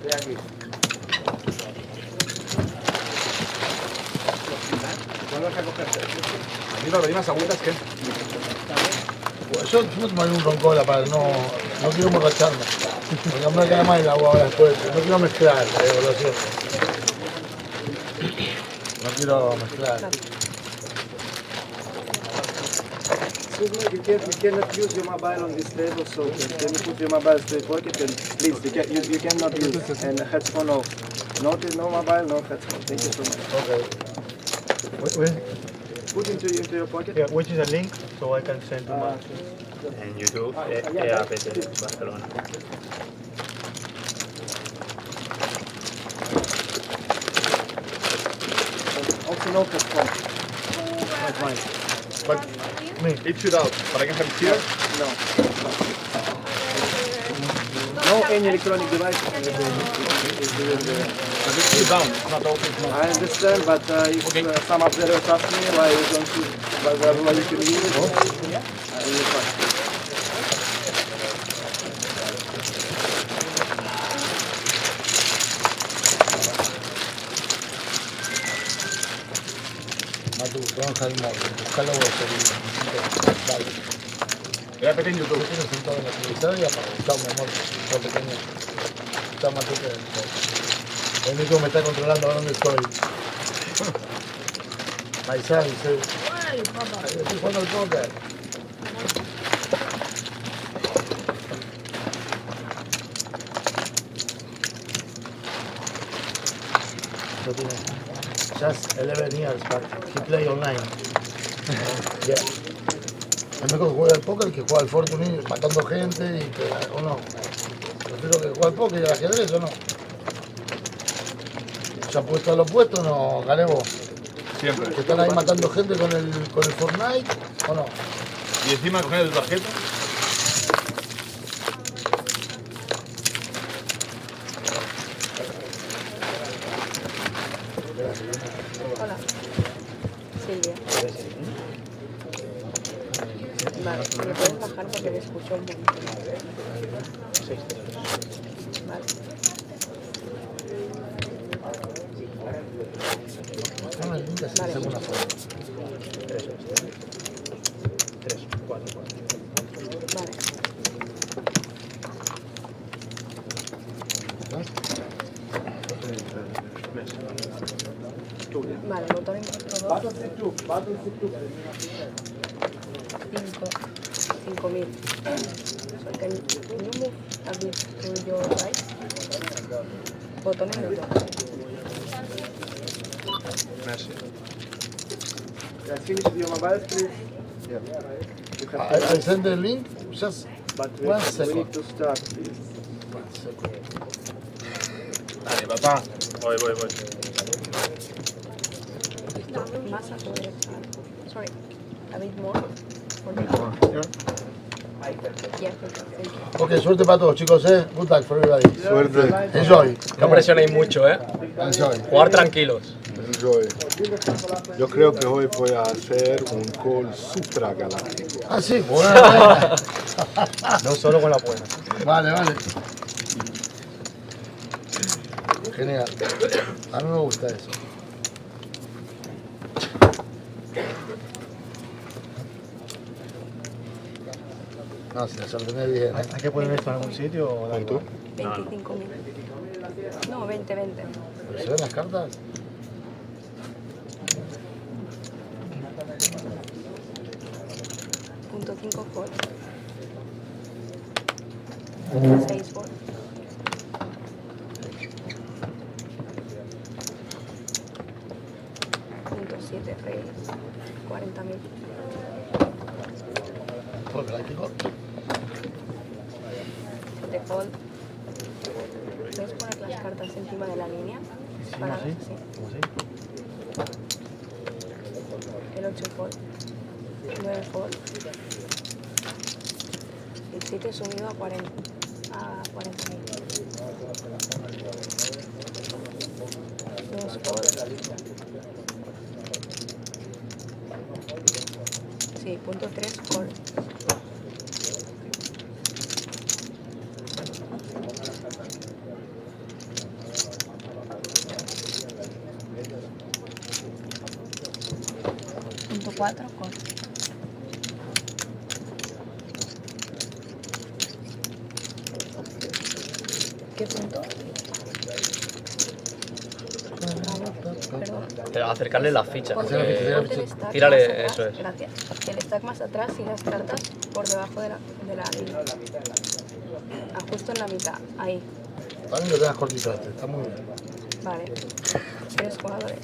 De aquí. ¿Cuándo vas a cogerte? Aquí las rellenas agüitas, ¿qué? Pues yo me tomaré un roncola para no quiero emborracharme. Porque no me queda mal el agua ahora después. No quiero mezclar la evaluación. No quiero mezclar. Excuse me, you cannot use your mobile on this table, so can you put your mobile straight pocket and please, you cannot use and headphone no. No mobile, no headphone. Thank you so much. Okay. Put into your pocket. Yeah, which is a link so I can send to my... En YouTube, Eapt Barcelona. Also no headphone. That's mine. But it should out. But I can have it here. No. No any electronic device. But it's still down. It's not open. It's not. I understand, but if some observers ask me why you don't use, why you can use it, I will reply. Matu, trabaja el móvil. Buscalo vos. Dale. Eapt en YouTube. Yo estoy sentado en la televisora y apago. Chao, mi amor. Chao, pequeño. Chao, Matute. El único que me está controlando ahora donde estoy. Paisal, dice, ¡ay, papá! Estoy jugando al póker. Lo tiene. Just 11 years, but he play online. Yeah. Es mejor jugar al póker que jugar al Fortune matando gente y que, o no. Prefiero que jugar al póker y al ajedrez, ¿o no? ¿Se ha puesto a los puestos no, Galego? Siempre. ¿Que están ahí matando gente con el Fortnite o no? Y encima coger tu tarjeta. Hola. Silvia. Vale, ¿me puedes bajar porque me escucho un poquito? Vale. No, el link así, Vale. hacemos una foto. 3, 4. Vale. Vale, motor en 4, 5.000. So can you move a bit to your right? Botón en 2. Merci. Guys, finish with your mobile, please. Yeah. You have I send the link, just but we 1 second. need to start, please. 1 second. Dale, papá. Voy. Más a tu derecha. Sorry. A bit more. Yeah, thank you. Ok, suerte para todos, chicos, eh. Good luck for everybody. Suerte. Enjoy. No presionéis mucho, Enjoy. Jugar tranquilos. Enjoy. Yo creo que hoy voy a hacer un call supragaláctico. Ah, sí, bueno. No solo con la buena. Vale. Genial. A mí me gusta eso. No, si las ordené bien. ¿Hay que poner esto en algún sitio o da igual? 25.000. No, 20. ¿Pero se ven las cartas? Punto 5 fold. 6 fold. Punto 7 raise. 40.000. Por galáctico. 7 fold. ¿Puedes poner las cartas encima de la línea? ¿Encima así? Sí. ¿Cómo así? El 8 fold. 9 fold. El 7 subido a 40. A 40.000. 2 fold. Sí, punto 3 fold. 4 con. ¿Qué punto? Perdón. Acercarle las fichas. Ponte el stack Tírale, más atrás, eso es. Gracias. El stack más atrás y las cartas por debajo de la línea. Justo en la mitad, ahí. Para mí lo tengas cortito este, está muy bien. Vale. 3 jugadores.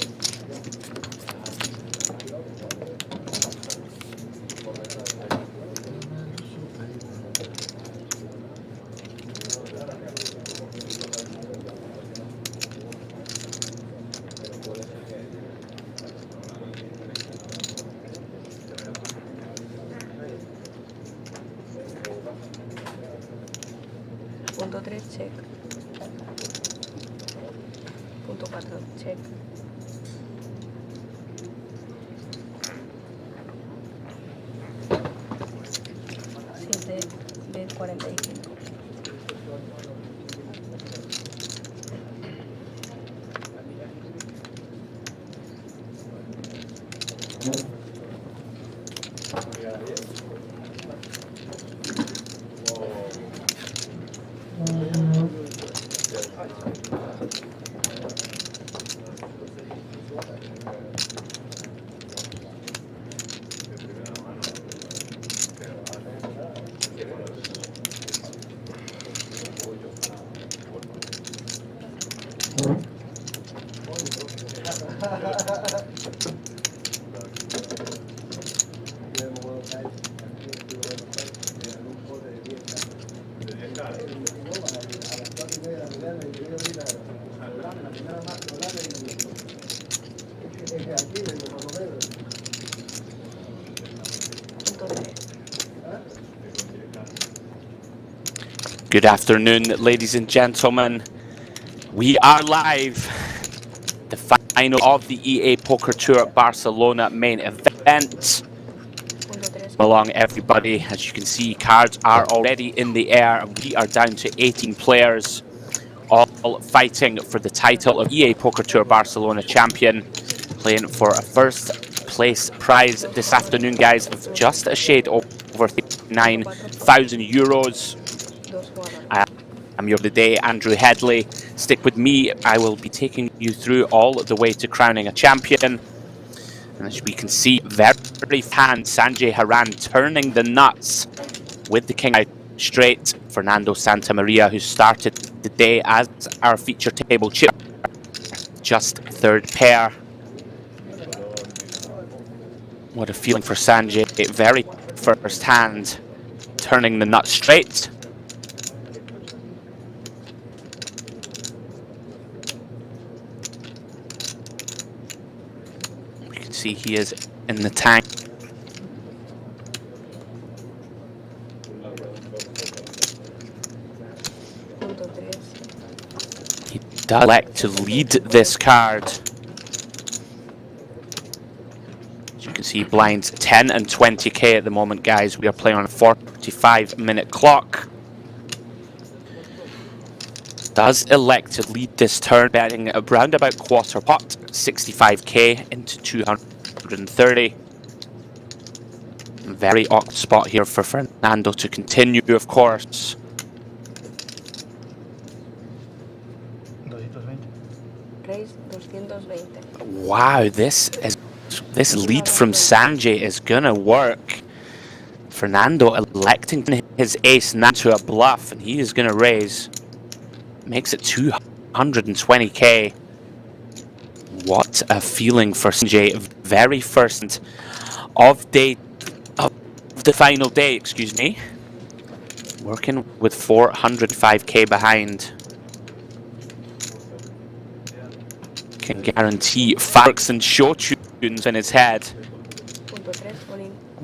Punto 3, check. Punto 4, check. De 45. Good afternoon, ladies and gentlemen. We are live. The final of the EA Poker Tour Barcelona main event. Along everybody, as you can see, cards are already in the air. We are down to 18 players, all fighting for the title of EA Poker Tour Barcelona champion, playing for a first place prize this afternoon, guys, of just a shade over 9,000 euros. I'm your of the day, Andrew Headley. Stick with me. I will be taking you through all the way to crowning a champion. And as we can see, very hand Sanjay Haran turning the nuts with the king out straight. Fernando Santamaria, who started the day as our feature table chip, just third pair. What a feeling for Sanjay. Very first hand, turning the nuts straight. See, he is in the tank. He does elect to lead this card. As you can see, blinds 10 and 20k at the moment, guys. We are playing on a 45-minute clock. Does elect to lead this turn, betting around about quarter pot, 65k into 230. Very awkward spot here for Fernando to continue, of course. Wow, this lead from Sanjay is gonna work. Fernando electing his ace now to a bluff, and he is gonna raise. Makes it 220k. What a feeling for Sanjay. Very first of the final day, excuse me. Working with 405k behind. Can guarantee fireworks and show tunes in his head.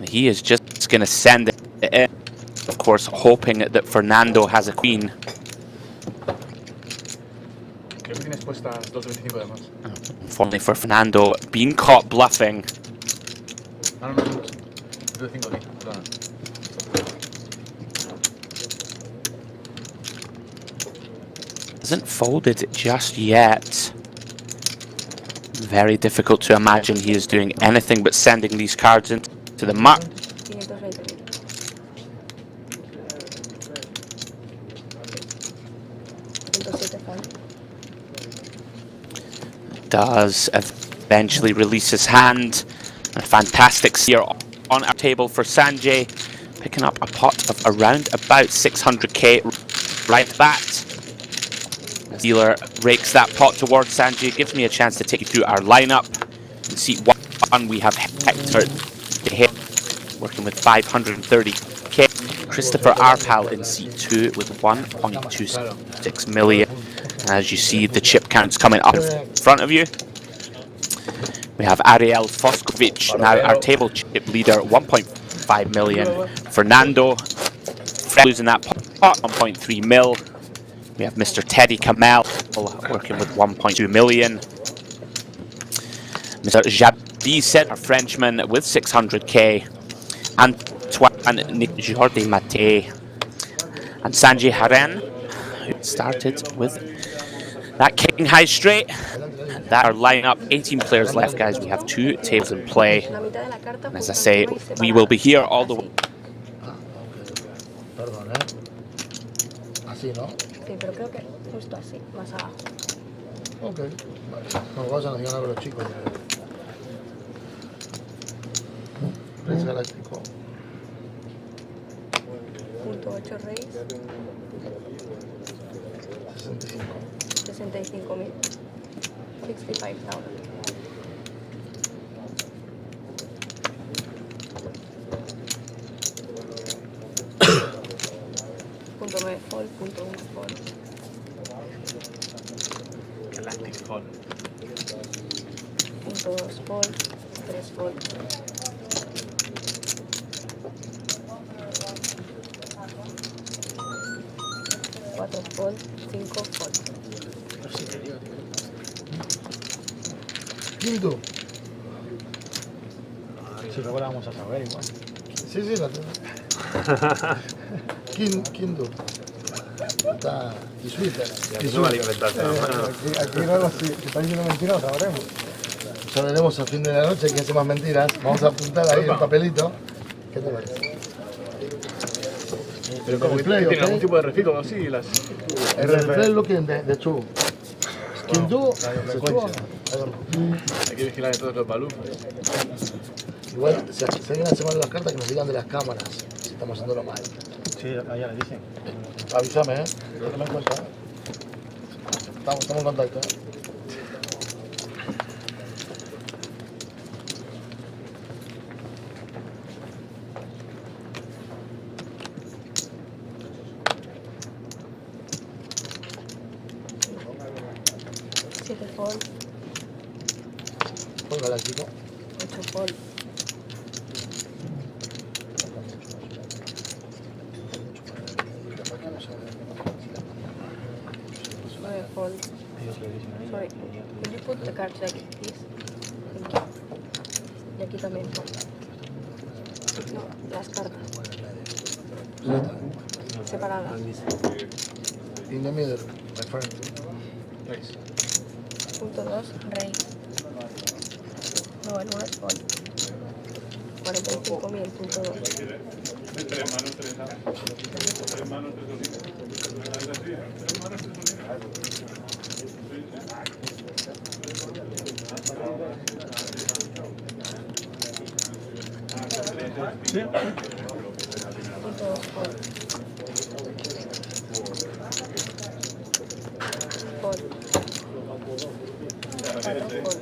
He is just gonna send it in. Of course, hoping that Fernando has a queen. Unfortunately for Fernando, being caught bluffing. Isn't folded just yet. Very difficult to imagine he is doing anything but sending these cards into the muck. 520.000. Does eventually release his hand. A fantastic seer on our table for Sanjay, picking up a pot of around about 600k right at that. The dealer rakes that pot towards Sanjay, gives me a chance to take you through our lineup. In seat 1 we have Hector working with 530k. Christopher Arpal in seat 2 with 1.26 million. As you see the chip counts coming up in front of you. We have Ariel Foskovic, now our table chip leader, 1.5 million. Fernando, losing that pot, 1.3 mil. We have Mr. Teddy Kamel working with 1.2 million. Mr. Jabi said, our Frenchman with 600k. Antoine Jordi Mate. And Sanjay Haren, who started with that king high straight. That our lineup, 18 players left, guys. We have 2 tables in play. And as I say, we will be here all the way. Perdón, ¿eh? Así, ¿no? Sí, pero creo que justo así, más abajo. Ok. Vale. No vayan a digan algo los chicos. Reyes Galáctico. Punto 8 reyes. 65.000. 65,000. Punto 9 fall, punto 1 fall. Galactic Fall. Punto 2 fall, 3 fall. Cuatro fall, 5 fall. Quinto. Si luego la vamos a saber igual. Sí, sí, la tengo. Quinto. Está. Y Twitter. Y no vale inventarse. Aquí luego, si está diciendo mentiras, lo sabremos. Ya veremos a fin de la noche quién hace más mentiras. Vamos a apuntar ahí el papelito. ¿Qué te parece? Pero como que replay, tiene ¿ok? algún tipo de refito así, las... El replay looking de two. Quinto, se tuvo. Hay que vigilar en todos los balús. Igual, si alguien hace mal las cartas, que nos digan de las cámaras, si estamos haciéndolo mal. Sí, ya le dicen. Avísame, ¿eh? Tenme en cuenta. Estamos en contacto, ¿eh? Fall, Fall Galáctico. 8 fall. 9 fall. Sorry, could you put the cards like this? Thank you. Y aquí también fall. No, las cartas. Separadas. In the middle, my friend. Punto 2, rey. No, el 1 es fall. 45.000, punto 2. Punto 2, fall. Fall. 4 fall.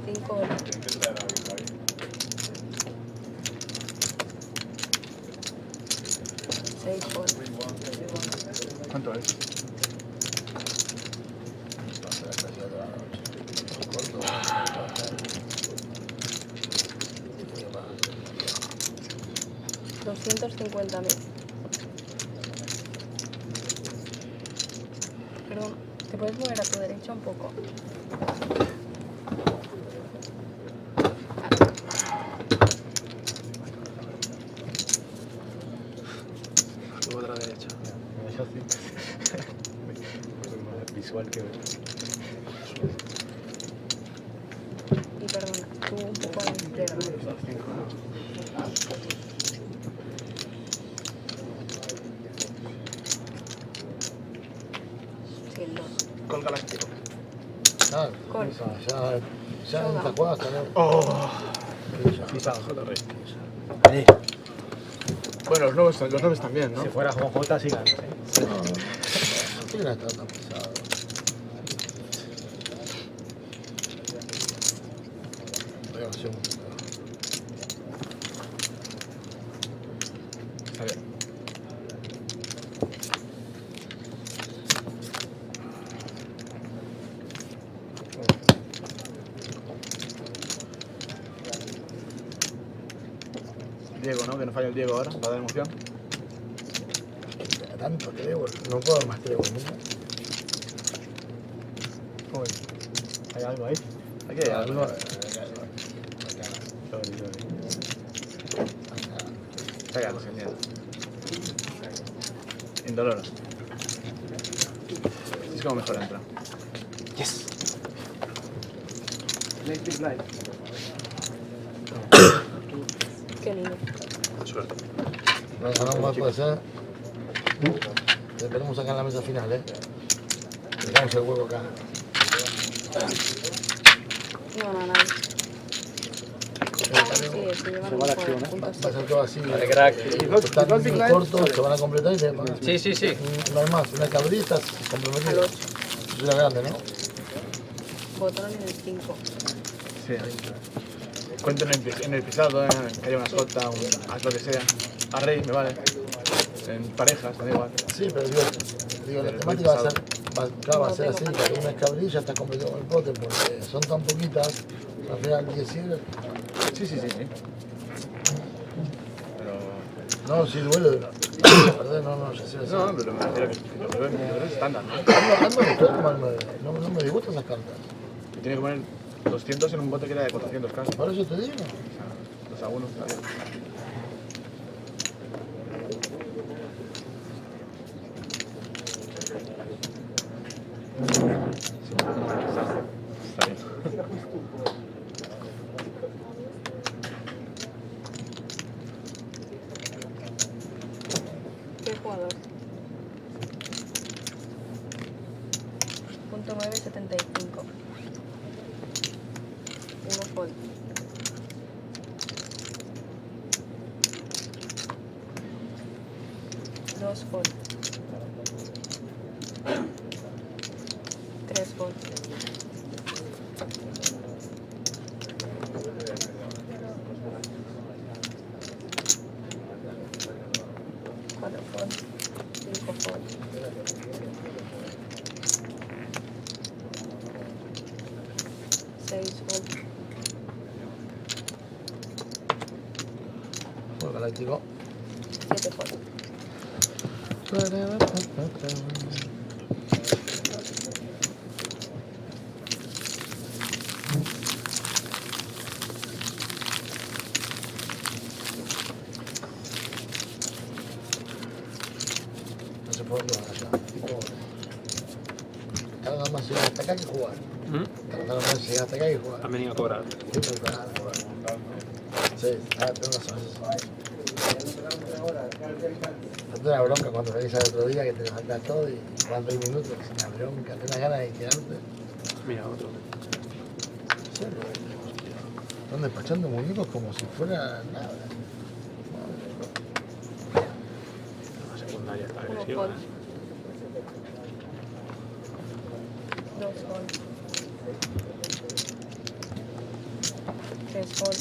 5 fall. 6 fall. ¿Cuánto es? $250.000. Perdón, ¿te puedes mover a tu derecha un poco? Luego de la derecha. Visual que ver. Tú un poco a la izquierda. Sí, el 2. Col galáctico. Ah, Col. ya en esta jugada ganó. Oh. Pisado. Bueno, los nuevos también, ¿no? Si fuera como J, sí ganas, ¿eh? No tiene que estar tan pesado. Voy a hacer un poquito. Está bien. Diego, ¿no? Que no falla el Diego ahora, para dar emoción. Tanto trébol, no puedo dar más trébol nunca. Uy, hay algo ahí. Aquí hay algo. Sácalo, sin miedo. Indoloro. Es como mejor entra. Yes. Next big blind. Qué lindo. Suerte. No más puede ser. Esperemos acá en la mesa final, Dejamos el huevo acá. No, nadie. Sí, se llevan va la por acción, puntos. Va a ser todo así. Vale, crack. Están Dos big muy blinds. cortos, se van a completar y se van. Sí, sí, sí. No hay más, una cabrita Al comprometida. 8. Es una grande, ¿no? Botaron en el 5. Sí. Cuento en el pisado, que haya una sota, haz lo que sea. A rey, me vale. En parejas, me da igual. Sí, pero digo la Pero temática va a muy ser, claro, va a ser así, que una escabrilla está completado con el pote, porque son tan poquitas, al final 10 sirve. Sí, sí, sí, sí. Pero... No, si duele, perder, no, ya sé. No, pero me refiero que lo veo estándar, ¿no? Ando de todo mal 9, no me disgustan esas cartas. Que tiene que poner 200 en un bote que era de 400 casi. Por eso te digo. 2 a 1, está bien. Está bien. ¿Qué jugador? Punto 975. 1 fold. 2 fold. 3 fold. 4 fold. 5 fold. 6 fold. Juego galáctico. 7 fold. No se puede jugar allá. Tipo, tarda más llegar hasta acá que jugar. Tarda más llegar hasta acá que jugar. Han venido a cobrar. Sí, tengo razón. Te da una bronca cuando salís al otro día que te levantas todo y van 3 minutos. Una bronca, te da ganas de quedarte. Mira, otro. ¿En serio? Están despachando muñecos como si fuera nada. La secundaria está 1 agresiva. fold. 2 fold. 3 fold.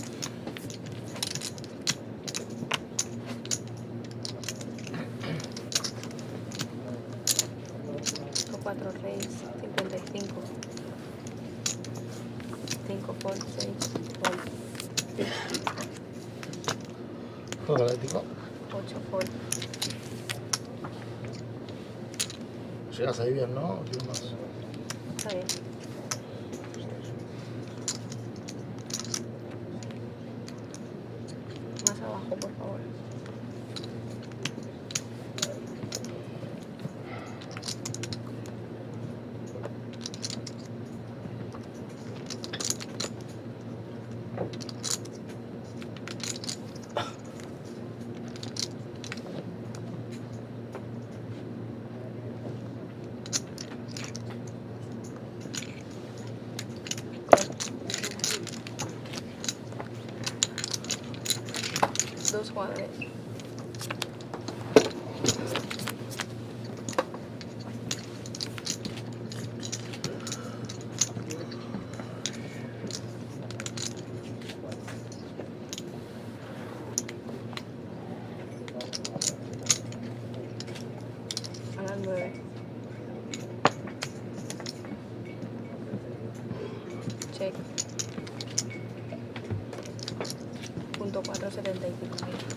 4 reyes, 55. 5 fold, 6 fold. Juego galáctico. 8 fold. Llegas ahí bien, ¿no? Tienes más. Está bien. Más abajo, por favor. 2 jugadores. A las 9. Check. Punto 475.000.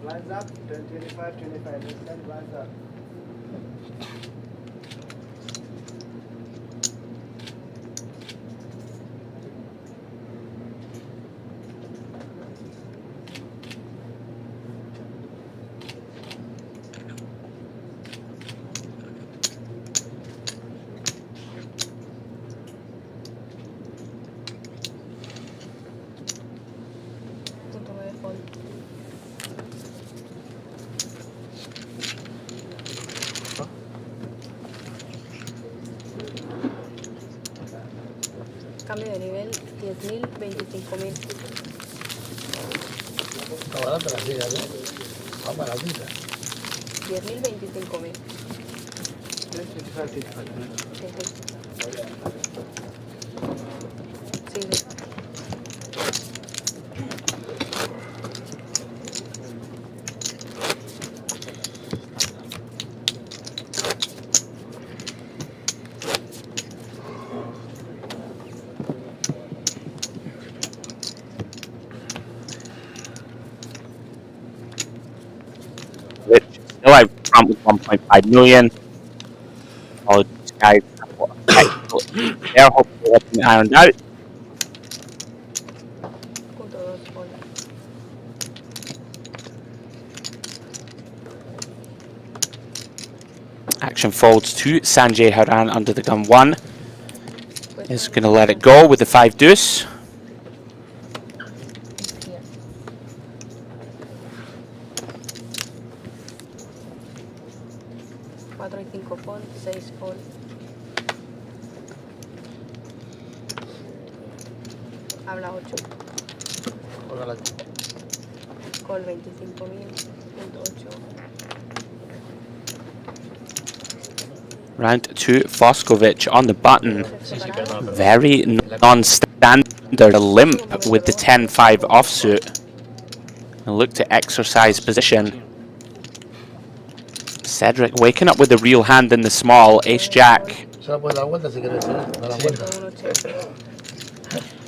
Blinds up, 10, 25, 25. Next 10 blinds up. Punto 9 fold. Cambio de nivel 10.000, 25.000. Está barata la silla, ¿no? Está baratita. 10.000, 25.000. 25, 25. Sí, sí. Sí, sí. Which still out front with 1.5 million. All these guys have got they're hopefully getting it ironed out. Punto 2 fold. Action folds to Sanjay Haran under the gun 1. Is going to let it go with the 5 deuce. Yeah. Cuatro y 5 fold, 6 fold. Habla 8. Juega la Call 25.000. Punto 8. Round 2, Foskovic on the button. Sí, sí, perdona, perdona. Very non-standard, a limp with the 10-5 offsuit. And look to exercise position. Cedric waking up with the real hand in the small. Ace-Jack Se la puedes dar vuelta si quieres. Da la vuelta. Punto 1 check.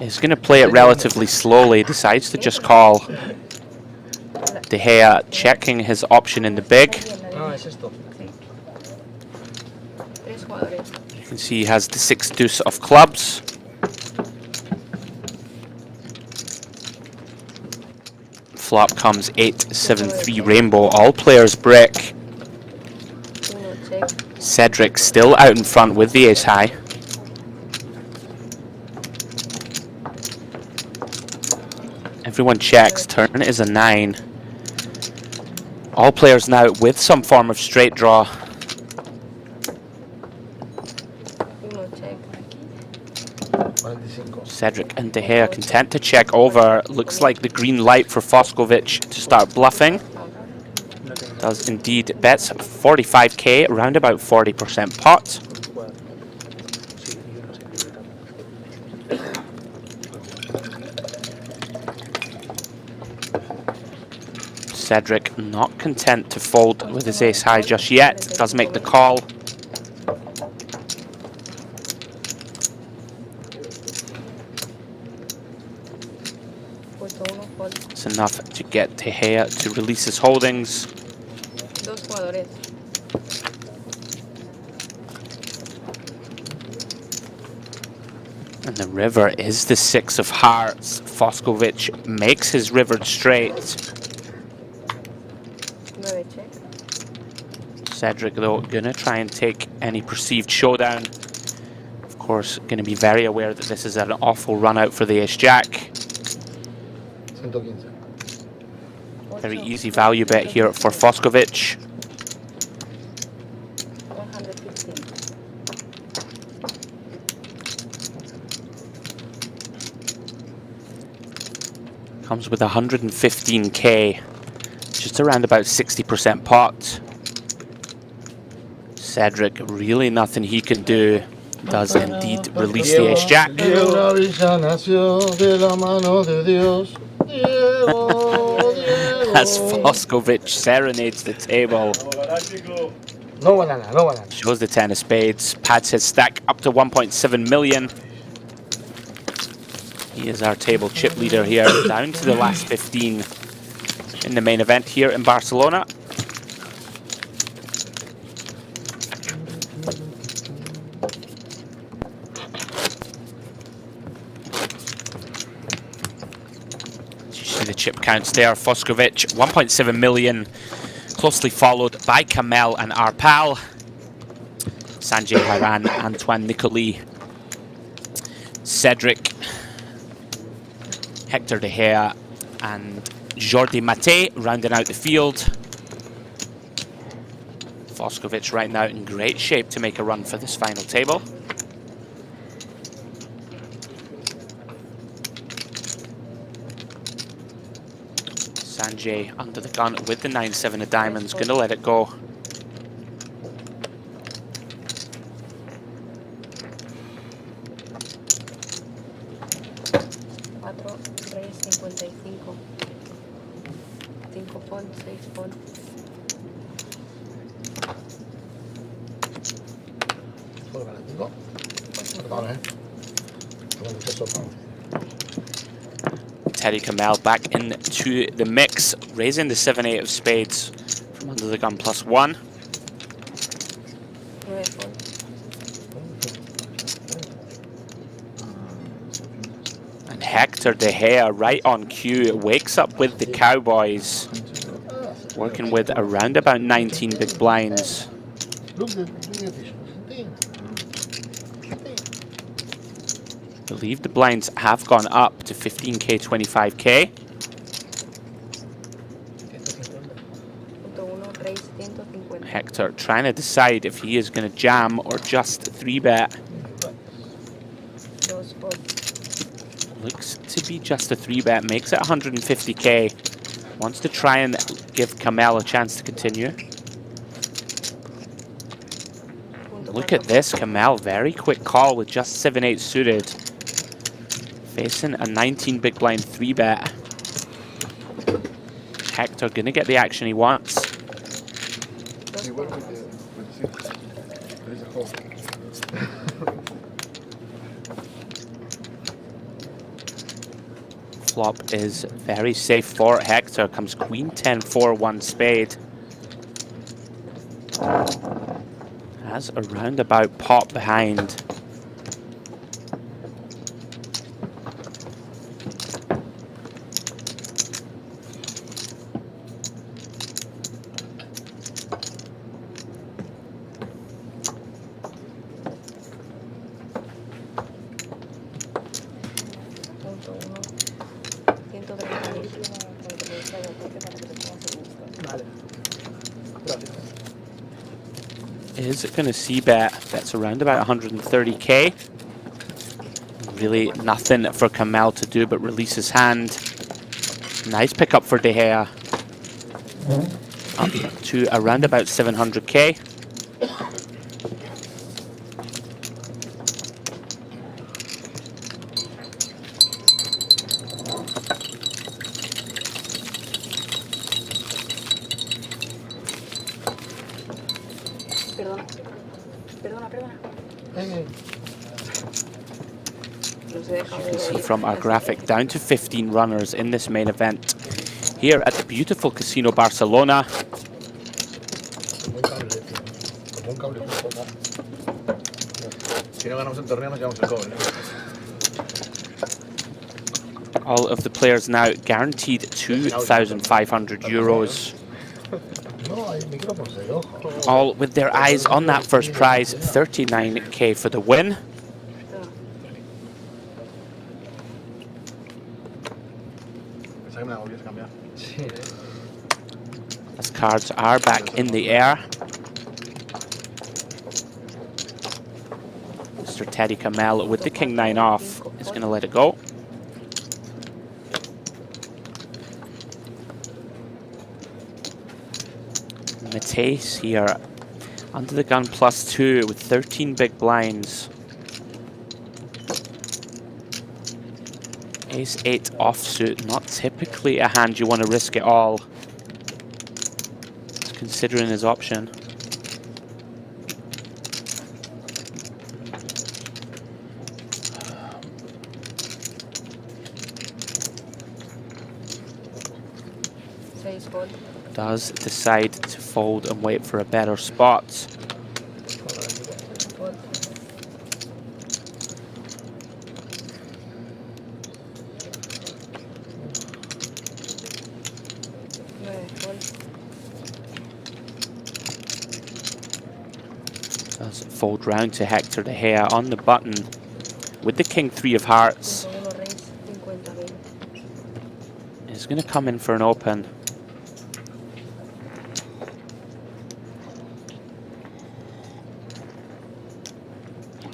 is going to play it relatively slowly. Decides to just call. De Gea checking his option in the big. Ah, es esto. Sí. 3 jugadores. You can see he has the 6 deuce of clubs. Flop comes 8-7-3 rainbow. All players break. 1 check. Cedric still out in front with the ace high. Everyone checks. Turn is a 9. All players now with some form of straight draw. 1 check. 45. Cedric and De Gea content to check over. Looks like the green light for Foskovic to start bluffing. Does indeed. Bets 45k, around about 40% pot. Cedric not content to fold with his ace high just yet. Does make the call. Just enough to get De Gea to release his holdings. Dos jugadores. And the river is the 6 of hearts. Foskovic makes his river straight. 9 check. Cedric, though, gonna try and take any perceived showdown. Of course, gonna be very aware that this is an awful run out for the ace-jack. 115. Very easy value bet here for Foskovic. 115. Comes with 115k, just around about 60% pot. Cedric, really nothing he can do. Does indeed release the ace-jack. Una villa nació de la mano de Dios. Diego, As Diego. Foskovic serenades the table. No banana, no banana. Shows the 10 of spades, pads his stack up to 1.7 million. He is our table chip leader here, down to the last 15 in the main event here in Barcelona. You see the chip counts there. Foskovic, 1.7 million, closely followed by Kamel and Arpal. Sanjay Haran, Antoine Nicoli, Cedric, Hector De Gea and Jordi Mate rounding out the field. Foskovic right now in great shape to make a run for this final table. Sanjay under the gun with the 9-7 of diamonds, gonna let it go. Reyes 55. 5 pon, 6 pon. Perdón, Tengo mucha sopa. Teddy Kamel back into the mix, raising the 7-8 of spades from under the gun +1. 9 pon. And Hector De Gea right on cue, wakes up with the Cowboys, working with around about 19 big blinds. Look at the fish. I believe the blinds have gone up to 15k, 25k. Reyes 150. Hector trying to decide if he is going to jam or just 3-bet. 2 pon. Looks to be just a 3-bet, makes it 150k. Wants to try and give Kamel a chance to continue. Look at this, Kamel, very quick call with just 7-8 suited. Facing a 19 big blind 3-bet. Hector gonna get the action he wants. Flop is very safe for Hector. Comes Queen 10-4, 1 spade. Has a roundabout pot behind. Is it going to c-bet? That's around about 130k. Really nothing for Kamel to do but release his hand. Nice pickup for De Gea. Up to around about 700k. You can see from our graphic down to 15 runners in this main event. here at the beautiful Casino Barcelona. Como un cable, tío. Como un cable fijo. Si no ganamos el torneo, nos llevamos el cobre. All of the players now guaranteed 2,500 euros. No, hay micrófonos de ojo. All with their eyes on that first prize, 39k for the win. Pensaba que me la volvías a cambiar. Sí. As cards are back in the air. Mr. Teddy Kamel with the king 9 off is going to let it go. Matisse here under the gun +2 with 13 big blinds. Ace-8 offsuit, not typically a hand you want to risk it all. Just considering his option. Does decide to fold and wait for a better spot. Does fold round to Hector De Gea on the button with the king 3 of hearts. Is going to come in for an open.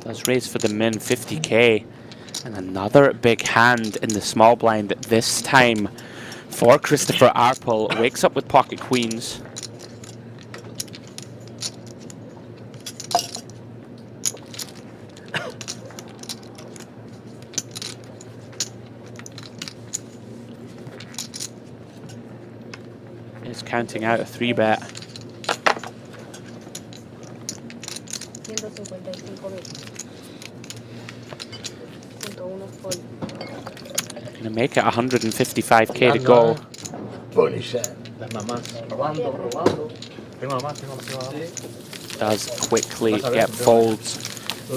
Does raise for the min 50k. And another big hand in the small blind this time for Christopher Arpel. Wakes up with pocket queens. Is counting out a 3-bet. Gonna make it 155k to go. Does quickly get folds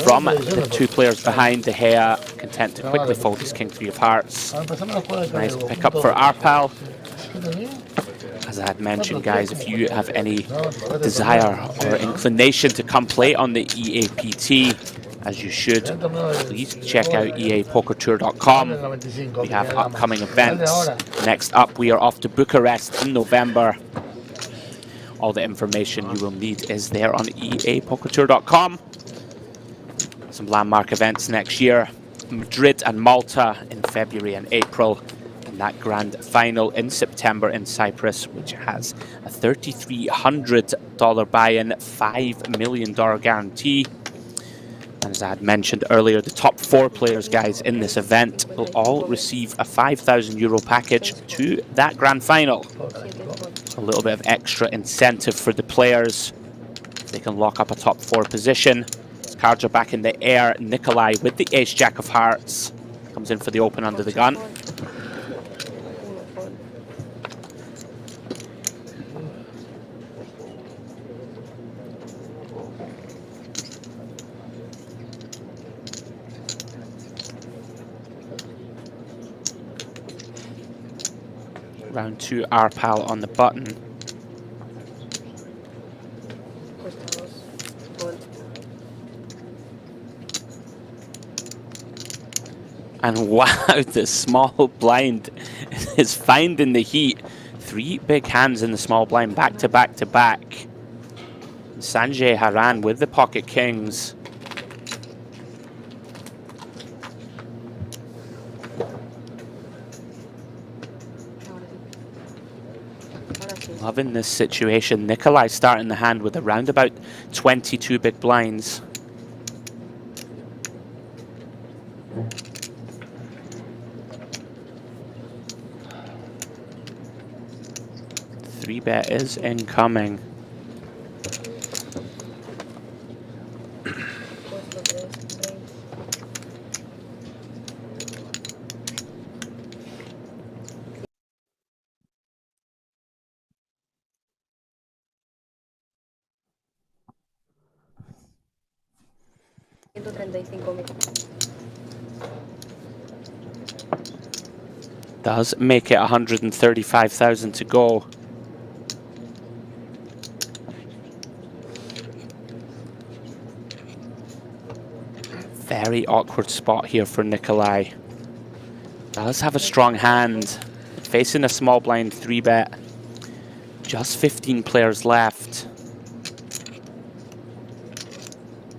from the 2 players behind. De Gea content to quickly fold his king 3 of hearts. Nice pickup for Arpel. As I had mentioned, guys, if you have any desire or inclination to come play on the Eapt, as you should, please check out eapokertour.com. We have upcoming events. Next up, we are off to Bucharest in November. All the information you will need is there on eapokertour.com. Some landmark events next year. Madrid and Malta in February and April. And that grand final in September in Cyprus, which has a $3,300 buy-in, $5 million guarantee. And as I had mentioned earlier, the top 4 players, guys, in this event will all receive a €5,000 package to that grand final. So a little bit of extra incentive for the players. They can lock up a top 4 position. His cards are back in the air. Nikolai with the ace-jack of hearts comes in for the open under the gun. Round 2, Arpal on the button. And wow, the small blind is finding the heat. 3 big hands in the small blind, back to back to back. Sanjay Haran with the pocket kings. Loving this situation. Nikolai starting the hand with around about 22 big blinds. Three-bet is incoming. 135.000. Does make it 135,000 to go. Very awkward spot here for Nikolai. Does have a strong hand. Facing a small blind 3-bet. Just 15 players left.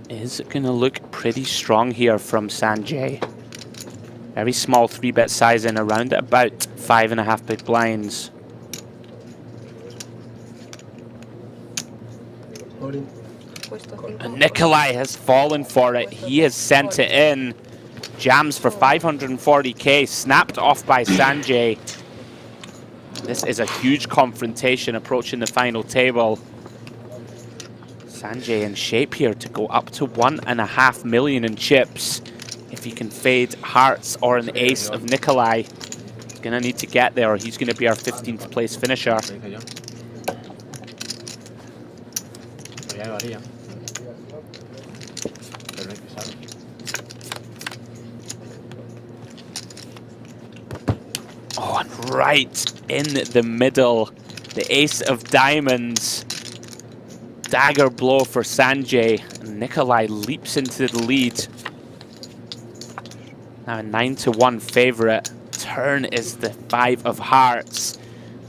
Is going to look pretty strong here from Sanjay. Very small 3-bet sizing, around at about 5.5 big blinds. And Nikolai has fallen for it. He has sent it in. Jams for 540k, snapped off by Sanjay. This is a huge confrontation approaching the final table. Sanjay in shape here to go up to 1.5 million in chips. If he can fade hearts or an ace of Nikolai, he's gonna need to get there, or he's gonna be our 15th place finisher. Oh, and right in the middle, the ace of diamonds. Dagger blow for Sanjay. And Nikolai leaps into the lead. Now a 9-1 favorite. Turn is the 5 of hearts.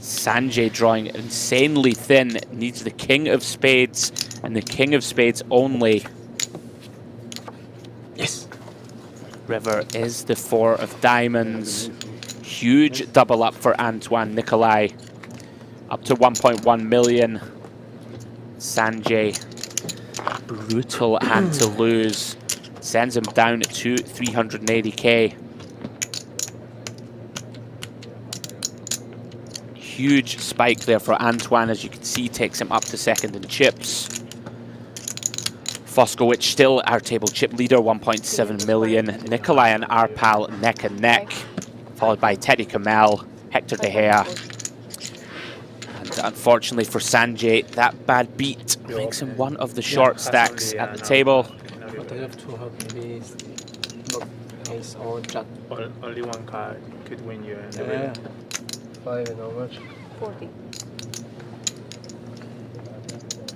Sanjay drawing insanely thin. Needs the king of spades and the king of spades only. Yes. River is the 4 of diamonds. Huge double up for Antoine Nikolai. Up to 1.1 million. Sanjay, brutal hand to lose. Sends him down to 380k. Huge spike there for Antoine, as you can see, takes him up to second in chips. Foskowicz still our table chip leader, 1.7 million. Nikolai and our pal neck and neck, followed by Teddy Kamel, Hector De Gea. And unfortunately for Sanjay, that bad beat makes him one of the short stacks at the table. But I have to have maybe ace or jack. Only one card could win you. Yeah. 5 and how much? 40.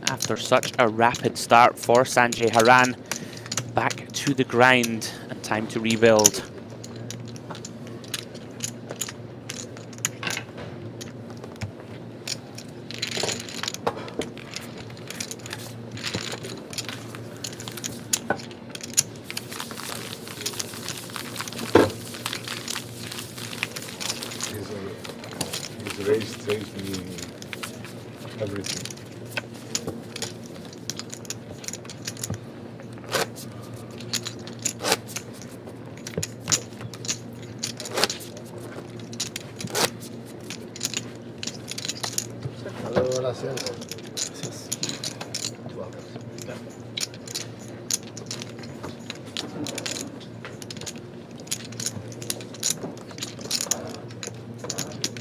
After such a rapid start for Sanjay Haran, back to the grind and time to rebuild. His race saves me everything. Gracias.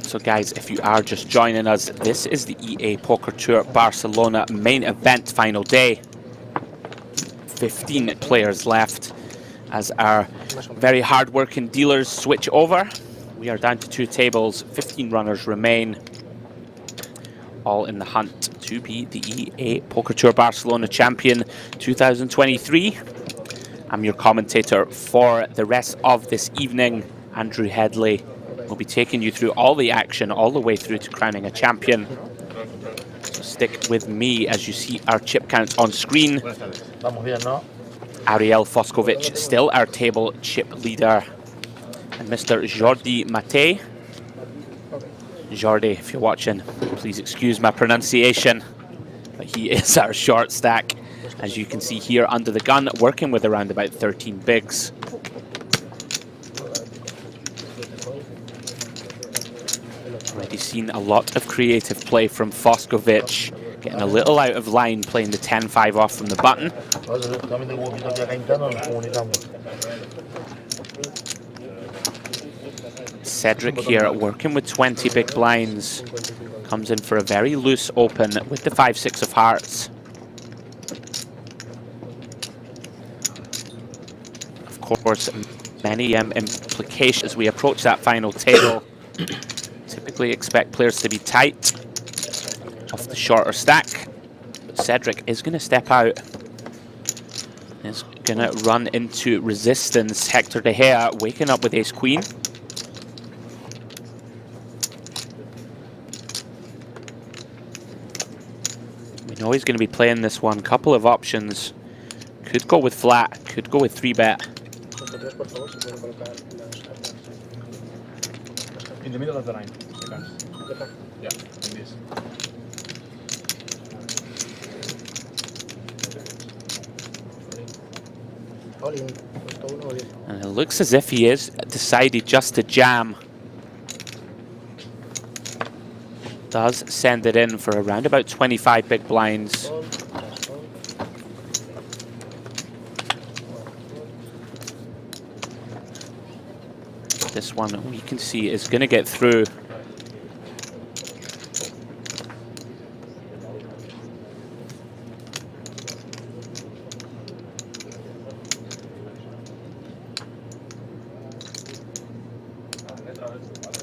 So guys, if you are just joining us, this is the EA Poker Tour Barcelona main event final day. 15 players left as our very hard-working dealers switch over. We are down to 2 tables, 15 runners remain, all in the hunt to be the EA Poker Tour Barcelona champion 2023. I'm your commentator for the rest of this evening, Andrew Headley. We'll be taking you through all the action, all the way through to crowning a champion. So stick with me as you see our chip count on screen. Ariel Foskowicz still our table chip leader. And Mr. Jordi Mate. Jordi, if you're watching, please excuse my pronunciation. But he is our short stack, as you can see here under the gun, working with around about 13 bigs. Already seen a lot of creative play from Foskowicz, getting a little out of line, playing the 10-5 off from the button. Cedric here working with 20 big blinds, comes in for a very loose open with the 5-6 of hearts. course, many implications as we approach that final table. Typically expect players to be tight off the shorter stack. But Cedric is going to step out. Is going to run into resistance. Hector De Gea waking up with ace queen. We know he's going to be playing this one. Couple of options. Could go with flat, could go with 3-bet. In the middle of the line, the cards. Yeah, like this. And it looks as if he is decided just to jam. Does send it in for around about 25 big blinds. This one we can see is going to get through.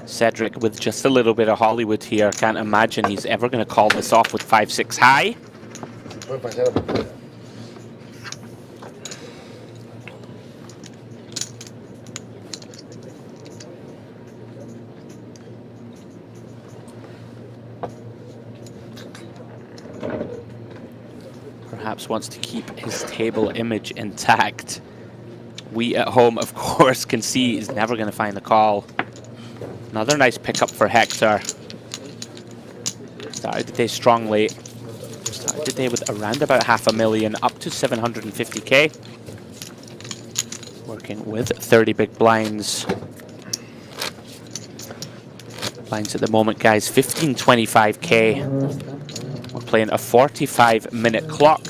Cedric with just a little bit of Hollywood here. Can't imagine he's ever going to call this off with 5-6 high. Perhaps wants to keep his table image intact. We at home, of course, can see he's never going to find the call. Another nice pickup for Hector. Started the day strongly. Started the day with around about $500,000 up to 750k. Working with 30 big blinds. Blinds at the moment, guys, 1525k. We're playing a 45-minute clock.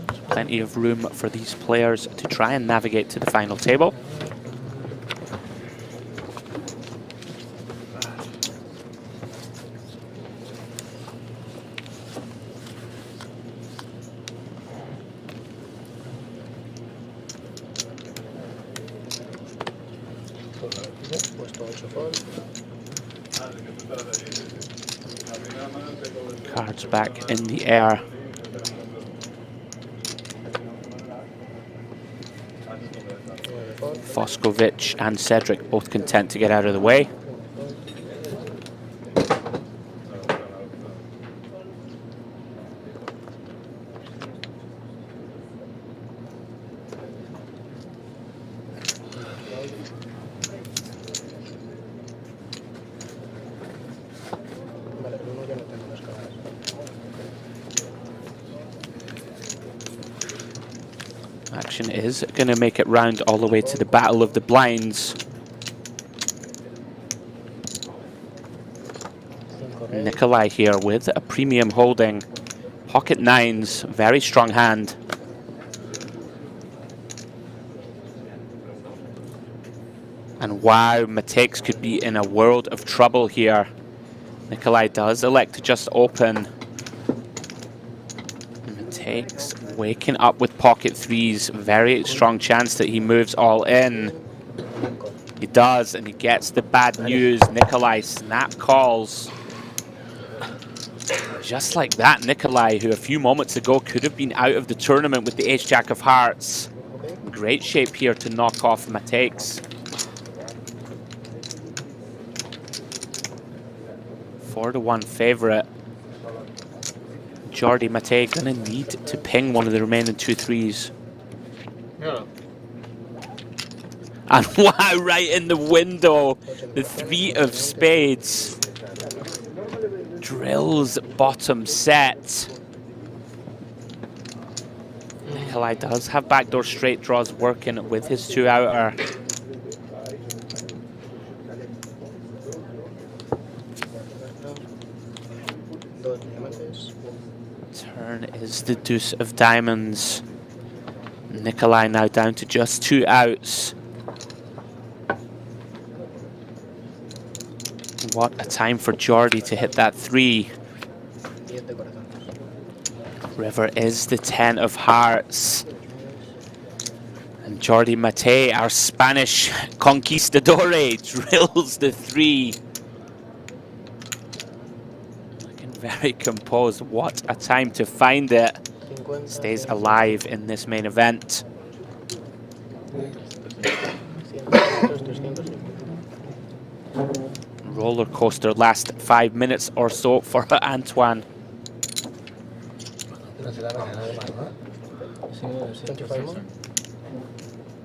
There's plenty of room for these players to try and navigate to the final table. Cards back in the air. Foskovic and Cedric both content to get out of the way. Action is going to make it round all the way to the Battle of the Blinds. Nikolai here with a premium holding. Pocket nines, very strong hand. And wow, Matex could be in a world of trouble here. Nikolai does elect to just open. Matex waking up with pocket threes. Very strong chance that he moves all in. He does, and he gets the bad news. Nikolai snap calls. Just like that, Nikolai, who a few moments ago could have been out of the tournament with the ace-jack of hearts. Great shape here to knock off Matex. 4-1 favorite. Jordi Mate gonna need to ping one of the remaining 2 threes. Yeah. And wow, right in the window, the 3 of spades. Drills bottom set. Nikolai does have backdoor straight draws working with his 2 outer. Turn is the deuce of diamonds. Nikolai now down to just 2 outs. What a time for Jordi to hit that 3. River is the 10 of hearts. And Jordi Mate, our Spanish conquistador, drills the 3. Looking very composed. What a time to find it. Stays alive in this main event. Roller coaster last 5 minutes or so for Antoine.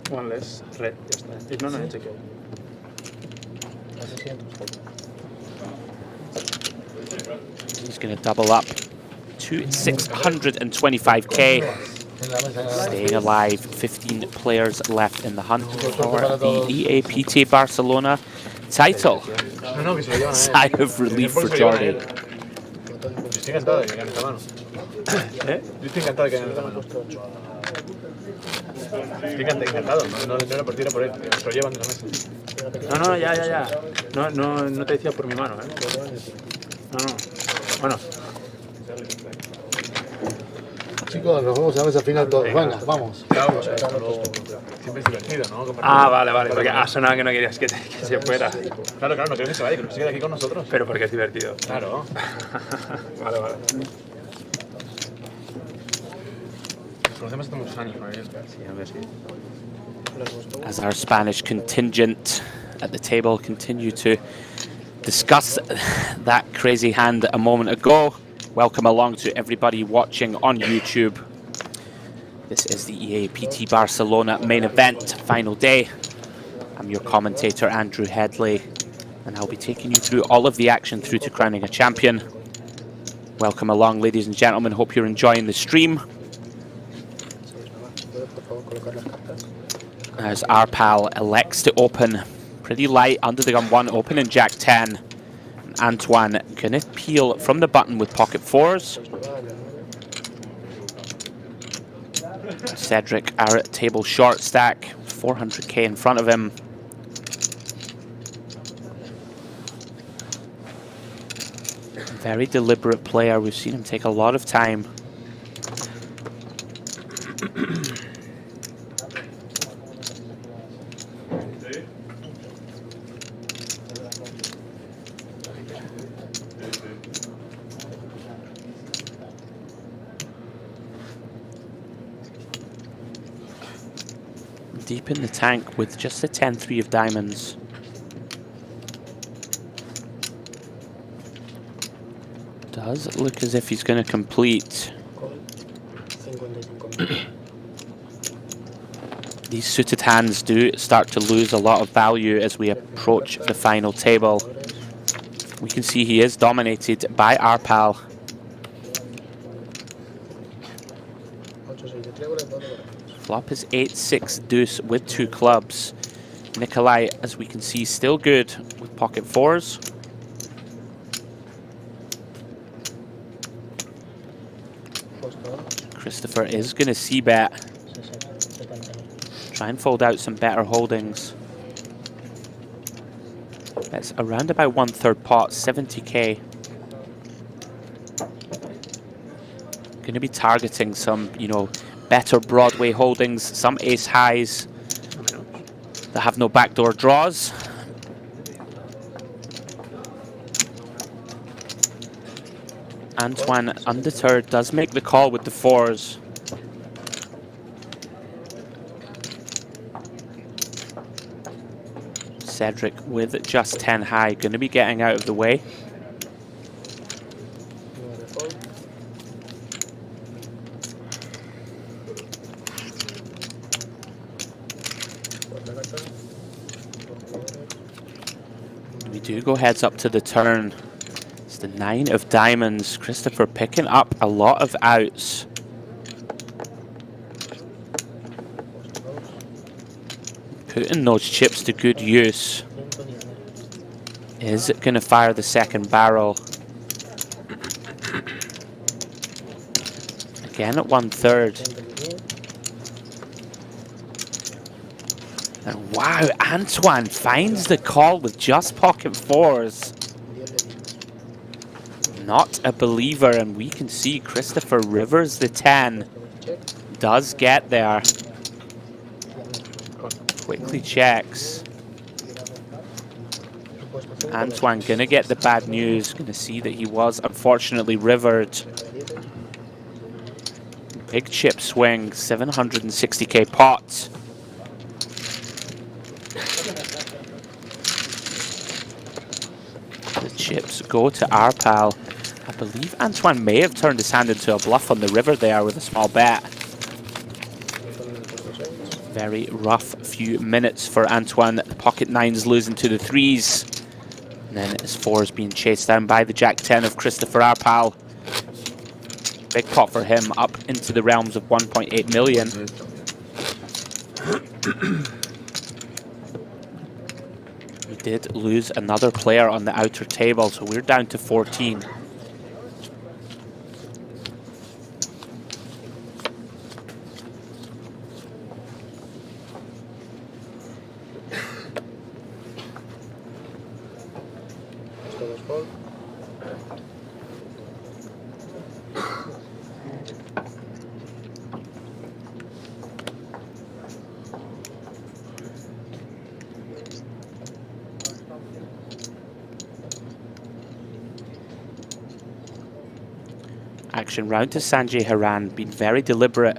One less red. No, it's okay. He's going to double up to 625k. Staying alive, 15 players left in the hunt for the Eapt Barcelona title. Sigh of relief for Jordi. Estoy encantado de que gane esta mano. Yo estoy encantado de que gane esta mano. Estoy encantado, no era por ti, era por él. Se lo llevan de la mesa. No, ya. No te decía por mi mano, ¿eh? No. Bueno. Chicos, nos vemos a la mesa final todos. Venga, vamos. Claro, siempre es divertido, ¿no? Vale, porque ha sonado que no querías que se fuera. Claro, no quiero que se vaya, que se quede aquí con nosotros. Pero porque es divertido. Claro. Vale. Nos conocemos hace muchos años, ¿no? Sí, a ver si. As our Spanish contingent at the table continue to discuss that crazy hand a moment ago. Welcome along to everybody watching on YouTube. This is the Eapt Barcelona main event, final day. I'm your commentator, Andrew Headley, and I'll be taking you through all of the action through to crowning a champion. Welcome along, ladies and gentlemen. Hope you're enjoying the stream. As our pal elects to open pretty light under the gun 1, open in Jack 10. Antoine gonna peel from the button with pocket 4s. Cedric, our table short stack, 400k in front of him. Very deliberate player. We've seen him take a lot of time. Deep in the tank with just a 10-3 of diamonds. Does look as if he's going to complete. These suited hands do start to lose a lot of value as we approach the final table. We can see he is dominated by our pal. Flop is 8-6 deuce with 2 clubs. Nikolai, as we can see, still good with pocket 4s. Christopher is going to c-bet. Try and fold out some better holdings. That's around about 1/3 pot, 70k. Going to be targeting some, better Broadway holdings, some ace highs that have no backdoor draws. Antoine, undeterred, does make the call with the 4s. Cedric with just 10 high, going to be getting out of the way. We do go heads up to the turn. It's the 9 of diamonds. Christopher picking up a lot of outs. Putting those chips to good use. Is it going to fire the second barrel? Again at 1/3. And wow, Antoine finds the call with just pocket 4s. Not a believer, and we can see Christopher Rivers, the 10, does get there. Quickly checks. Antoine gonna get the bad news. Gonna see that he was unfortunately rivered. Big chip swing, 760k pot. The chips go to our pal. I believe Antoine may have turned his hand into a bluff on the river there with a small bet. Very rough few minutes for Antoine. The pocket nines losing to the threes. And then his fours being chased down by the Jack 10 of Christopher Arpal. Big pot for him, up into the realms of 1.8 million. We did lose another player on the outer table, so we're down to 14. Action round to Sanjay Haran, being very deliberate.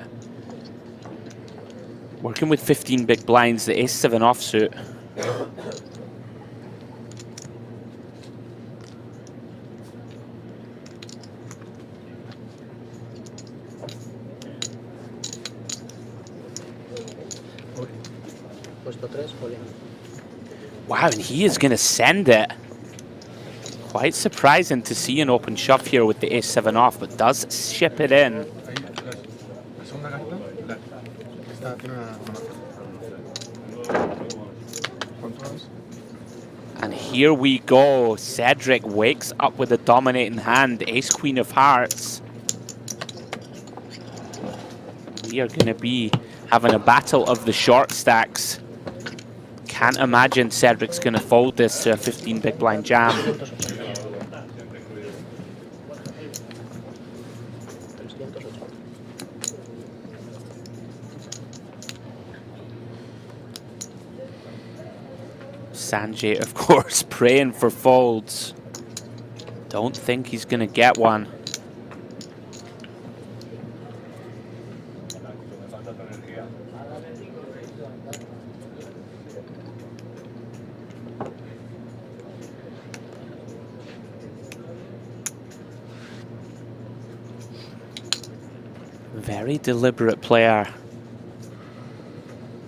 Working with 15 big blinds, the ace-7 offsuit. Wow, and he is going to send it. Quite surprising to see an open shove here with the ace-7 off, but does ship it in. And here we go. Cedric wakes up with a dominating hand, ace-queen of hearts. We are going to be having a battle of the short stacks. Can't imagine Cedric's going to fold this to a 15 big blind jam. Sanjay, of course, praying for folds. Don't think he's going to get one. Very deliberate player.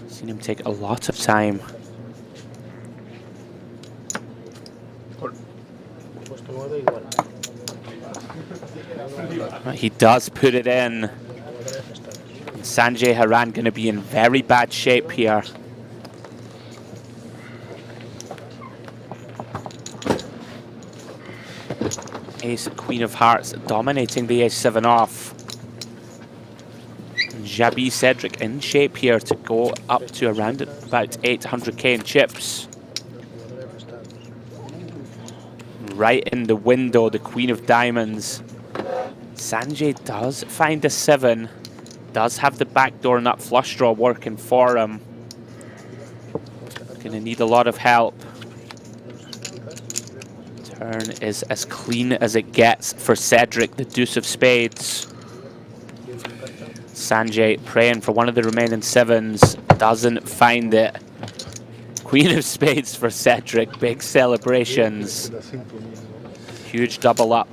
Seen him take a lot of time. He does put it in. And Sanjay Haran going to be in very bad shape here. Ace, Queen of Hearts dominating the ace-7 off. Jabi Cedric in shape here to go up to around about 800k in chips. Right in the window, the Queen of Diamonds. Sanjay does find a 7. Does have the backdoor nut flush draw working for him. Gonna need a lot of help. Turn is as clean as it gets for Cedric, the deuce of spades. Sanjay praying for one of the remaining 7s. Doesn't find it. Queen of spades for Cedric. Big celebrations. Huge double up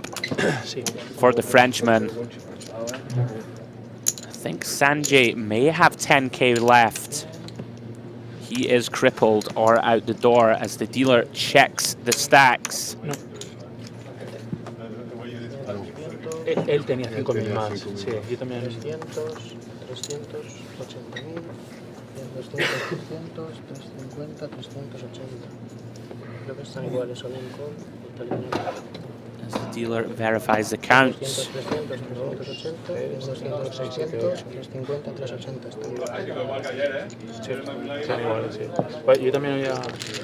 for the Frenchman. I think Sanjay may have 10k left. He is crippled or out the door as the dealer checks the stacks. No. Él tenía 5.000 más. Sí, yo también. 300, 380.000, 200, 300, 350, 380. Creo que están iguales a Lincoln. As the dealer verifies the counts. 300, 380, 200, 600, 350, 380. Sí, están iguales, sí. Pues yo también había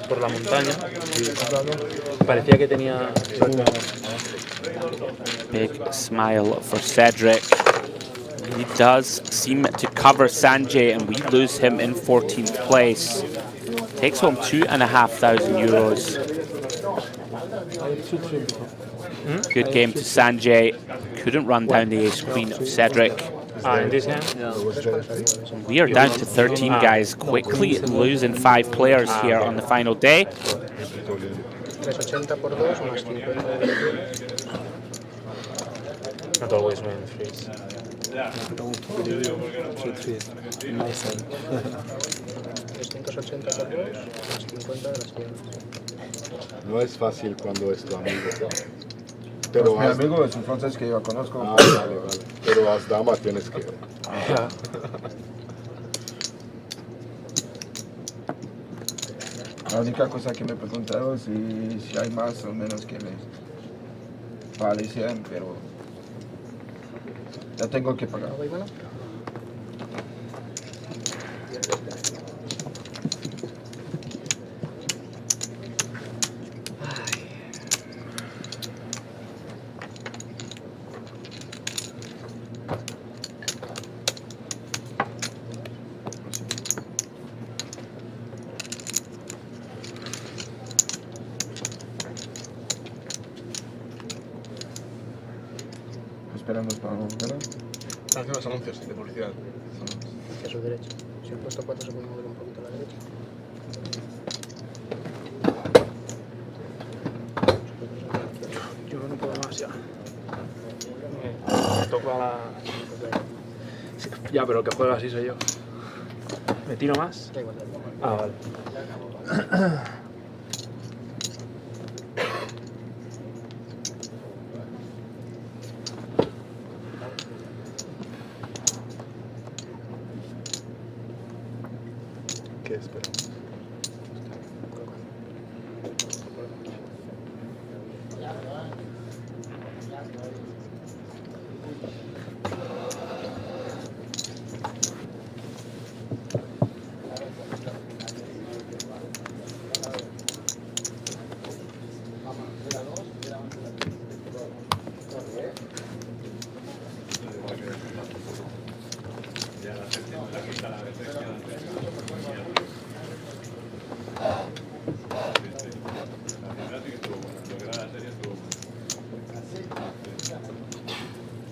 por la montaña. Parecía que tenía. Big smile for Cedric. He does seem to cover Sanjay, and we lose him in 14th place. Takes home €2,500. Good game to Sanjay. Couldn't run down the ace queen of Cedric. In this game? We are down to 13 guys, quickly losing 5 players here on the final day. 380 por 2 más 50 de Not always win threes. 380 por 2 más 50 de las piernas. No es fácil cuando es tu amigo. Pero mi amigo es un francés que yo conozco. Ah, vale. Pero las damas tienes que... La única cosa que me preguntaron es si hay más o menos que me parecían, pero ya tengo que pagar. Esperamos para ¿verdad? Están haciendo los anuncios de publicidad. Hacia su derecha. Si he puesto 4 se puede mover un poquito a la derecha. Yo no puedo más ya. Me toca la... Sí, ya, pero el que juega así soy yo. ¿Me tiro más? Da igual. Ah, vale. ¿Qué esperamos?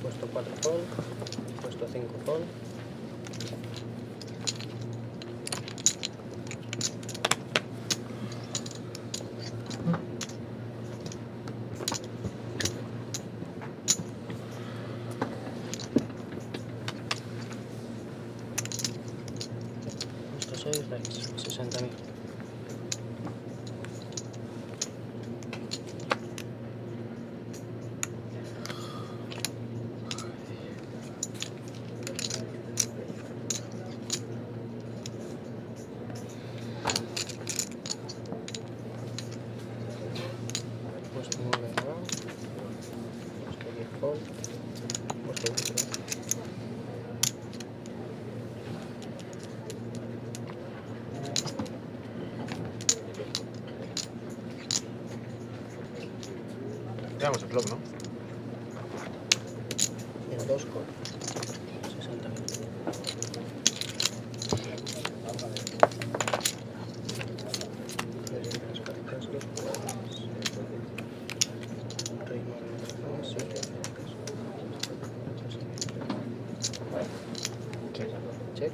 Puesto 4 fold. Puesto 5 fold. Puesto 6 likes. 60.000. Puesto 9 no. Puesto 10 fold. Puesto 11 no. Llevamos el flop, ¿no? Tiene 2 con 60.000. Las cartas, los jugadores. Rey 9, 7, check.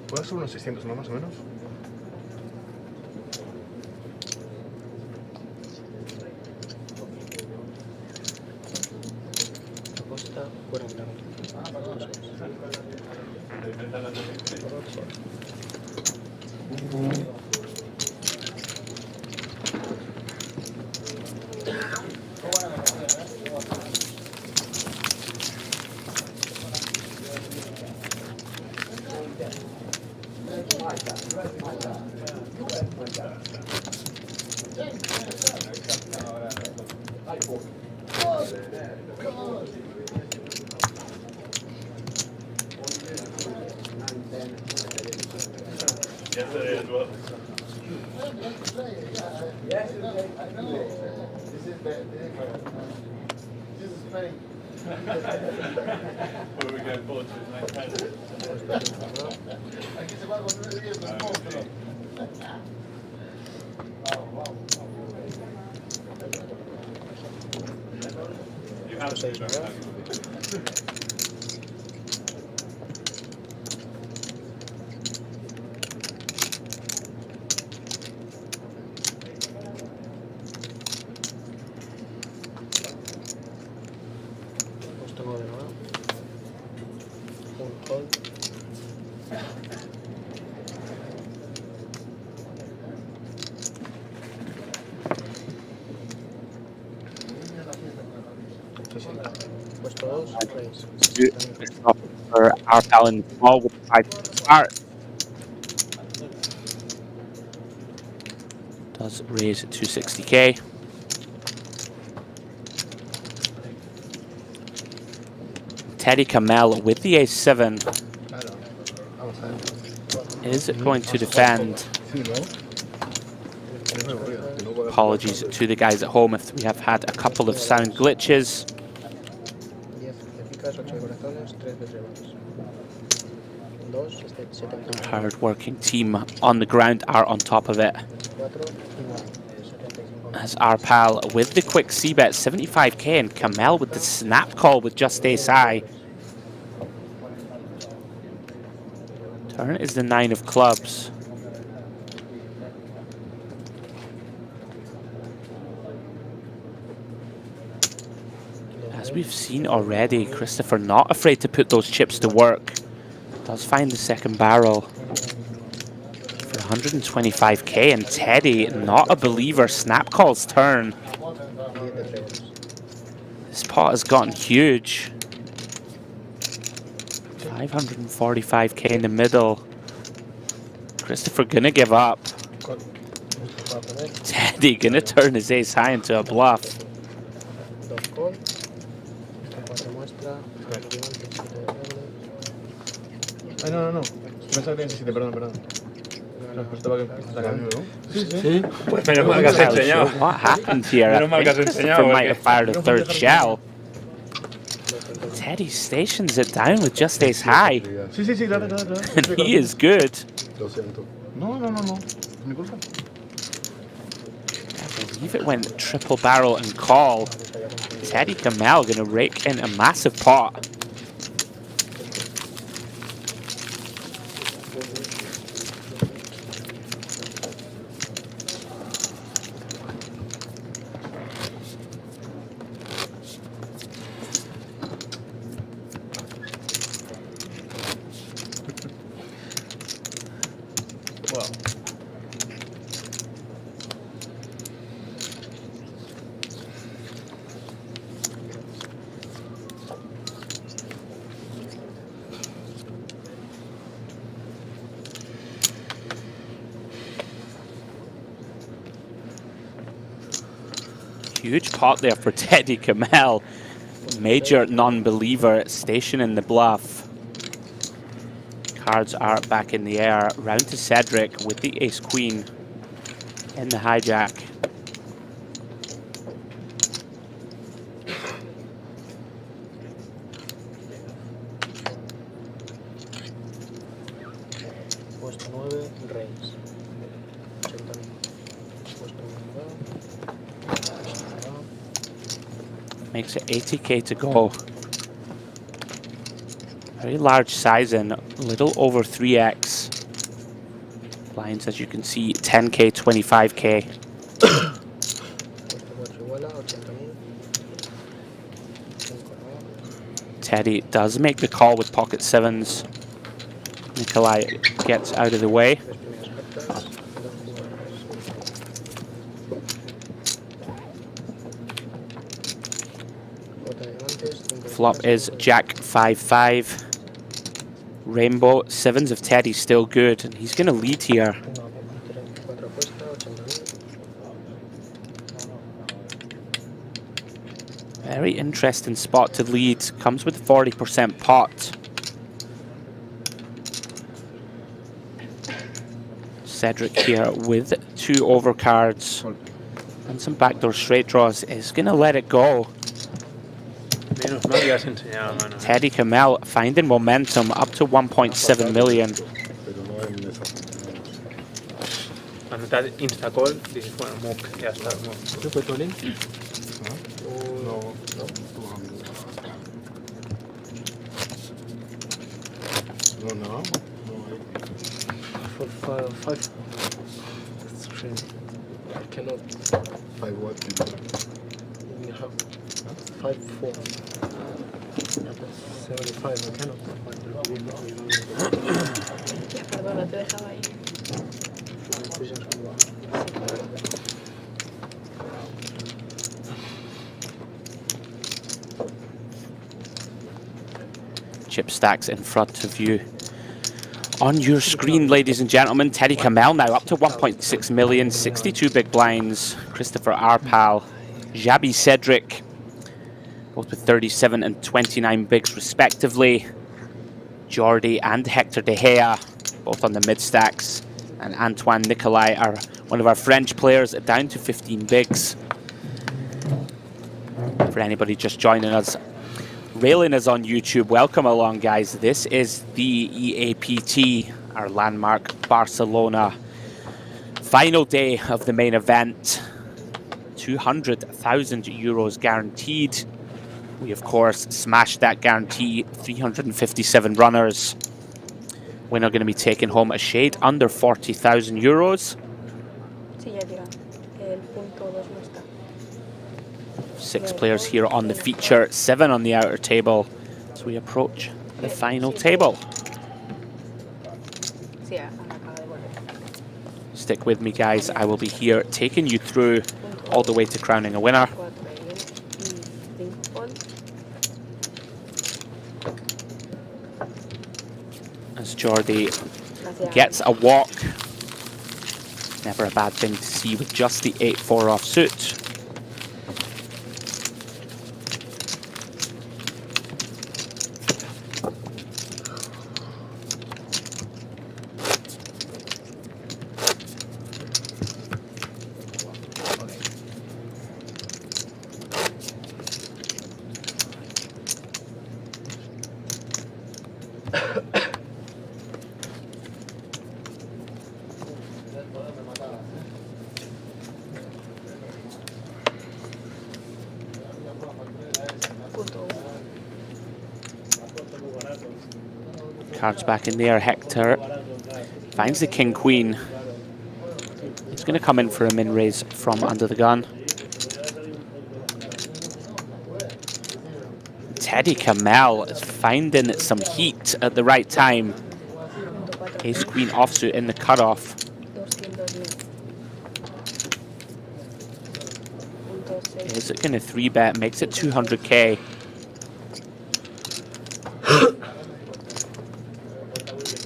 ¿Puedo hacer unos 600 más o menos? Aposta 40.000. Por 8. 6, ¿verdad? Puesto 9, ¿no? Un call. Puesto 2, raise. For our pal in the small with 5 to start. Does raise 260k. Teddy Kamel with the ace-7 Claro. Vamos a ver. is going to defend. Sí, ¿no? Es muy aburrido. Que no pueda Apologies jugar to the guys at home if we have had a couple of sound glitches. 10 de picas, 8 de corazones, 3 de trebas. 2, 70. Hard-working team on the ground are on top of it. 4, igual. 75. As our pal with the quick c-bet, 75k, and Kamel with the snap call with just ace high. Turn is the 9 of clubs. As we've seen already, Christopher not afraid to put those chips to work. Does find the second barrel for 125k, and Teddy, not a believer, snap calls turn. 10 de trebas. This pot has gotten huge. 545k in the middle. Christopher gonna give up. Teddy gonna turn his ace high into a bluff. 2 call. 4 muestra. 4 diamante, 7 de doble. Ay, no. Pensaba que tenías 7, perdón. No, pues estaba que jugando, ¿no? Sí. Pues menos mal que has enseñado. What happened here? I Menos mal think que has Christopher enseñado, might have fired a porque- third shell. Teddy stations it down with just ace high. Sí, claro. And he is good. Lo siento. No. Mi culpa. I believe it went triple barrel and call. Teddy Kamel gonna rake in a massive pot. Wow. Huge pot there for Teddy Kamel. Major non-believer stationing the bluff. Cards are back in the air. Round to Cedric with the ace-queen in the hijack. Puesto 9, raise. 80.000. Puesto 9. Makes it 80k to go. Very large sizing, a little over 3x. Blinds, as you can see, 10k, 25k. Puesto 4 iguala, 80.000. 5 no. Teddy does make the call with pocket sevens. Nikolai gets out of the way. 3 primeras cartas. 2 jugadores. Bota de diamantes. 5 de Flop picas, is 5 de Jack 5-5. Rainbow, sevens of Teddy still good, and he's gonna lead here. 4 apuesta, 80.000. Very interesting spot to lead. Comes with 40% pot. Cedric here with 2 overcards and some backdoor straight draws is going to let it go. Menos mal que has enseñado, mano. Teddy Kamel finding momentum up to 1.7 million. Pero no en esa posición. Cuando te das instacall, dices, bueno, mock, ya está. ¿Qué fue tu link? No, no, no. For five. That's a shame. I cannot. 5 what? You have 5-4. Yeah, that's 75. I cannot. Ya, perdona, te dejaba ahí. Chip stacks in front of you. On your screen, ladies and gentlemen, Teddy Kamel now up to 1.6 million, 62 big blinds. Christopher Arpal, Xabi Cedric, both with 37 and 29 bigs respectively. Jordi and Hector De Gea, both on the mid stacks. And Antoine Nicolai, one of our French players, down to 15 bigs. For anybody just joining us, railing us on YouTube, welcome along, guys. This is the Eapt, our landmark Barcelona final day of the main event. 200,000 euros guaranteed. We, of course, smashed that guarantee, 357 runners. Winner going to be taking home a shade under 40,000 euros. Sí, ya tira. El punto 2 no está. 6 players here on the feature, 7 on the outer table as we approach the final table. Sí, acaba de volver. Stick with me, guys. I will be here taking you through all the way to crowning a winner. 4 y 5 fold. As Jordi gets a walk. Never a bad thing to see with just the 8-4 offsuit. Cards back in there. Hector finds the king queen. He's going to come in for a min raise from under the gun. Teddy Kamel is finding some heat at the right time. Ace queen offsuit in the cutoff. Is it going to 3-bet? Makes it 200k.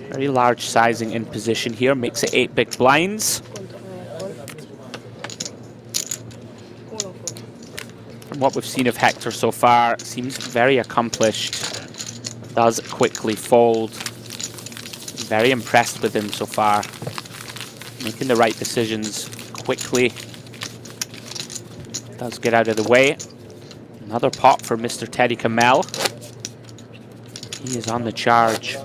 Very large sizing in position here, makes it 8 big blinds. From what we've seen of Hector so far, seems very accomplished. Does quickly fold. Very impressed with him so far. Making the right decisions quickly. Does get out of the way. Another pot for Mr. Teddy Kamel. He is on the charge.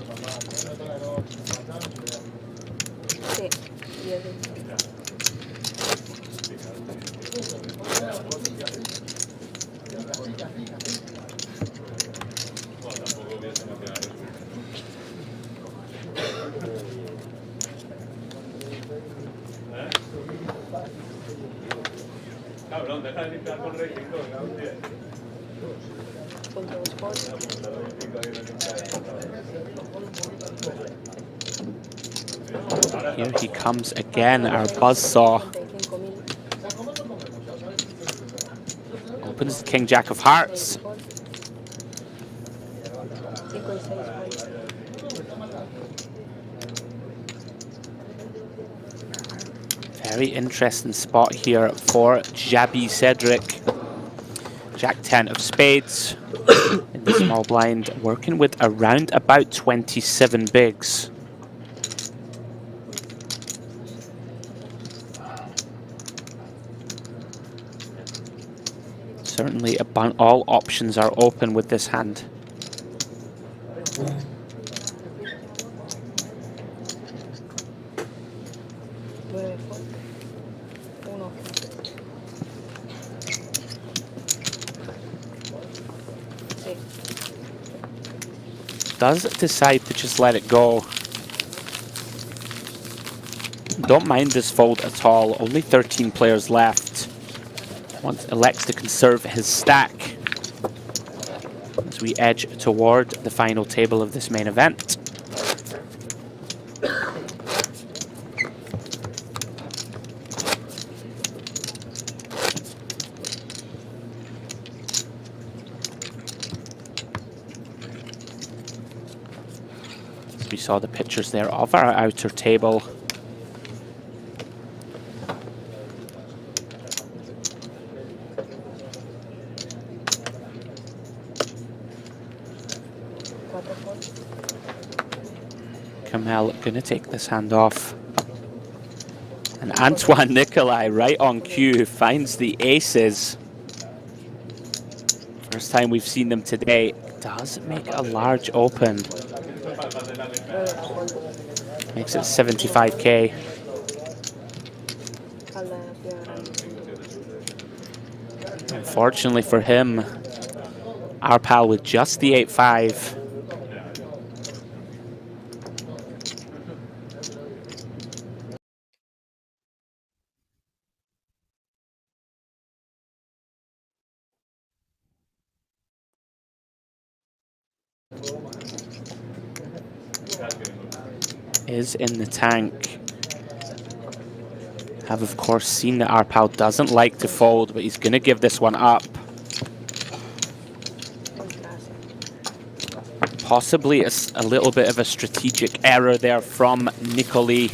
Here he comes again, our buzzsaw. Opens the King Jack of Hearts. Very interesting spot here for Xabi Cedric. Jack 10 of spades in the small blind, working with around about 27 bigs. Certainly, all options are open with this hand. Nueve fold. Uno. Sí. Does decide to just let it go. Don't mind this fold at all. Only 13 players left. Elects to conserve his stack as we edge toward the final table of this main event. As we saw the pictures there of our outer table. Kamel gonna take this hand off. And Antoine Nicolai, right on cue, finds the aces. First time we've seen them today. Does make a large open. Makes it 75K. Unfortunately for him, our pal with just the 8-5. Is in the tank. Have of course seen that our pal doesn't like to fold, but he's going to give this one up. Possibly a little bit of a strategic error there from Nicolai.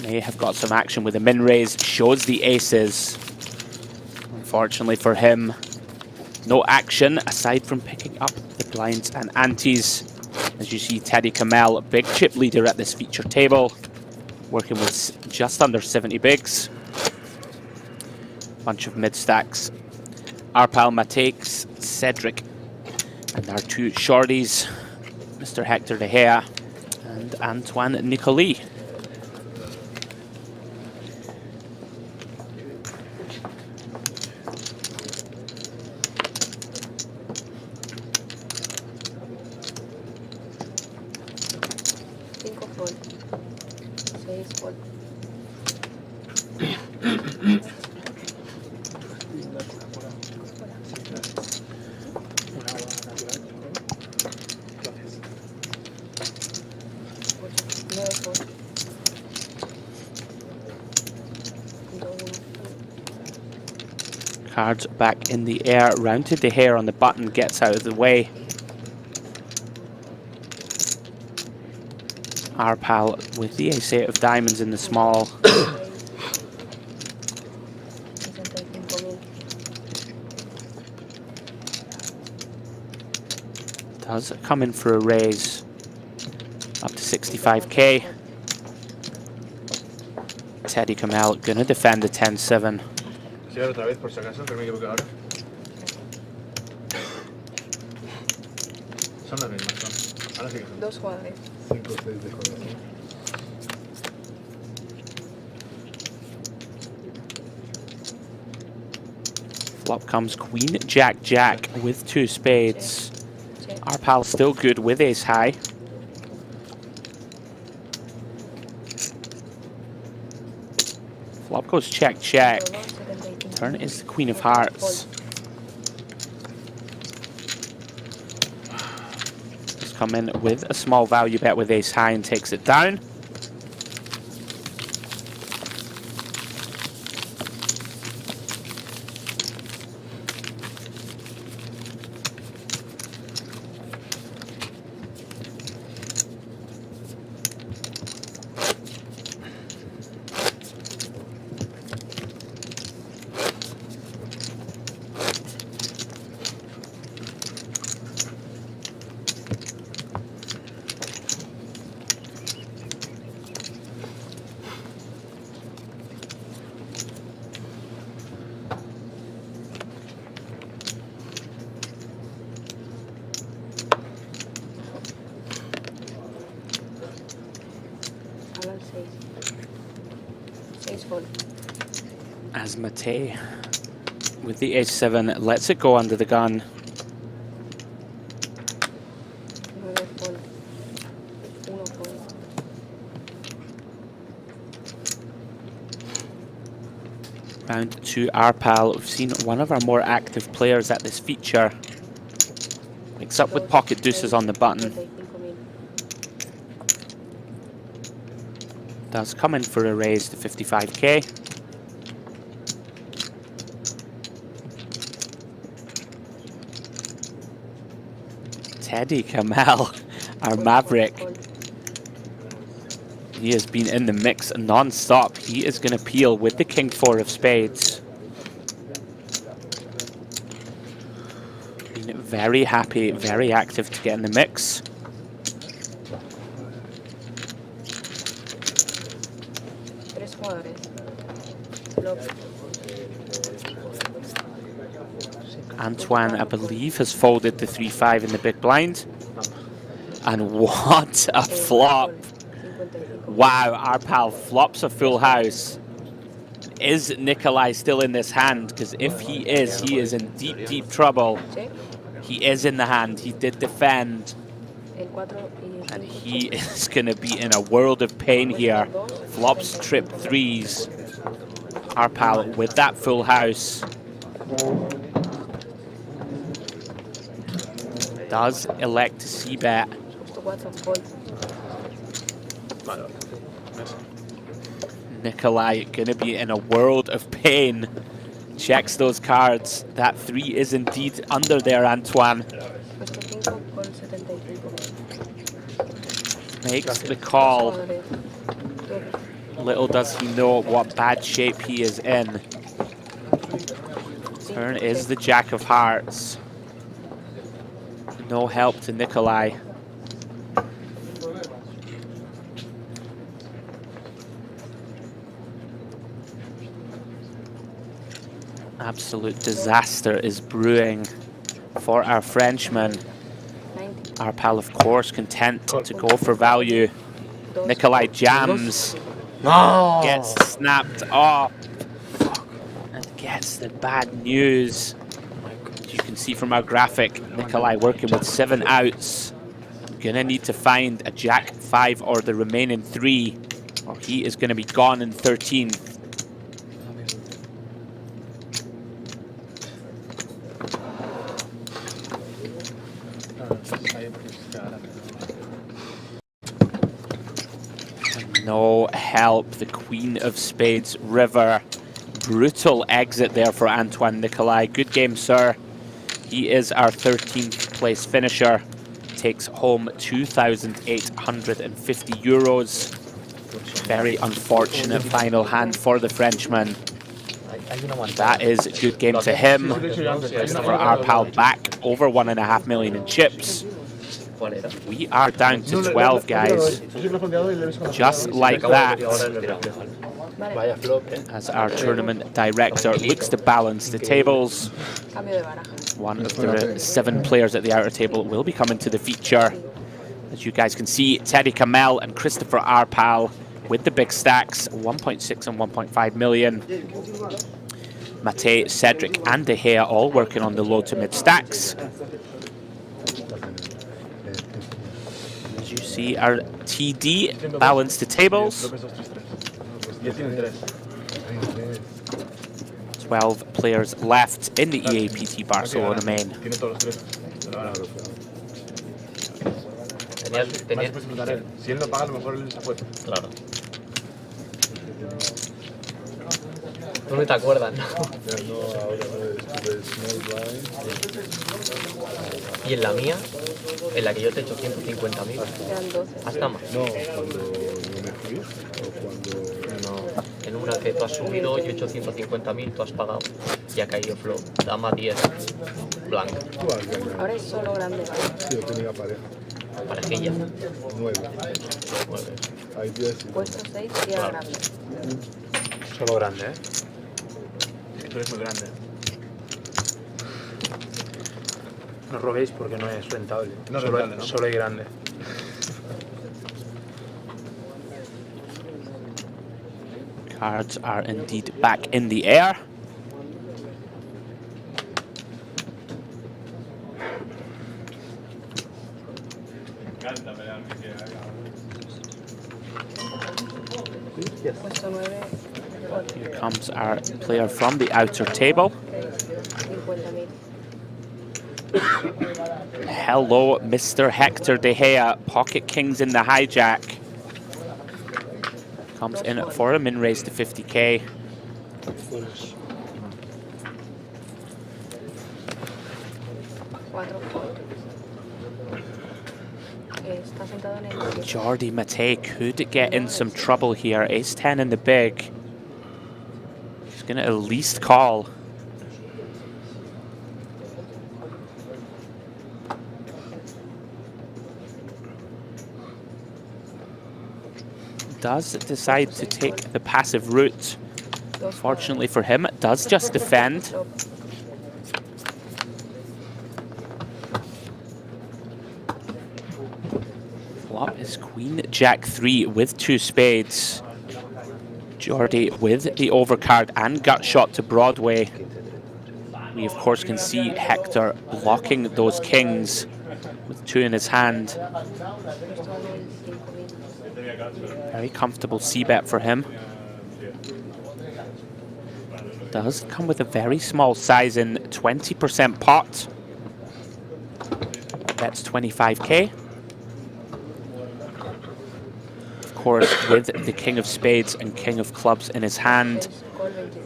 May have got some action with a min raise. Shows the aces. Unfortunately for him, no action aside from picking up the blinds and antes. As you see, Teddy Kamel, big chip leader at this feature table, working with just under 70 bigs. Bunch of mid stacks. Our pal Matex, Cedric, and our two shorties, Mr. Hector De Gea and Antoine Nicolai. Cards back in the air, round to De Gea on the button, gets out of the way. Our pal with the ace-8 of diamonds in the small. Does come in for a raise up to 65K. Teddy Kamel gonna defend the 10-7. Otra vez por si acaso, que me equivoqué ahora. Son las mismas, son. Ahora sí que son. Dos jugadores. 5 o 6 de corazón. Flop comes Queen, Jack, Jack with two spades. Our pal still good with ace high. Flop goes check, check. Turn is the Queen of Hearts. Just come in with a small value bet with ace high and takes it down. Ace fold. As Mate, with the H7, lets it go under the gun. 9 fold. 1 fold. Round 2, our pal. We've seen one of our more active players at this feature. Mix up with pocket deuces on the button. 35.000. Does come in for a raise to 55k. Teddy Kamel, our Maverick. He has been in the mix non-stop. He is going to peel with the King 4 of spades. Been very happy, very active to get in the mix. Tres jugadores. Flop. Antoine, I believe, has folded the 3-5 in the big blind. And what a flop. Wow, our pal flops a full house. Is Nikolai still in this hand? Because if he is in deep, deep trouble. Check. He is in the hand. He did defend. El 4 y And 5 he is going to be in a world of pain here. Flops trip threes. Our pal with that full house. Does elect to c-bet. Justo 4 fold. Nikolai gonna be in a world of pain. Checks those cards. That 3 is indeed under there, Antoine. Puesto 5 con 75. Makes the call. Jugadores. Little does he know what bad shape he is in. Turn is the Jack of Hearts. No help to Nikolai. Absolute disaster is brewing for our Frenchman. 90. Our pal, of course, content to go for value. Nikolai jams. No! Gets snapped off. And gets the bad news. As you can see from our graphic, Nikolai working with 7 outs. Gonna need to find a Jack 5 or the remaining 3, or he is gonna be gone in 13th. No help. The Queen of Spades river. Brutal exit there for Antoine Nikolai. Good game, sir. He is our 13th place finisher. Takes home 2,850 euros. Very unfortunate final hand for the Frenchman. That is a good game to him. For our pal back over 1.5 million in chips. We are down to 12, guys. Just like that. As our tournament director looks to balance the tables. Cambio de baraja. One of the 7 players at the outer table will be coming to the feature. As you guys can see, Teddy Kamel and Christopher Arpal with the big stacks, 1.6 and 1.5 million. Mate, Cedric and De Gea all working on the low to mid stacks. As you see, our TD balance the tables. 12 players left in the Eapt Barcelona main. Si él no paga, a lo mejor él se fue. Claro. Tú no te acuerdas, ¿no? Y en la mía, en la que yo te he hecho 150.000. Eran 12. Hasta más. No, cuando no me fui o cuando... No. En una que tú has subido, yo he hecho 150.000, tú has pagado y ha caído flop. Dama 10, blanca. Tú has ganado. Ahora es solo grande. Sí, yo tenía pareja. Parejilla. 9. 9. Hay 10 y... Puesto 6 y era grande. Solo grande, ¿eh? Tú eres muy grande. No robéis porque no es rentable. No es solo, rentable, ¿no? Solo hay grande. Cards are indeed back in the air. Puesto 9, Here comes our player from the outer table. 50.000. Hello, Mr. Hector De Gea, pocket kings in the hijack. Comes in for a min raise to 50k. 4 fold. Está sentado en el 7. Jordi Matei could get in some trouble here. Ace 10 in the big. He's going to at least call. Does decide to take the passive route. Fortunately for him, it does just defend. Flop is Queen Jack 3 with 2 spades. Jordi with the overcard and gut shot to Broadway. We of course can see Hector blocking those kings with 2 in his hand. Very comfortable c-bet for him. Does come with a very small size in 20% pot. That's 25k. Of course, with the king of spades and king of clubs in his hand,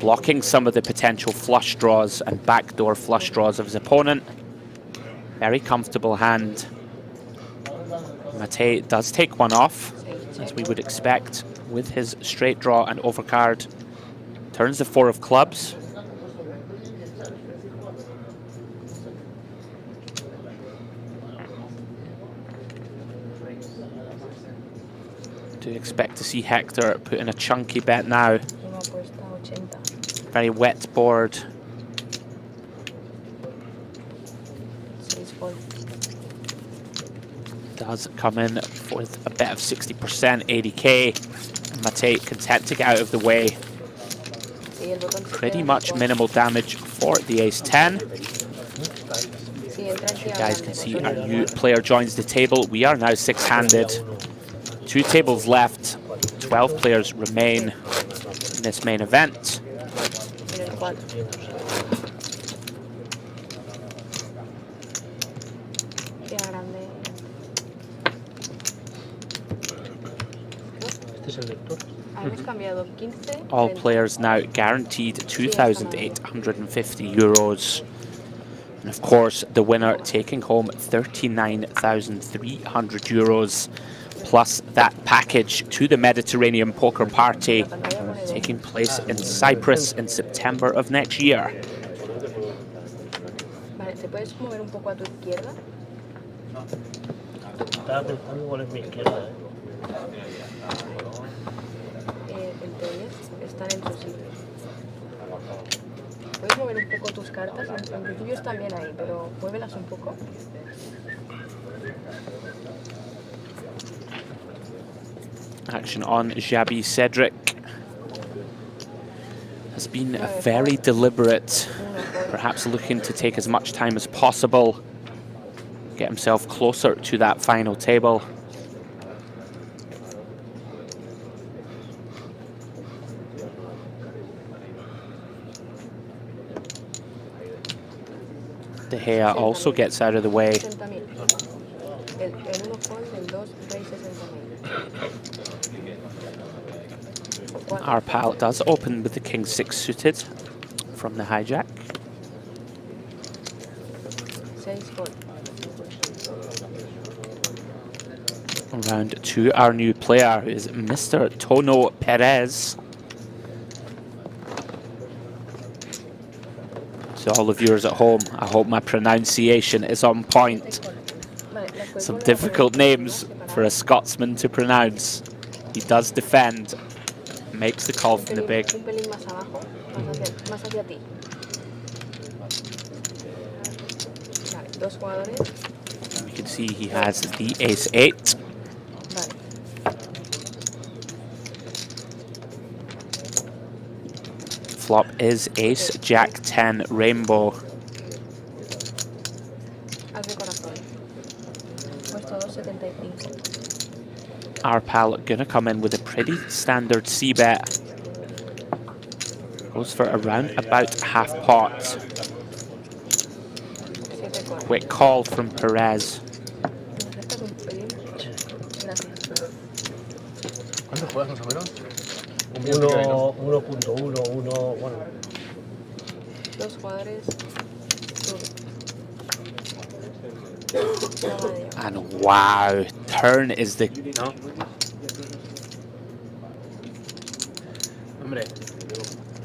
blocking some of the potential flush draws and backdoor flush draws of his opponent. Very comfortable hand. Matei does take one off, as we would expect, with his straight draw and overcard. Turns the 4 of clubs. Do expect to see Hector put in a chunky bet now. Very wet board. 6 fold. Does come in with a bet of 60%, 80k. Matei content to get out of the way. Sí, el botón se Pretty queda much con- minimal damage for the ace 10. Sí, entra aquí You a guys grande, can see botón our de new grande. player joins the table. We are now 6-handed. 2 tables left. 12 players remain in this main event. En el 4. Queda grande. Este es el lector. Hemos cambiado 15. All 30. players now guaranteed 2,850 euros. And of course, the winner taking home 39,300 euros, plus that package to the Mediterranean Poker Party taking place in Cyprus in September of next year. Vale, ¿te puedes mover un poco a tu izquierda? Estaba pensando igual es mi izquierda, El tenis están en su sitio. ¿Puedes mover un poco tus cartas? En principio están bien ahí, pero muévelas un poco. Action on Xabi Cedric. Has been very deliberate, perhaps looking to take as much time as possible, get himself closer to that final table. De Gea also gets out of the way. 60.000. El 1 fold, el 2 rey 60.000. Our pal does open with the king 6 suited from the hijack. 6 fold. Round 2, our new player, who is Mr. Tono Perez. So all the viewers at home, I hope my pronunciation is on point. Vale, las puedes Some volver a difficult poner names separadas. for a Scotsman to pronounce. He does defend, makes the call from the big. Un pelín más abajo, más hacia ti. Vale, 2 jugadores. You can see he has the ace 8. Vale. flop is Ace Jack 10 Rainbow. Haz de corazón. Puesto 2.75. Our pal gonna come in with a pretty standard C-bet. Goes for around about half pot. 7 con. Quick call from Perez. ¿Me aceptas un pelín? Gracias. ¿Cuánto juegas más o menos? 1.1, bueno. 2 jugadores. Sube. And wow, turn is the... ¿No? Hombre,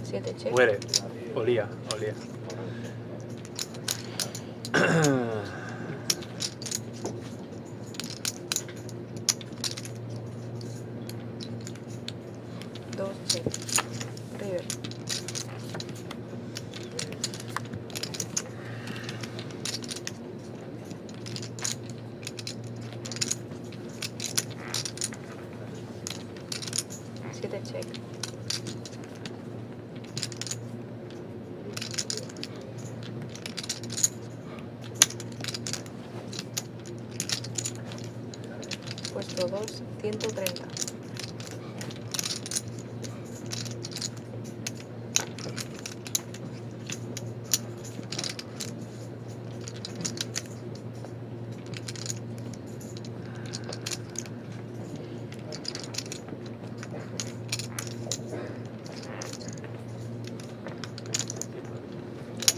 7 check. huele. Olía. Dos check. River. Siete check. Puesto 2, 130.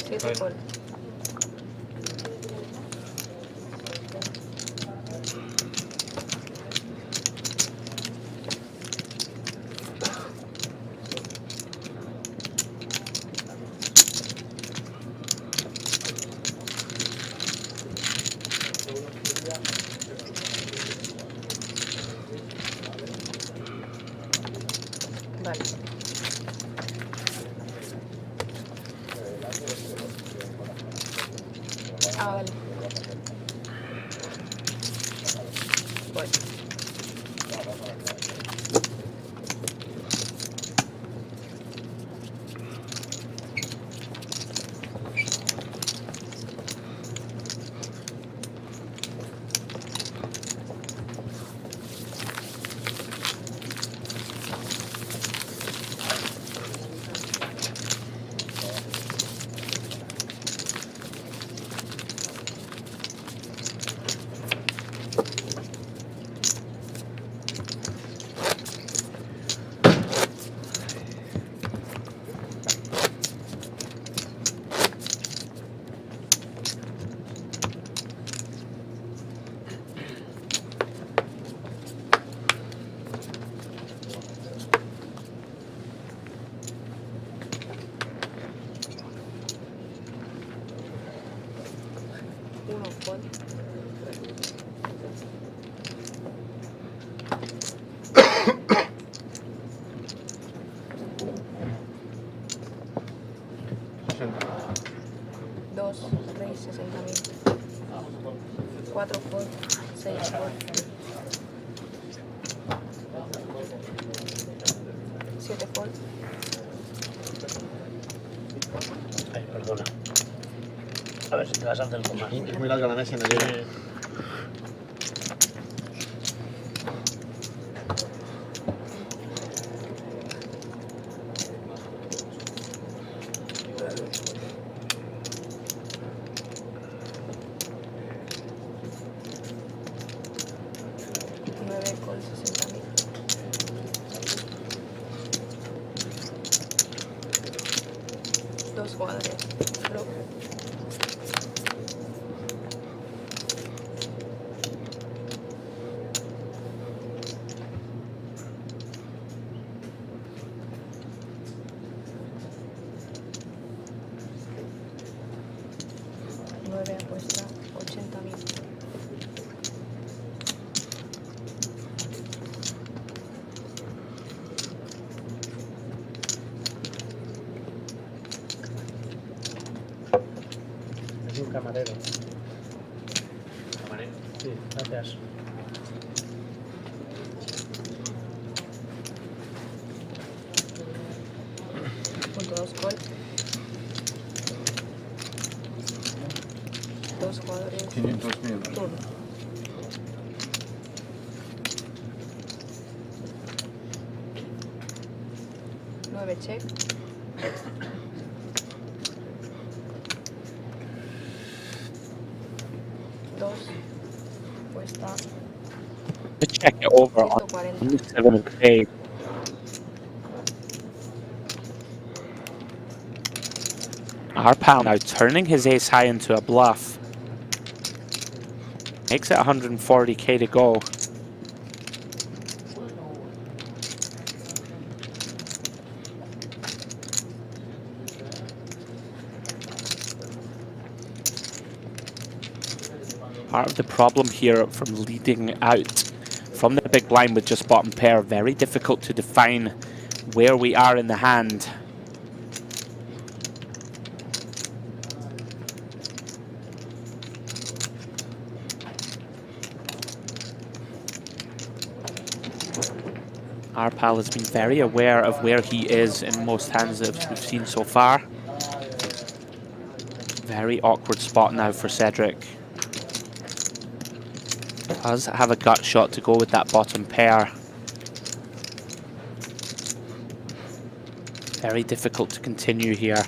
Siete call. Vale. Ah, vale. Voy. Uno call. Dos, rey, 60.000. 4 call. 6 call. 7 call. Ay, perdona. A ver si te las hacen con más. Es muy larga la mesa en el aire. Nueve call, 60.000. Dos jugadores. Flop. Nueve apuesta, 80.000. Es un camarero. Camarero. Sí, gracias. Punto 2 call. Dos jugadores. 500.000. Turno. Nueve check. Dos. Puesta. Let's check it over on 140. 7 of spades. Our pal now turning his ace high into a bluff. Makes it 140k to go. Part of the problem here from leading out from the big blind with just bottom pair, very difficult to define where we are in the hand. Our pal has been very aware of where he is in most hands that we've seen so far. Very awkward spot now for Cedric. Does have a gut shot to go with that bottom pair. Very difficult to continue here.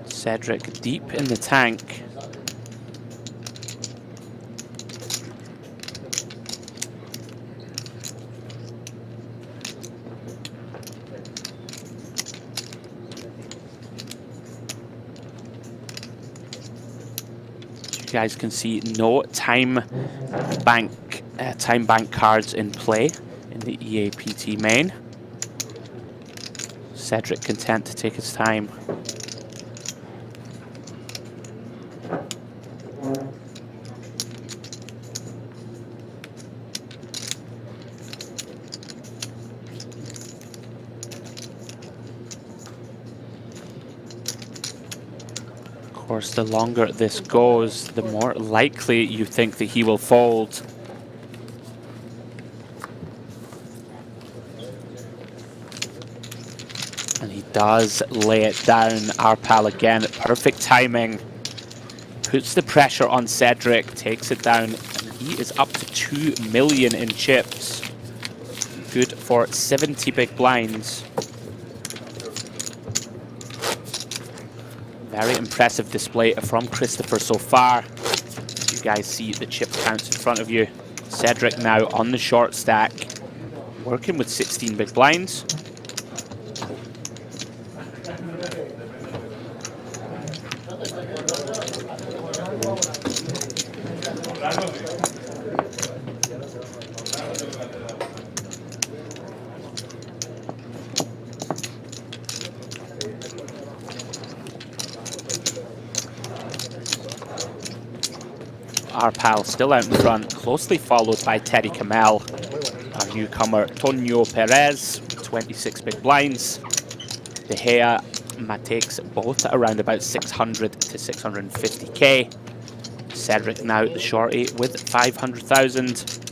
Cedric deep in the tank. As you guys can see, no time bank cards in play in the Eapt main. Cedric content to take his time. Of course, the longer this goes, the more likely you think that he will fold. And he does lay it down. Our pal again, perfect timing. Puts the pressure on Cedric, takes it down, and he is up to 2 million in chips. Good for 70 big blinds. Very impressive display from Christopher so far. You guys see the chip counts in front of you. Cedric now on the short stack, working with 16 big blinds. Our pal still out in front, closely followed by Teddy Kamel. Our newcomer, Tonio Perez, 26 big blinds. De Gea, Matex, both around about 600 to 650k. Cedric now the shorty with 500,000.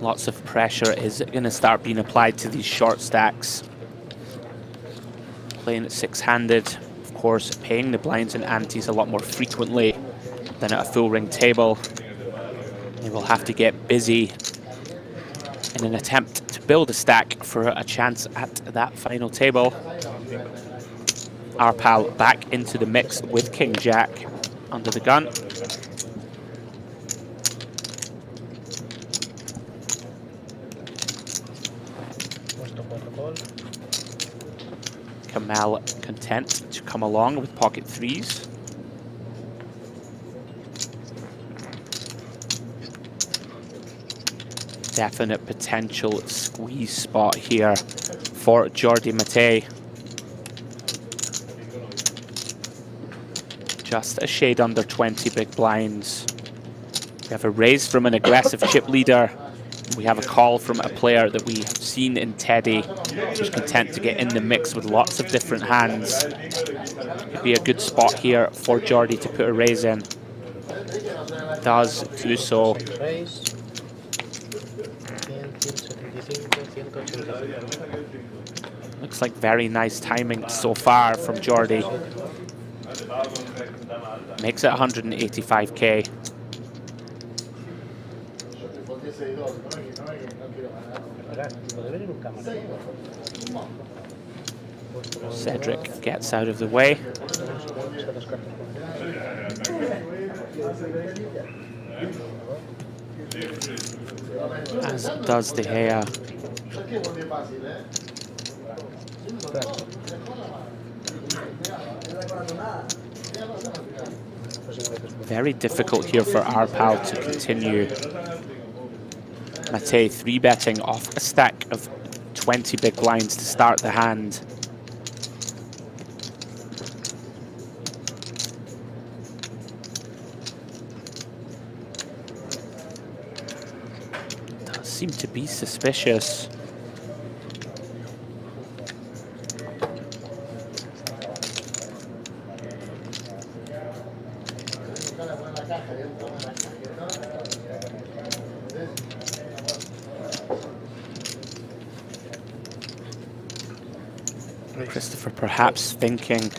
Lots of pressure is going to start being applied to these short stacks. Playing it six-handed. Of course, paying the blinds and antes a lot more frequently than at a full ring table. They will have to get busy in an attempt to build a stack for a chance at that final table. Our pal back into the mix with King Jack under the gun. Kamel content to come along with pocket threes. Definite potential squeeze spot here for Jordi Matei. just a shade under 20 big blinds. We have a raise from an aggressive chip leader. We have a call from a player that we have seen in Teddy, who's content to get in the mix with lots of different hands. Could be a good spot here for Jordi to put a raise in. Does do so. Looks like very nice timing so far from Jordi. Makes it 185k. Cedric gets out of the way. As does De Gea. Very difficult here for our pal to continue. Mate 3-betting off a stack of 20 big blinds to start the hand. Does seem to be suspicious. Christopher perhaps thinking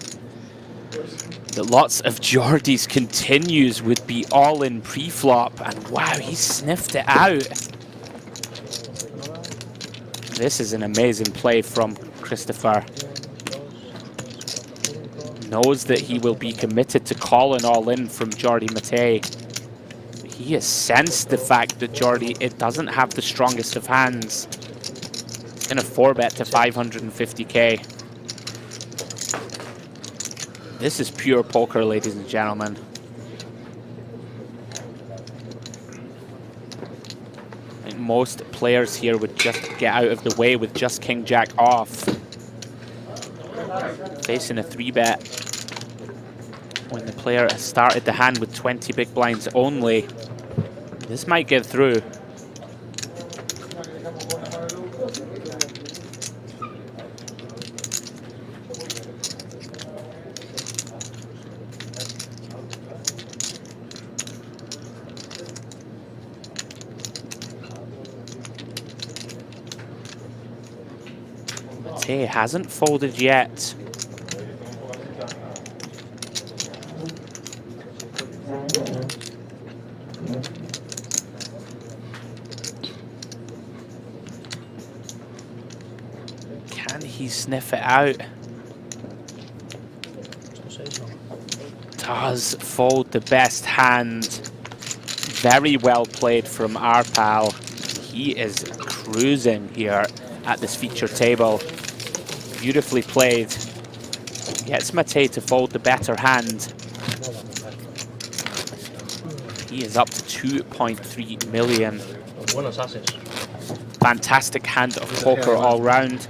that lots of Jordi's continues would be all in pre-flop, and wow, he sniffed it out. This is an amazing play from Christopher. Knows that he will be committed to calling all in from Jordi Mate. He has sensed the fact that Jordi, it doesn't have the strongest of hands. It's going to 4-bet to 550k. This is pure poker, ladies and gentlemen. I think most players here would just get out of the way with just King Jack off. Facing a 3-bet when the player has started the hand with 20 big blinds only. This might get through. Mate hasn't folded yet. Can he sniff it out? Does fold the best hand. Very well played from our pal. He is cruising here at this feature table. Beautifully played. Gets Mate to fold the better hand. He is up to 2.3 million. Fantastic hand of poker all round.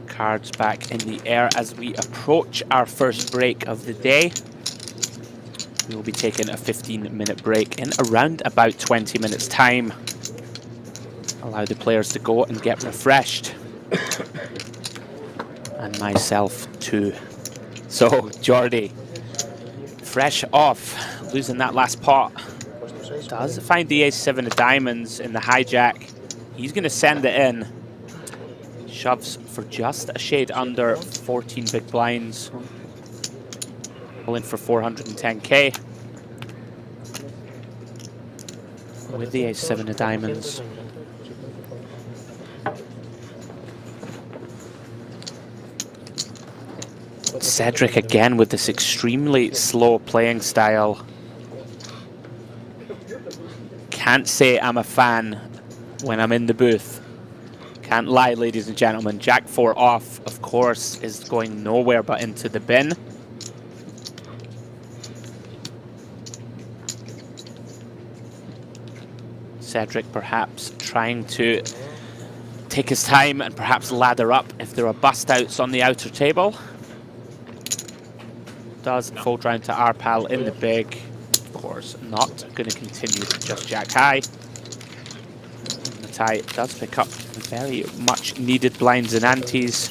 Cards back in the air as we approach our first break of the day. We will be taking a 15-minute break in around about 20 minutes time. Allow the players to go and get refreshed. And myself too. So Jordi, fresh off, losing that last pot. Does find the ace-7 of diamonds in the hijack. He's going to send it in. Shoves for just a shade under 14 big blinds. All in for 410k. With the ace-7 of diamonds. Cedric again with this extremely slow playing style. Can't say I'm a fan when I'm in the booth. Can't lie, ladies and gentlemen. Jack 4 off, of course, is going nowhere but into the bin. Cedric perhaps trying to take his time and perhaps ladder up if there are bust outs on the outer table. Does fold round to our pal in the big. Of course, not going to continue with just Jack high. The tie does pick up very much needed blinds and antes.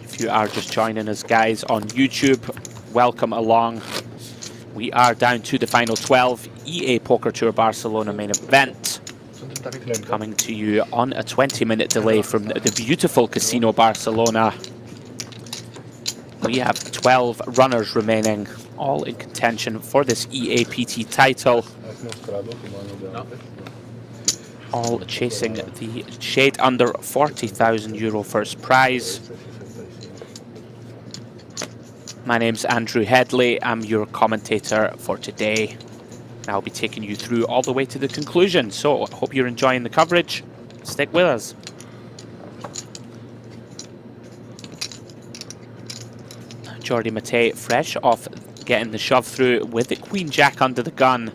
If you are just joining us, guys, on YouTube, welcome along. We are down to the final 12 EA Poker Tour Barcelona main event, coming to you on a 20-minute delay from the beautiful Casino Barcelona. We have 12 runners remaining, all in contention for this EAPT title. All chasing the shade under €40,000 first prize. My name's Andrew Headley. I'm your commentator for today. I'll be taking you through all the way to the conclusion. So I hope you're enjoying the coverage. Stick with us. Jordi Mattei fresh off getting the shove through with the Queen Jack under the gun.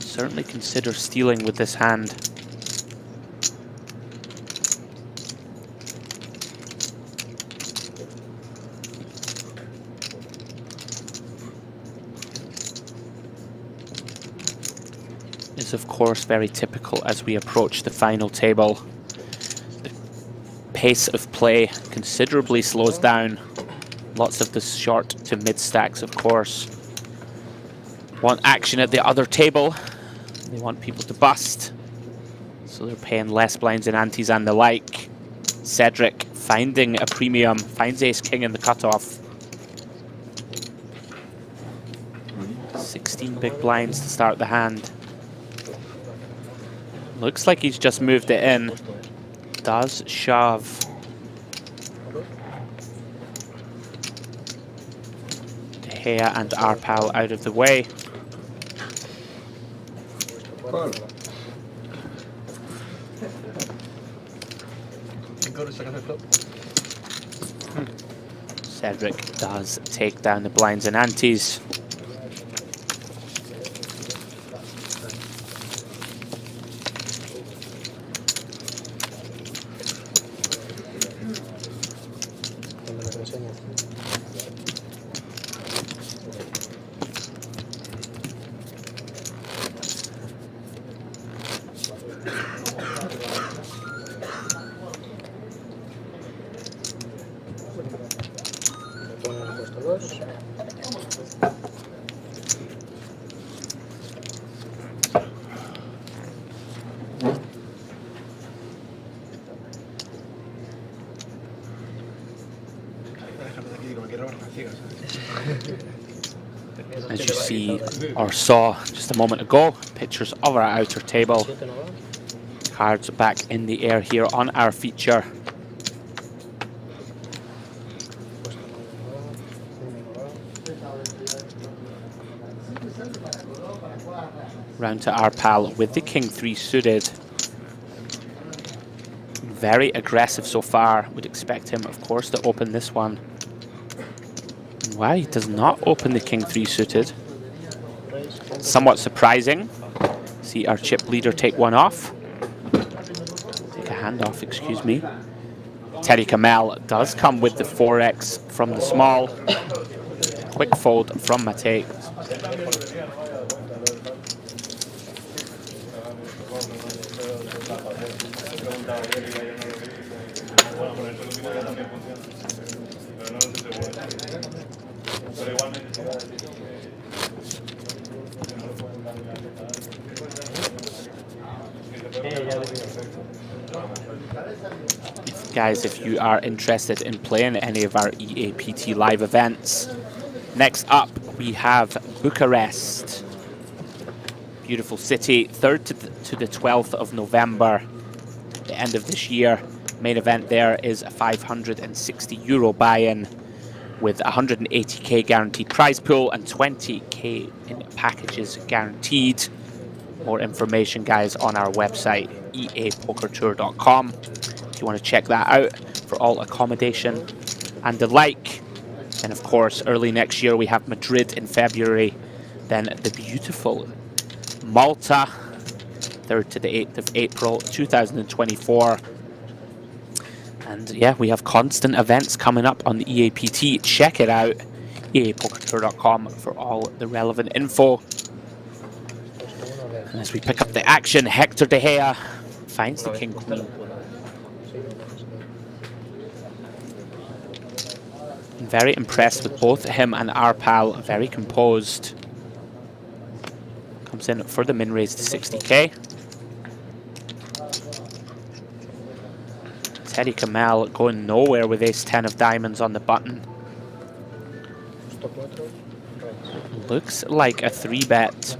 Certainly consider stealing with this hand. Is of course very typical as we approach the final table. The pace of play considerably slows down. Lots of the short to mid stacks, of course, want action at the other table. They want people to bust, so they're paying less blinds and antes and the like. Cedric finding a premium, finds ace king in the cutoff. 16 big blinds to start the hand. Looks like he's just moved it in. Does shove. De Gea and Arpal out of the way. Cedric does take down the blinds and antes. As you see or saw just a moment ago, pictures of our outer table. Cards back in the air here on our feature. Round to our pal with the King 3 suited. Very aggressive so far. Would expect him, of course, to open this one. Wow, he does not open the King 3 suited. Somewhat surprising. See our chip leader take one off. Take a hand off, excuse me. Terry Kamel does come with the 4x from the small. Quick fold from Mattei. Guys, if you are interested in playing any of our EAPT live events, next up we have Bucharest. beautiful city. 3rd to the 12th of November, the end of this year. Main event there is a €560 buy-in with 180k guaranteed prize pool and 20k in packages guaranteed. More information, guys, on our website, eapokertour.com. If you want to check that out for all accommodation and the like. And of course, early next year, we have Madrid in February. Then the beautiful Malta, 3rd to the 8th of April, 2024. And yeah, we have constant events coming up on the EAPT. Check it out, eapokertour.com, for all the relevant info. And as we pick up the action, Hector De Gea finds the king queen. I'm very impressed with both him and our pal, very composed. Comes in for the min raise to 60k. Teddy Kamel going nowhere with ace-10 of diamonds on the button. Looks like a 3-bet.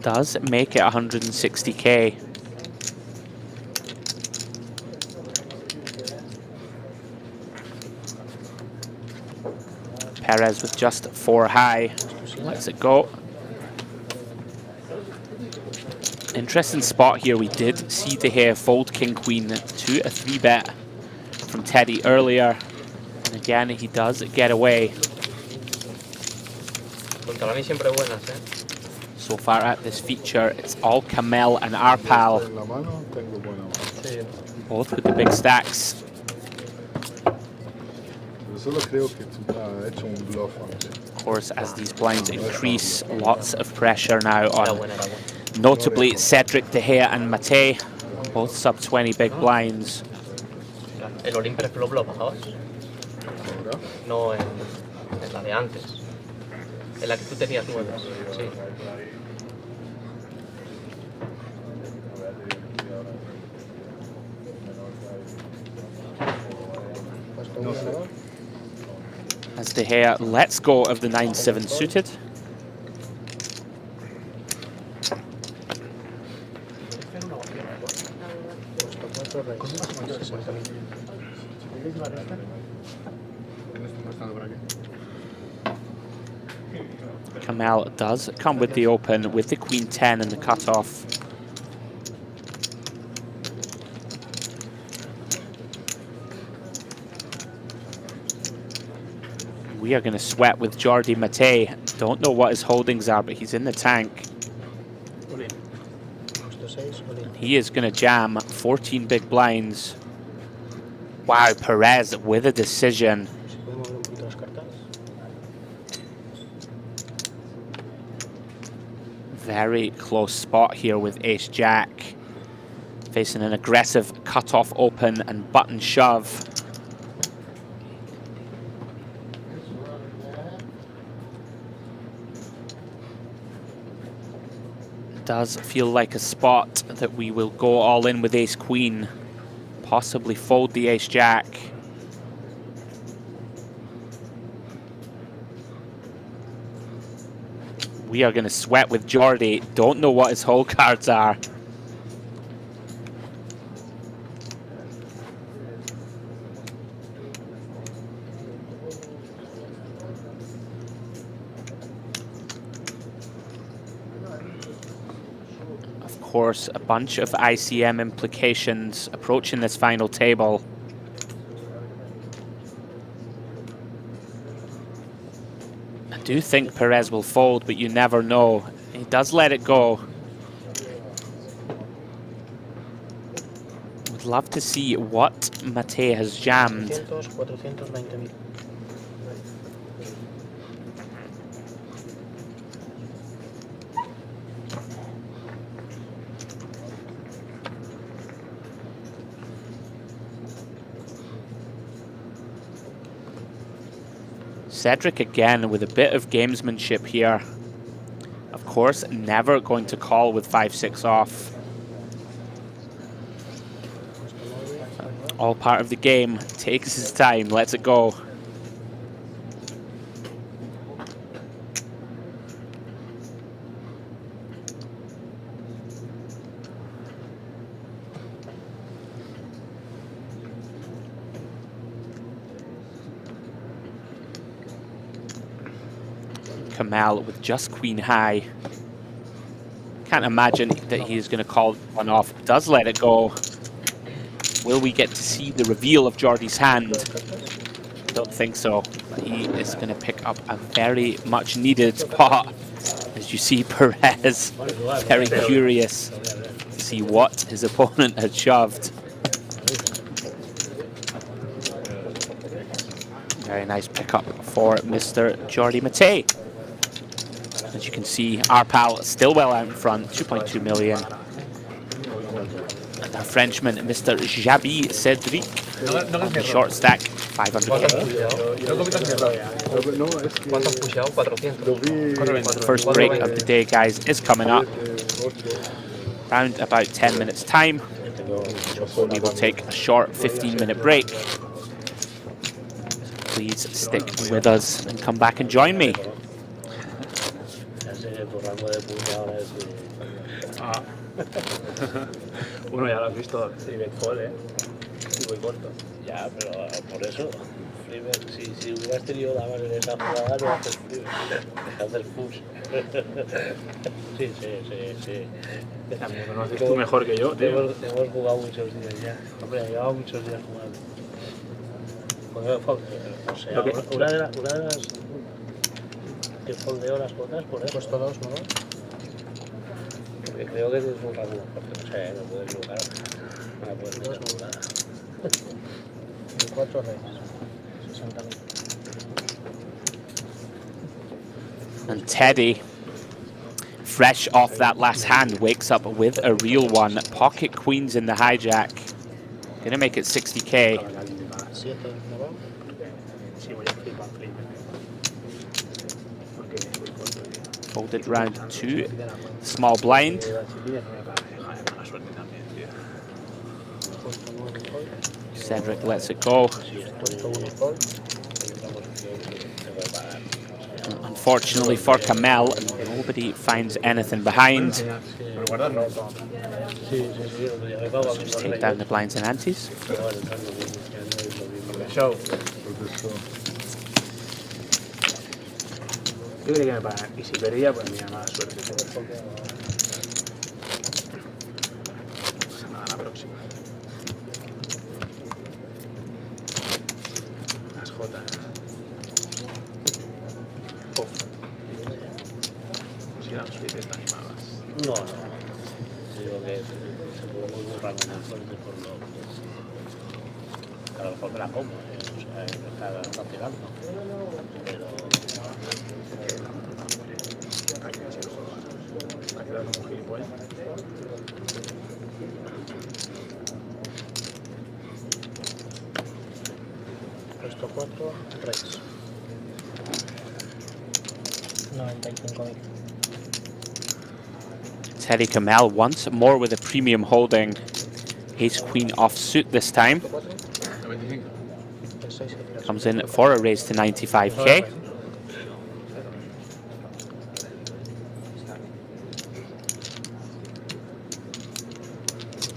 Does make it 160k. Perez with just 4 high. Lets it go. Interesting spot here. We did see De Gea fold king queen to a 3-bet from Teddy earlier. And again, he does get away. So far at this feature, it's all Kamel and our pal. Both with the big stacks. Of course, as these blinds increase, lots of pressure now on notably Cedric, De Gea and Mate, both sub 20 big blinds. ¿El Olimper Flop lo pasabas? No, en la de antes. En la que tú tenías 9. Sí. As De Gea lets go of the 9-7 suited. Kamel does come with the open with the queen 10 and the cutoff. We are going to sweat with Jordi Mate. Don't know what his holdings are, but he's in the tank. He is going to jam 14 big blinds. Wow, Perez with a decision. Very close spot here with ace-jack. Facing an aggressive cut-off open and button shove. Does feel like a spot that we will go all in with ace-queen. Possibly fold the ace-jack. We are going to sweat with Jordi. Don't know what his hole cards are. Of course, a bunch of ICM implications approaching this final table. I do think Perez will fold, but you never know. He does let it go. Would love to see what Mate has jammed. Cedric again with a bit of gamesmanship here. Of course, never going to call with 5-6 off. All part of the game. Takes his time, lets it go. Kamal with just queen high. Can't imagine that he's going to call one off. Does let it go. Will we get to see the reveal of Jordi's hand? Don't think so. But he is going to pick up a very much needed pot. As you see, Perez very curious to see what his opponent had shoved. Very nice pickup for Mr. Jordi Mattei. As you can see, our pal still well out in front, 2.2 million. And our Frenchman, Mr. Jabi Cedric, on the short stack, 500k. First break of the day, guys, is coming up. Around about 10 minutes time. We will take a short 15-minute break. Please stick with us and come back and join me. Bueno, ya lo has visto, Freeback Fall, ¿eh? Y voy corto. Ya, pero por eso, Freeback, si hubieras tenido damas en esa jugada, no haces Freeback, haces push. Sí. Ya me conoces tú mejor que yo, tío. Hemos jugado muchos días ya. Hombre, llevado muchos días jugando. O sea, una de las que foldeo las botas, por eso. Pues todos, ¿no? Porque creo que tienes un rango fuerte, no sé, no puedes equivocar. No la puedes meter jugada. 4 reyes, 60.000. And Teddy, fresh off that last hand, wakes up with a real one. Pocket queens in the hijack. Gonna make it 60k. Folded round 2, small blind. Cedric lets it go. Unfortunately for Kamel, nobody finds anything behind. Just take down the blinds and antes. Yo creía que me pagan. Y si perdía, pues mira, mala suerte. Semana la próxima. Las J. Si eran suites tan animadas. No. Digo que se puede burlar muy fuerte por lo que a lo mejor me la como, o sea, está tirando. Pero Ha quedado como gilipollas. Puesto 4, reyes. 95.000. Teddy Kamel once more with a premium holding. Ace Queen offsuit this time. Comes in for a raise to 95k.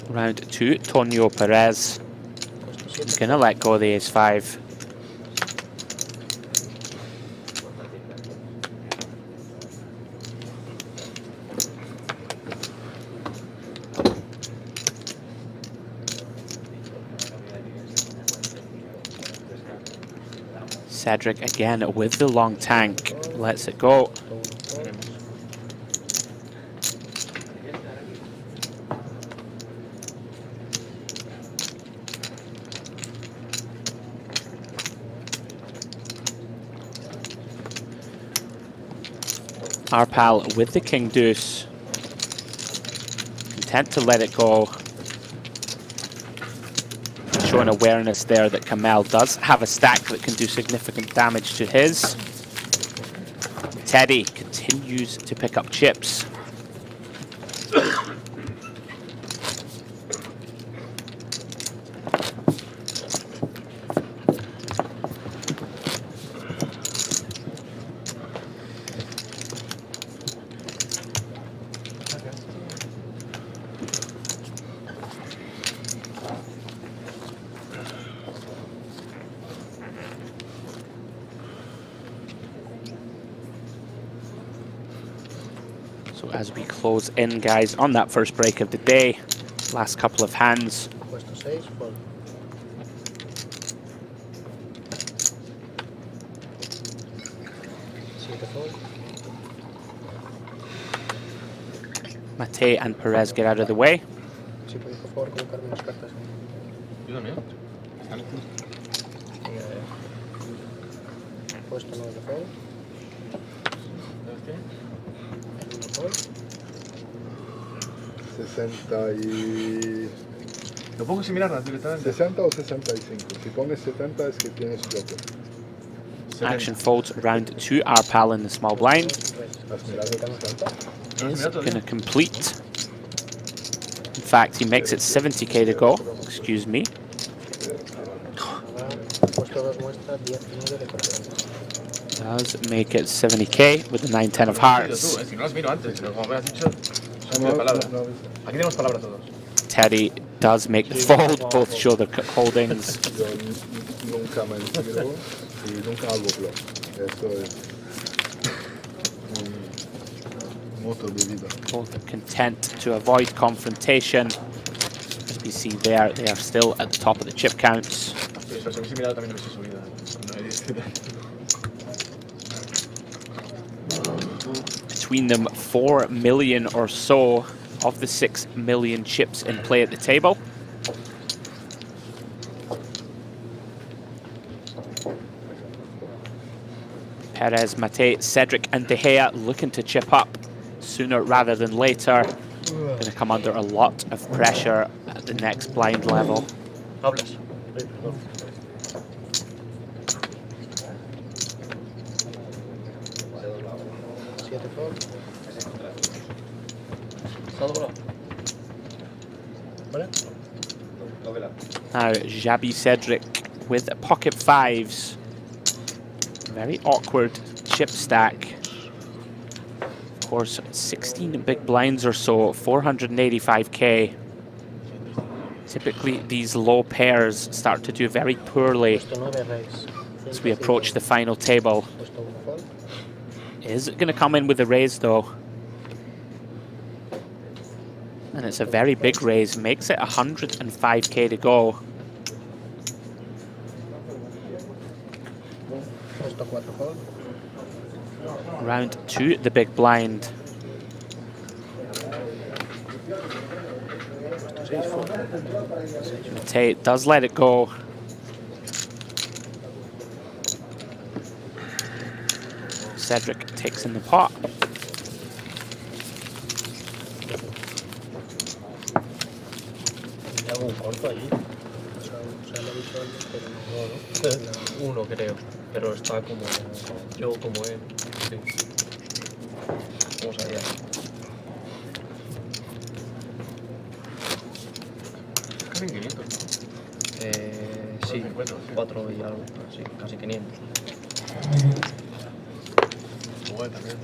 Round 2, Tonio Perez. He's gonna let go of the ace-5. Cedric again with the long tank. Lets it go. Our pal with the king deuce. Content to let it go. Showing awareness there that Kamel does have a stack that can do significant damage to his. Teddy continues to pick up chips. So as we close in, guys, on that first break of the day, last couple of hands. Puesto 6, fold. Mate and Perez get out of the way. Si podéis, por favor, colocarme las cartas. Yo también. Puesto 9 de fold. 1 fold. 60 y... Lo pongo sin mirarlas directamente. 60 o 65. Si pones 70 es que tienes bloque. Action folds round 2. Our pal in the small blind ¿Has mirado 70? is going to complete. In fact, he makes it 70k to go. Excuse me. Puesto 2 muestra 19 de corazón. Does make it 70k with the 9-10 of hearts. Si no las miro antes, pero como me has dicho, son de palabras. Aquí tenemos palabras todos. Teddy does make the fold. Both show their holdings. Yo nunca me tiro y nunca hago block. Eso es un moto de vida. Both are content to avoid confrontation. As we see there, they are still at the top of the chip counts. Pero si hubiese mirado también hubiese subido. No he visto. Between them, 4 million or so of the 6 million chips in play at the table. Perez, Mate, Cedric and De Gea looking to chip up sooner rather than later. Going to come under a lot of pressure at the next blind level. Hablas. Now, Jabi Cedric with pocket fives. Very awkward chip stack. Of course, 16 big blinds or so, 485k. Typically, these low pairs start to do very poorly as we approach the final table. Is going to come in with a raise, though. And it's a very big raise, makes it 105k to go. Round 2, the big blind. Tate does let it go. Cedric takes in the pot. Hago un corto allí. Uno creo, pero está como yo, como él. Sí. Vamos allá. Casi 500, ¿no? Sí, 4 y algo, sí, casi 500. Igual también.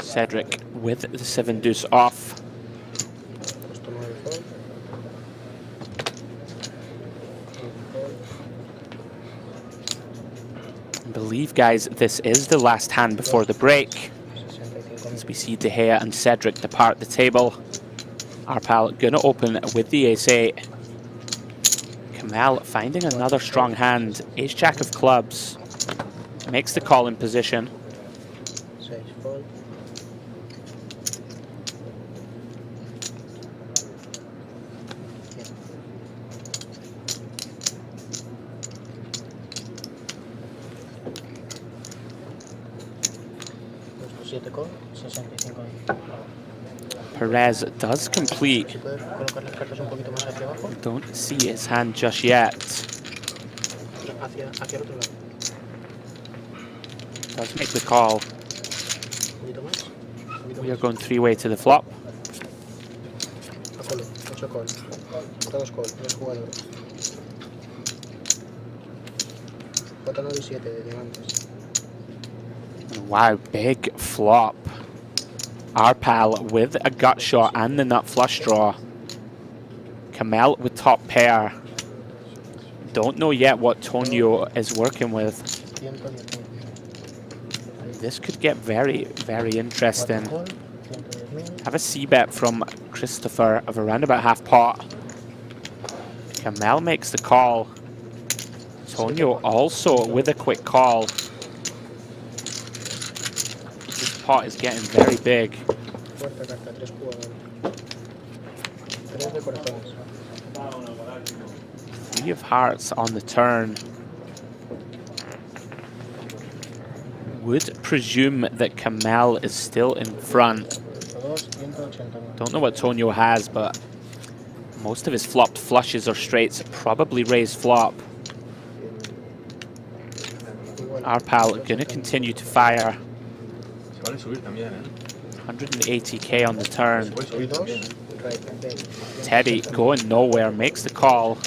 Cedric with the 7 deuce off. I believe, guys, this is the last hand before the break. As we see De Gea and Cedric depart the table. Our pal gonna open with the ace-8. Kamal finding another strong hand. Ace-jack of clubs. Makes the call in position. Perez does complete. Don't see his hand just yet. Does make the call. We are going 3-way to the flop. Wow, big flop. Our pal with a gut shot and the nut flush draw. Kamel with top pair. Don't know yet what Tonio is working with. This could get very, very interesting. Have a c-bet from Christopher of around about half pot. Kamel makes the call. Tonio also with a quick call. This pot is getting very big. Three of hearts on the turn. Would presume that Kamel is still in front. Don't know what Tonio has, but most of his flopped flushes or straights probably raise flop. Our pal gonna continue to fire. 180k on the turn. Teddy going nowhere, makes the call.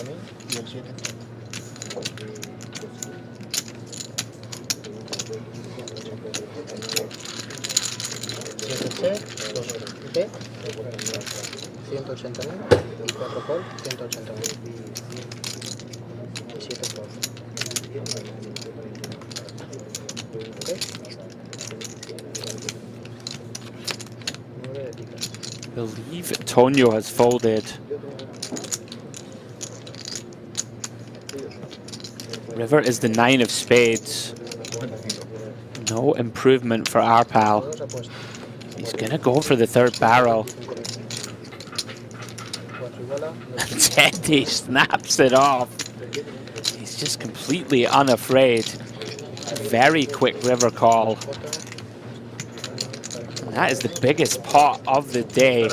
Believe Tonio has folded. River is the 9 of spades. No improvement for our pal. He's gonna go for the third barrel. Teddy snaps it off. He's just completely unafraid. Very quick river call. And that is the biggest pot of the day.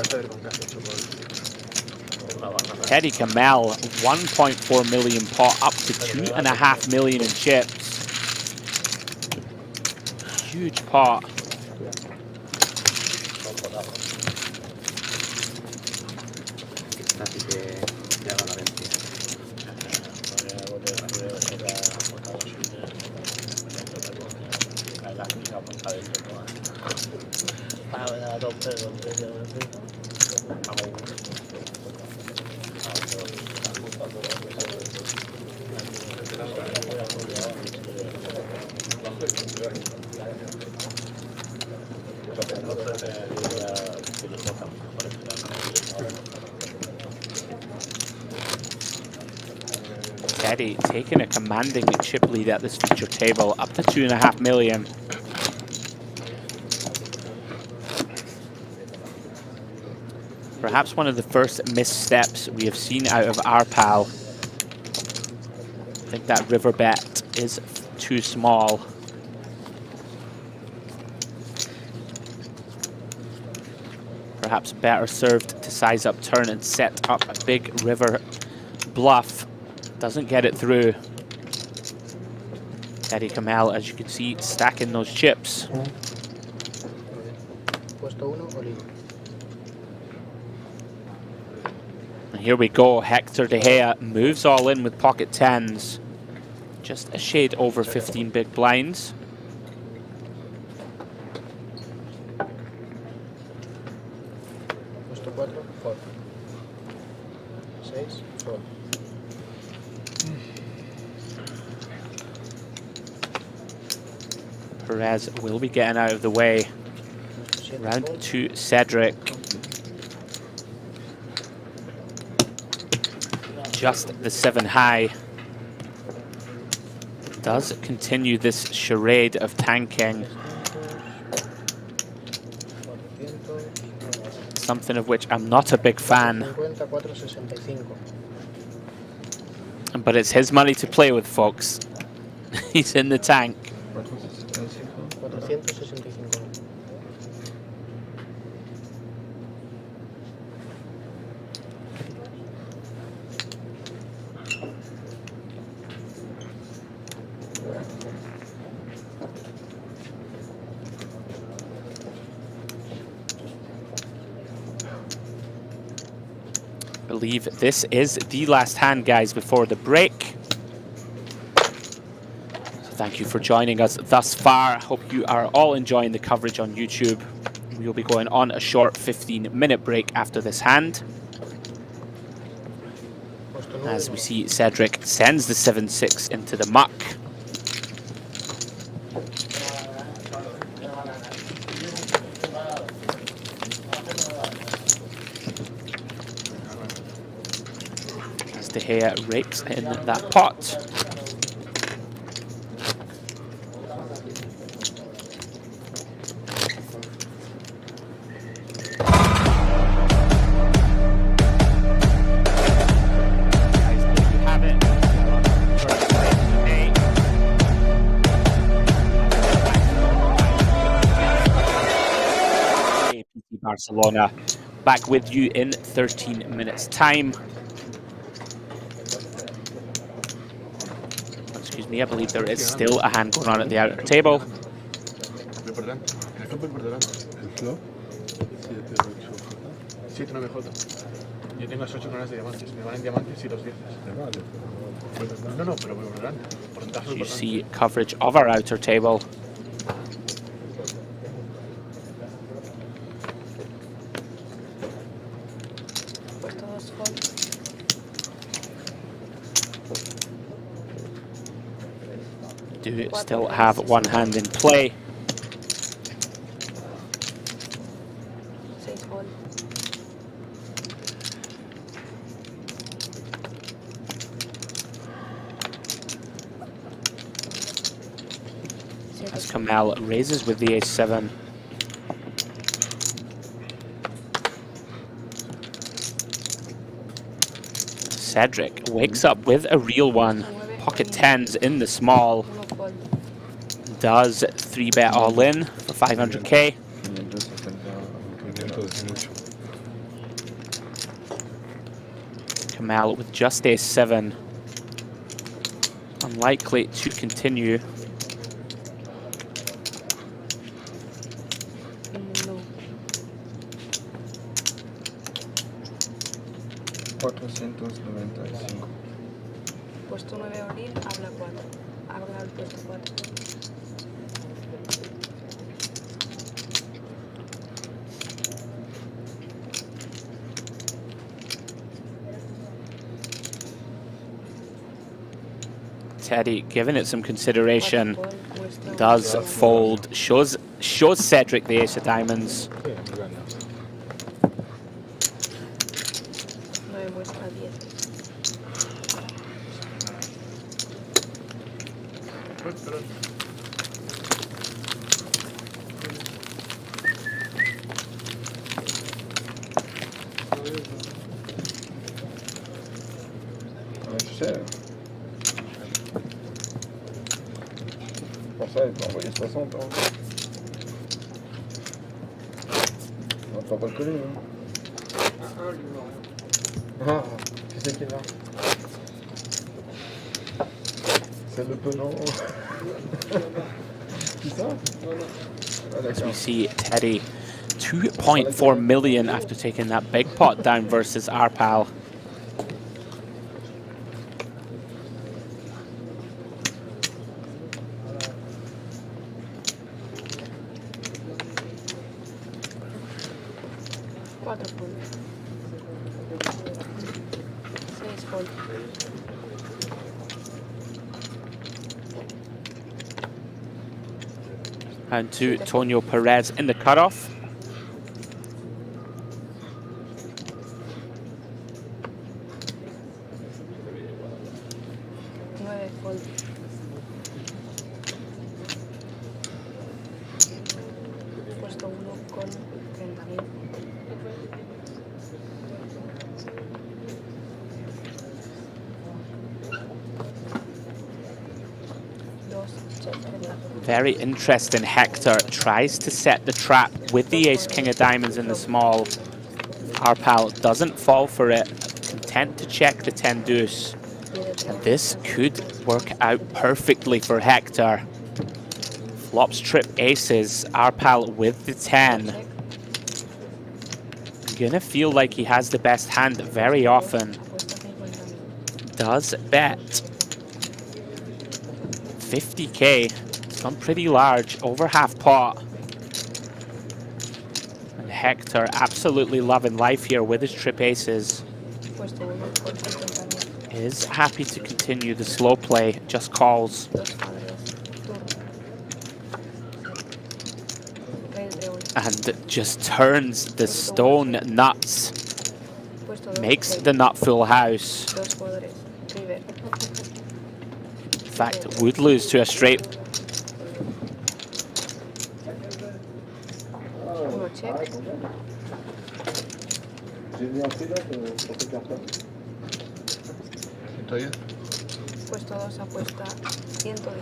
Teddy Kamel, 1.4 million pot, up to 2.5 million in chips. Huge pot. Teddy taking a commanding chip lead at this feature table, up to 2.5 million. Perhaps one of the first missteps we have seen out of our pal. I think that river bet is too small. Perhaps better served to size up turn and set up a big river bluff. Doesn't get it through. Teddy Kamel, as you can see, stacking those chips. And here we go. Hector De Gea moves all in with pocket tens. Just a shade over 15 big blinds. Perez will be getting out of the way. Round to Cedric. Just the 7 high. Does continue this charade of tanking. Something of which I'm not a big fan. But it's his money to play with, folks. He's in the tank. I believe this is the last hand, guys, before the break. Thank you for joining us thus far. Hope you are all enjoying the coverage on YouTube. We'll be going on a short 15-minute break after this hand. As we see Cedric sends the 7-6 into the muck. As De Gea rakes in that pot. Barcelona back with you in 13 minutes time. Excuse me, I believe there is still a hand going on at the outer table. El flop por delante. El flop, 7, 8, J. 7, 9 J. Yo tengo las 8 coronas de diamantes. Me van en diamantes y los 10. Vale, pero... No, pero por delante. Porcentaje You por see coverage of our outer table. Do still have one hand in play. As Kamal raises with the ace-7. Cedric wakes up with a real one. Pocket 10s in the small. Does 3-bet all in for 500k. Kamal with just ace-7. Unlikely to continue. Puesto 9 abrir, habla 4. Habla al puesto 4. Teddy giving it some consideration. Does fold. Shows Cedric the ace of diamonds. 9 muestra 10. Pour ça, il peut envoyer 60. Hein. On va pas le coller. Hein. Ah, qui c'est qui est là? C'est le penant. Qui ça? As we see Teddy 2.4 million after taking that big pot down versus our pal. And to Tonio Perez in the cutoff. Puesto 1 con 30.000. Very interesting. Hector tries to set the trap with the ace-king of diamonds in the small. Our pal doesn't fall for it. Content to check the 10 deuce. And this could work out perfectly for Hector. Flops trip aces. Our pal with the 10. Gonna feel like he has the best hand very often. Does bet. 50k. It's gone pretty large, over half pot. Hector absolutely loving life here with his trip aces. Puesto 1 por 50.000. Is happy to continue the slow play, just calls. Dos padres. Turno. Rey de trébol. And just turns the stone nuts. Puesto 2. Makes rey. the nut full house. Dos jugadores. River. In fact, would lose to a straight. 1 check. Puesto 2 apuesta 110.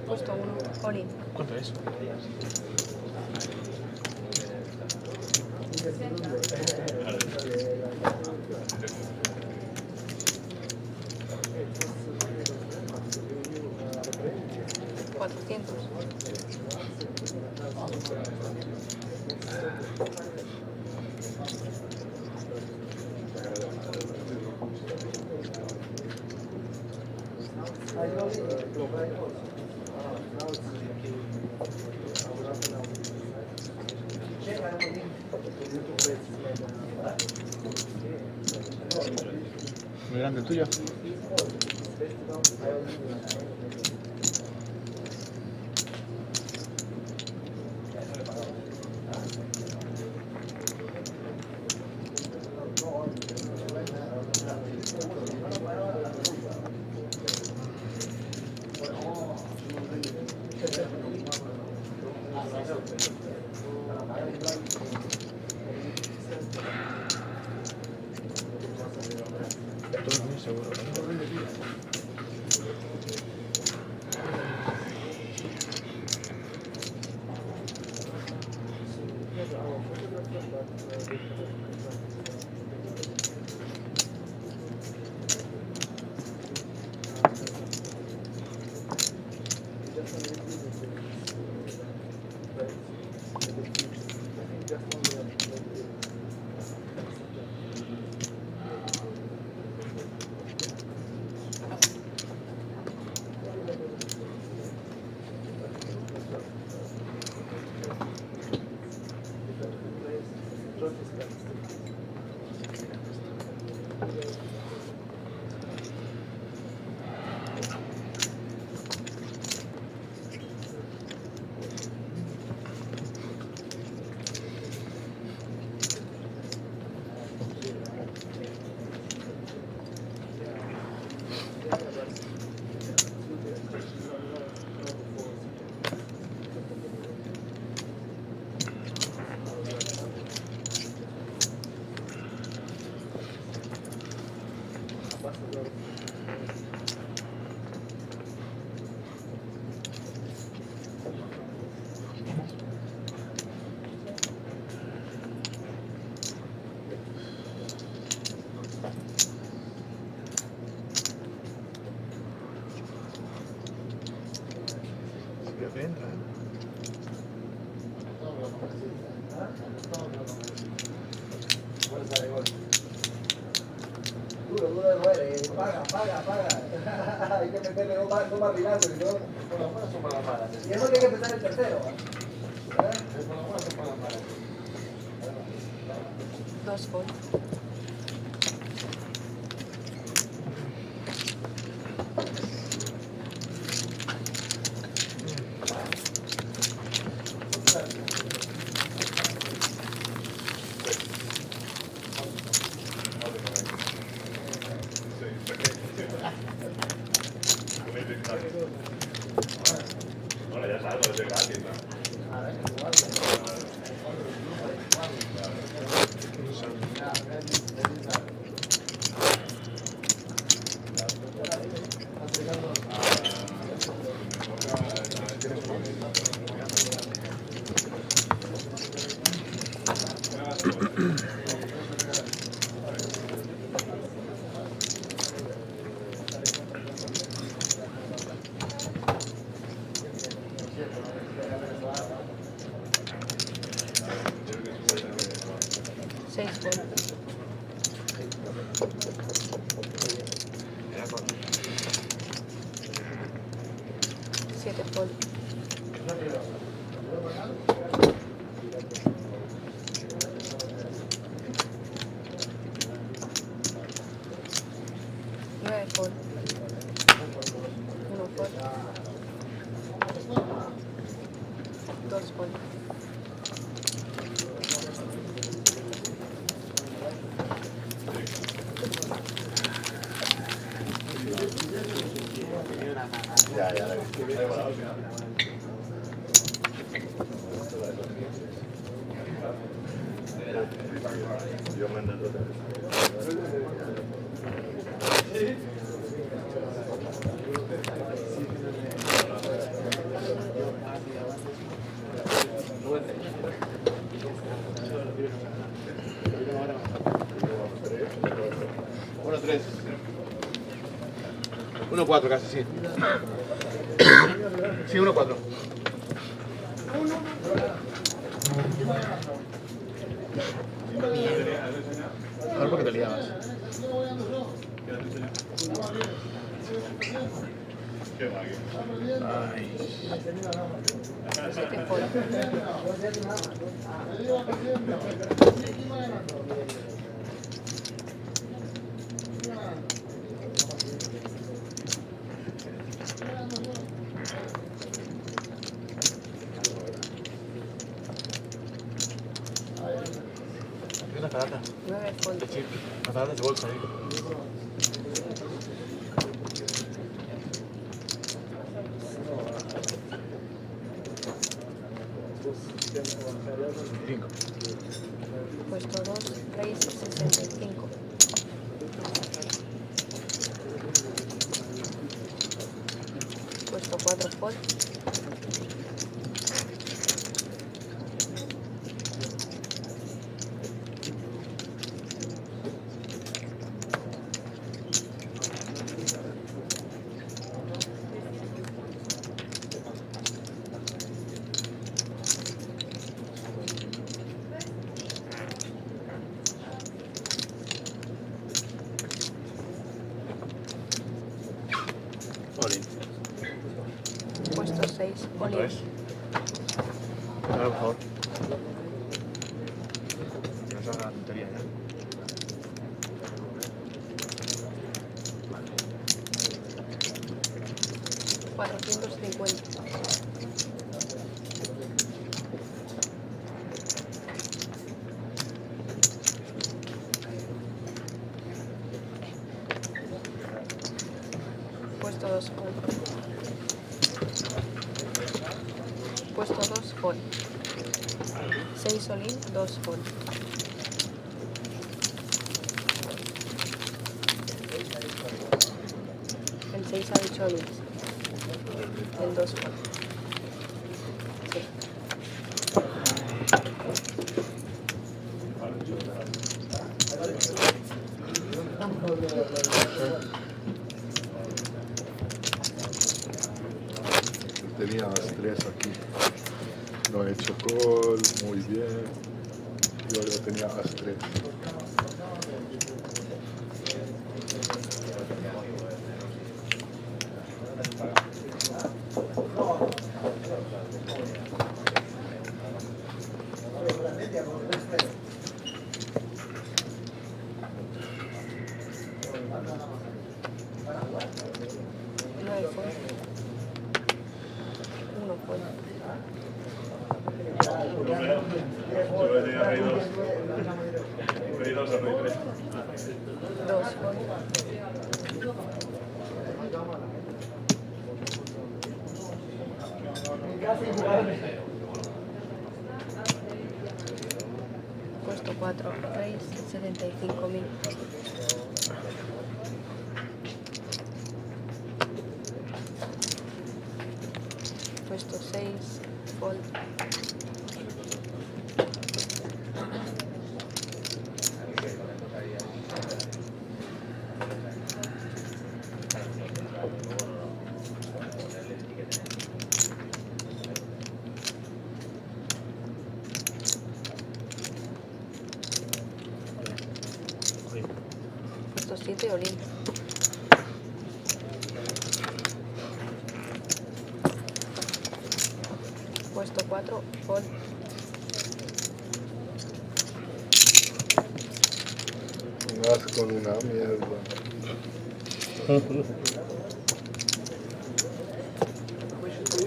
Puesto 1. All-in. ¿Cuánto es? Muy grande el tuyo. Todo muy seguro. Que entra, ¿eh? Duro de muere, paga. Hay que meterle dos más virando, y no, por las buenas son por las malas. Y eso tiene que empezar el tercero, ¿eh? Por las buenas son por las malas. 2 gol. Bueno, ya sabes lo de gratis, ¿no? 6 fold. Siete fold. Nueve fold. Uno fold. Dos fold. Yo me ando. Uno, tres. 1-4 casi, sí. Sí, 1-4. A ver por qué te liabas. Ay. Siete fold. Hay una patata. 9 fold. De chip. Una patata de bolsa ahí. Cinco. Puesto 2, rey 65. Puesto 4 fold. Olin. Puesto 6, ¿Cuánto all es? in. Ahora, por favor. Que no se haga la tontería ya. Vale. 450. Puesto 2 fold. Puesto 2 fold. 6 all in, 2 fold. El 6 ha dicho all in. El 2 fold. Sí. Tenía las 3 aquí. No he hecho call, muy bien. Yo lo tenía las 3. Nueve fold. Uno fold. Yo tenía rey 2. Rey 2 o rey 3. 2 fold. Puesto 4, rey 75.000. Puesto 6, fold. 7 Olimp. Puesto 4 Fold. Vas con una mierda.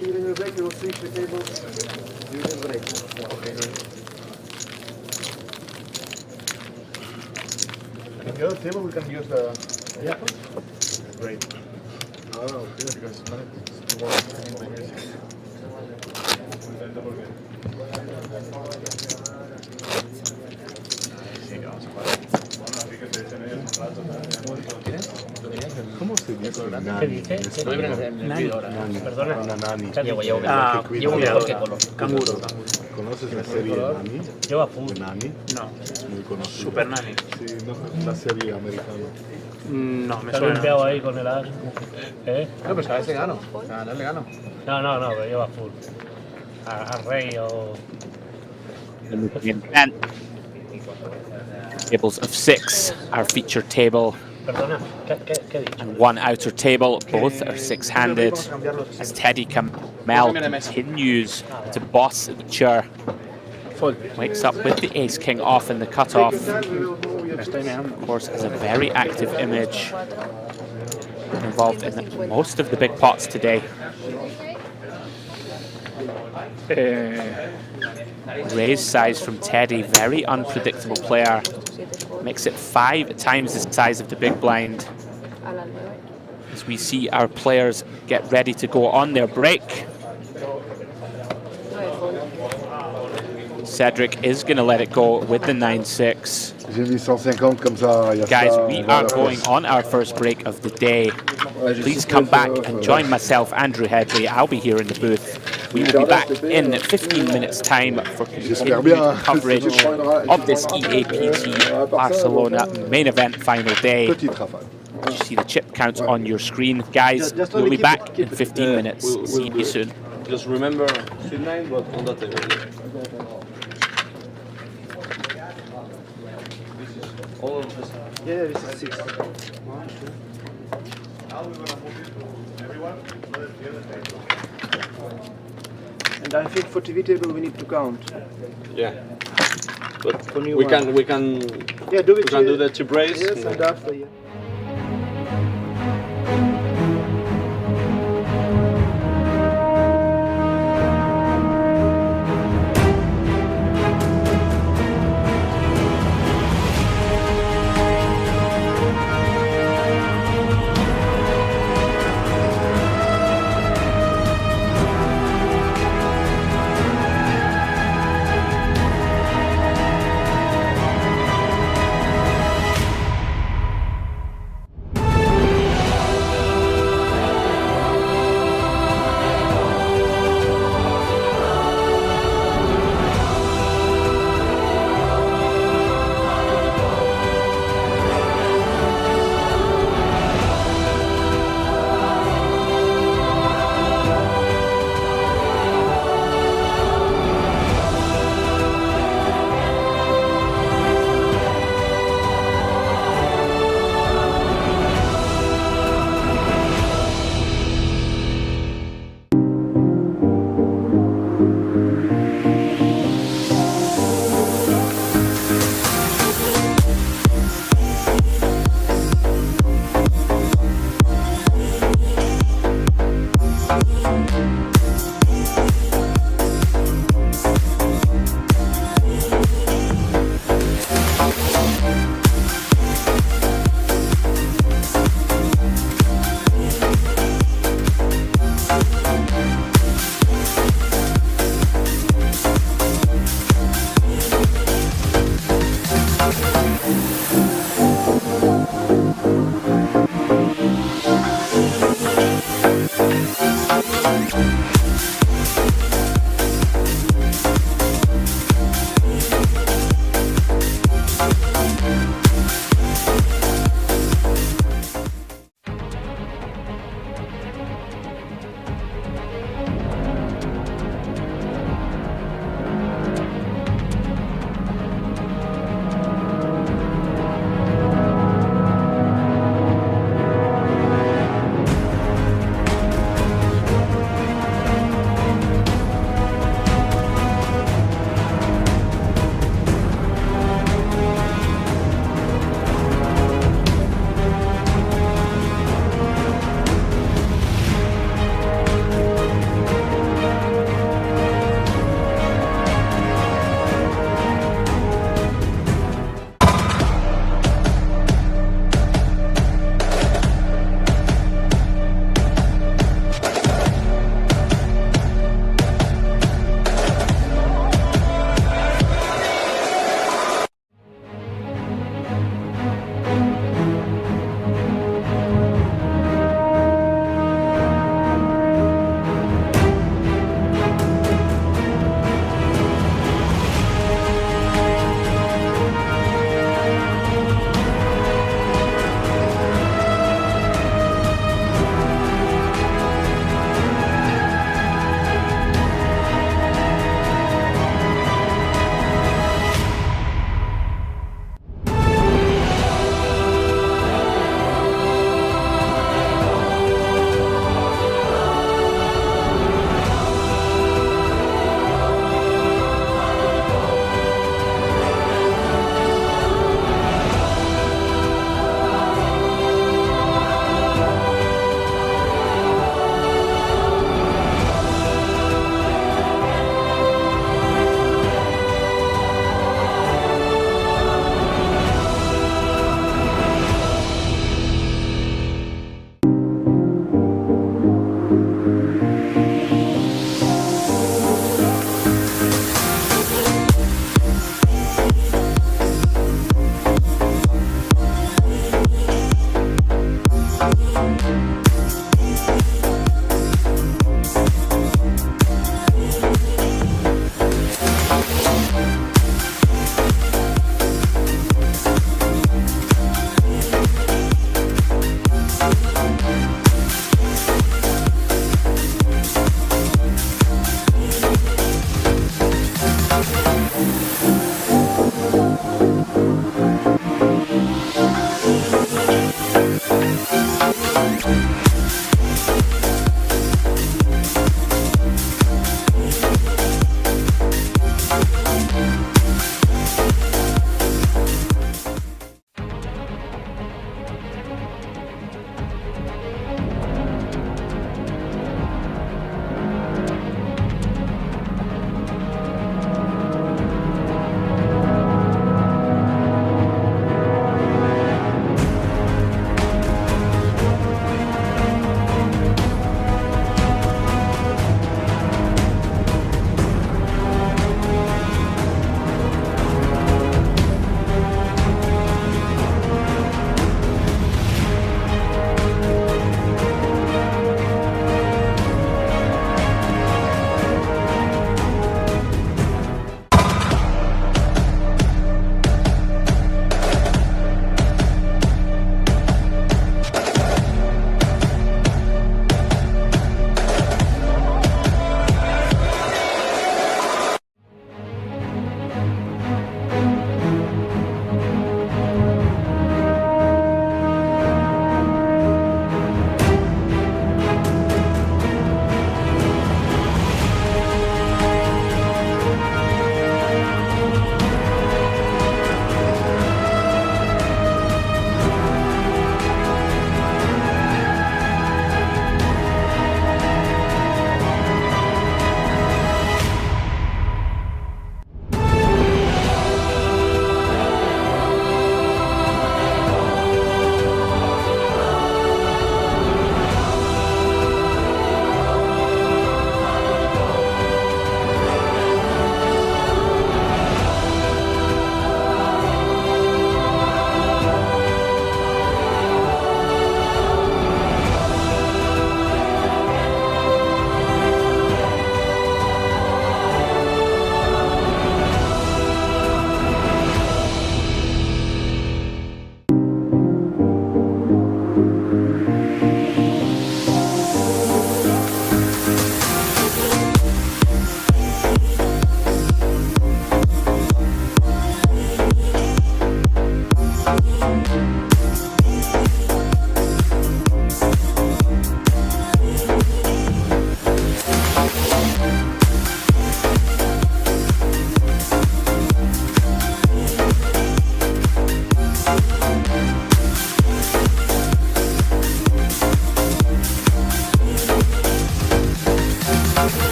During your break, you will switch the tables during break. In the other table we can use the Yeah. great Ah, ok. because it's too warm. I need my music. Sí, vamos a jugar. ¿Cómo se dice ¿Qué nani? dice? No hay en el vídeo ahora. Nani. Perdona. Una nani. Llevo Llevo un Cuidado. ¿Qué color? Canguro. ¿Conoces la serie Nani? Lleva full. De Nani. No. Es muy conocida. Super Nani. Sí, no, la serie americana. No, me Está suena. limpiado ahí con el as. ¿Eh? No, pues a veces gano. A no le gano. No, pero lleva full. A Rey o. And tables of 6, our featured table, Perdona, ¿qué he dicho? and 1 outer table. Both are 6-handed. As Teddy Kamel continues to boss the feature. Wakes up with the ace king off in the cutoff. Of course, is a very active image. Involved in most of the big pots today. Raise size from Teddy, very unpredictable player. Makes it 5 times the size of the big blind. A las 9. As we see our players get ready to go on their break. 9 Fold. Cedric is going to let it go with the 9-6. J'ai mis 150 comme ça. Il y a Guys, ça, we on va à are la going place. on our first break of the day. Ouais, je Please sais come que, back and join myself, Andrew Headley. I'll be here in the booth. We will be back in 15 minutes' time for J'espère bien. continued coverage of this EAPT Barcelona main event final day. Petite rafale. You see the chip count on your screen. Guys, Just we'll only be keep back in it, 15 minutes. See you soon. Just remember, seed 9, but on that table. All of this. Yeah, this is 6. And I think for TV table we need to count. Yeah. But Only we one. can Yeah, do it. we can do the chip raise. Yes, and after, yeah.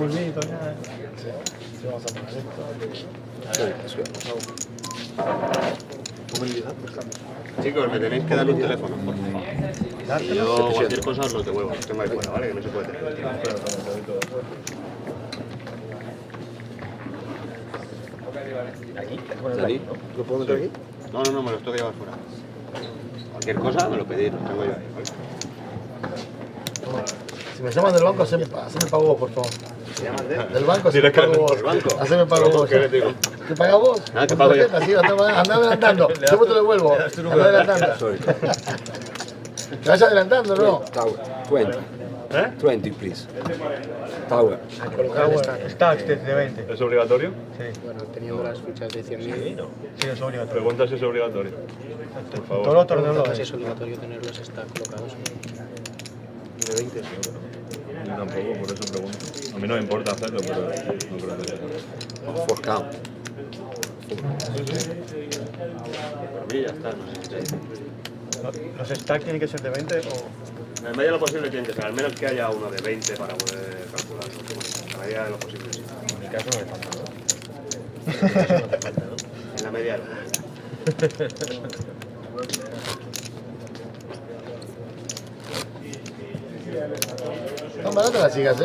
fulbito, ya. Sí, vamos a poner esto. Chicos, me tenéis que dar un teléfono, por favor. Yo cualquier cosa os lo devuelvo. Tengo ahí fuera, ¿vale? Que no se puede tener. ¿Aquí? ¿Aquí? ¿Lo puedo meter aquí? No, me los tengo que llevar fuera. Cualquier cosa me lo pedís, los tengo yo ahí, ¿vale? Si me llaman del banco, haceme pago vos, por favor. ¿Te llamas de? Del banco, haceme pago vos. ¿Del banco? Haceme pago vos. ¿Qué le digo? ¿Te pagas vos? Ah, te pago yo. Sí, andá adelantando. Yo te lo devuelvo. Andá adelantando. ¿Te vas adelantando, no? Tower, 20. 20, please. Tower. Stacks de 20. ¿Es obligatorio? Sí. Bueno, teniendo las fichas de 100.000. Sí, es obligatorio. Pregunta si es obligatorio. Por favor. Todos los torneos Si es obligatorio tener los stacks colocados. De 20 seguro. Yo tampoco, por eso pregunto. A mí no me importa hacerlo, pero no creo que sea. For count. Por mí ya está, no sé si ¿Los stacks tienen que ser de 20 o...? en la medida de lo posible tienen que ser, al menos que haya uno de 20 para poder calcularlo. En la medida de lo posible, sí. En mi caso no me falta, ¿no? En la medida de lo posible. Son baratas las chicas,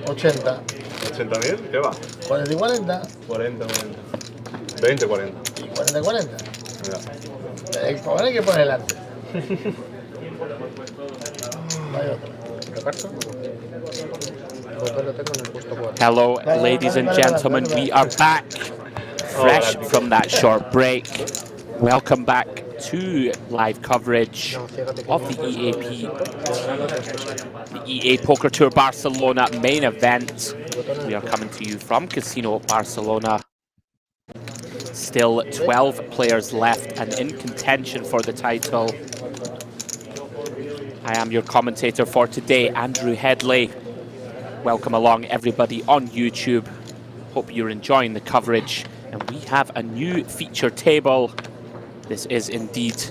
80. ¿80.000? ¿Qué va? 40 y 40. 40. 20, 40. Y 40 y 40. Mira. El poner que pone delante. Vaya otro. Hello, ladies and gentlemen. We are back, fresh from that short break. Welcome back to live coverage of the EA Poker Tour Barcelona main event. We are coming to you from Casino Barcelona. Still 12 players left and in contention for the title. I am your commentator for today, Andrew Headley. Welcome along everybody on YouTube. Hope you're enjoying the coverage. And we have a new feature table. This is indeed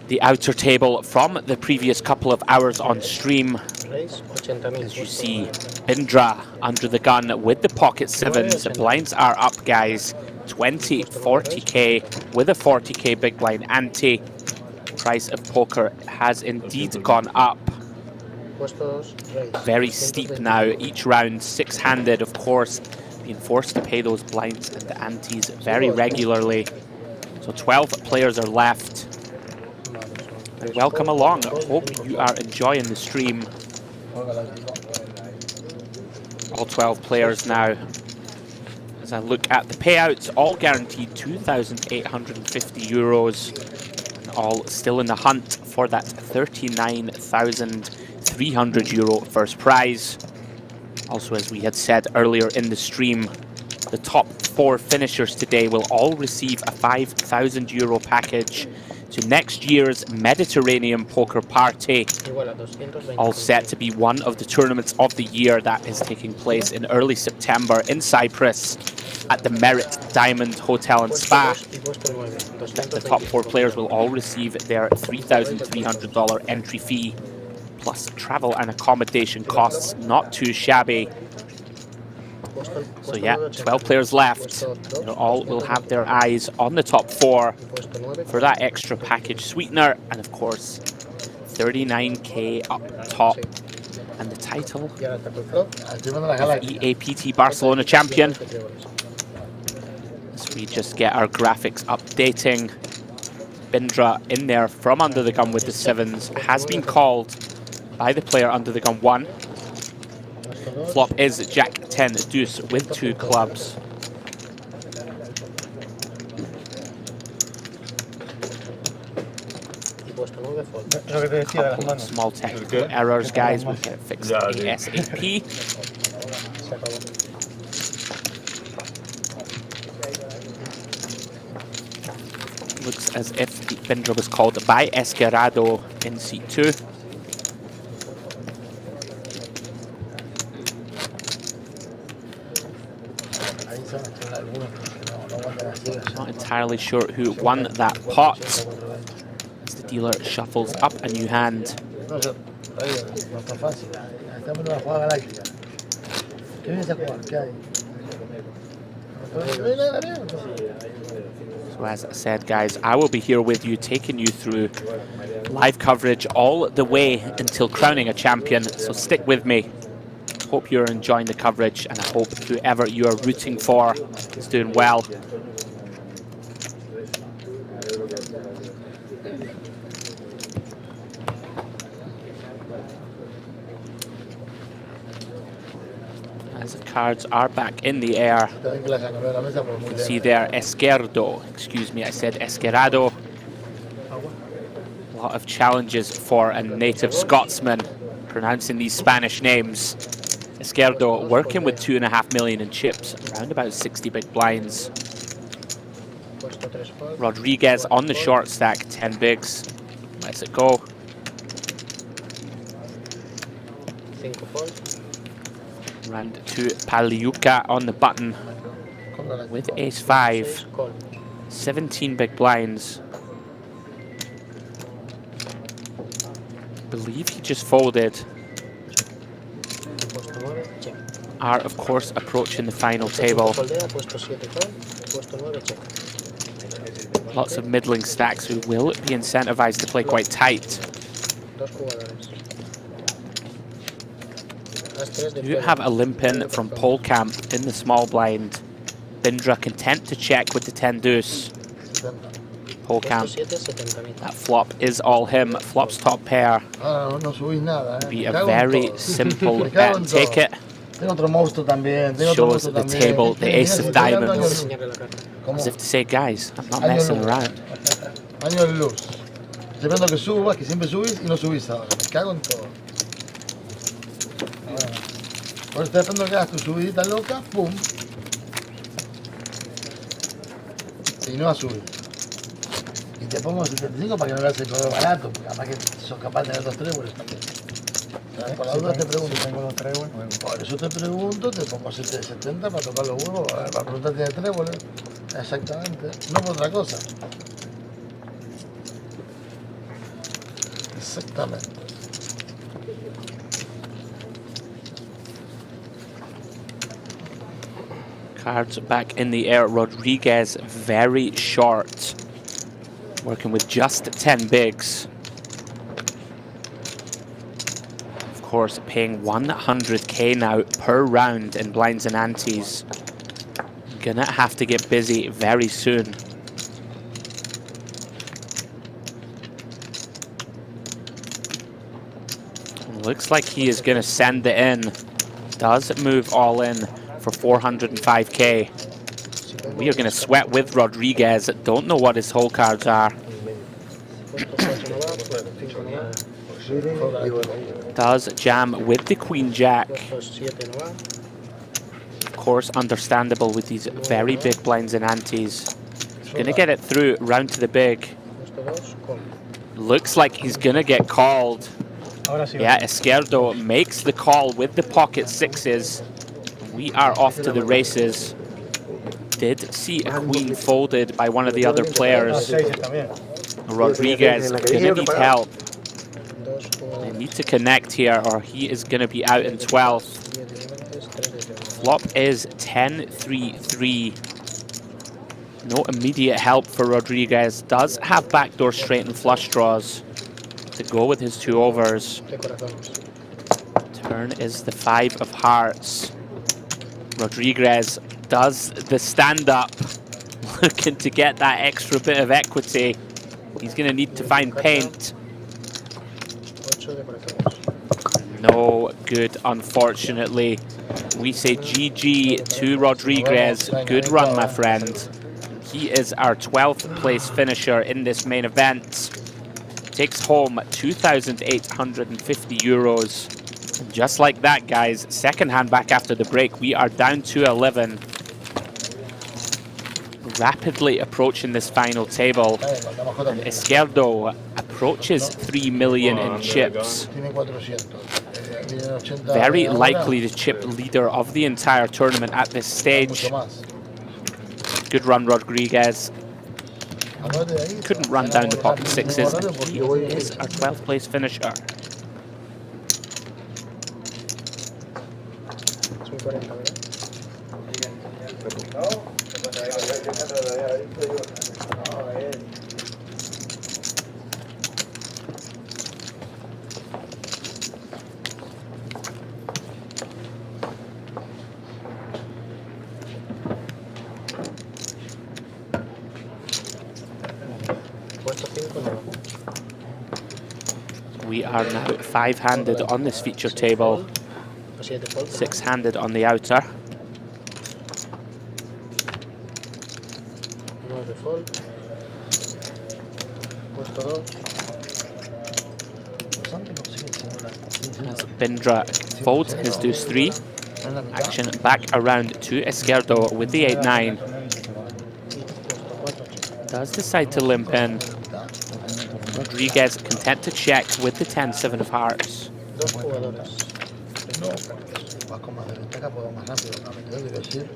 the outer table from the previous couple of hours on stream. As you see, Bindra under the gun with the pocket sevens. The blinds are up, guys. 20, 40k with a 40k big blind ante. Price of poker has indeed gone up. Very steep now. Each round six-handed, of course, being forced to pay those blinds and the antes very regularly. So 12 players are left. And welcome along. I hope you are enjoying the stream. All 12 players now. As I look at the payouts, all guaranteed 2,850 euros. And all still in the hunt for that 39,300 euro first prize. Also, as we had said earlier in the stream, the top 4 finishers today will all receive a 5,000 euro package to next year's Mediterranean Poker Party. All set to be one of the tournaments of the year that is taking place in early September in Cyprus at the Merit Diamond Hotel and Spa. The top 4 players will all receive their $3,300 entry fee, plus travel and accommodation costs, not too shabby. So yeah, 12 players left. They all will have their eyes on the top 4 for that extra package sweetener, and of course 39k up top, and the title of Eapt Barcelona champion. As we just get our graphics updating, Bindra in there from under the gun with the sevens has been called by the player under the gun 1. Flop is Jack 10 deuce with 2 clubs. Couple of small technical errors, guys. We'll get it fixed ASAP. Looks as if the Bindra was called by Esquerado in seat 2. Not entirely sure who won that pot. As the dealer shuffles up a new hand. ¿Qué vienes a jugar? ¿Qué hay? So as I said, guys, I will be here with you, taking you through live coverage all the way until crowning a champion. So stick with me. Hope you're enjoying the coverage, and I hope whoever you are rooting for is doing well. As the cards are back in the air. You see there, Esquerdo. Excuse me, I said Esquerado. A lot of challenges for a native Scotsman pronouncing these Spanish names. Esquerdo working with 2.5 million in chips, around about 60 big blinds. Rodriguez on the short stack, 10 bigs. Lets it go. Round to Paliuca on the button with ace-5. 17 big blinds. Believe he just folded. Are of course approaching the final table. Lots of middling stacks who will be incentivized to play quite tight. You have a limp in from Polkamp in the small blind. Bindra content to check with the 10 deuce. Polkamp, that flop is all him. Flop's top pair. Be a very simple take it. Shows the table the ace of diamonds. As if to say, guys, I'm not messing around. Año de luz. Estoy esperando que subas, que siempre subís y no subís ahora. Me cago en todo. Ahora estoy esperando que hagas tu subidita loca, pum. Y no va a subir. Y te pongo 75 para que no veas el color barato, porque además que sos capaz de tener 2 tréboles también. Por la duda te pregunto. Tengo 2 tréboles. Por eso te pregunto, te pongo 70 para tocar los huevos, para preguntarte de tréboles. Exactamente. No por otra cosa. Exactamente. Cards back in the air. Rodriguez very short. Working with just 10 bigs. Of course, paying 100k now per round in blinds and antes. Gonna have to get busy very soon. Looks like he is gonna send it in. Does move all in for 405k. We are gonna sweat with Rodriguez. Don't know what his hole cards are. Does jam with the Queen Jack. Of course, understandable with these very big blinds and antes. Gonna get it through, round to the big. Looks like he's gonna get called. Yeah, Esquerdo makes the call with the pocket sixes. We are off to the races. Did see a queen folded by one of the other players. Rodriguez gonna need help. They need to connect here or he is gonna be out in 12th. Flop is 10-3-3. No immediate help for Rodriguez. Does have backdoor straight and flush draws to go with his 2 overs. Turn is the 5 of hearts. Rodriguez does the stand-up, looking to get that extra bit of equity. He's going to need to find paint. No good, unfortunately. We say GG to Rodriguez. Good run, my friend. He is our 12th place finisher in this main event. Takes home 2,850 euros. And just like that, guys, second hand back after the break, we are down to 11. Rapidly approaching this final table. And Esquerdo approaches 3 million in chips. Very likely the chip leader of the entire tournament at this stage. Good run, Rodriguez. Couldn't run down the pocket sixes. He is our 12th place finisher. 40, ¿verdad? Puesto 5 no. We are now 5-handed on this feature table, 6-handed on the outer. 9 fold. Puesto 2. As Bindra folds his deuce 3. Action back around to Izquierdo with the 8-9. Does decide to limp in. Rodriguez content to check with the 10-7 of hearts. Dos jugadores. Vas con más de ventaja, puedo más rápido. No me tengo que decir.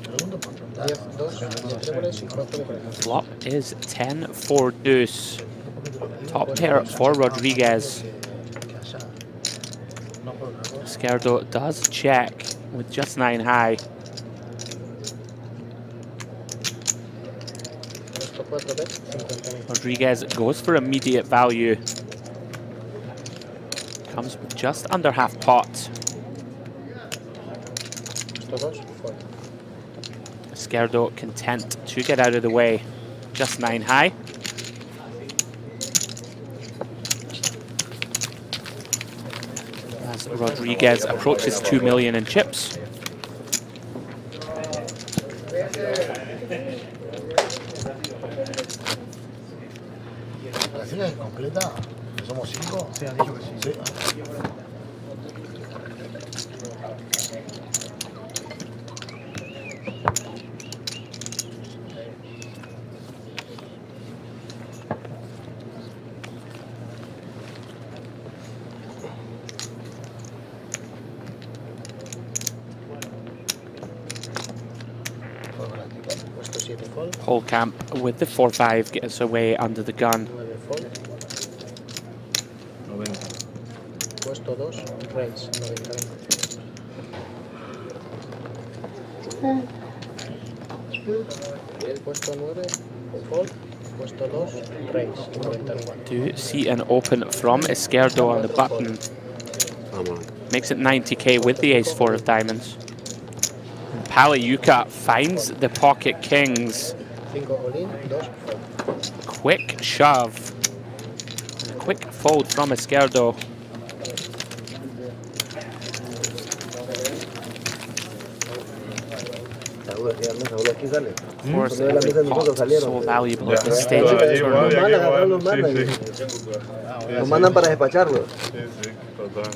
Segundo por preguntar. 10, 2, 10 tréboles y 4 de corazón. Flop is 10-4 deuce. Top pair for Rodriguez. Izquierdo does check with just 9 high. Puesto 4 bet, 50.000. Rodriguez goes for immediate value. Comes with just under half pot. Puesto 2, fold. Izquierdo content to get out of the way. Just 9 high. As Rodriguez approaches 2 million in chips. ¿La fila es completa? ¿Somos 5? Sí, han dicho que sí. Puesto 7, fold. Pole camp with the 4-5 gets away under the gun. 9, fold. 90. Puesto 2, raise, 90.000. Puesto 9, fold. Puesto 2, raise, 90.000. Do see an open from Izquierdo on the button. Makes it 90k with the ace-4 of diamonds. Paliyuka finds the pocket kings. 5 all-in, 2, fold. Quick shove. And a quick fold from Izquierdo. Of course, every pot so valuable at this stage of the tournament. Los mandan para despacharlos. Sí, sí, total.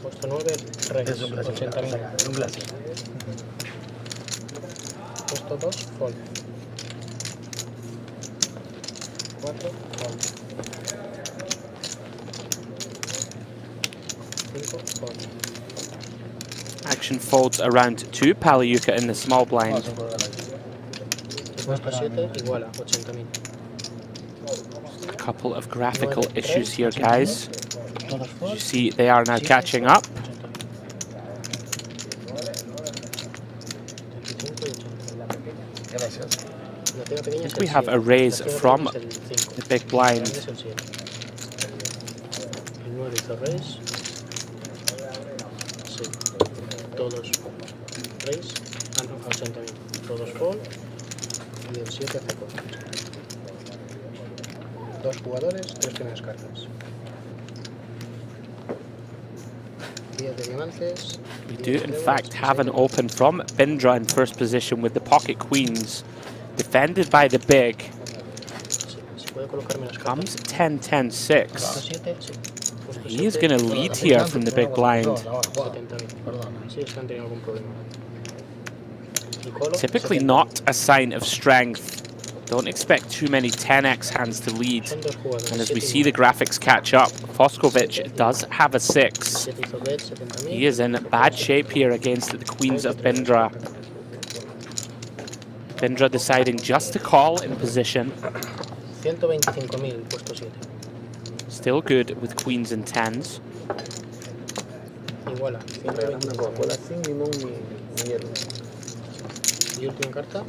Puesto 9, raise, 80.000. Un glass. Puesto 2, fold. 4, fold. 5, fold. Action folds around 2. Paliyuka in the small blind. Puesto 7, iguala, 80.000. A couple of graphical issues here, guys. As you see, they are now catching up. We have a raise from the big blind. El 9 hizo raise. Sí, todos raise. Ah, no, 80.000. Todos fold. Y el 7 hace fold. 2 jugadores, 3 primeras cartas. 10 de diamantes. We do, in fact, have an open from Bindra in first position with the pocket queens. Defended by the big. Se puede colocar menos cartas. Comes 10-10-6. Puesto 7, sí. Puesto He is 7, going to lead here from the big blind. 70.000. Sí, es que han tenido algún problema. Typically not a sign of strength. Don't expect too many 10x hands to lead. And as we see the graphics catch up, Foskovic does have a 6. He is in bad shape here against the queens of Bindra. Bindra deciding just to call in position. 125.000, puesto 7. Still good with queens and 10s. Iguala, 125. Y última carta.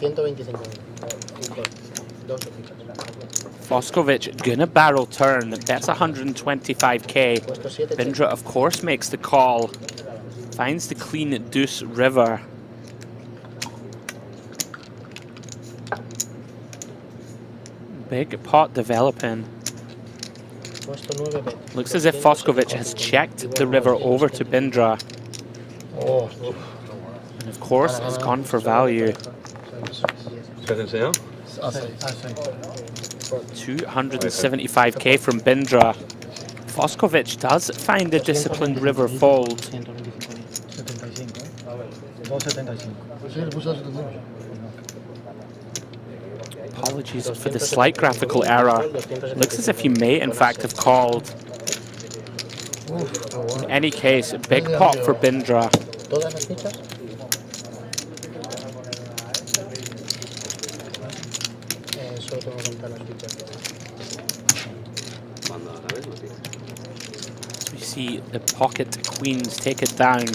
125.000. Dos fichas. Foskovic gonna barrel turn. That's 125k. Bindra, of course, makes the call. Finds the clean deuce river. Big pot developing. Looks as if Foskovic has checked the river over to Bindra. And of course, has gone for value. 275k from Bindra. Foskovic does find a disciplined river fold. Apologies for the slight graphical error. Looks as if he may in fact have called. In any case, a big pot for Bindra. We see the pocket queens take it down.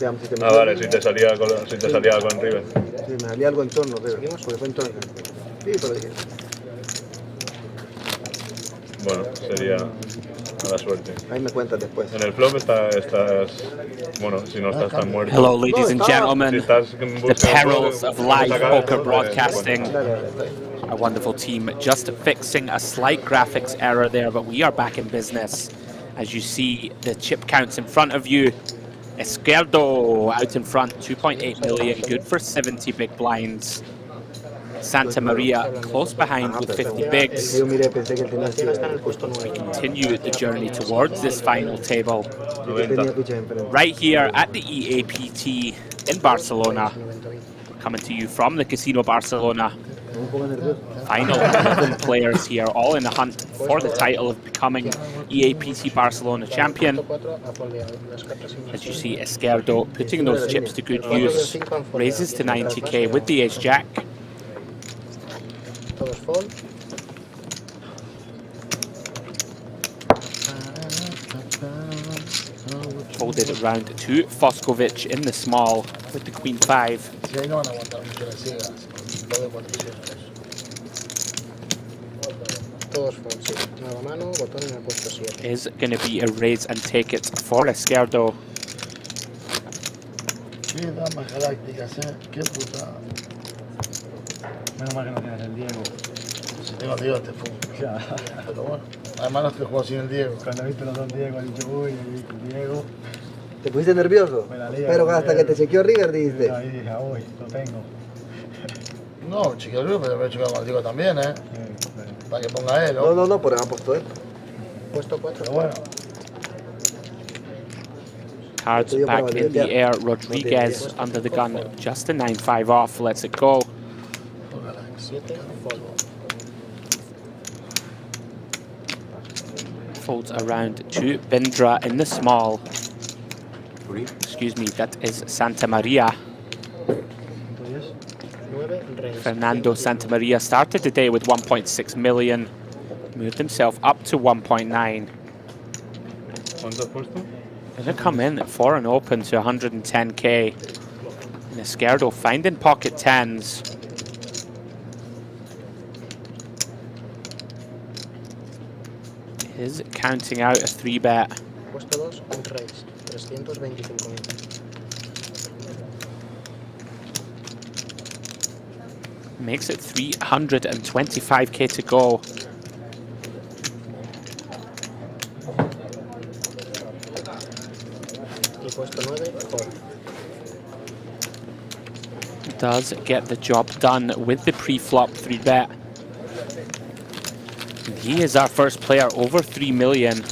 Veamos si te Ah, vale, si te salía con River. Sí, me salía algo en torno, River, porque fue en torno. Sí, pero dije. Bueno, sería mala suerte. Ahí me cuentas después. En el flop estás... Bueno, si no estás tan muerto. Hello, ladies and gentlemen. Si estás en The busca de perils of juego, live sacar poker esto, broadcasting. A wonderful team just fixing a slight graphics error there, but we are back in business. As you see the chip counts in front of you. Izquierdo out in front, 2.8 million, good for 70 big blinds. Santa Maria close behind with 50 bigs. We continue the journey towards this final table. Right here at the Eapt in Barcelona. We're coming to you from the Casino Barcelona. Final 11 players here, all in the hunt for the title of becoming Eapt Barcelona champion. As you see, Izquierdo putting those chips to good use. Raises to 90k with the ace-jack. Folded round to Foskovic in the small with the queen 5. Is going to be a raise and take it for Izquierdo. Qué damas galácticas, qué putada. Menos mal que no tienes el Diego. Si tengo Diego te fumo. Pero bueno, además no estoy jugando sin el Diego. Cuando viste los dos Diego, he dicho, uy, el Diego. ¿Te pusiste nervioso? Pero hasta que te chequeó River dijiste. Ahí dije, uy, lo tengo. No, chequeó River, pero me he chequeado con el Diego también, Para que ponga él, No, por ahí ha puesto él. Puesto 4. Pero bueno. Cards back in the air. Rodriguez under the gun. Just a 9-5 off. Lets it go. Folds around to Bindra in the small. Excuse me, that is Santa Maria. Fernando Santa Maria started the day with 1.6 million. Moved himself up to 1.9. Going to come in for an open to 110k. And Izquierdo finding pocket tens. Is counting out a 3-bet. Puesto 2, un raise, 325.000. Makes it 325k to go. Y puesto 9, 4. Does get the job done with the pre-flop 3-bet. He is our first player over 3 million.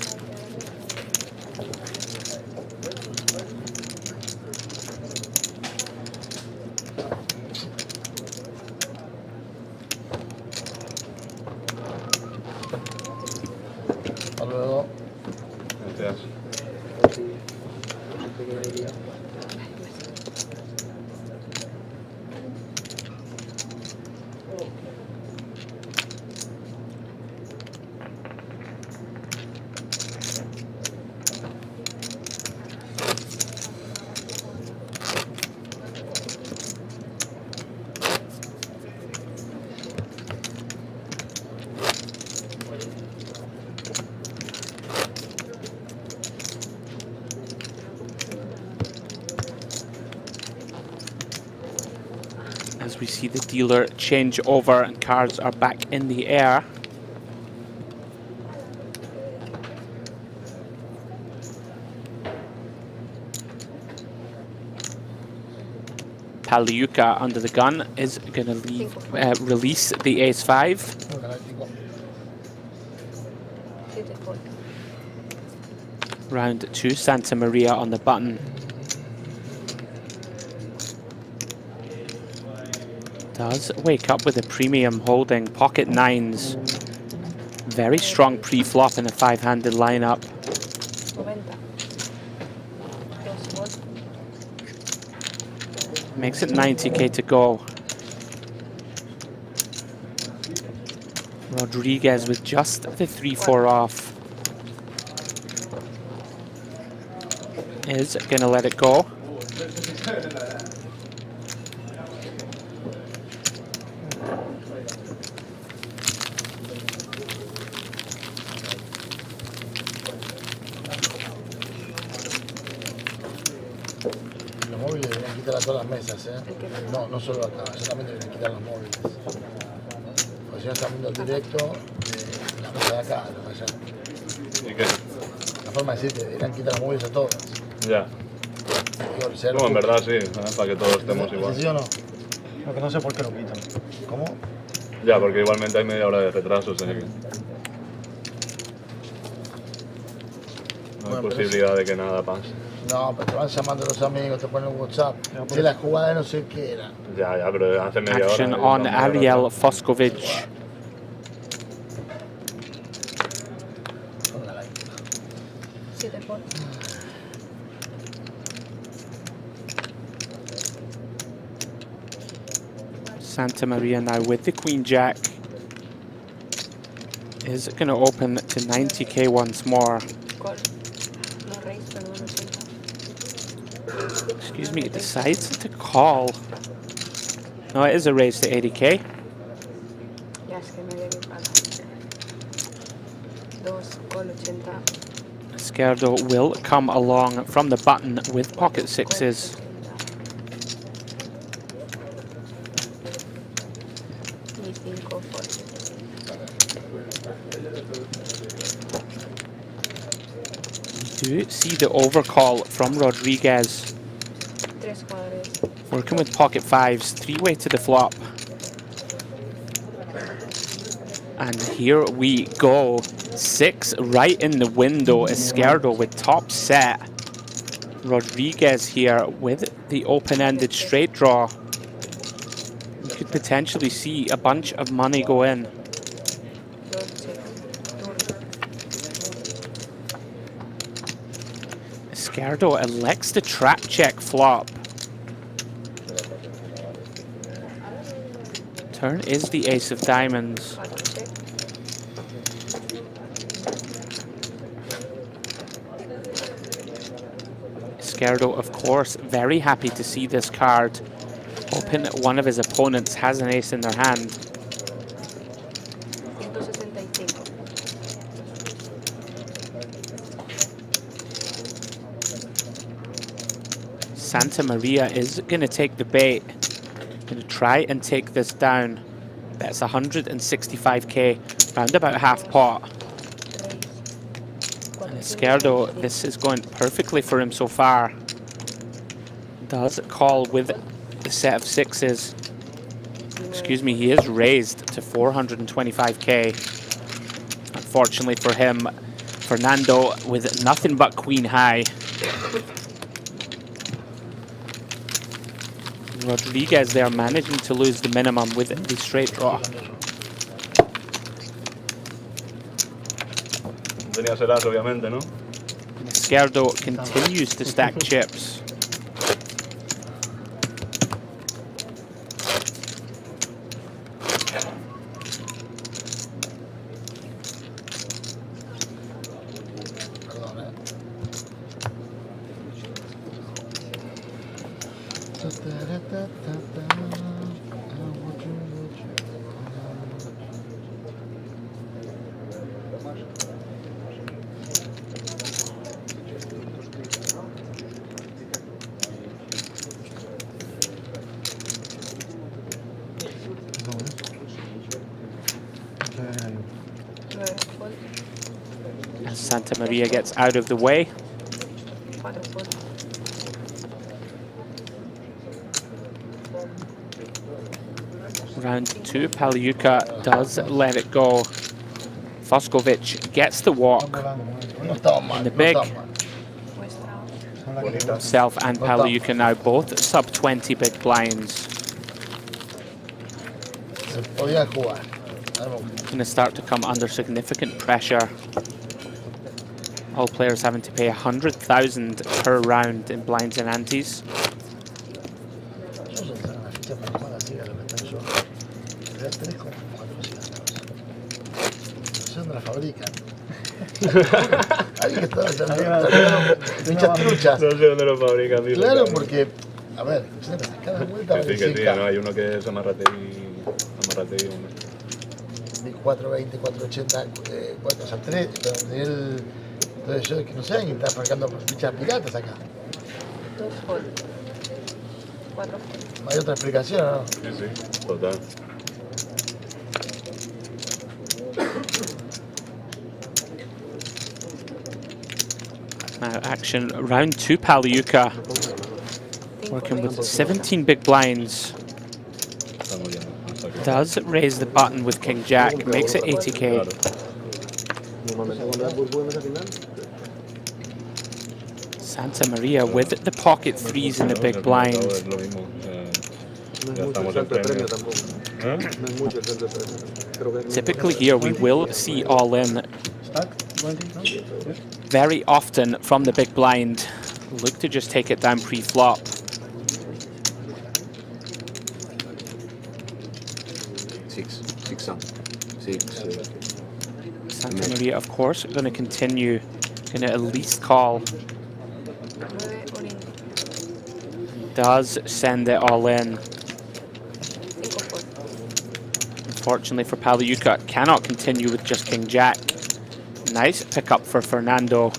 As we see the dealer change over and cards are back in the air. Paliuka under the gun is going to release the ace-5. Round 2, Santa Maria on the button. Does wake up with a premium holding pocket 9s. Very strong pre-flop in a 5-handed lineup. Makes it 90k to go. Rodriguez with just the 3-4 off. is going to let it go. Los móviles deberían quitar a todas las mesas, ¿eh? No, no solo acá, yo también deberían quitar los móviles. Porque si no están viendo el directo de la mesa de acá, los de allá. ¿Y qué? La forma de decir que deberían quitar los móviles a todos. Ya. No, en verdad sí, para que todos estemos igual. ¿Sí o no? Lo que no sé por qué lo quitan. ¿Cómo? Ya, porque igualmente hay media hora de retraso, o sea que no hay posibilidad de que nada pase. No, pero te van llamando los amigos, te ponen WhatsApp. Si la jugada de no sé qué era. Ya, pero hace media hora. Action on Ariel Foskovic. Santa Maria now with the Queen Jack is going to open to 90k once more. Excuse me, it decides to call. No, it is a raise to 80k. Esquerdo will come along from the button with pocket sixes. Do see the overcall from Rodriguez. Working with pocket fives, three-way to the flop. And here we go. Six right in the window. Esquerdo with top set. Rodriguez here with the open-ended straight draw. You could potentially see a bunch of money go in. Esquerdo elects the trap check flop. Turn is the ace of diamonds. Esquerdo, of course, very happy to see this card. Hoping that one of his opponents has an ace in their hand. Santa Maria is going to take the bait. Going to try and take this down. That's 165k, round about half pot. And Esquerdo, this is going perfectly for him so far. Does call with the set of sixes. Excuse me, he is raised to 425k. Unfortunately for him, Fernando with nothing but queen high. Rodriguez there managing to lose the minimum with the straight draw. Tenía Serás, obviamente, ¿no? Esquerdo continues to stack chips. As Santa Maria gets out of the way. Round two, Paliuka does let it go. Foskovic gets the walk. In the big. Himself and Paliuka now both sub 20 big blinds. Going to start to come under significant pressure. All players having to pay 100,000 per round in blinds and antes. sabía que estaba sacando fichas truchas. No sé dónde lo fabrican. Dice, Claro, cabrón. porque, a ver, cada vuelta Que vale sí, que sí, 100K. ¿no? Hay uno que es amarrateí, uno. 420, 480, bueno, o sea, 3, pero nivel. Entonces yo que no sé, alguien está fabricando fichas piratas acá. 2 fold. 4 fold. ¿No hay otra explicación o no? Sí, sí, total. Now action round 2 Pagliuca. Working with 17 big blinds. Does raise the button with King Jack, makes it 80k. Santa Maria with the pocket threes in the big blind. Es lo mismo. Ya estamos en premio. Typically here we will see all in. Very often from the big blind, look to just take it down pre-flop. Santa Maria, of course, going to continue, going to at least call. Does send it all in. Unfortunately for Pagliuca, cannot continue with just King Jack. Nice pickup for Fernando.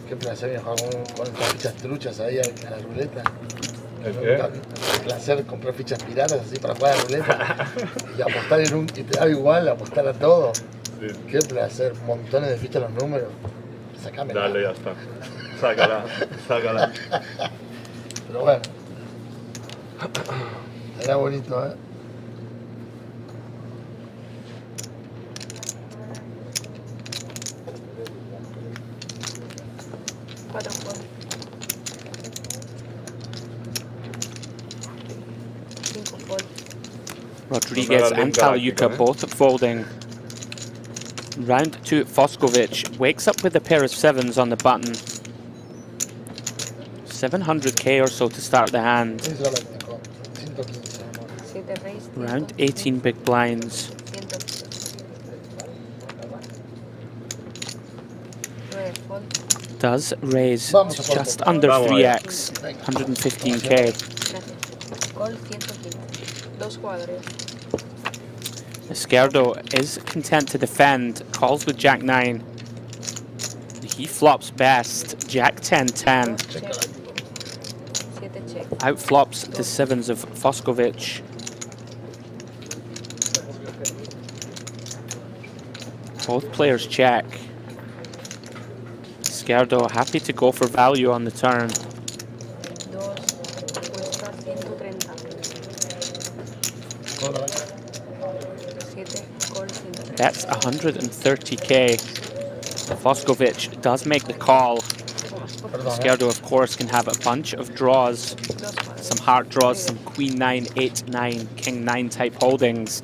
Qué placer jugar con estas fichas truchas ahí a la ruleta. ¿Qué? Placer comprar fichas piratas así para jugar a la ruleta y apostar en un. Y te da igual apostar a todo. Sí. Qué placer, montones de fichas los números. Sacame. Dale, ya está. Sácala, sácala. Pero bueno. Era bonito, ¿eh? Rodriguez and Pagliuca both folding. Round 2, Foskovic wakes up with a pair of 7s on the button. 700k or so to start the hand. Round 18 big blinds. Does raise just under 3x, 115k. Izquierdo is content to defend, calls with Jack 9. He flops best, Jack 10-10. Outflops the 7s of Foskovic. Both players check. Izquierdo happy to go for value on the turn. That's 130k. Foskovic does make the call. Izquierdo, of course, can have a bunch of draws. Some heart draws, some Queen 9, 8, 9, King 9 type holdings.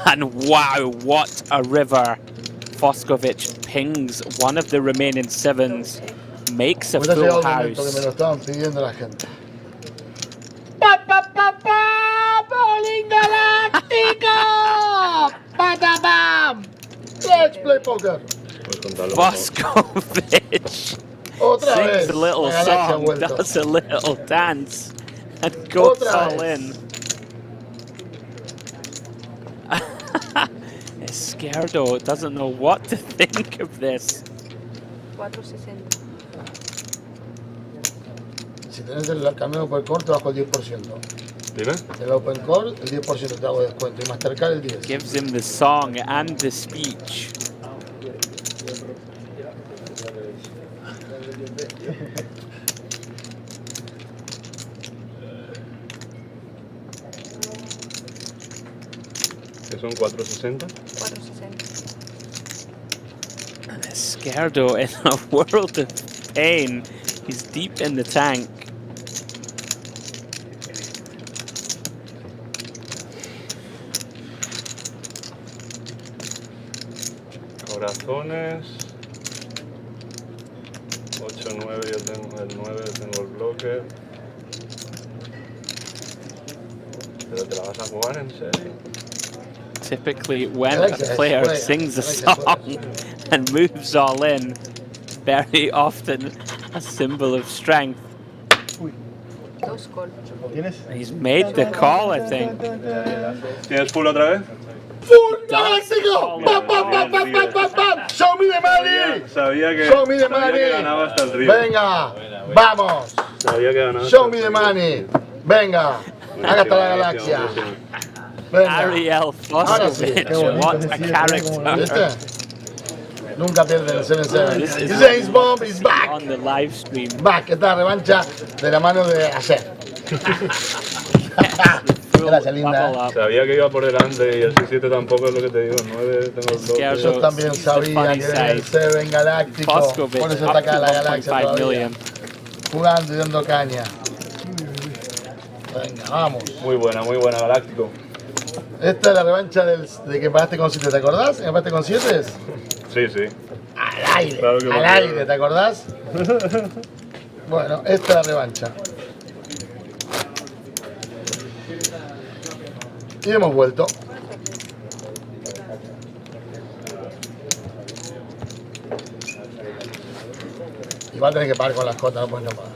And wow, what a river. Foskovic pings one of the remaining 7s, makes a full house. Bowling Galáctico! Patabam! Let's play poker. Foskovic sings a little song, does a little dance, and goes all in. Izquierdo doesn't know what to think of this. 460. Si tenés el camino por el core, te bajo el 10%. Dime. El open core, el 10% te hago de descuento. Y Mastercard el 10%. Gives him the song and the speech. ¿Que son 460? 460. And Izquierdo in a world of pain. He's deep in the tank. Corazones. 8, 9, yo tengo el 9, tengo el bloque. ¿Pero te la vas a jugar en serio? Typically, when a player sings a song and moves all in, very often a symbol of strength. Dos call. He's made the call, I think. ¿Tienes full otra vez? ¡Full Galáctico! ¡Pam, pam, pam, pam, pam, pam, pam! ¡Show me the money! Sabía que ganaba hasta el río. Venga, vamos. Sabía que ganaba. Show me the money. Venga, acá está la galaxia. Venga. Ariel Foskovich, what a character. ¿Viste? Nunca pierden el 7-7. James Bomb is back. On the live stream. Back, esta es la revancha de la mano de ayer. Gracias, linda. Sabía que iba por delante y el 6-7 tampoco es lo que te digo. 9 tengo el 2. Yo también sabía que era el 7 galáctico. Por eso está acá la galaxia todavía. Jugando y dando caña. Venga, vamos. Muy buena, Galáctico. Esta es la revancha de que empataste con 7, ¿te acordás? ¿Empataste con 7? Sí, sí. Al aire, Claro que al aire, ¿te acordás? Bueno, esta es la revancha. Y hemos vuelto. Y va a tener que pagar con las cotas, no puedes no pagar.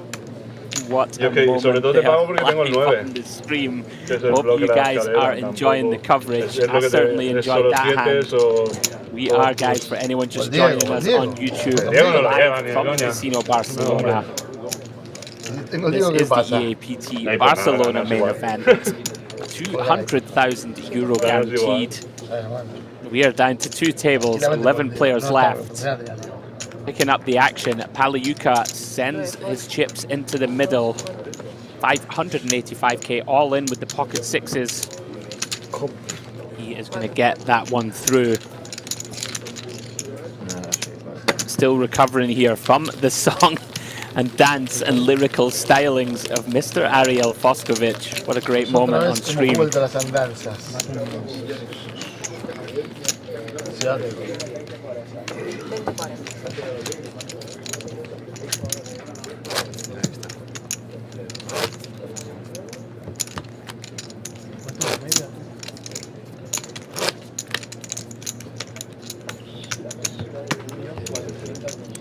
What Yo a que sobre todo te pago porque tengo el 9. on the stream. Que es el Hope bloque you de la guys escalera, are enjoying the coverage. Es lo I que certainly es enjoyed solo that 7 hand. o... We are, guys, for anyone just Diego, joining us Diego. on YouTube, Diego no lo lleva, live ni from coña. Casino Barcelona. Tengo This digo qué is the pasa. EAPT Barcelona main event. €200,000 guaranteed. We are down to 2 tables, 11 players left. Picking up the action, Paliuka sends his chips into the middle. 585k all in with the pocket 6s. He is going to get that one through. Still recovering here from the song and dance and lyrical stylings of Mr. Ariel Foskovich. What a great moment on stream.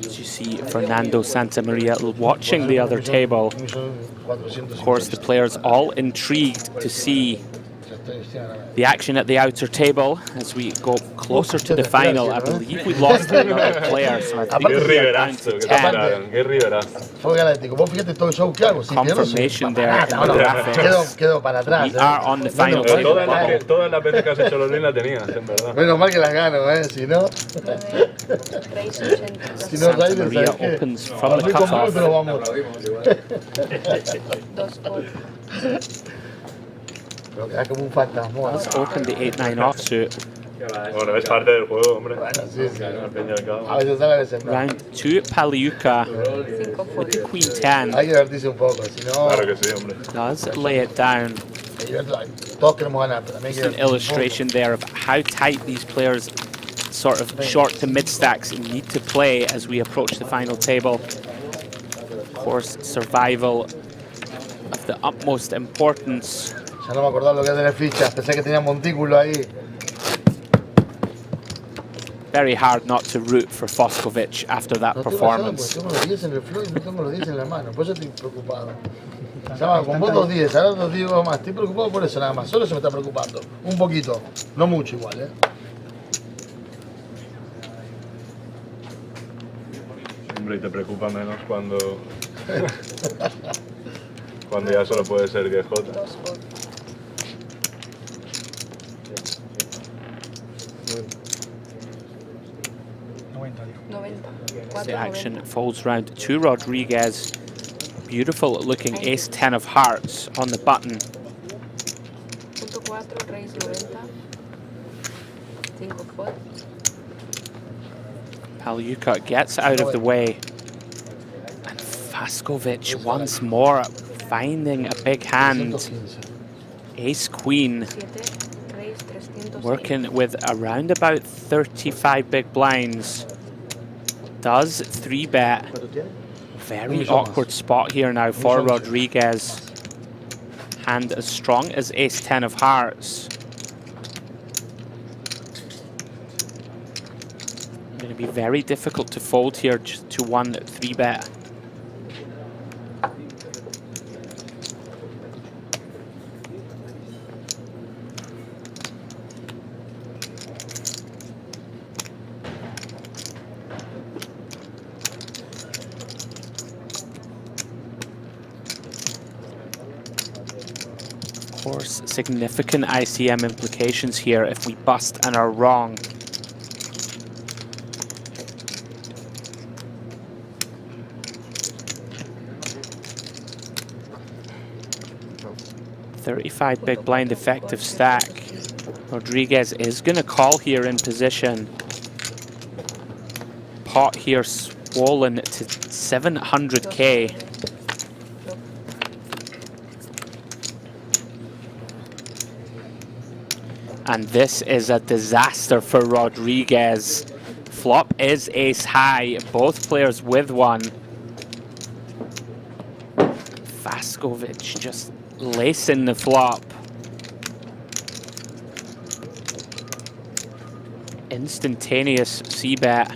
You see Fernando Santamaria watching the other table. Of course, the players all intrigued to see the action at the outer table as we go closer to the final. I believe we lost another player, so I think we're down to 10. Fue galáctico. Vos fíjate todo el show que hago. Si Confirmation there in the graphics. Quedo para atrás. We are on the final table. Todas las veces que has hecho los bien las tenías, en verdad. Menos mal que las gano, si no. Si no, Santa Maria opens from the cutoff. Pero queda como un fantasma. Let's open the 8-9 offsuit. Bueno, es parte del juego, hombre. Bueno, sí, sí. Al fin y al cabo. A veces sale, a veces no. Round 2, Paliuka with the Queen 10. Hay que divertirse un poco, si no. Claro que sí, hombre. Does lay it down. Todos queremos ganar, pero también Just an illustration there of how tight these players, sort of short to mid stacks, need to play as we approach the final table. Of course, survival of the utmost importance. Ya no me acordaba lo que es tener fichas, pensé que tenía montículo ahí. Very hard not to root for Foskovich after that performance. Tengo los 10 en el floor y no tengo los 10 en la mano, por eso estoy preocupado. Con vos 2 10, ahora 2 digo más. Estoy preocupado por eso nada más, solo se me está preocupando. Un poquito, no mucho igual, Hombre, y te preocupa menos cuando ya solo puede ser GJ. The action folds round to Rodriguez. Beautiful looking ace 10 of hearts on the button. Paliuka gets out of the way. And Foskovich once more finding a big hand. Ace queen. Working with around about 35 big blinds. Does 3-bet Very awkward spot here now for Rodriguez. Hand as strong as ace-10 of hearts. Going to be very difficult to fold here just to 1-3-bet. Of course, significant ICM implications here if we bust and are wrong. $35 big blind effective stack. Rodriguez is going to call here in position. Pot here swollen to 700k. And this is a disaster for Rodriguez. Flop is ace high, both players with one. Vaskovich just lacing the flop. Instantaneous c-bet.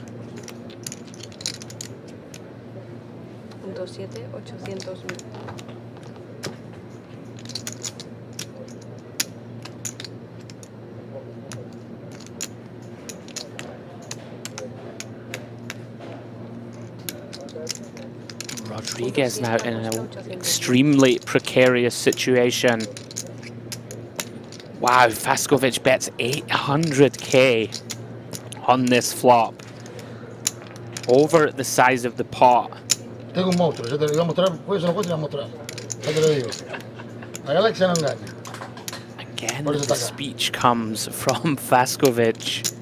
800,000. Rodriguez now in an extremely precarious situation. Wow, Vaskovich bets 800k on this flop. Over the size of the pot. Tengo un monstruo, yo te lo voy a mostrar, puedes no puedes, te lo voy a mostrar. Ya te lo digo. La galaxia no engaña. Again, the speech comes from Vaskovich.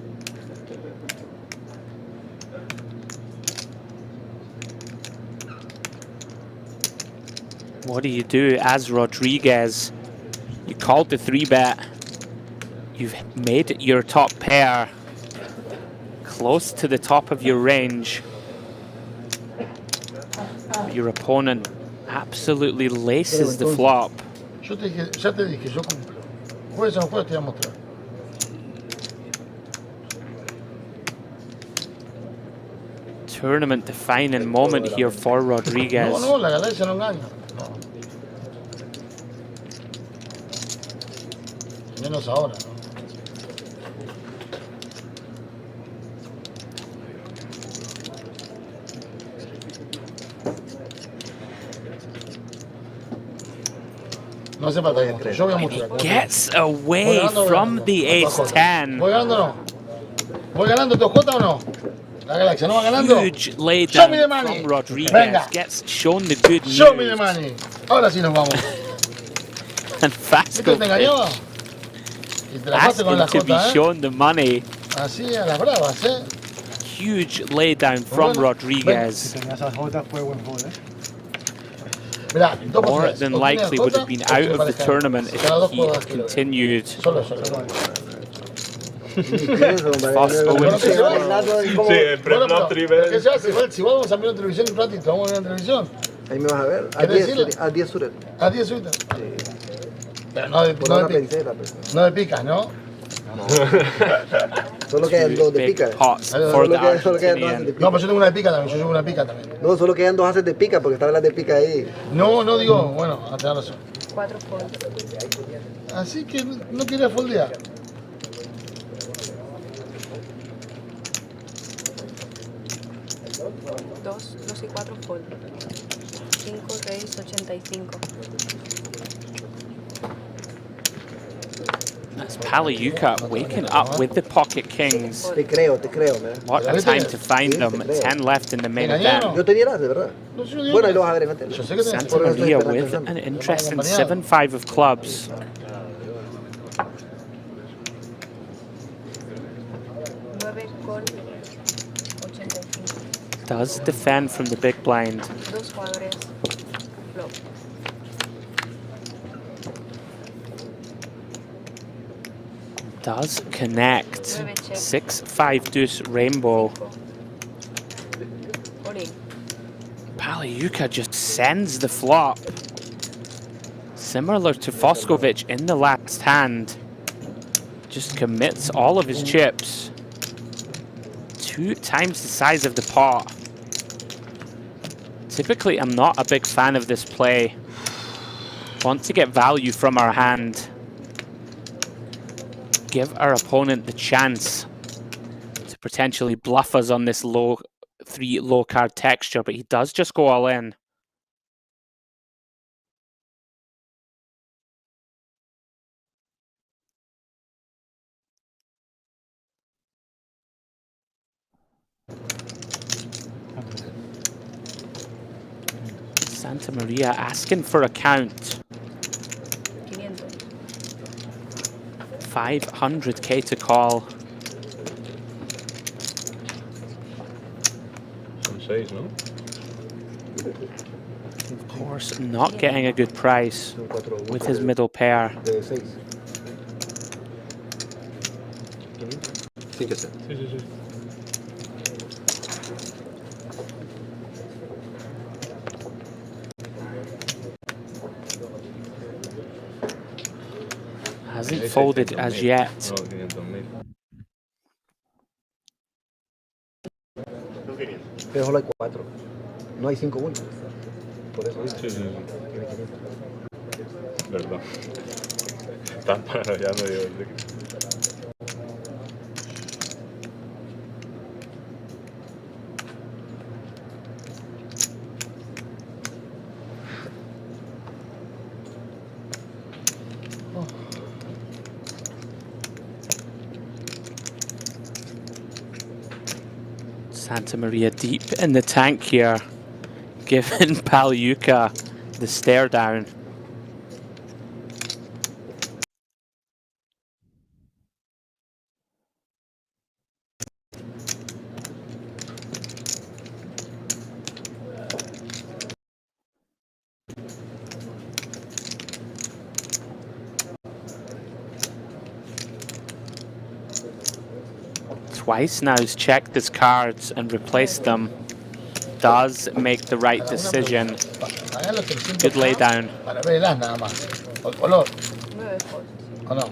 What do you do as Rodriguez? You called the 3-bet. You've made your top pair close to the top of your range. Your opponent absolutely laces the flop. Yo te dije, ya te dije, yo jueves o no jueves te voy a mostrar. Tournament defining moment here for Rodriguez. No, no, la galaxia no engaña. No. Menos ahora, ¿no? No hace falta que yo voy a mostrar. Gets away from the ace-10. ¿Voy ganando o no? ¿Voy ganando Tojota o no? La galaxia no va ganando. Huge laydown from Rodriguez. Venga. Gets shown the good news. Show me the money. Ahora sí nos vamos. And ¿Viste te engañaba? Y te la pasaste con la asking to be Jota, ¿eh? shown the money. Así a las bravas, ¿eh? Huge laydown from Rodriguez. More than likely would have been out of the tournament if he had continued. Sí, el pre-flop triple. ¿Qué se hace? Si vamos a ver en televisión un ratito, vamos a ver en televisión. Ahí me vas a ver. A 10 suites. A 10 suites. Pero no de picas, ¿no? Solo quedan dos de pica. No, pues yo tengo una de pica también, yo tengo una de pica también. No, solo quedan dos haces de pica porque estaban las de pica ahí. No, no digo, bueno, te da razón. 4 folds. Así que no quería foldear. Dos y 4 fold. 5, 6, 85. That's Paliyuka waking up with the pocket kings. Te creo, man. What a time to find them. 10 left in the main event. Yo tenía las de verdad. Bueno, ahí lo vas a ver en el teléfono. Santa Maria with an interesting 7-5 of clubs. Does defend from the big blind. Dos jugadores. Flop. Does connect. 6-5 deuce rainbow. Palyuka just sends the flop. Similar to Foskovic in the last hand. Just commits all of his chips. 2 times the size of the pot. Typically, I'm not a big fan of this play. Want to get value from our hand. Give our opponent the chance to potentially bluff us on this 3 low card texture, but he does just go all in. Santa Maria asking for a count. 500k to call. Son 6, ¿no? Of course, not getting a good price with his middle pair. De 6. Sí, que sé. Sí, sí, sí. Hasn't folded as yet. No, 500.000. Pero solo hay 4. No hay 5 buenos. Por eso Sí, sí, sí. tiene 500. Verdad. Están paranoiando, digo. Santa Maria deep in the tank here, giving Palyuka the stare down. Twice now he's checked his cards and replaced them. Does make the right decision. Good laydown. Para verlas nada más. O color. ¿O no?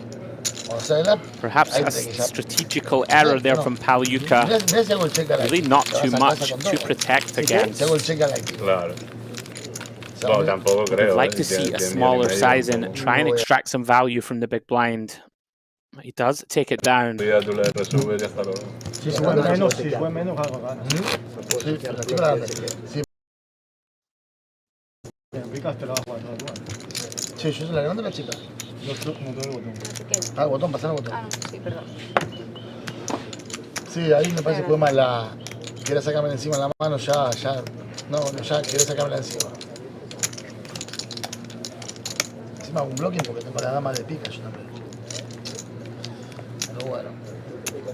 O sea, Perhaps a strategical error there from Palyuka. Really not too much to protect against. Claro. Bueno, tampoco creo. I'd like to see a smaller size in, try and extract some value from the big blind. He does take it down. Ya tú le resubes y hasta luego. Si sube menos, algo gana. Sí, la chica grande. Sí. Sí, yo soy la grande o la chica. Ah, el botón, pasar el botón. Ah, no, sí, perdón. Sí, ahí me parece que fue más la... Quiere sacarme encima la mano, ya... No, ya quiere sacármela encima. Encima hago un blocking porque tengo la dama de pica yo también. Pero bueno.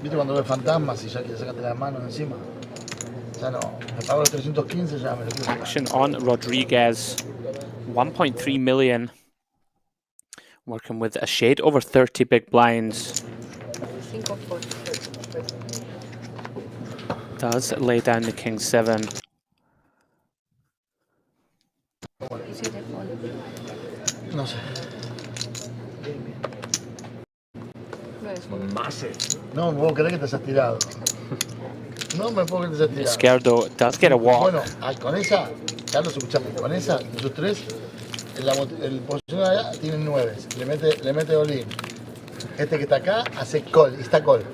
¿Viste cuando ves fantasmas y ya quiere sacarte las manos encima? Ya no. Me pago los 315, ya me lo quiero sacar. Action on Rodriguez. 1.3 million. Working with a shade over 30 big blinds. 5-4. Does lay down the king 7. No sé. No me puedo creer que te hayas tirado. No me puedo creer que te hayas tirado. Izquierdo does get a walk. Bueno, con esa, Carlos, escuchame, con esa, esos tres, el posición de allá tiene 9. Le mete all-in. Este que está acá hace call, y está call.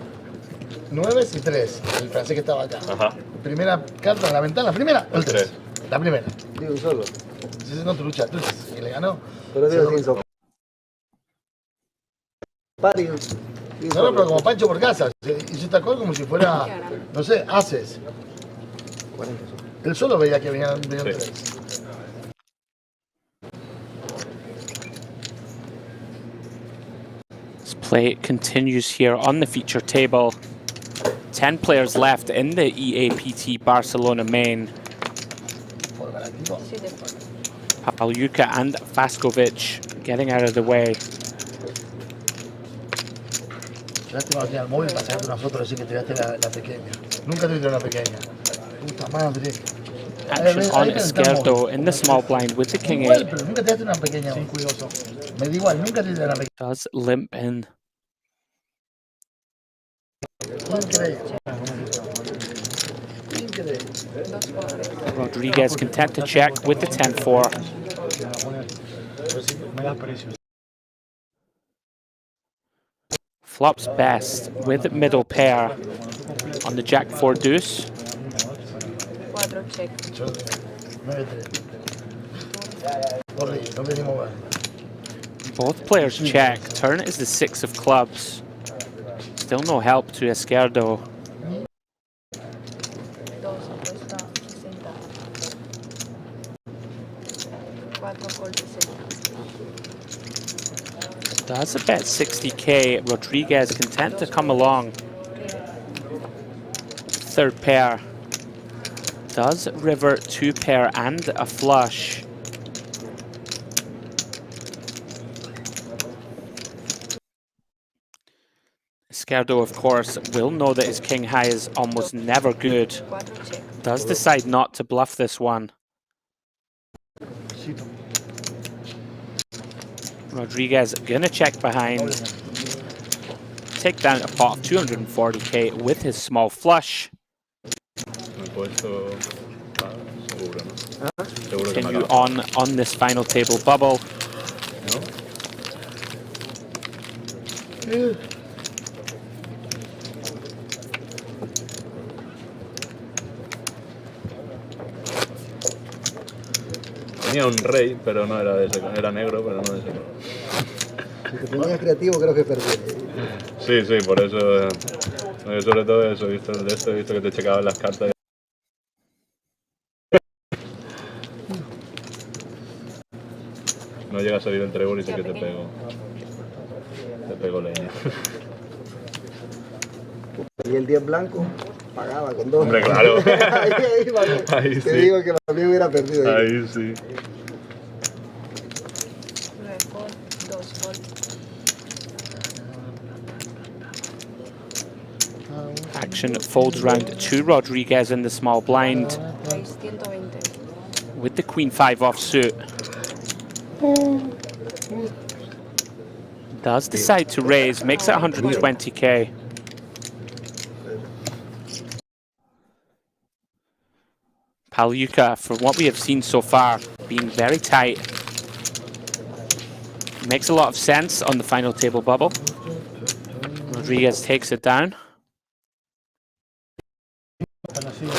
9 y 3, el francés que estaba acá. Ajá. Primera carta en la ventana, la primera, el 3. La primera. Digo un solo. Si no, trucha, tú que le ganó. Pero digo sin sopa. Pari. No, pero como Pancho por casa. Hizo esta call como si fuera, no sé, haces. 40. Él solo veía que venían 3. This play continues here on the feature table. 10 players left in the Eapt Barcelona main. Palyuka and Faskovic getting out of the way. Lástima no tenía el móvil para sacarte una foto y decir que tiraste la pequeña. Nunca te tiré una pequeña. Puta madre. Action on Izquierdo in the small blind with the king Igual, 8. pero nunca te das una pequeña. Me da igual, nunca te das una pequeña. Does limp in. Rodriguez content to check with the 10-4. Flops best with middle pair on the Jack 4 deuce. 4 check. Both players check. Turn is the 6 of clubs. Still no help to Izquierdo. Does a bet 60k. Rodriguez content to come along. Third pair. Does river 2 pair and a flush. Izquierdo, of course, will know that his king high is almost never good. Does decide not to bluff this one. Rodriguez gonna check behind. Take down a pot of 240k with his small flush. Continue on this final table bubble. Tenía un rey, pero no era de ese color. Era negro, pero no de ese color. Si te ponías creativo, creo que perdí. Sí, sí, por eso. Sobre todo eso, he visto de esto, he visto que te checaban las cartas. No llega a salir el trébol y sí que te pego. Te pego leña. Y el 10 blanco pagaba con 2. Hombre, claro. Ahí te digo que para mí hubiera perdido. Ahí sí. Action folds round to Rodriguez in the small blind. With the queen 5 offsuit. Does decide to raise, makes it 120k. Pagliuca, from what we have seen so far, being very tight. Makes a lot of sense on the final table bubble. Rodriguez takes it down.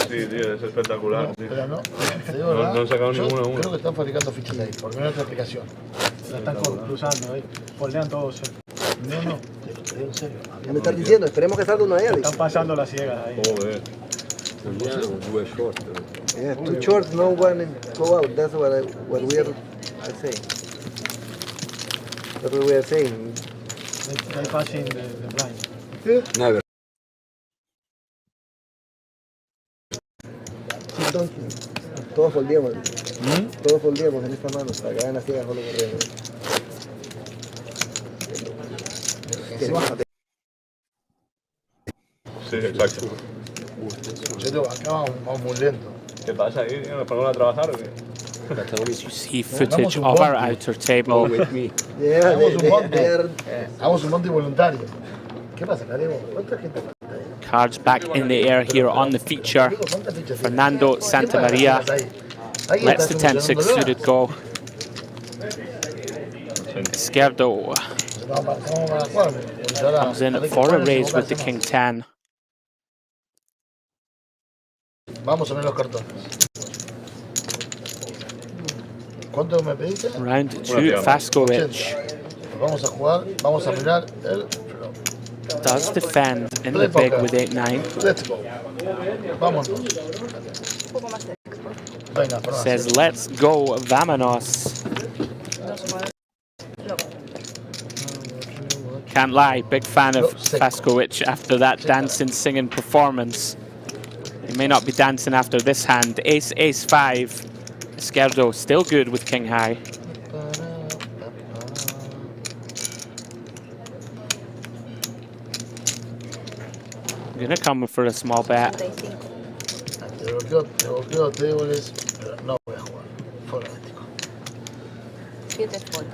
Sí, tío, es espectacular. Pero no, te digo No, verdad, no han sacado yo ninguno aún. creo que están fabricando fichas ahí, porque no hay otra aplicación. La están cruzando ahí. Foldean todos. No, te digo en serio. Ya me estás diciendo, esperemos que salga uno de ellos. Están pasando las ciegas ahí. Joder. Yeah, 2 shorts, no one go out. That's what we are saying. That's what we are saying. They passing the blind. Never. Todos foldeamos. Todos foldeamos en esta mano para que hagan las ciegas solo corriendo. Sí, exacto. Yo digo, acá vamos muy lento. ¿Qué pasa ahí? ¿Nos ponemos a trabajar o qué? As you see footage of our outer table. Hagamos un monte voluntario. ¿Qué pasa, Calebo? ¿Cuánta gente? Cards back in the air here on the feature. Fernando Santamaria lets the 10-6 suited go. Izquierdo comes in for a raise with the king 10. Vamos a ver los cartones. ¿Cuánto me pediste? Round 2, Fascovich. Vamos a jugar, vamos a mirar el Does defend in the big with 8-9. Let's go. Vámonos. Venga, perdón. Says, let's go, vámonos. Can't lie, big fan of Fascovich after that dancing, singing performance. He may not be dancing after this hand. Ace, ace 5. Izquierdo still good with king high. Gonna come for a small bet. bloqueo tables, pero no voy a jugar. Fuera ético. 7 fold.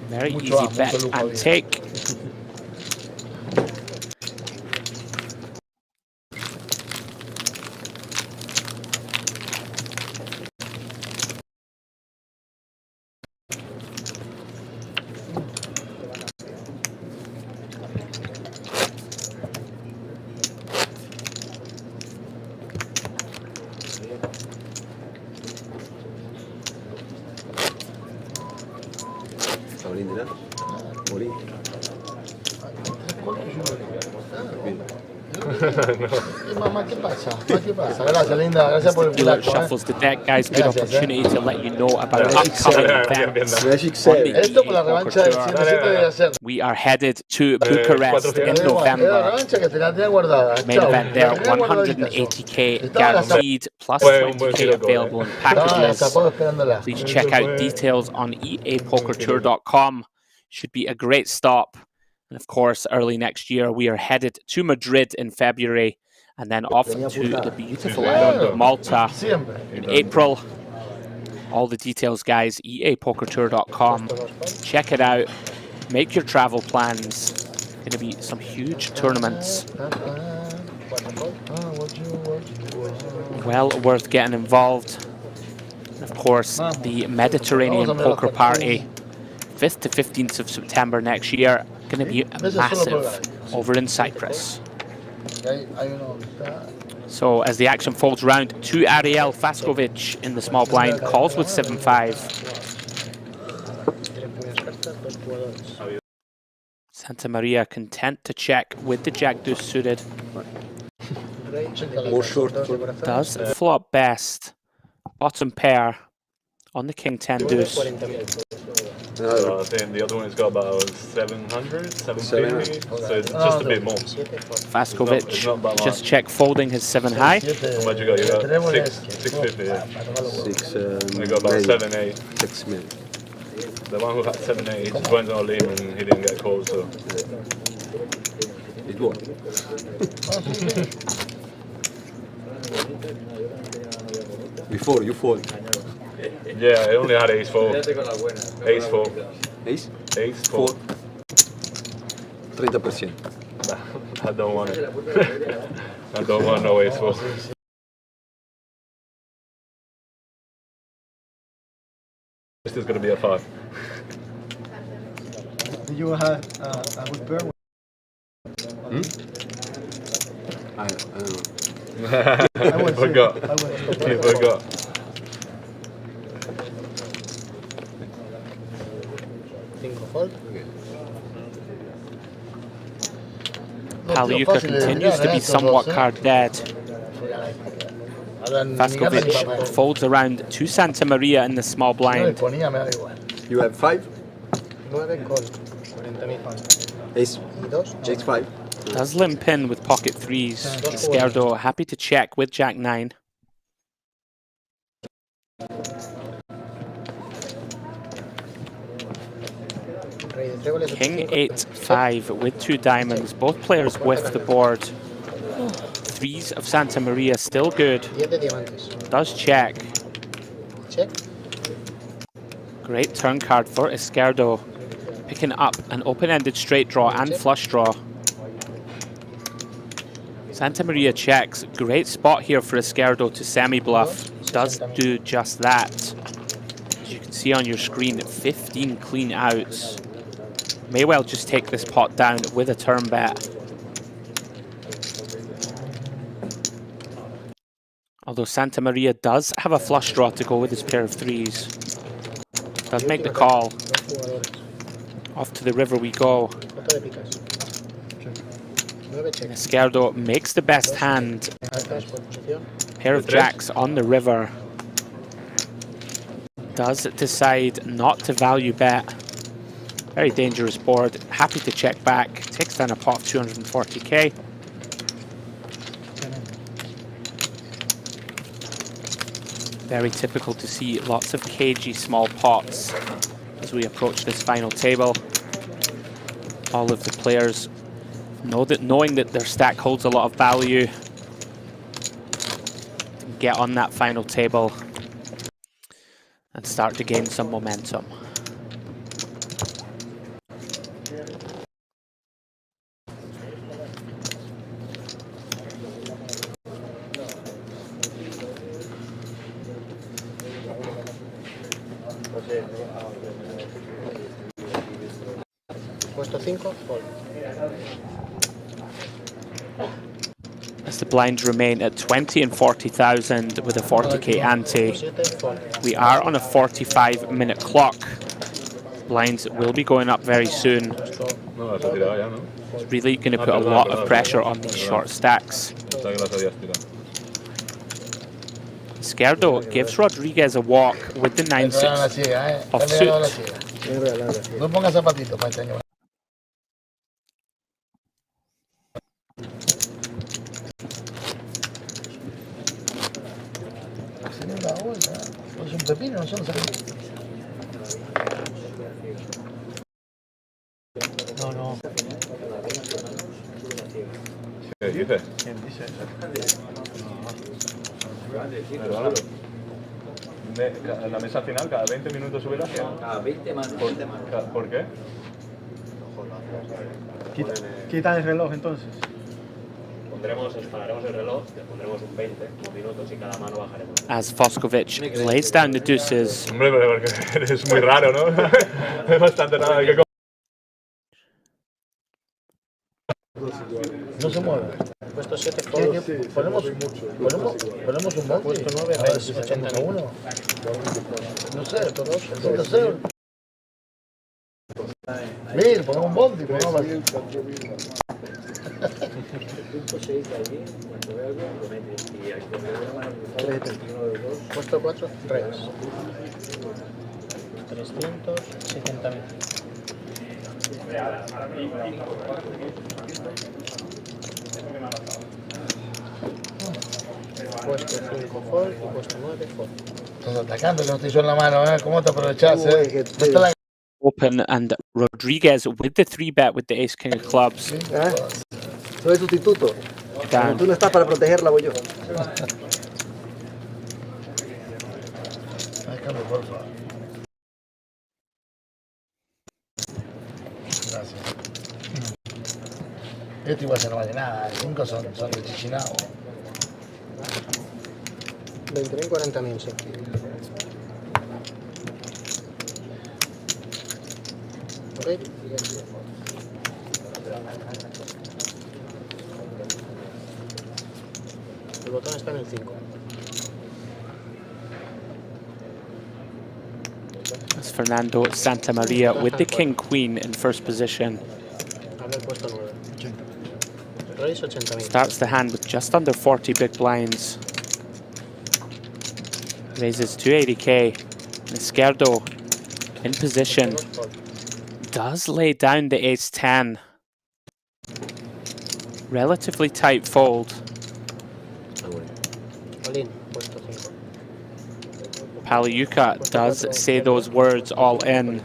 Very Mucho easy A, mucho bet lujo and había. take. Sabrina, ¿no? Morí. Mamá, ¿qué pasa? ¿Qué pasa? Gracias, linda. Gracias por el Dealer filaco. shuffles the deck, guys. Good Gracias, opportunity to let you know about Magic upcoming seven. events Magic on seven. the Esto por la EA Poker revancha del Tour. 107 de hacer. We are headed to Bucharest in Era la November. revancha que te la tenía guardada. Main Chao. event La there, tenía guardadita yo. 180k Estaba guaranteed, plus Fue un 20k buen tiro, available in Estaba packages. agazapado esperándola. Please check out details on eapokertour.com. Should be a great stop. And of course, early next year, we are headed to Madrid in February and then off to the beautiful island of Malta in April. All the details, guys, eapokertour.com. Check it out. Make your travel plans. Going to be some huge tournaments. Well worth getting involved. And of course, the Mediterranean Poker Party, 5th to 15th of September next year. Going to be massive over in Cyprus. So as the action folds round to Ariel Faskovic in the small blind, calls with 7-5. Santa Maria content to check with the Jack Deuce suited. More short. Does flop best. Bottom pair on the King 10 Deuce. So I think the other one has got about 700, 750, so it's just a bit more. Faskovic It's not that just much. check folding his 7 high. How much you got? You got 650, yeah. 6 We got about 7, 8. 6 million. The one who had 7, 8, he just went on a limb and he didn't get called, so. It won. Before you fall. Yeah, I only had ace 4. Ace 4. Ace? Ace 4. 30%. I don't want it. I don't want no ace 4. This is going to be a 5. Did you have a good pair? I don't know. I forgot. I forgot. Pagliuca continues to be somewhat card dead. Faskovic folds around to Santa Maria in the small blind. You have 5? Ace. Jack 5. Does limp in with pocket 3s. Izquierdo happy to check with Jack 9. King 8-5 with 2 diamonds. Both players with the board. 3s of Santa Maria still good. Does check. Great turn card for Izquierdo. Picking up an open-ended straight draw and flush draw. Santa Maria checks. Great spot here for Izquierdo to semi-bluff. Does do just that. As you can see on your screen, 15 clean outs. May well just take this pot down with a turn bet. Although Santa Maria does have a flush draw to go with his pair of 3s. Does make the call. Off to the river we go. Izquierdo makes the best hand. Pair of jacks on the river. Does decide not to value bet. Very dangerous board. Happy to check back. Takes down a pot of 240k. Very typical to see lots of cagey small pots as we approach this final table. All of the players knowing that their stack holds a lot of value. get on that final table and start to gain some momentum. Puesto 5, fold. As the blinds remain at 20 and 40,000 with a 40k ante. We are on a 45-minute clock. Blinds will be going up very soon. It's really going to put a lot of pressure on these short stacks. Izquierdo gives Rodriguez a walk with the 9-6 offsuit. No ponga zapatitos para este año. Es un pepino, nosotros No. ¿Qué dices? ¿Quién dice eso? Perdóname. En la mesa final, cada 20 minutos sube la 100. Cada 20 más. ¿Por qué? Quita el reloj entonces. Pararemos el reloj, le pondremos un 20 minutos y cada mano bajaremos. As Foskovic lays down the deuces. Hombre, porque es muy raro, ¿no? Es bastante raro. Hay que no se mueve. Puesto 7, fold. Ponemos un bote. Puesto 9, raíz 80.000. No sé, todos. Mil, ponemos un bote. Punto 6 allí, cuando vea algo, lo metes. Y aquí uno de los dos. Puesto 4, raíz. 370.000. Puesto 5, fold. Y puesto 9, fold. Estás atacando, que no estoy yo en la mano, ¿eh? ¿Cómo te aprovechás, eh? No está la... Open and Rodriguez with the 3-bet with the ace-king of clubs. Soy sustituto. Down. Cuando tú no estás para protegerla, voy yo. Déjame, por favor. Gracias. Este igual se no vale nada. 5 son de chichinao. 20.000, 40.000, sí. Ok. El botón está en el 5. As Fernando Santamaria with the king-queen in first position. Habla el puesto 9. Raíz 80.000. Starts the hand with just under 40 big blinds. Raises 280k. Izquierdo in position. Does lay down the ace-10. Relatively tight fold. Olin, puesto 5. Paliuka does say those words all in.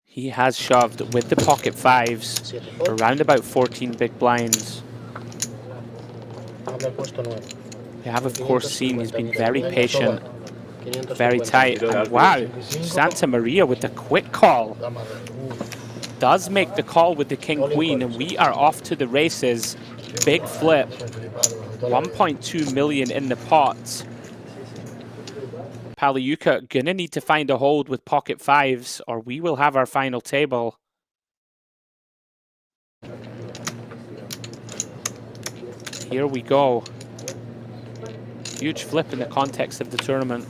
He has shoved with the pocket fives around about 14 big blinds. Habla el puesto 9. We have of course seen he's been very patient, very tight, and wow, Santamaria with the quick call. Does make the call with the king-queen, and we are off to the races. Big flip. 1.2 million in the pot. Paliuka gonna need to find a hold with pocket fives, or we will have our final table. Here we go. Huge flip in the context of the tournament.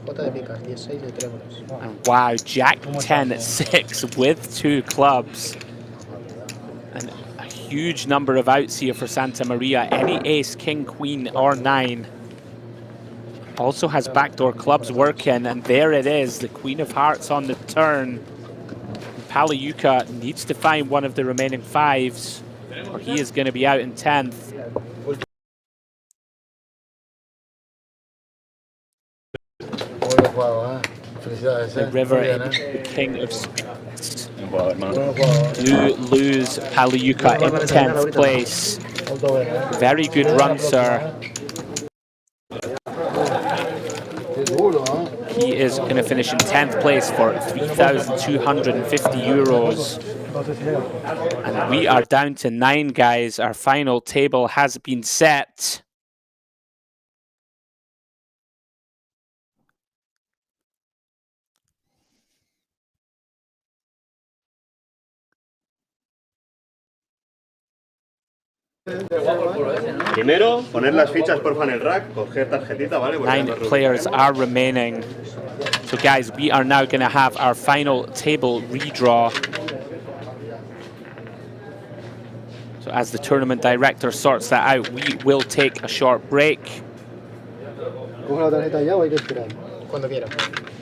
Jota de picas, 16 de tréboles. And wow, Jack 10 at 6 with 2 clubs. And a huge number of outs here for Santamaria. Any ace, king, queen, or 9. Also has backdoor clubs working, and there it is, the Queen of Hearts on the turn. Paliuka needs to find one of the remaining 5s, or he is going to be out in 10th. The river and the king of spades. jugador, man. Lose Pagliuca in 10th place. Very good run, sir. He is going to finish in 10th place for 3,250 euros. And we are down to 9, guys. Our final table has been set. Primero, poner las fichas porfa en el rack, coger tarjetita, ¿vale? 9 players are remaining. So guys, we are now going to have our final table redraw. So as the tournament director sorts that out, we will take a short break. ¿Coge la tarjeta ya o hay que esperar? Cuando quiera.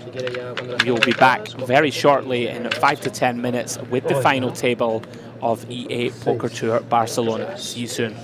Si quiere ya cuando la We'll be back very shortly in 5 to 10 minutes with the final table of EA Poker Tour Barcelona. See you soon.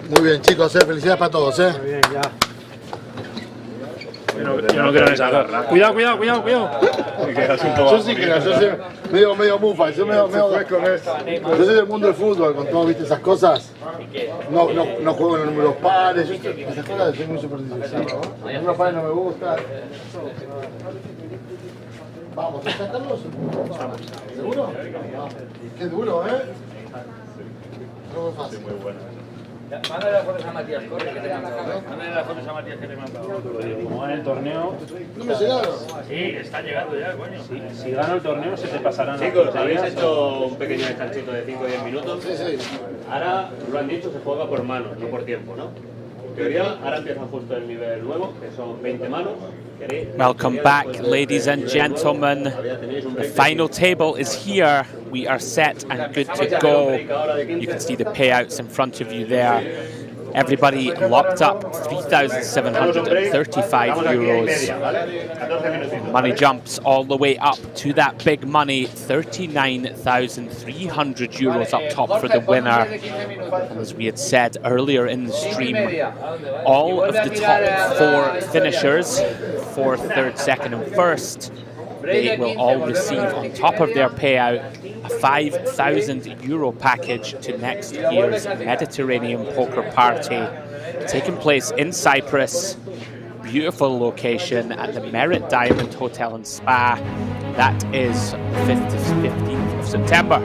Muy bien, chicos, felicidades para todos, Muy bien, ya. Yo no quiero ni sacar. Cuidado. Yo sí creo, yo soy medio mufa, yo medio con eso. Yo soy del mundo del fútbol, con todo, viste, esas cosas. No juego en los números pares, yo esas cosas soy muy supersticioso. Los números pares no me gustan. Vamos, ¿estás Carlos? ¿Seguro? Qué duro, ¿eh? No es fácil. Muy bueno. Mándale las fotos a Matías, corre, que te he mandado. Mándale las fotos a Matías que te he mandado. Como en el torneo. ¿No me llegaron? Sí, está llegando ya, coño. Si gano el torneo, se te pasarán. Chicos, habéis hecho un pequeño descansito de 5 o 10 minutos. Sí. Ahora, lo han dicho, se juega por manos, no por tiempo, ¿no? En teoría, ahora empieza justo el nivel nuevo, que son 20 manos. Welcome back, ladies and gentlemen. The final table is here. We are set and good to go. You can see the payouts in front of you there. Everybody locked up, €3,735. Money jumps all the way up to that big money, €39,300 up top for the winner. And as we had said earlier in the stream, all of the top 4 finishers, 4th, 3rd, 2nd and 1st, they will all receive on top of their payout a €5,000 package to next year's Mediterranean Poker Party, taking place in Cyprus. Beautiful location at the Merit Diamond Hotel and Spa. That is 5th to 15th of September.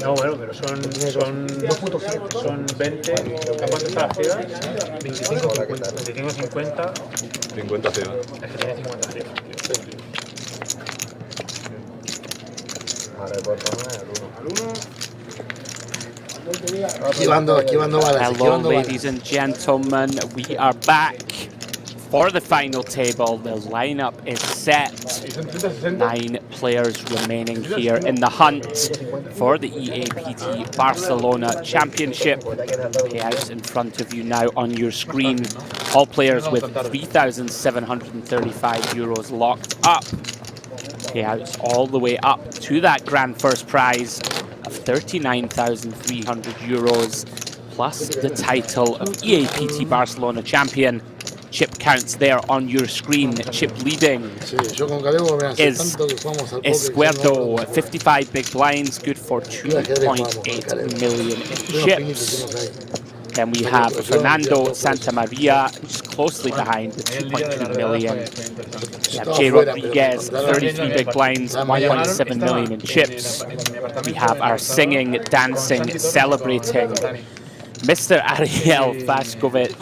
No, bueno, pero son 20. ¿A cuánto está la ciudad? 25, 50. 50 ciudad. Es que tiene 50 ciudad. Esquivando balas, Hello, esquivando ladies and gentlemen. We are back for the final table. The lineup is set. 9 players remaining here in the hunt for the EAPT Barcelona Championship. Payouts in front of you now on your screen. All players with 3,735 euros locked up. Payouts all the way up to that grand first prize of 39,300 euros, plus the title of EAPT Barcelona champion. Chip counts there on your screen. Chip leading is Escuerdo, 55 big blinds, good for 2.8 million in chips. Then we have Fernando Santamaria, who's closely behind with 2.2 million. We have Jay Rodriguez, 33 big blinds, 1.7 million in chips. We have our singing, dancing, celebrating Mr. Ariel Vaskovic.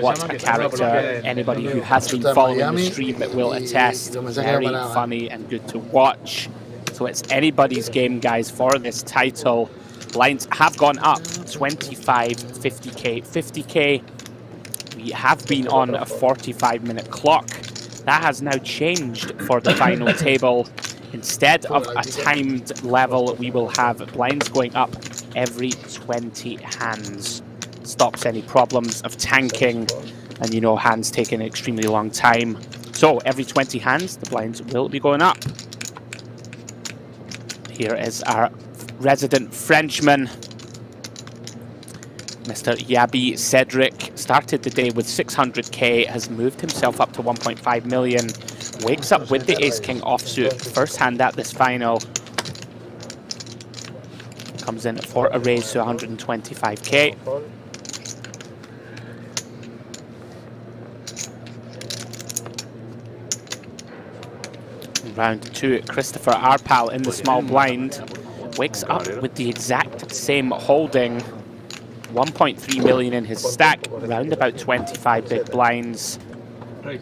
What a character. Anybody who has been following the stream will attest. Very funny and good to watch. So it's anybody's game, guys, for this title. Blinds have gone up 25, 50k, 50k. We have been on a 45-minute clock. That has now changed for the final table. Instead of a timed level, we will have blinds going up every 20 hands. Stops any problems of tanking and, you know, hands taking an extremely long time. So every 20 hands, the blinds will be going up. Here is our resident Frenchman, Mr. Yabi Cedric. Started the day with 600k, has moved himself up to 1.5 million. Wakes up with the ace-king offsuit, first hand at this final. Comes in for a raise to 125k. Round 2, Christopher Arpal in the small blind. Wakes up with the exact same holding. 1.3 million in his stack, round about 25 big blinds. A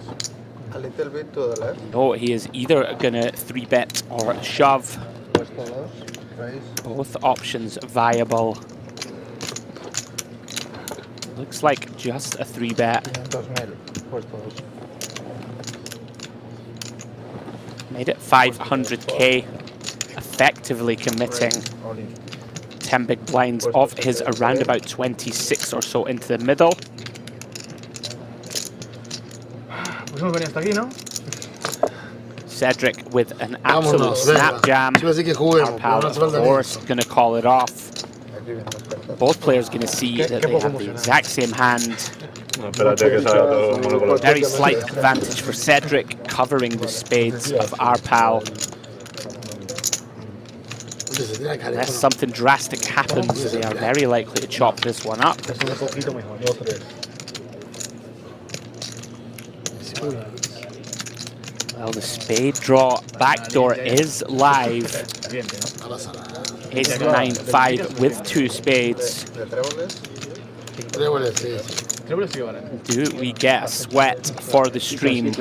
little bit to the left. No, he is either gonna 3-bet or shove. Both options viable. Looks like just a 3-bet. Made it 500k, effectively committing 10 big blinds of his around about 26 or so into the middle. Cedric with an absolute snap jam. Arpal, of course, going to call it off. Both players going to see that they have the exact same hand. Very slight advantage for Cedric, covering the spades of Arpal. Unless something drastic happens, they are very likely to chop this one up. Well, the spade draw backdoor is live. Ace 9-5 with 2 spades. Do we get a sweat for the stream?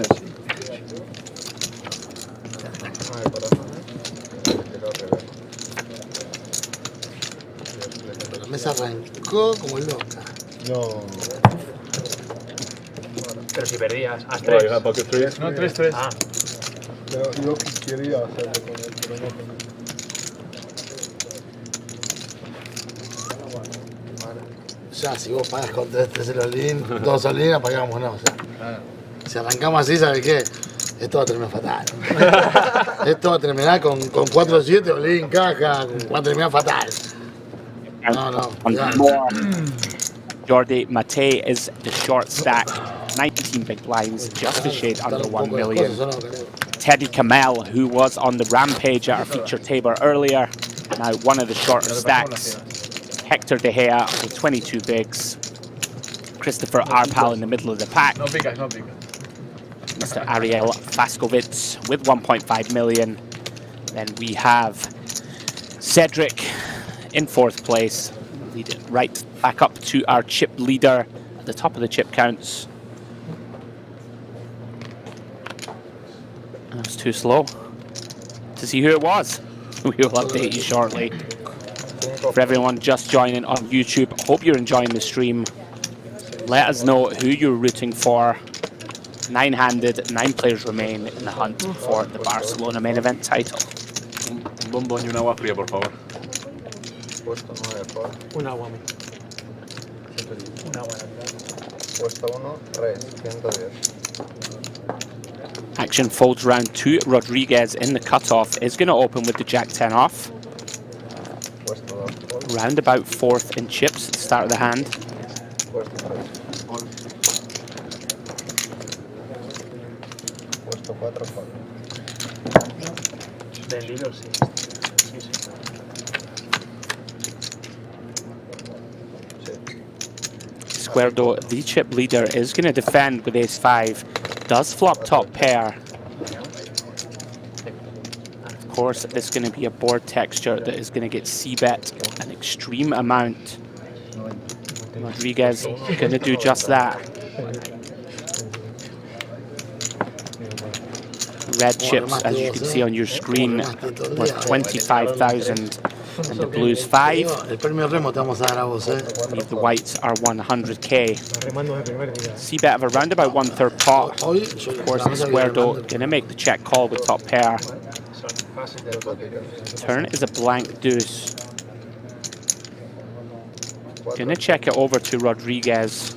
La mesa arrancó como loca. No. Pero si perdías, haz 3. No, 3-3. Ah. Pero yo quería hacerlo con él, pero no con él. Ya, si vos pagas con 3 all-in, 2 all-in, apagamos, ¿no? O sea, si arrancamos así, ¿sabes qué? Esto va a terminar fatal. Esto va a terminar con 4-7 all-in, caja, va a terminar fatal. No. Jordi Mate is the short stack. 19 big blinds, just a shade under 1 million. Teddy Kamel, who was on the Rampage at our feature table earlier, now one of the shorter stacks. Hector De Gea with 22 bigs. Christopher Arpal in the middle of the pack. No big guys, no big. Mr. Ariel Vaskovic with 1.5 million. Then we have Cedric in 4th place. Lead it right back up to our chip leader at the top of the chip counts. That was too slow to see who it was. We will update you shortly. For everyone just joining on YouTube, hope you're enjoying the stream. Let us know who you're rooting for. 9-handed, 9 players remain in the hunt for the Barcelona main event title. Un bombón y una agua fría, por favor. Puesto 9 por. Un agua, mi. 110. Un agua. Puesto 1, res, 110. Action folds round 2. Rodriguez in the cutoff is going to open with the Jack-10 off. Puesto 2 por. Round about 4th in chips at the start of the hand. Puesto 3. Puesto 4 por. Vendido, sí. Sí, sí. Esquerdo, the chip leader, is going to defend with ace-5. Does flop top pair. Of course, this is going to be a board texture that is going to get c-bet an extreme amount. Rodriguez going to do just that. Red chips, as you can see on your screen, worth 25,000, and the blues 5. El premio remo te vamos a dar a vos, I believe the whites are 100k. C-bet of around about 1/3 pot. Of course, Esquerdo going to make the check call with top pair. Turn is a blank deuce. Going to check it over to Rodriguez.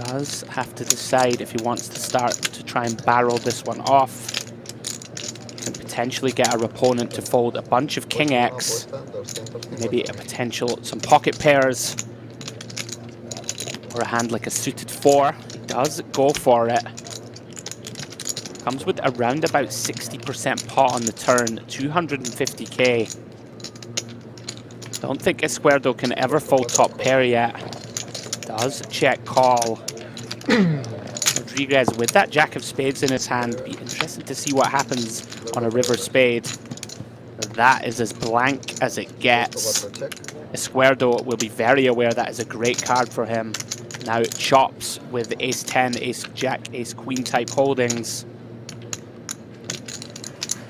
Does have to decide if he wants to start to try and barrel this one off. Can potentially get our opponent to fold a bunch of King X, maybe a potential, some pocket pairs, or a hand like a suited 4. He does go for it. Comes with around about 60% pot on the turn, 250k. Don't think Esquerdo can ever fold top pair yet. Does check call. Rodriguez with that jack of spades in his hand. Be interested to see what happens on a river spade. That is as blank as it gets. Esquerdo will be very aware that is a great card for him. Now it chops with ace 10, ace jack, ace queen type holdings.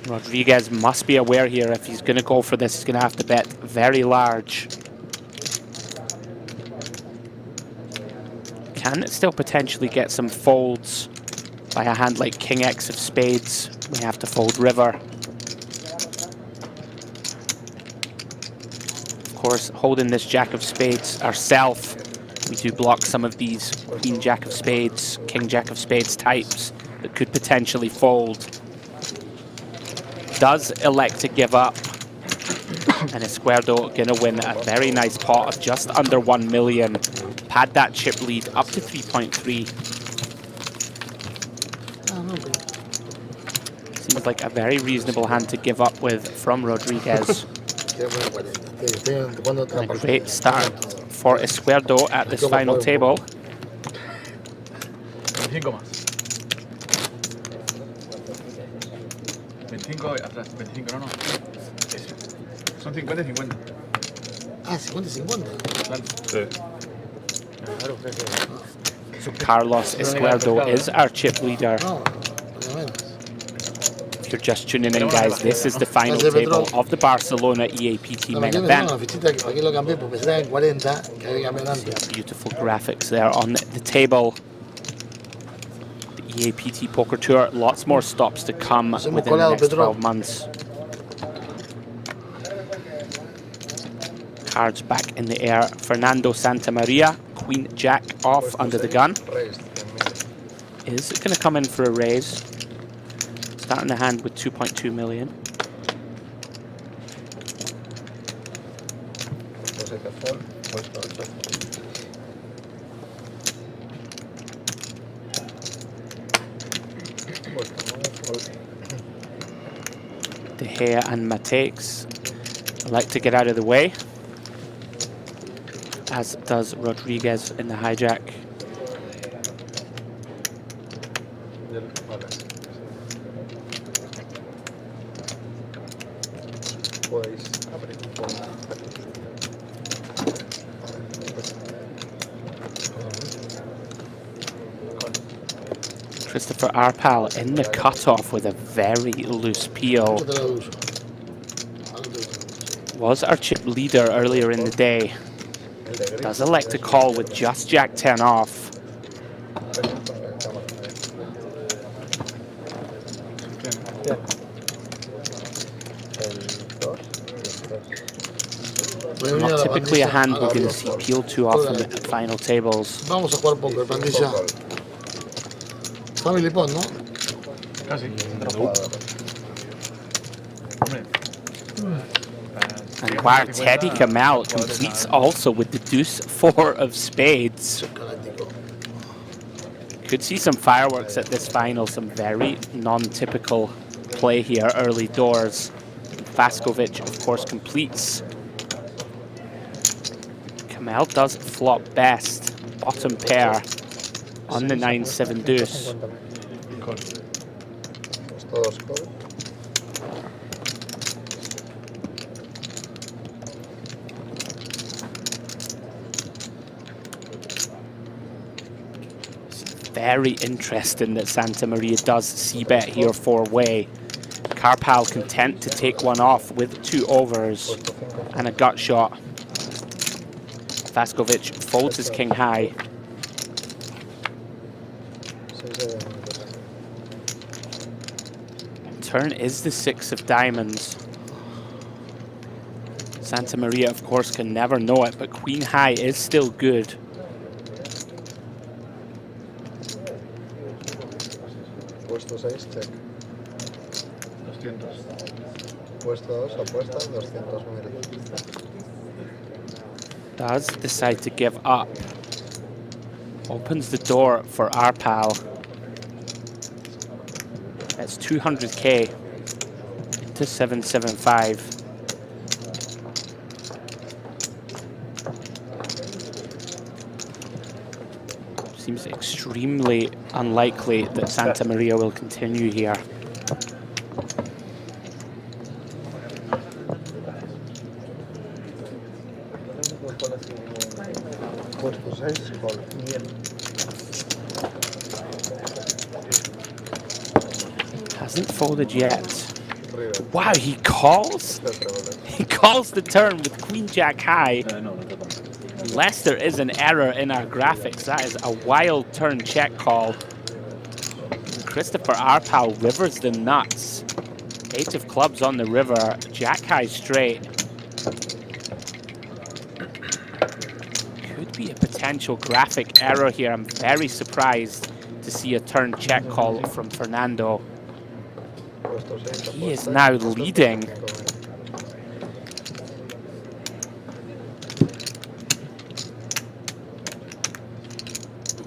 Rodriguez must be aware here. If he's going to go for this, he's going to have to bet very large. Can still potentially get some folds by a hand like King X of spades. We have to fold river. Of course, holding this jack of spades ourselves, we do block some of these queen jack of spades, king jack of spades types that could potentially fold. Does elect to give up, and Esquerdo gonna win a very nice pot of just under 1 million. Pad that chip lead up to 3.3. Seems like a very reasonable hand to give up with from Rodriguez. A great start for Esquerdo at this final table. 25 más. 25 atrás, 25 no. Son 50 y 50. Ah, 50 y 50. Sí. Carlos Esquerdo is our chip leader. If you're just tuning in, guys, this is the final table of the Barcelona Eapt main event. Beautiful graphics there on the table. The Eapt Poker Tour, lots more stops to come within the next 12 months. Cards back in the air. Fernando Santamaria, Queen Jack off under the gun. Is going to come in for a raise. Starting the hand with 2.2 million. De Gea and Matex like to get out of the way, as does Rodriguez in the hijack. podéis abrir un poco. Christopher Arpal in the cutoff with a very loose peel. Was our chip leader earlier in the day. Does elect to call with just Jack 10 off. Not typically a hand we're going to see peel too often at final tables. Vamos a jugar póker, pandilla. Family pot, ¿no? Casi. And wow, Teddy Kamal completes also with the deuce 4 of spades. Could see some fireworks at this final, some very non-typical play here early doors. Vaskovic, of course, completes. Kamal does flop best, bottom pair on the 9-7 deuce. Very interesting that Santa Maria does c-bet here 4-way. Karpal content to take one off with 2 overs and a gut shot. Vaskovic folds his king high. Turn is the 6 of diamonds. Santa Maria, of course, can never know it, but queen high is still good. Puesto 6, check. 200. Puesto 2, apuesta, 200 mil. Does decide to give up. Opens the door for Arpal. That's 200k to 775. Seems extremely unlikely that Santa Maria will continue here. Hasn't folded yet. Wow, he calls? He calls the turn with Queen Jack high. Unless there is an error in our graphics, that is a wild turn check call. Christopher Arpal rivers the nuts. 8 of clubs on the river, Jack high straight. Could be a potential graphic error here. I'm very surprised to see a turn check call from Fernando. He is now leading.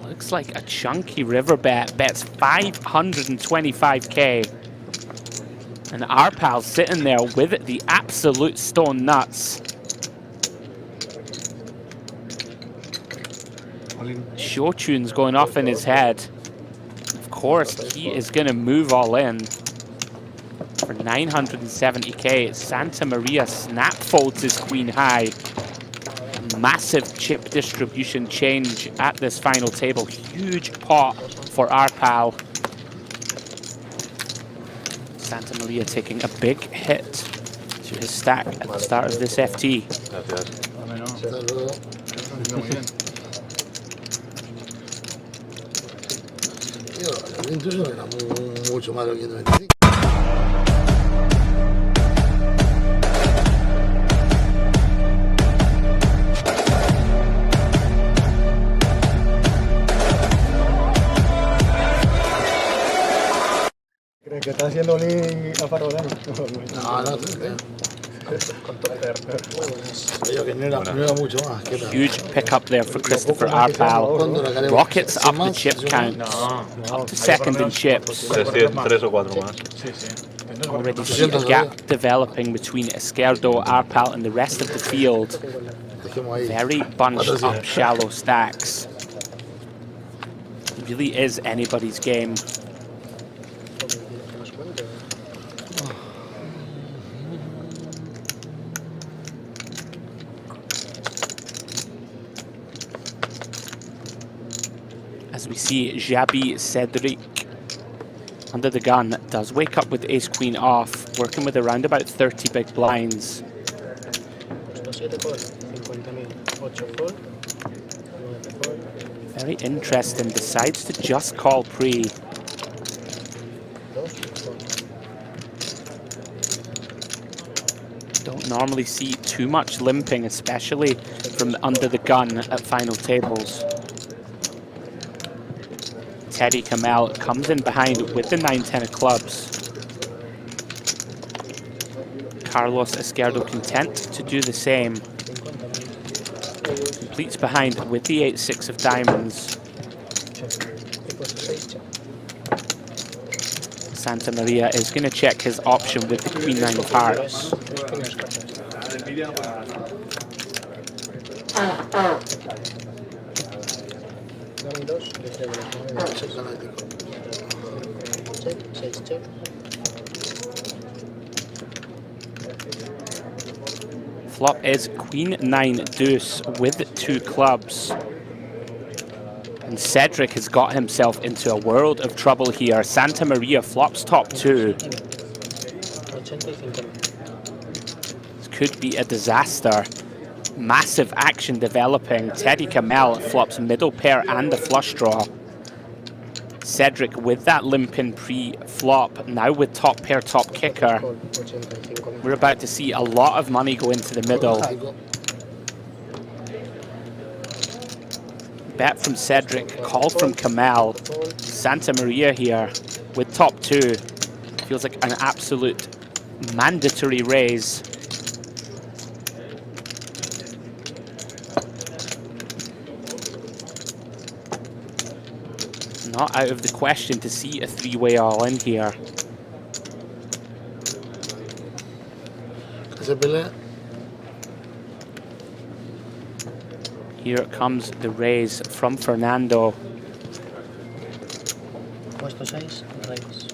Looks like a chunky river bet. Bets 525k. And Arpal sitting there with the absolute stone nuts. Show tunes going off in his head. Of course, he is going to move all in. For 970k, Santa Maria snap folds his queen high. Massive chip distribution change at this final table. Huge pot for Arpal. Santa Maria taking a big hit to his stack at the start of this FT. El 21 era mucho más que el 25. ¿Creen que está haciendo Lee a Farolano? No, no te creo. Sabía que no era mucho más. Huge pickup there for Christopher Arpal. Rockets up the chip count. Up to second in chips. 3 o 4 más. Already see a gap developing between Esquerdo, Arpal and the rest of the field. Very bunched up shallow stacks. It really is anybody's game. as we see Xabi Cedric under the gun does wake up with ace queen off, working with around about 30 big blinds. Very interesting, decides to just call pre. Don't normally see too much limping, especially from under the gun at final tables. Teddy Kamel comes in behind with the 9-10 of clubs. Carlos Izquierdo content to do the same. Completes behind with the 8-6 of diamonds. Santa Maria is going to check his option with the Queen 9 of hearts. Flop is Queen 9 deuce with 2 clubs. And Cedric has got himself into a world of trouble here. Santa Maria flops top 2. This could be a disaster. Massive action developing. Teddy Kamel flops middle pair and the flush draw. Cedric with that limping pre-flop, now with top pair, top kicker. We're about to see a lot of money go into the middle. Bet from Cedric, call from Kamel. Santa Maria here with top 2. Feels like an absolute mandatory raise. Not out of the question to see a 3-way all in here. Here comes the raise from Fernando. Puesto 6, raise.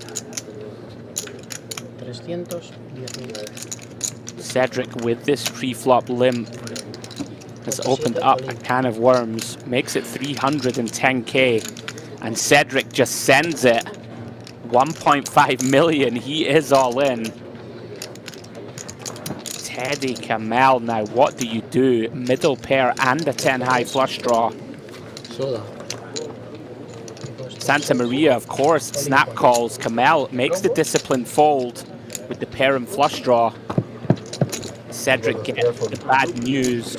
310,000. Cedric with this pre-flop limp has opened up a can of worms, makes it 310k, and Cedric just sends it 1.5 million. He is all in. Teddy Kamel now, what do you do? Middle pair and a 10 high flush draw. Santa Maria, of course, snap calls. Kamel makes the disciplined fold with the pair and flush draw. Cedric gets the bad news.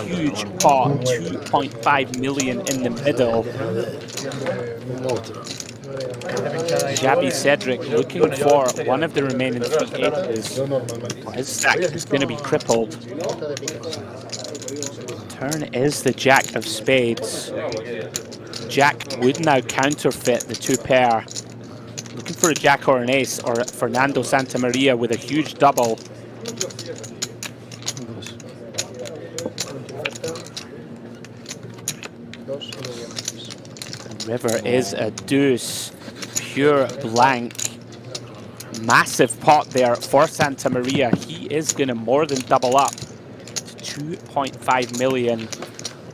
Huge pot, 2.5 million in the middle. Xabi Cedric looking for one of the remaining 3 aces. His stack is going to be crippled. Turn is the Jack of Spades. Jack would now counterfeit the 2 pair. Looking for a Jack or an ace, or Fernando Santa Maria with a huge double. And river is a deuce. Pure blank. Massive pot there for Santa Maria. He is going to more than double up to 2.5 million.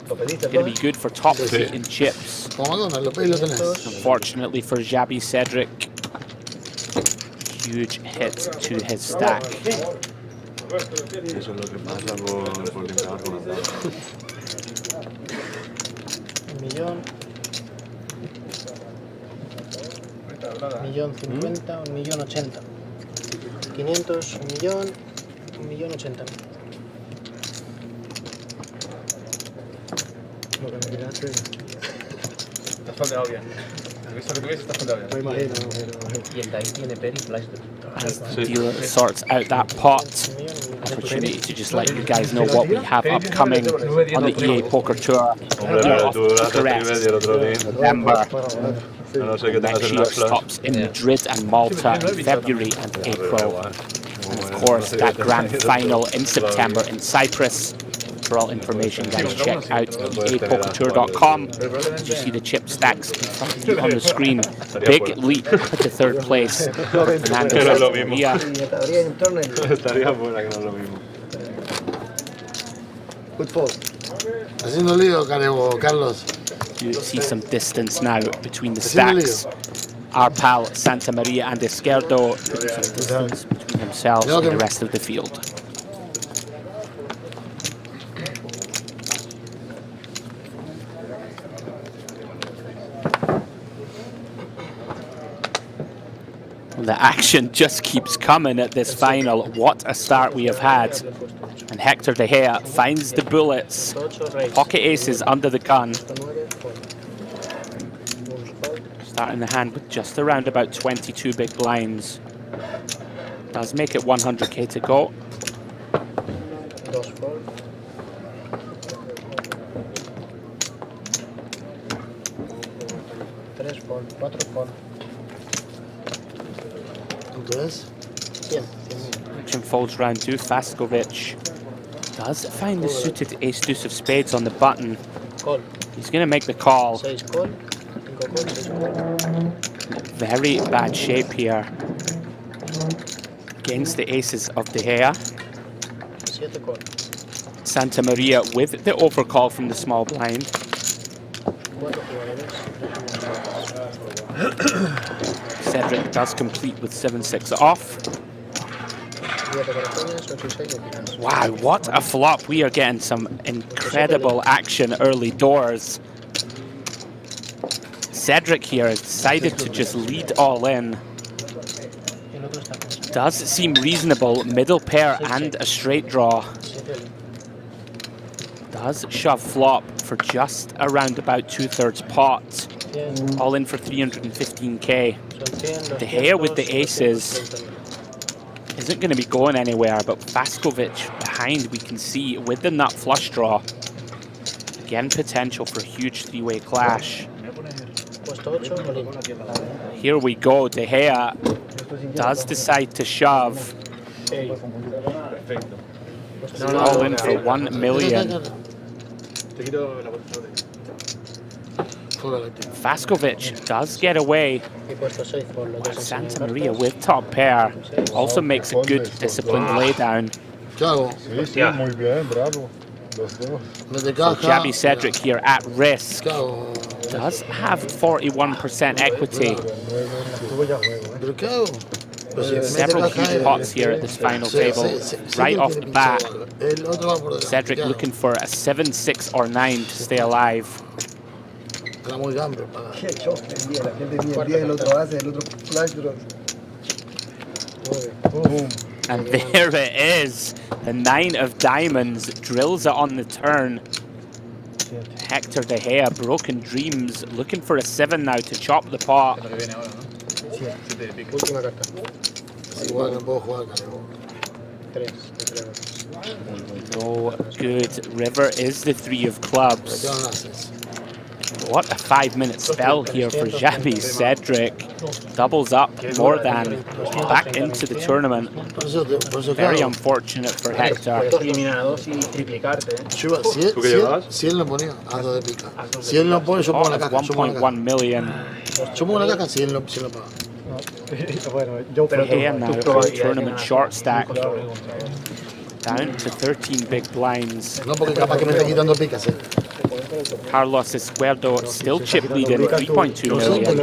Going to be good for top seat in chips. Unfortunately for Xabi Cedric, huge hit to his stack. Eso es lo que pasa por intentar con andar. Millón. 1.050.000, 1.080.000. 500, 1.080.000. Lo que me tiraste. Te has faldeado bien. Eso que tuviese, te has faldeado bien. Me imagino. Y el de ahí tiene Perry Pleister. As the dealer sorts out that pot, opportunity to just let you guys know what we have upcoming on the EA Poker Tour. November. Next year stops in Madrid and Malta in February and April. And of course, that grand final in September in Cyprus. For all information, guys, check out eapokertour.com. As you see the chip stacks in front of you on the screen. Big leap to 3rd place. Fernando Santa Maria. Estaría buena que no es lo mismo. Haciendo lío, Carlos. You see some distance now between the stacks. Our pal Santa Maria and Izquierdo putting some distance between themselves and the rest of the field. The action just keeps coming at this final. What a start we have had. And Hector De Gea finds the bullets. Pocket aces under the gun. Starting the hand with just around about 22 big blinds. Does make it 100k to go. Action folds round to Faskovic. Does find the suited ace-deuce of spades on the button. He's going to make the call. Very bad shape here. Against the aces of De Gea. Santa Maria with the overcall from the small blind. Cedric does complete with 7-6 off. Wow, what a flop. We are getting some incredible action early doors. Cedric here has decided to just lead all in. Does seem reasonable. Middle pair and a straight draw. Does shove flop for just around about 2/3 pot. All in for 315k. De Gea with the aces isn't going to be going anywhere, but Faskovic behind, we can see with the nut flush draw. Again, potential for a huge three-way clash. Here we go. De Gea does decide to shove. All in for 1 million. Faskovic does get away. Santa Maria with top pair also makes a good disciplined laydown. So Jabby Cedric here at risk. Does have 41% equity. Several huge pots here at this final table. Right off the bat, Cedric looking for a 7, 6, or 9 to stay alive. And there it is. The 9 of diamonds drills it on the turn. Hector De Gea, broken dreams, looking for a 7 now to chop the pot. No good. River is the 3 of clubs. What a 5-minute spell here for Jabby Cedric. Doubles up more than back into the tournament. Very unfortunate for Hector. Si él no ponía, hazlo de pica. Si él no pone, yo pongo la caja. 1.1 million. Yo pongo la caja si él no paga. De Gea now for tournament short stack. Down to 13 big blinds. No, porque capaz que me está quitando picas, Carlos Izquierdo still chip leading 3.2 million.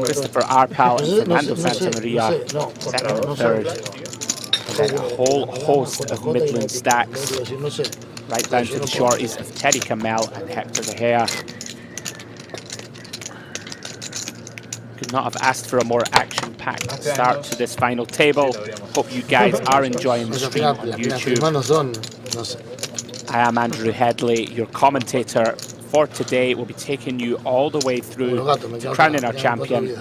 Christopher Arpal and Fernando Santa Maria second and third. And then a whole host of Midland stacks. Right down to the shorties of Teddy Kamel and Hector De Gea. Could not have asked for a more action-packed start to this final table. Hope you guys are enjoying the stream on YouTube. I am Andrew Headley, your commentator for today. We'll be taking you all the way through to crowning our champion.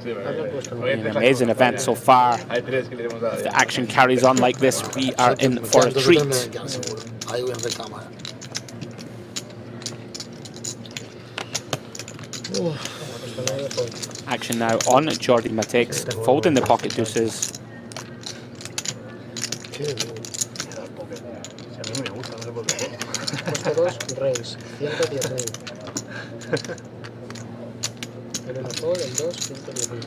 An amazing event so far. If the action carries on like this, we are in for a treat. Action now on Jordi Matex, folding the pocket deuces. Puesto 2, Reis, 110.000. El 1 fold, el 2, 110.000.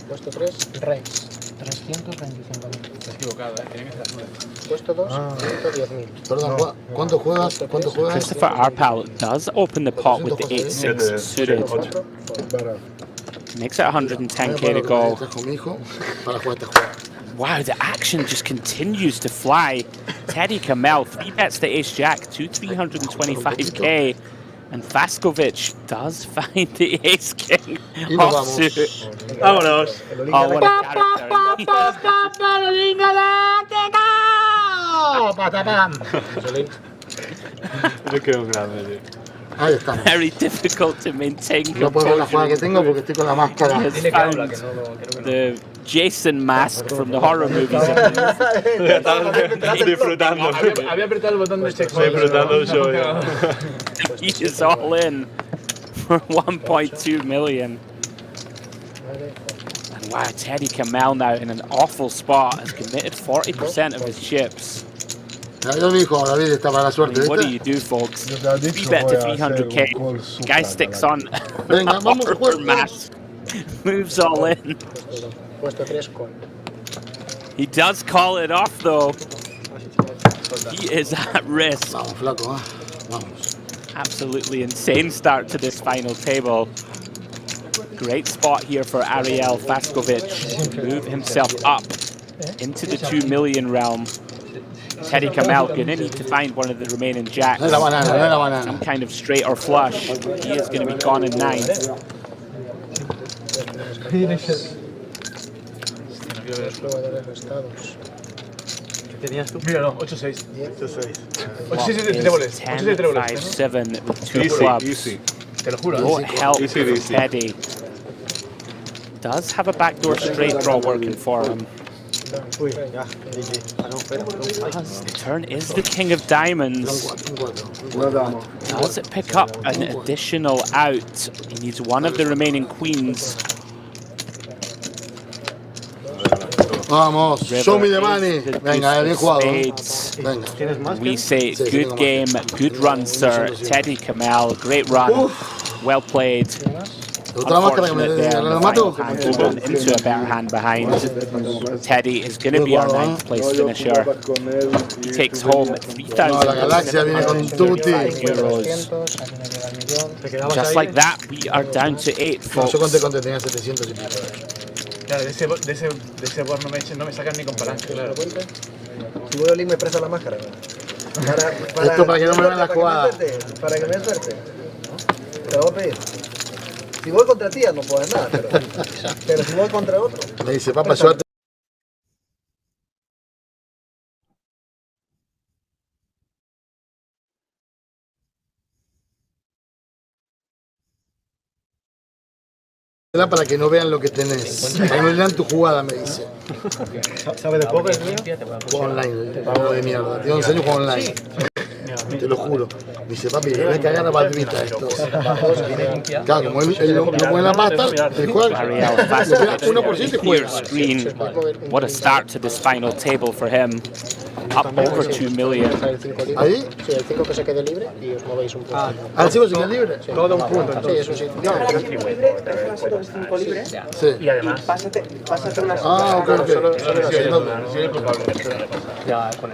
Puesto 3, Reis. 325.000. Estás equivocado, tienen que ser azules. Puesto 2, 110.000. Perdón, ¿cuánto juegas? ¿Cuánto juegas? Christopher Arpal does open the pot with the 8-6 suited. Makes it 110k to go. Wow, the action just continues to fly. Teddy Kamel 3-bets the ace-jack to 325k. And Vaskovic does find the ace-king offsuit. ¡Vámonos! Oh, what a character. Me quedo grande, tío. Ahí estamos. Very difficult to maintain No puedo ver la jugada que tengo porque estoy con la máscara. He has found the Jason mask from the horror movies. Disfrutando. Había apretado el botón de check. Disfrutando el show. He is all in for 1.2 million. And wow, Teddy Kamel now in an awful spot has committed 40% of his chips. Yo dijo, David está para la suerte. What do you do, folks? 3-bet to 300k. Guy sticks on Venga, vamos, horror mask. Moves all in. Puesto 3 con. He does call it off though. He is at risk. Vamos, flaco, vamos. Absolutely insane start to this final table. Great spot here for Ariel Vaskovic. Move himself up into the 2 million realm. Teddy Kamel gonna need to find one of the remaining jacks. Some kind of straight or flush. He is gonna be gone in 9. ¿Qué tenías tú? Mira, no, 8-6. 8-6 de tréboles. 8-6 de tréboles. 5-7 with 2 clubs. Te lo juro. No help from Teddy. Does have a backdoor straight draw working for him. The turn is the king of diamonds. Does it pick up an additional out? He needs one of the remaining queens. Vamos, show me the money. Venga, bien jugado. Venga. We say good game, good run, sir. Teddy Kamel, great run. Well played. Unfortunate there in the final hand to run into a better hand behind. Teddy is going to be our 9th place finisher. He takes home 3,000 euros. Just like that, we are down to 8, folks. Claro, de ese board no me sacan ni con palanca, claro. Si voy a Olin me presta la máscara. Esto para que no me vean la jugada. Para que me dé suerte. Te lo voy a pedir. Si voy contra ti no puedo nada, pero si voy contra otro. Me dice, papá, suerte. Para que no vean lo que tenés. Para que no lean tu jugada, me dice. ¿Sabe de póker? Juego online, juego de mierda. Tengo 11 años juego online. Te lo juro. Me dice, papi, le voy a cagar a Baldvita esto. Claro, como él no pone la pasta, el juega. 1% y juega. Screen. What a start to this final table for him. Up over 2 million. ¿Ahí? Sí, el 5 que se quede libre y os movéis un punto. ¿Al 5 se queda libre? Todo un punto, entonces. Sí, eso sí. Sí. Y además, pásate una ok.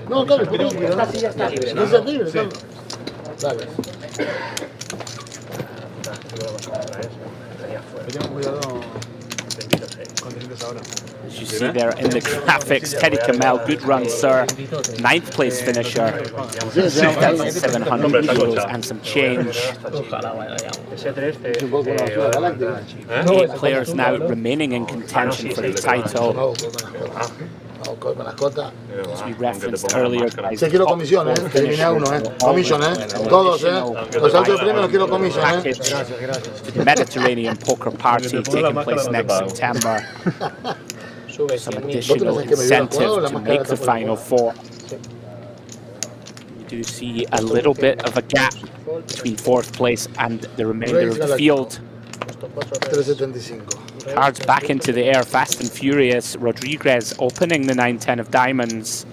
No, claro, esta silla está libre. No está libre, claro. Dale. Tengo cuidado. As you see there in the graphics, Teddy Kamel, good run, sir. 9th place finisher. 2,700 euros and some change. 8 players now remaining in contention for the title. As we referenced earlier, guys. Se quiero comisión, que elimine a uno, comisión, todos, los altos premios los quiero comisión, The Mediterranean Poker Party taking place next September. Some additional incentive to make the Final Four. You do see a little bit of a gap between 4th place and the remainder of the field. 375. Cards back into the air, fast and furious. Rodriguez opening the 9-10 of diamonds.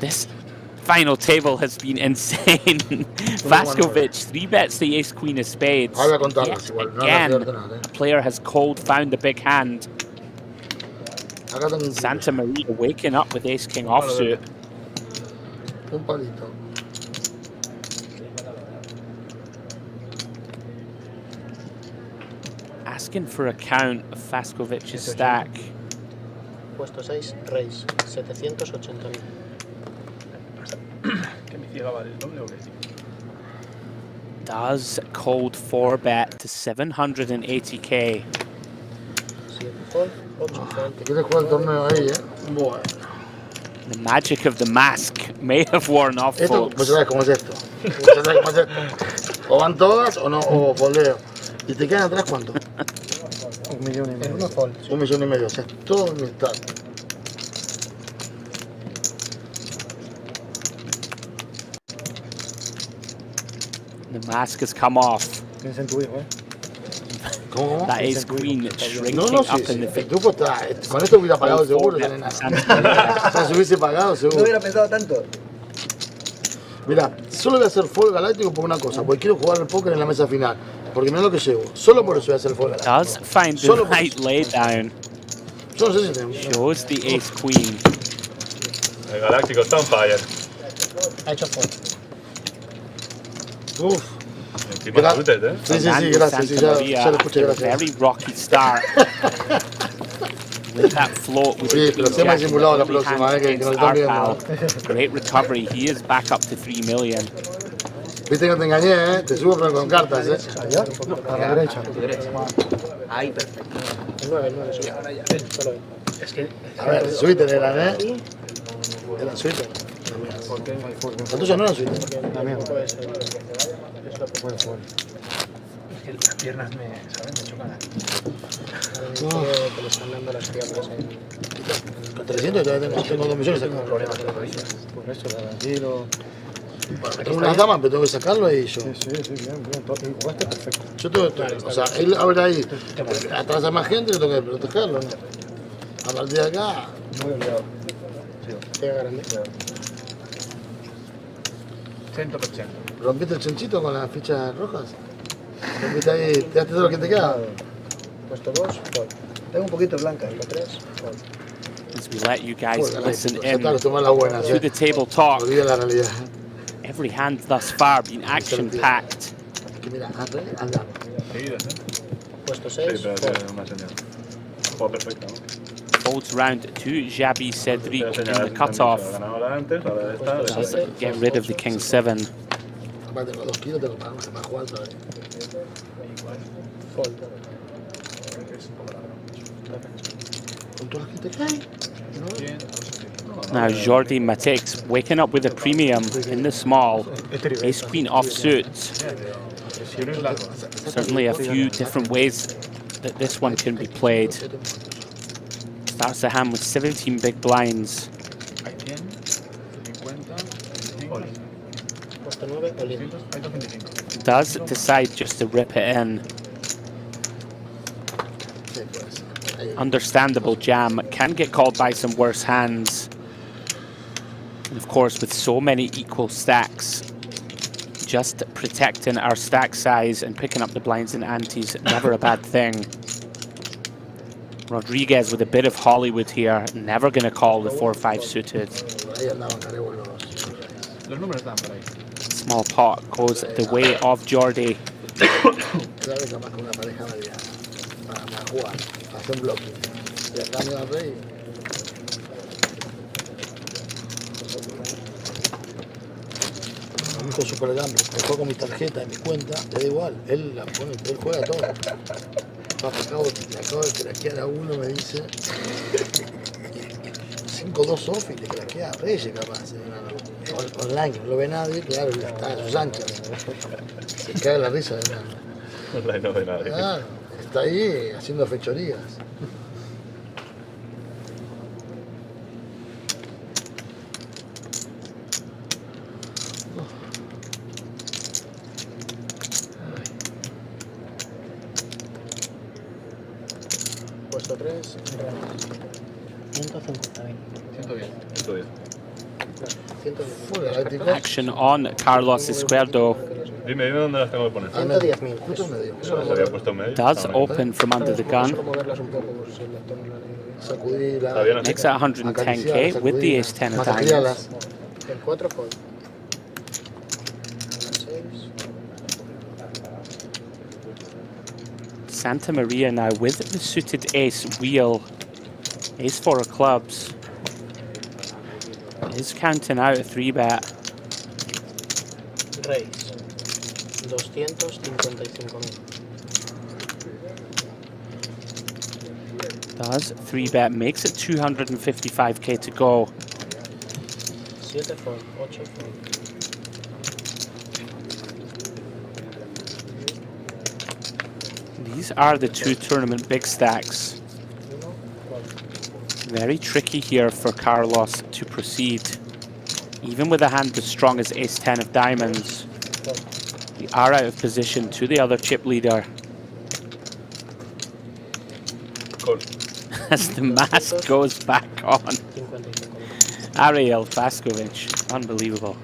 This final table has been insane. Vaskovic 3-bets the ace-queen of spades. Yet again, a player has found the big hand. Acá tengo un Santa Maria waking up with ace king offsuit. Un palito. Asking for a count of Faskovic's stack. Puesto 6, Reis, 780.000. ¿Que mi ciega vale el doble o qué? Does cold 4-bet to 780k. 7 fold, 8 fold. Te quieres jugar el torneo ahí, Bueno. The magic of the mask may have worn off, Esto, folks. pues sabes cómo es esto. Ya sabes cómo es esto. O van todas o no, o foldeo. ¿Y te quedan atrás cuánto? 1,5 millones. En uno fold. 1,5 millones. O sea, todo mi stack. The mask has come off. Piensa en tu hijo, ¿Cómo? That ace queen shrinking No, sí, up sí. in the El truco está. Con esto hubiera pagado seguro. O sea, si hubiese pagado seguro. No hubiera pensado tanto. Mira, solo voy a hacer full galáctico por una cosa, porque quiero jugar el póker en la mesa final. Porque mira lo que llevo. Solo por eso voy a hacer full galáctico. Does find the Solo por right laydown. Yo no sé si tengo. Shows the ace queen. El Galáctico está on fire. Ha hecho fold. Uf. Encima suited, ¿eh? Sí, sí, sí, Fernando gracias. Sí, Santa ya Maria lo escuché, after a gracias. very rocky start. With that float with Sí, the pero queen sea más jack and simulado la the próxima, hand que nos against están our viendo. pal. Great recovery. He is back up to 3 million. Viste que no te engañé, Te subo pero con cartas, ¿Allá? A la derecha. Ahí, perfecto. El 9, sí. Solo él. Es que... A ver, Sweeter eran, Eran Sweeter. La tuya no era Sweeter. La mía. Puede ser. Puede ser. Es que las piernas me chocan aquí. Que le están dando las piernas ahí. Con 300 todavía tengo 2 millones. Tengo Problemas de rodillas. Por eso, tranquilo. Tengo una dama, pero tengo que sacarlo y yo. Sí, bien. Y jugaste perfecto. Yo tengo o sea, él abre ahí, atrás hay más gente, yo tengo que protegerlo, ¿no? A partir de acá. Muy olvidado. Pega grande. 100%. ¿Rompiste el chanchito con las fichas rojas? ¿Rompiste ahí? ¿Te daste todo lo que te queda? Puesto 2, fold. Tengo un poquito blanca. Puesto 3, fold. As we let you guys listen Ya in está, lo tomé la buena. to the table talk. Olvida la realidad. Every hand thus far been action-packed. Que mira, anda. Seguidas, ¿eh? Puesto Sí, 6, pero fold. tiene una señal. Juego perfecto, ¿no? Folds round to Jabi Cedric Tiene in señales, the cutoff. ganaba antes, ahora está. Does get rid of the king 7. Aparte, con 2 kilos tengo para jugar todavía. Fold. Con toda la gente que hay. Now Jordi Matix waking up with a premium in the small. Ace queen offsuit. Certainly a few different ways that this one can be played. Starts the hand with 17 big blinds. Hay 100, 50, 25. Puesto 9, all-in. Hay 225. Does decide just to rip it in. Understandable jam. Can get called by some worse hands. And of course, with so many equal stacks, just protecting our stack size and picking up the blinds and antes, never a bad thing. Rodriguez with a bit of Hollywood here, never going to call the 4-5 suited. Los números están por ahí. Small pot goes the way of Jordi. Claro, capaz con una pareja para jugar, para hacer un blocking. Y acá me da rey. Un hijo super gamble, me juego con mi tarjeta en mi cuenta, le da igual, él la pone, él juega todo. Acabo de craquear a uno, me dice 5-2 off y le craquea a Reyes capaz. Online, que no lo ve nadie, claro, está a sus anchas. Se cae la risa de nada. Online no ve nadie. Claro, está ahí haciendo fechorías. Puesto 3, 150.000. 110. 110. Action on Carlos Izquierdo. Dime dónde las tengo que poner. 110.000. Las había puesto en medio. Does open from under the gun. Solo moverlas un poco por si las tengo en la Sacudirla. Makes it 110k with the ace 10 of diamonds. Masacriarlas. El 4 fold. 6. Santa Maria now with the suited ace wheel. Ace 4 of clubs. Is counting out a 3-bet. Raise. 255.000. Does 3-bet, makes it 255k to go. 7 fold. 8 fold. These are the two tournament big stacks. Very tricky here for Carlos to proceed. Even with a hand as strong as ace 10 of diamonds, we are out of position to the other chip leader. Cool. As the mask goes back on. Ariel Vaskovic, unbelievable.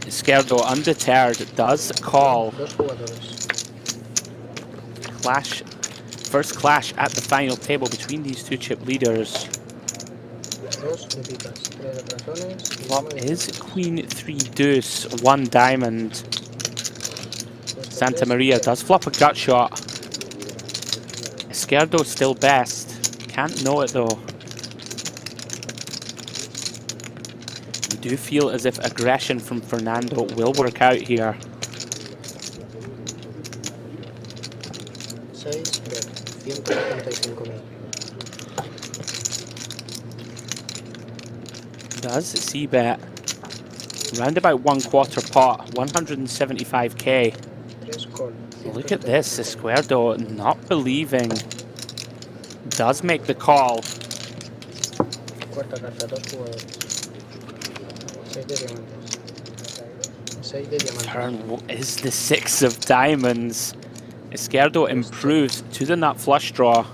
Izquierdo, undeterred, does call. Clash, first clash at the final table between these two chip leaders. Flop is Queen 3 deuce, 1 diamond. Santa Maria does flop a gut shot. Izquierdo still best. Can't know it though. We do feel as if aggression from Fernando will work out here. 6 bet. 175.000. Does c-bet. Round about 1/4 pot, 175k. 3 call. Look at this, Izquierdo not believing. Does make the call. Cuarta carta, 2 jugadores. 6 de diamantes. 6 de diamantes. Turn is the 6 of diamonds. Izquierdo improves to the nut flush draw.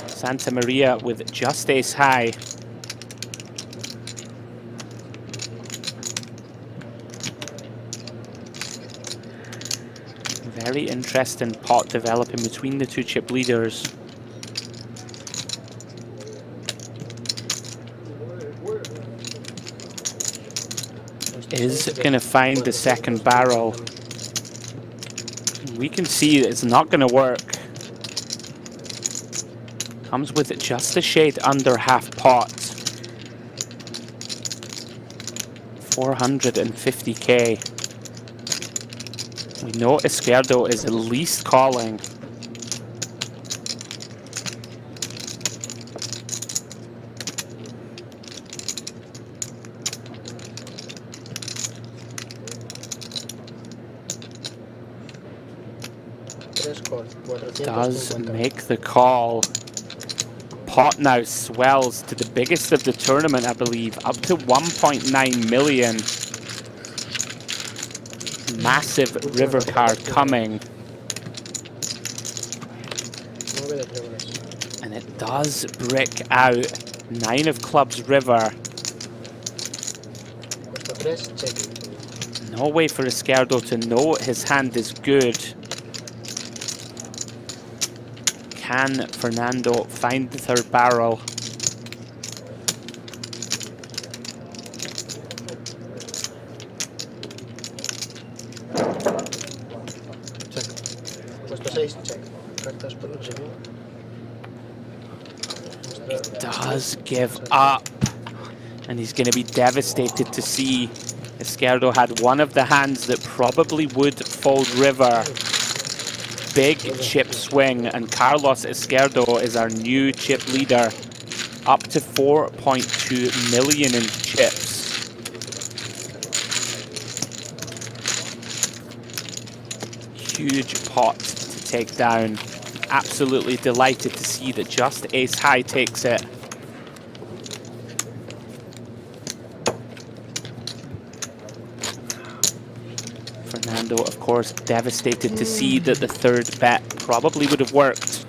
Santa Maria with just ace high. Very interesting pot developing between the two chip leaders. Is gonna find the second barrel. We can see it's not gonna work. Comes with just a shade under half pot. 450k. We know Izquierdo is at least calling. Does make the call. Pot now swells to the biggest of the tournament, I believe, up to 1.9 million. Massive river card coming. And it does brick out 9 of clubs river. No way for Izquierdo to know his hand is good. Can Fernando find the third barrel? Does give up, and he's going to be devastated to see Izquierdo had one of the hands that probably would fold river. Big chip swing, and Carlos Izquierdo is our new chip leader, up to 4.2 million in chips. Huge pot to take down. Absolutely delighted to see that just ace high takes it. Fernando, of course, devastated to see that the third bet probably would have worked.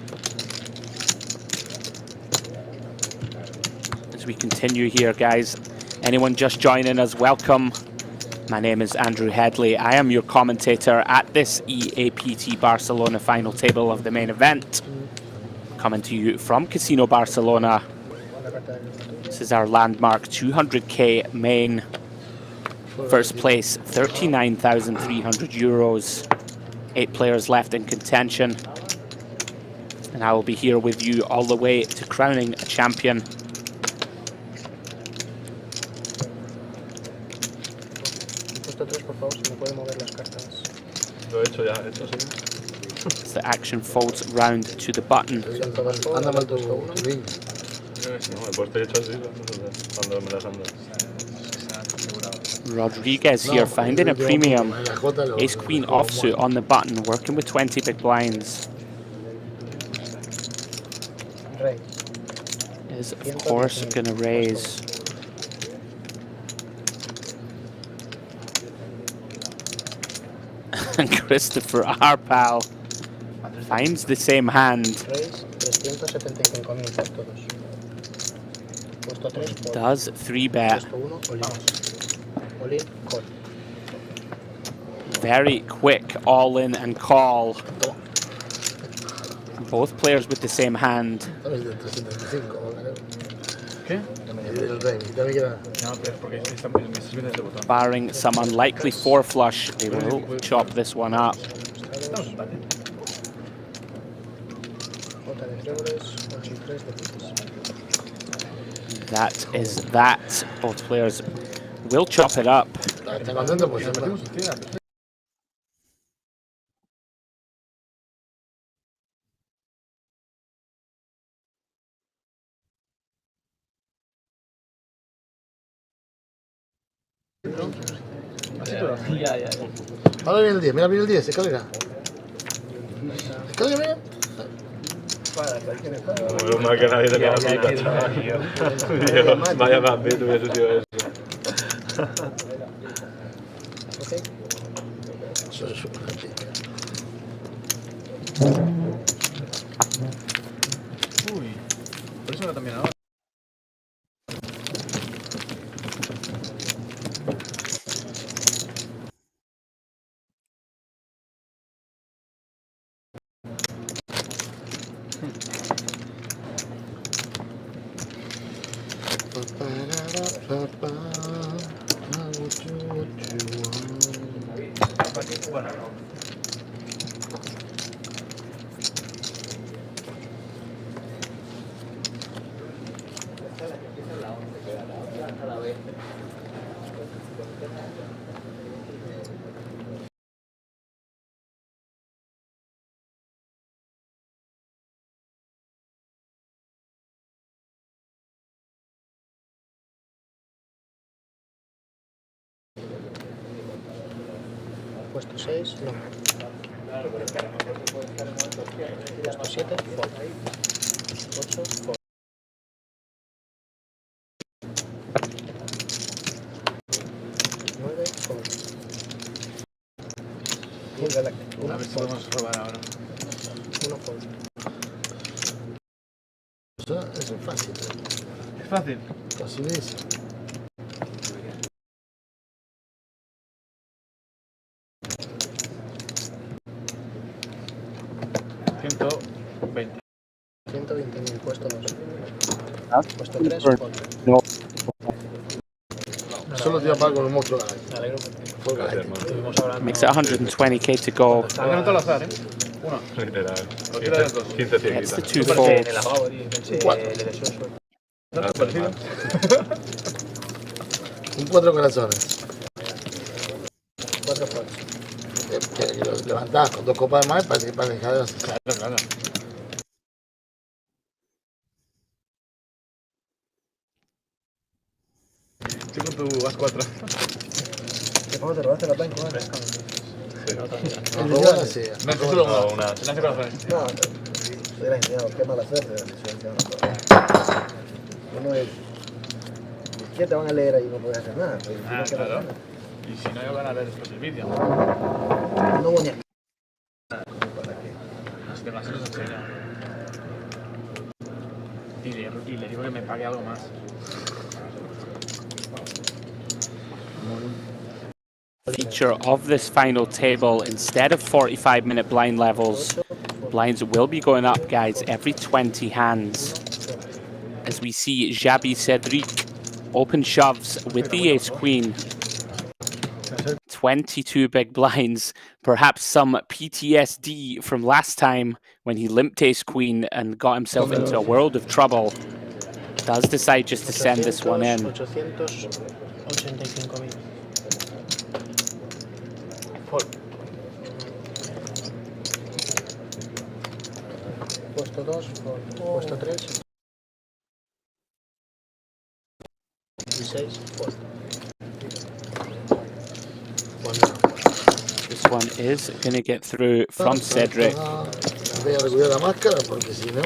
As we continue here, guys, anyone just joining us, welcome. My name is Andrew Headley. I am your commentator at this Eapt Barcelona final table of the main event. Coming to you from Casino Barcelona. This is our landmark 200k main. First place, 39,300 euros. 8 players left in contention. And I will be here with you all the way to crowning a champion. As the action folds round to the button. Rodriguez here finding a premium. Ace Queen offsuit on the button, working with 20 big blinds. Is of course gonna raise. And Christopher, our pal, finds the same hand. Does 3-bet. Very quick all-in and call. Both players with the same hand. Barring some unlikely 4-flush, they will chop this one up. That is that. Both players will chop it up. Ahora viene el 10, mira, viene el 10, escalera. Escalera, mira. Menos mal que nadie tenía la pica, chaval. Vaya más bien hubiese sido eso. Eso es súper fácil. Uy, por eso no también ahora. Bueno. Puesto 6, no. Puesto 7, fold. 8, fold. 9, fold. A ver si podemos robar ahora. 1 fold. Eso es fácil. Es fácil. Facilísimo. $120,000, puesto 2. Puesto 3, No. Solo te pago con el monstruo. Makes it 120k to go. Háganlo al azar, ¿eh? Uno. Literal. Cualquiera de los dos. 15 Gets the cieguitas. 2 folds. Un 4 corazones. 4 folds. Que lo levantás con 2 copas de más para dejar así. Claro. Sí, con tu As-4. ¿Cómo te robaste la blanca? Sí. No, solo una. No, hubiera enseñado, qué mala suerte. Uno es. ¿Qué te van a leer ahí? No puedes hacer nada. Claro. Y si no, van a ver después el vídeo. No voy a. Así que así nos enseña. Y le digo que me pague algo más. feature of this final table. Instead of 45-minute blind levels, blinds will be going up, guys, every 20 hands. As we see Xabi Cedric open shoves with the ace-queen. 22 big blinds. Perhaps some PTSD from last time when he limped ace-queen and got himself into a world of trouble. Does decide just to send this one in. 885.000. Puesto 2, puesto 3. 16, This one is going to get through from Cedric. Voy a recuperar la máscara porque si no...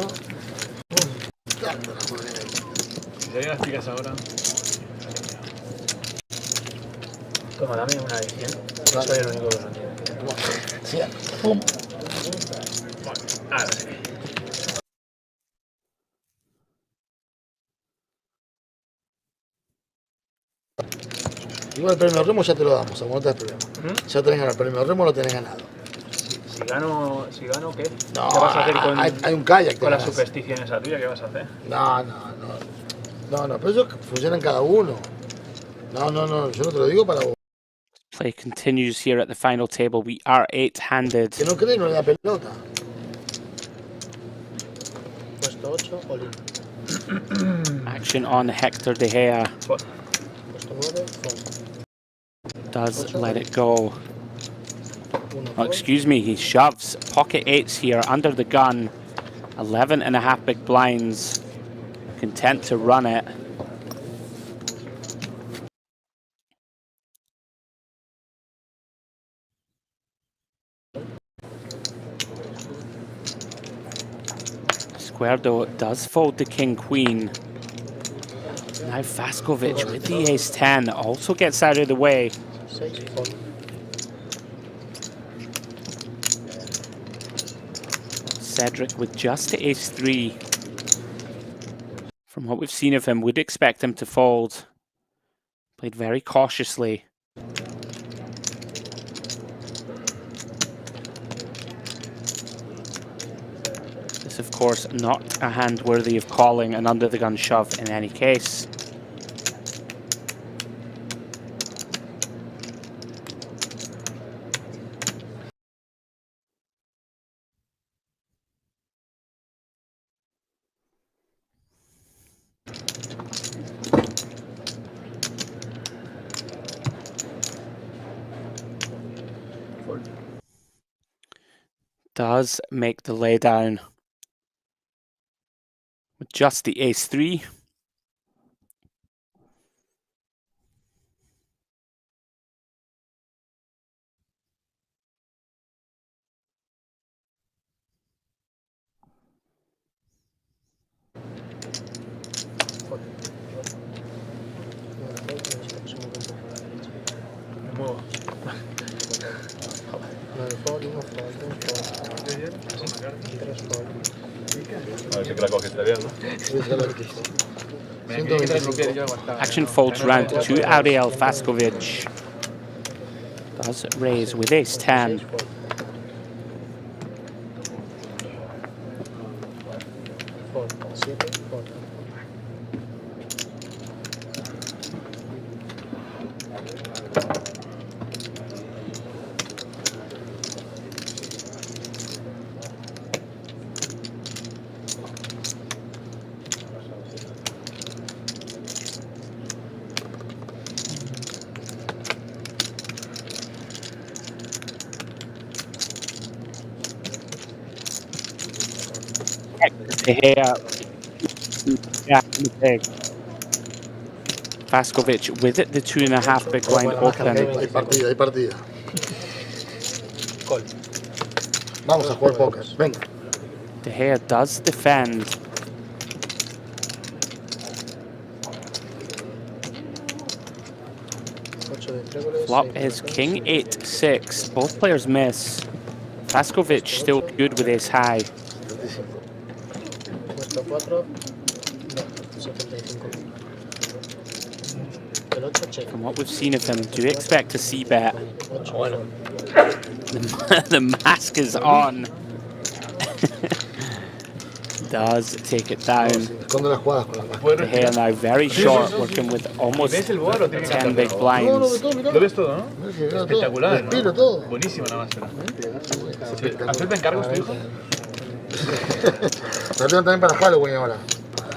Si hay unas picas ahora. Toma, dame una de 100. Soy el único que no tiene. Sí, pum. Ahora sí. Igual el premio Remo ya te lo damos, no te des problema. Ya tenés ganado el premio Remo, lo tenés ganado. Si gano, ¿qué? No, ¿Qué vas a hacer con, hay un kayak con la ganas. superstición esa tuya? ¿Qué vas a hacer? No, pero eso funciona en cada uno. No, yo no te lo digo para vos. Play continues here at the final table. We are 8-handed. Que no cree, no le da pelota. Puesto 8, all-in. Action on Hector De Gea. Puesto 9, fold. Does let it go. Oh, excuse me, he shoves. Pocket eights here under the gun. 11.5 big blinds. Content to run it. Squardo does fold the king-queen. Now Vaskovic with the ace-10 also gets out of the way. 6, fold. Cedric with just the ace-3. From what we've seen of him, we'd expect him to fold. Played very cautiously. This, of course, not a hand worthy of calling an under-the-gun shove in any case. Does make the laydown with just the ace-3. Me muevo. 9, fold, 1, fold, 2, fold. 3, fold. A ver si que la cogiste bien, ¿no? Action folds round to 2. Ariel Vaskovic does raise with ace-10. Fold, 7, fold. Vaskovic with it, the 2.5 big blind open. Hay partida. Call. Vamos a jugar póker, venga. De Gea does defend. Flop is king 8-6. Both players miss. Vaskovic still good with ace high. Puesto 4, no, 75. From what we've seen of him, do you expect to see bet? The mask is on. Does take it down. The hair now very short, working with almost 10 big blinds. Lo ves todo, ¿no? Espectacular, ¿no? Buenísima la máscara. ¿Acepta encargos tu hijo? La tengo también para Halloween ahora.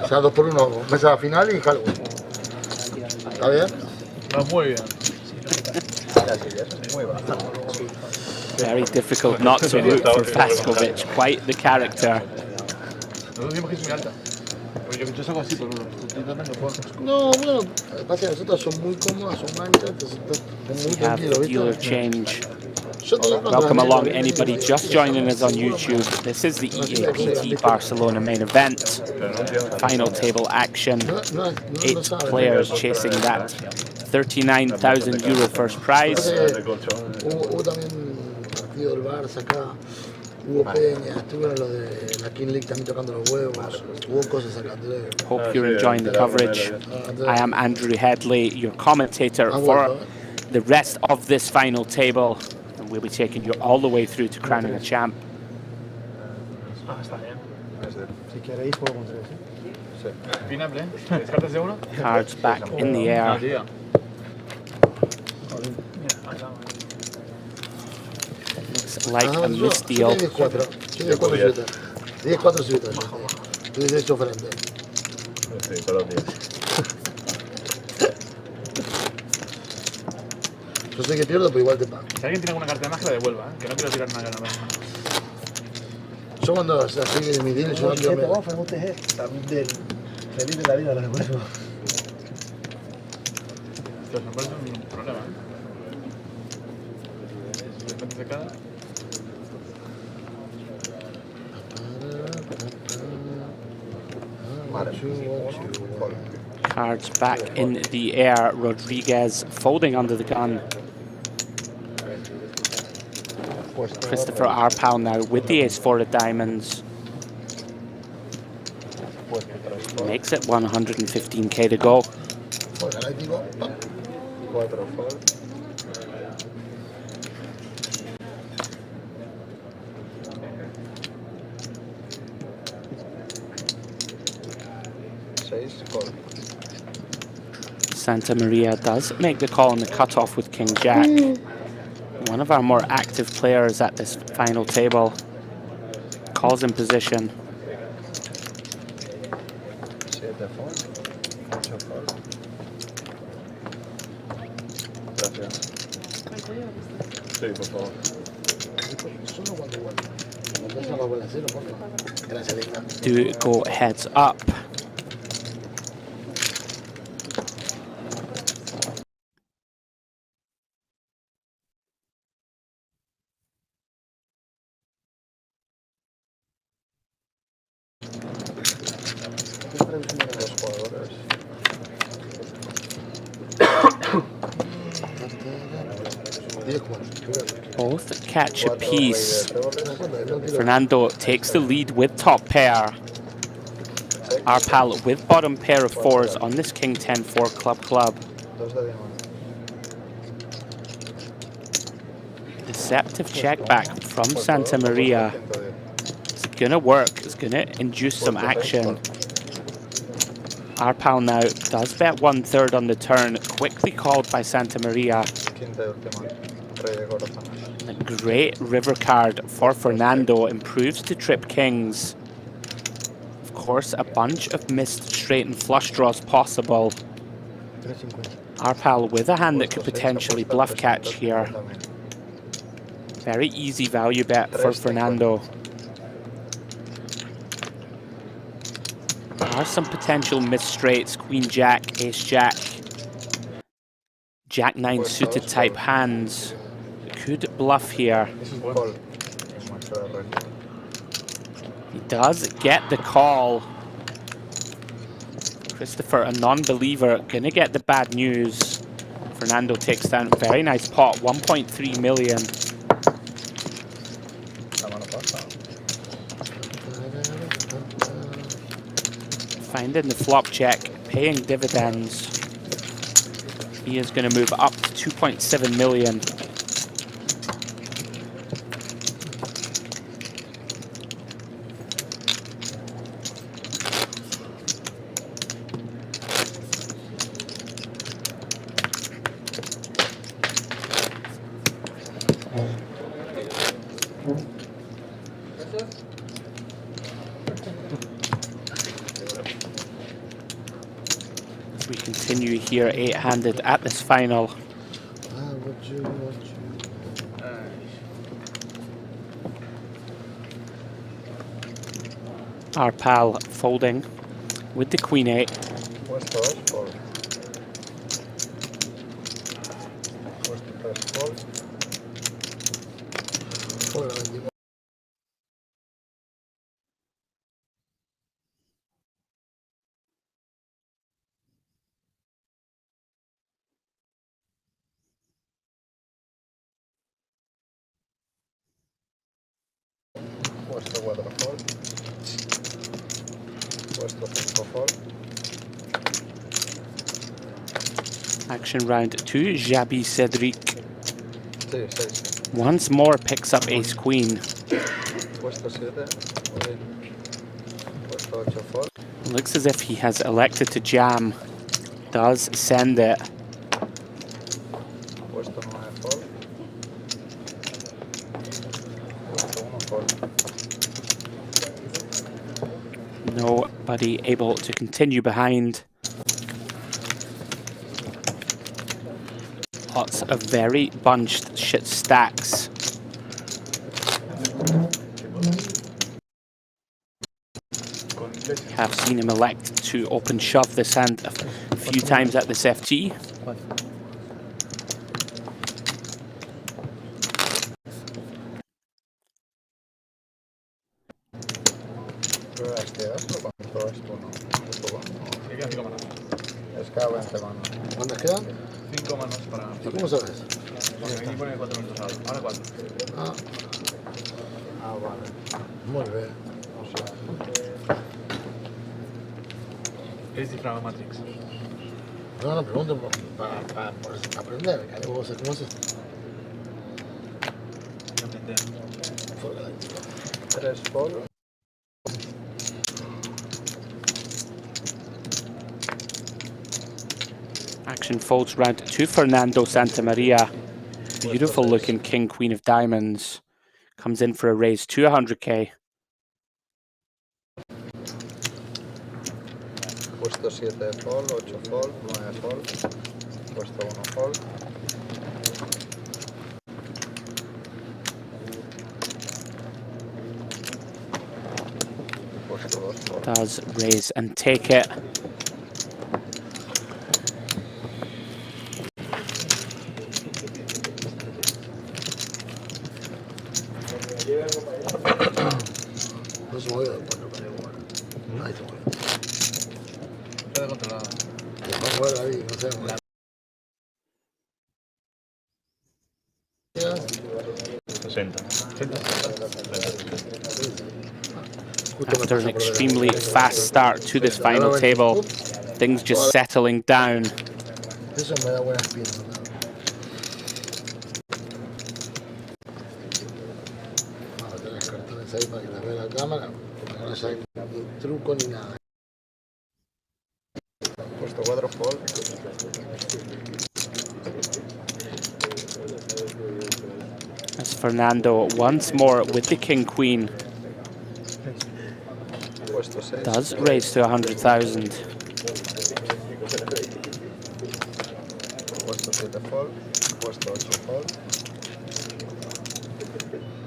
O sea, 2x1, mesa final y Halloween. ¿Está bien? Va muy bien. Very difficult not to root for Vaskovich. Quite the character. Nosotros decimos que es muy alta. Yo saco así por uno. No, bueno, pasa que las otras son muy cómodas, son anchas, entonces muy We have tranquilo, the dealer ¿viste? change. Welcome along, anybody just joining us on YouTube. This is the Eapt Barcelona main event. Final table action. 8 players chasing that €39,000 first prize. Hubo también partido del Barça acá, hubo Peña, estuvieron los de la King League también tocando los huevos, hubo cosas acá. Hope you're enjoying the coverage. I am Andrew Headley, your commentator for the rest of this final table. And we'll be taking you all the way through to crowning a champ. Ah, está bien. Si queréis, juego con 3. Sí. Pinable, ¿descartas de uno? Cards back in the air. Looks like a misdeal. 10-4 sueltas. 10-4 sueltas. Tú dices eso frente. Sí, todos los días. Yo sé que pierdo, pero igual te pago. Si alguien tiene alguna carta de más, que la devuelva, que no quiero tirar nada más. Yo cuando así que mi deal, yo no quiero... Feliz de la vida, lo devuelvo. Entonces, me parece un problema, ¿eh? Depende de cada. Cards back in the air. Rodriguez folding under the gun. Christopher Arpal now with the ace-4 of diamonds. Makes it 115k to go. Santa Maria does make the call on the cutoff with King Jack. One of our more active players at this final table. Calls in position. Sí, por favor. Do go heads up. Both catch a piece. Fernando takes the lead with top pair. Arpal with bottom pair of 4s on this King 10-4 club. Deceptive check back from Santa Maria. It's gonna work, it's gonna induce some action. Arpal now does bet 1/3 on the turn, quickly called by Santa Maria. A great river card for Fernando, improves to trip kings. Of course, a bunch of missed straight and flush draws possible. Arpal with a hand that could potentially bluff catch here. Very easy value bet for Fernando. There are some potential missed straights, Queen Jack, Ace Jack, Jack 9 suited type hands. Could bluff here. He does get the call. Christopher, a non-believer, gonna get the bad news. Fernando takes down a very nice pot, 1.3 million. Finding the flop check, paying dividends. He is going to move up to 2.7 million. As we continue here, 8-handed at this final. Our pal folding with the Queen 8. Puesto 2, fold. Puesto 3, fold. Puesto 4, fold. Puesto 5, fold. Action round 2, Jabi Cedric. Sí, 6. Once more picks up ace queen. Puesto 7, fold. Puesto 8, fold. Looks as if he has elected to jam. Does send it. Puesto 9, fold. Puesto 1, fold. Nobody able to continue behind. Lots of very bunched shit stacks. Have seen him elect to open shove this hand a few times at this FT. Pero este hazlo cuando esto no. Esto va. Se quedan 5 manos. Es cada 20 manos. ¿Cuántas quedan? 5 manos para... ¿Y cómo sabes? Porque aquí pone 4 minutos ahora 4. Ah, vale. Muy bien. ¿Qué descifraba Matrix? No, no, pregunto para aprender. ¿Cómo se hace? No aprender. 3, fold. Action folds round to Fernando Santamaria. Beautiful looking king, queen of diamonds. Comes in for a raise to 100k. Puesto 7, fold. 8, fold. 9, fold. Puesto 1, fold. Puesto 2, fold. Does raise and take it. No se mueve el cuatro, pero bueno. No hay se mueve. Queda controlado. No mueve ahí, no sé. 60. After an extremely fast start to this final table, things just settling down. Eso me da buena espina. Vamos a tener las cartones ahí para que las vea la cámara, porque no hay ni truco ni nada. Puesto 4, fold. As Fernando once more with the king queen. Puesto 6. Does raise to 100,000. Puesto 7, fold. Puesto 8, fold.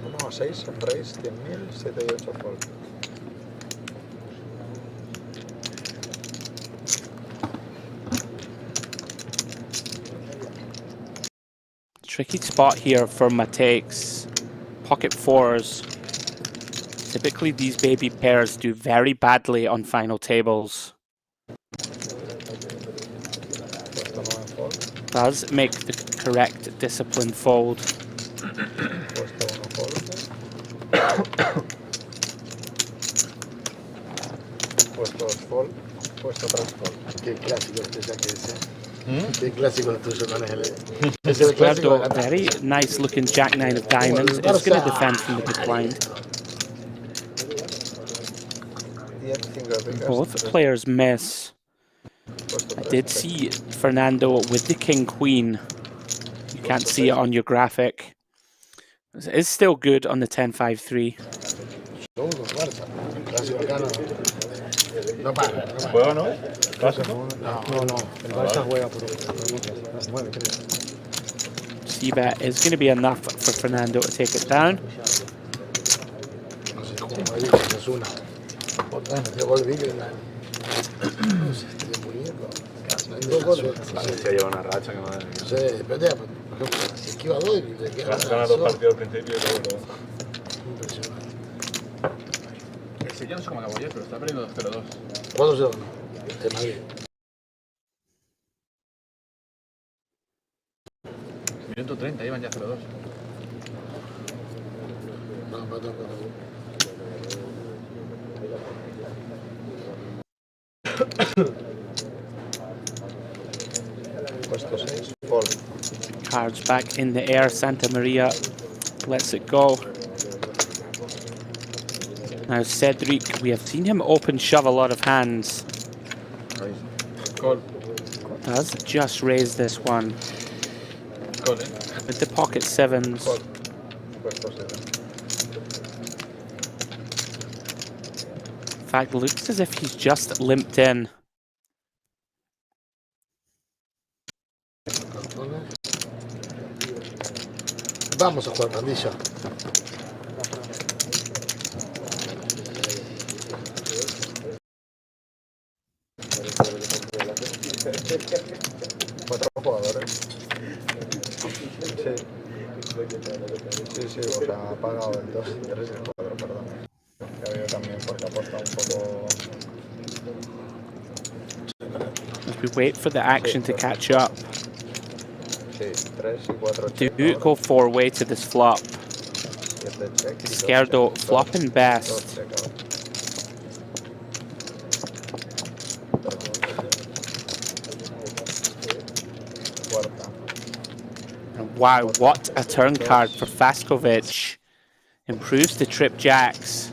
1 a 6, son raise, 100.000, 7 y 8, fold. Tricky spot here for my takes. Pocket fours. Typically these baby pairs do very badly on final tables. Does make the correct discipline fold. Puesto 1, fold. Puesto 2, fold. Puesto 3, fold. Qué clásico este saque ese. Qué clásico el tuyo con él. Es el clásico de Esquerdo, ganar. very nice looking jack nine of diamonds. Is going to defend from the big blind. Both players miss. I did see Fernando with the king queen. You can't see it on your graphic. It's still good on the 10-5-3. No para. ¿Juega, no? ¿Pasa? No, el Barça juega por las 9, creo. C-bet is going to be enough for Fernando to take it down. Valencia lleva una racha que madre mía. Sí, pero si esquiva dos y le queda. Gana 2 partidos al principio y luego todo. Impresionante. Ese ya no sé cómo acabó ayer, pero está perdiendo 2-0-2. ¿Cuándo se ganó? En Madrid. Minuto 30, iban ya 0-2. No, empató. Puesto 6, Paul. Cards back in the air. Santa Maria lets it go. Now Cedric, we have seen him open shove a lot of hands. Call. Does just raise this one. Call, With the pocket sevens. Call. Puesto 7. In fact, looks as if he's just limped in. Vamos a jugar, pandilla. Cuatro jugadores. Sí, o sea, ha pagado el 2 y 3 y el 4, perdón. Que ha habido también porque aporta un poco. As we wait for the action to catch up. Sí, 3 y 4. Do go 4-way to this flop. 7 check. Esquerdo flopping best. And wow, what a turn card for Faskovic. Improves the trip jacks.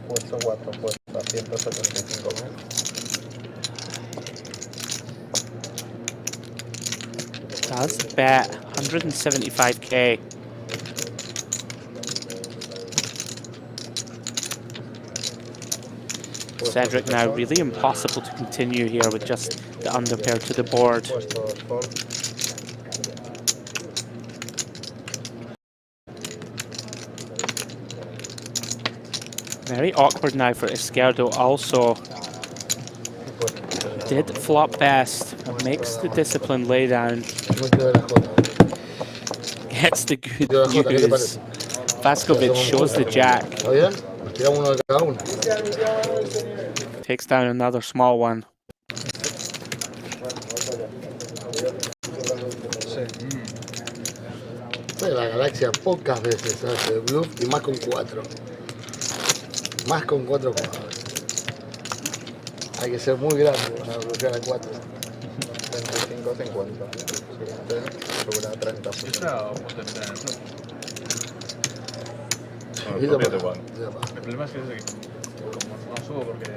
Puesto 4, puesto a 175.000. Does bet 175k. Cedric now really impossible to continue here with just the underpair to the board. Very awkward now for Esquerdo also. Did flop best, makes the discipline lay down. Gets the good news. Faskovic shows the jack. Takes down another small one. La galaxia pocas veces hace bluff y más con 4. Más con 4 jugadores. Hay que ser muy grande para bloquear a 4. 25-50. Sobre a 30. El problema es que como no subo porque...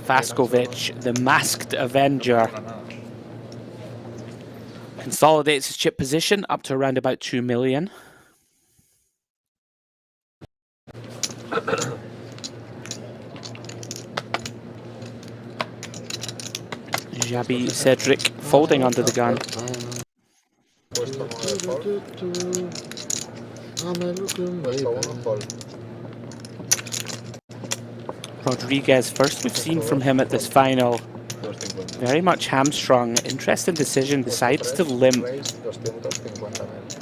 Faskovic, the masked avenger. Consolidates his chip position up to around about 2 million. Jabi Cedric folding under the gun. Rodriguez, first we've seen from him at this final. Very much hamstrung. Interesting decision, decides to limp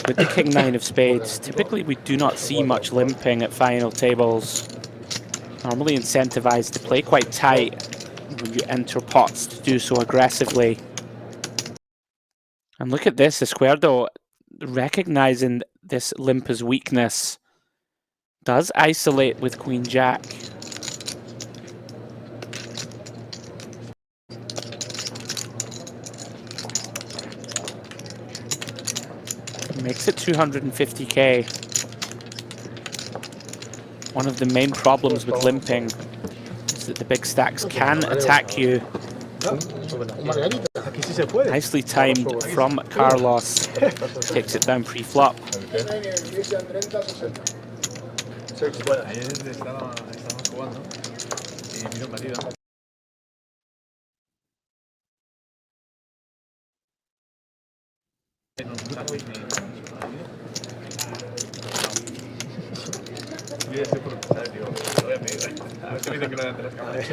with the king nine of spades. Typically we do not see much limping at final tables. Normally incentivized to play quite tight when you enter pots to do so aggressively. And look at this, Esquerdo recognizing this limp as weakness. Does isolate with Queen Jack. Makes it 250k. One of the main problems with limping is that the big stacks can attack you. Nicely timed from Carlos. Takes it down pre-flop. Bueno, ayer estábamos jugando y miro partida. Yo ya sé por qué, ¿sabes? Digo, lo voy a pedir. A ver si me dicen que no delante de las cámaras.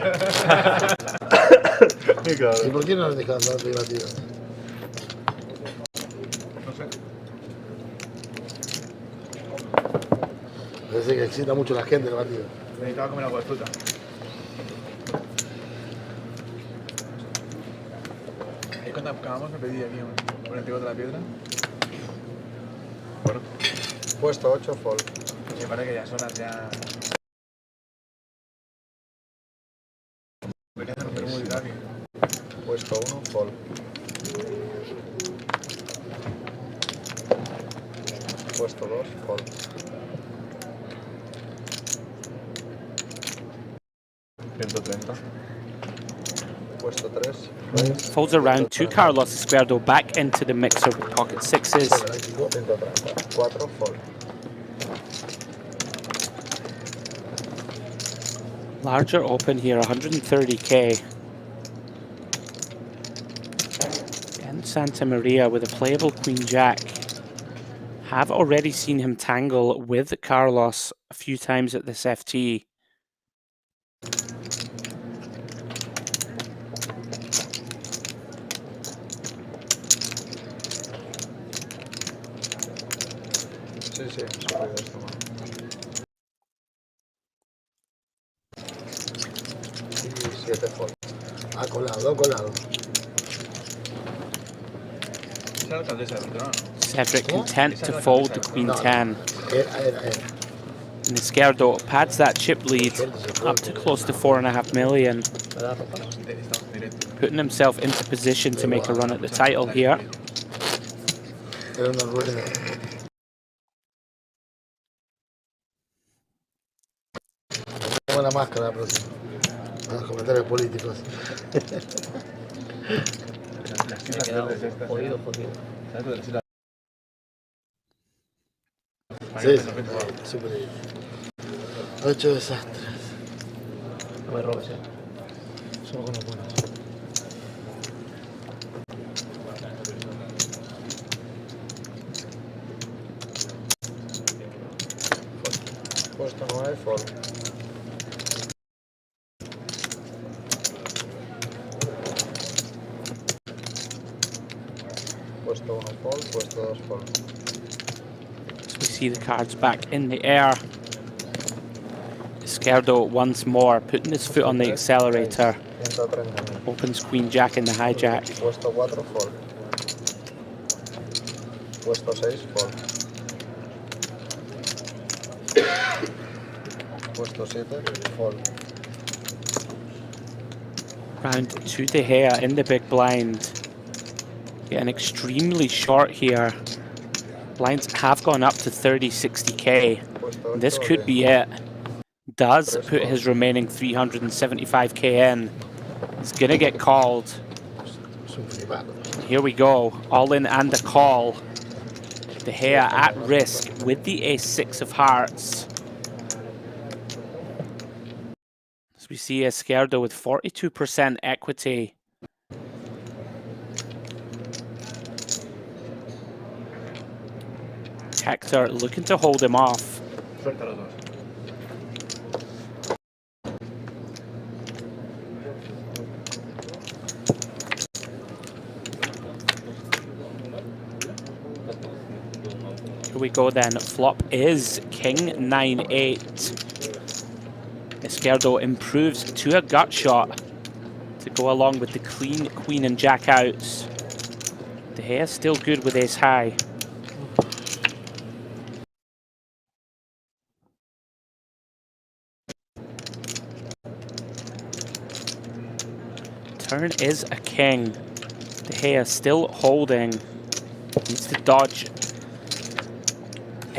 ¿Y por qué no les dejan dar privativas? No sé. Parece que excita mucho la gente el partido. Necesitaba comer agua de fruta. Ahí cuando acabamos me pedí aquí un antiguo de la piedra. Bueno. Puesto 8, fold. Me parece que ya son las ya... Voy a hacer un perú muy rápido. Puesto 1, fold. Puesto 2, fold. Puesto 3. Folds around to Carlos Esquerdo back into the mixer with pocket sixes. 130. 4, fold. Larger open here, 130k. And Santa Maria with a playable Queen Jack. Have already seen him tangle with Carlos a few times at this FT. Sí, sí, se puede esto. Y 7 fold. Ah, colado, colado. Esa es la alcaldesa de Barcelona. Cedric content to fold the Queen 10. Era. And Esquerdo pads that chip lead up to close to 4.5 million. Putting himself into position to make a run at the title here. Era una rueda. Tengo la máscara la próxima. Los comentarios políticos. Me he quedado jodido. Sí, súper bien. 8 desastres. No me robes, Solo con los buenos. Puesto 9, fold. Puesto 1, fold. Puesto 2, fold. So we see the cards back in the air. Esquerdo once more, putting his foot on the accelerator. Opens Queen Jack in the hijack. Puesto 4, fold. Puesto 6, fold. Puesto 7, fold. Round to De Gea in the big blind. Getting extremely short here. Blinds have gone up to 30, 60k. This could be it. Does put his remaining 375k in. He's gonna get called. Here we go. All in and a call. De Gea at risk with the ace-6 of hearts. As we see Esquerdo with 42% equity. Hector looking to hold him off. Here we go then. Flop is King 9-8. Esquerdo improves to a gut shot to go along with the clean queen and jack outs. De Gea still good with ace high. Turn is a king. De Gea still holding. Needs to dodge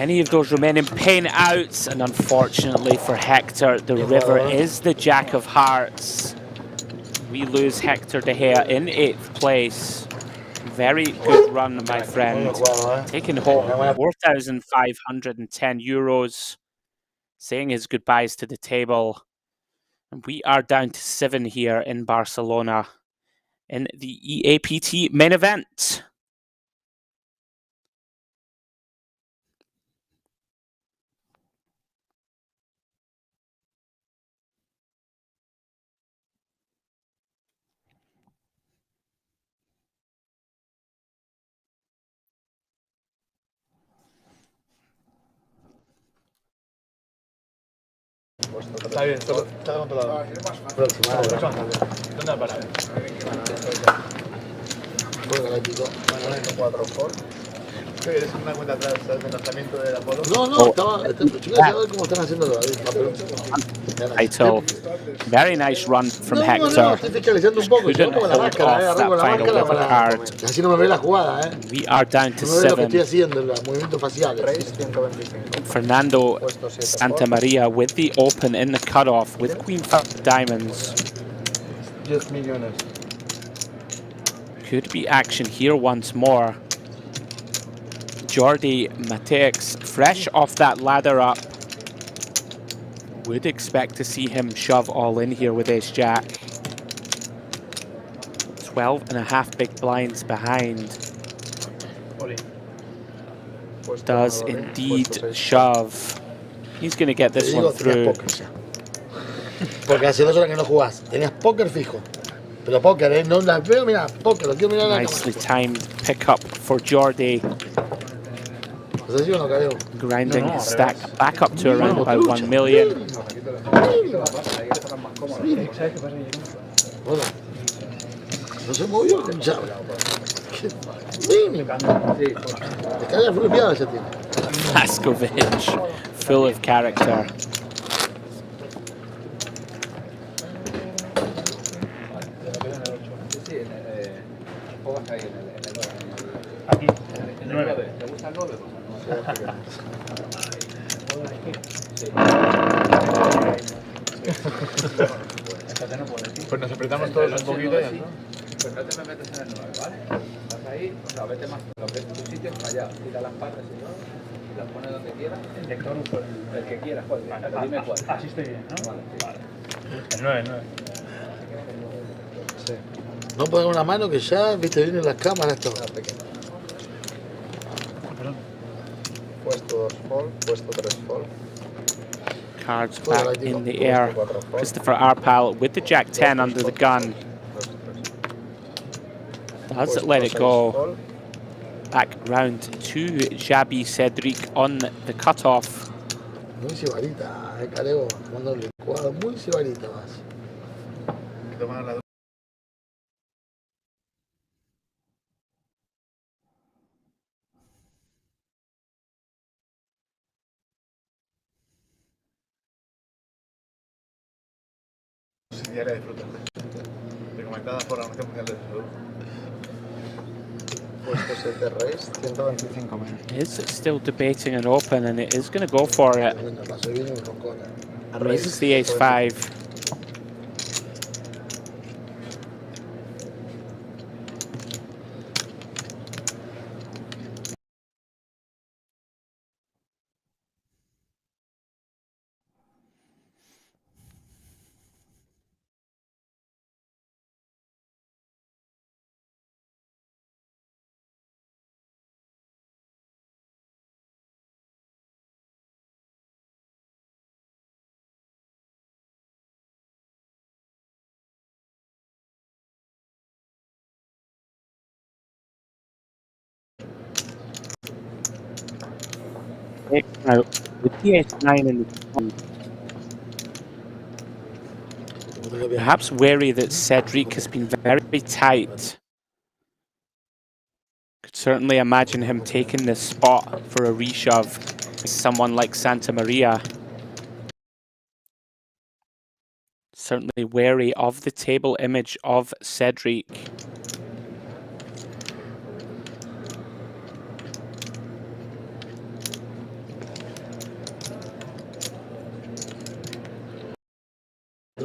any of those remaining pain outs, and unfortunately for Hector, the river is the Jack of Hearts. We lose Hector De Gea in 8th place. Very good run, my friend. Taking home €4,510, saying his goodbyes to the table. And we are down to 7 here in Barcelona in the EAPT main event. Está bien, está controlado. ¿Dónde aparece? ¿Es una cuenta atrás del lanzamiento del Apolo? No, estaba. Yo quería saber cómo están haciendo la Title. Very nice run from Hector. Estoy fiscalizando un poco. Couldn't hold off that final with a card. Así no me ve la jugada, We are down to no me ve lo que 7. estoy haciendo, los movimientos faciales. Fernando Santamaria with the open in the cutoff with Queen 5 diamonds. 10 millones. Could be action here once more. Jordi Mateix, fresh off that ladder up. Would expect to see him shove all in here with ace-jack. 12.5 big blinds behind. Does indeed shove. He's going to get this one through. Porque hace 2 horas que no jugás. Tenías póker fijo. Pero póker, no las veo, mira, póker, lo quiero mirar a la Nicely timed pickup for Jordi. Grinding his stack back up to around about 1 million. Bueno, no se movió el chavo. Descarga fluviada ya tiene. Laskovic, full of character. Aquí, el 9. ¿Te gusta el 9? Pues nos apretamos todos un poquito y ya está. Pues no te me metes en el 9, ¿vale? Vas ahí, o sea, vete más, lo ves en tu sitio, allá, tira las patas y las pones donde quieras. El lector uso el que quieras, joder, pero dime cuál. Así estoy bien, ¿no? Vale. El 9, el 9. Sí. No poner una mano que ya, viste, vienen las cámaras todo. Puesto 2 fold, puesto 3 fold. Cards back in the air. Christopher Arpal with the Jack 10 under the gun. Does it let it go? Back round to Xabi Cedric on the cutoff. Muy cibarita, Calego, cuando le cuadro, muy cibarita más. Diaria de fruta. Recomendada por la Organización Mundial de Salud. Puesto 7 race, 125 mil. Is still debating an open, and it is going to go for it. Raises the ace-5. Now, with the ace-9 in the perhaps wary that Cedric has been very tight. Could certainly imagine him taking this spot for a reshove. Someone like Santa Maria. Certainly wary of the table image of Cedric.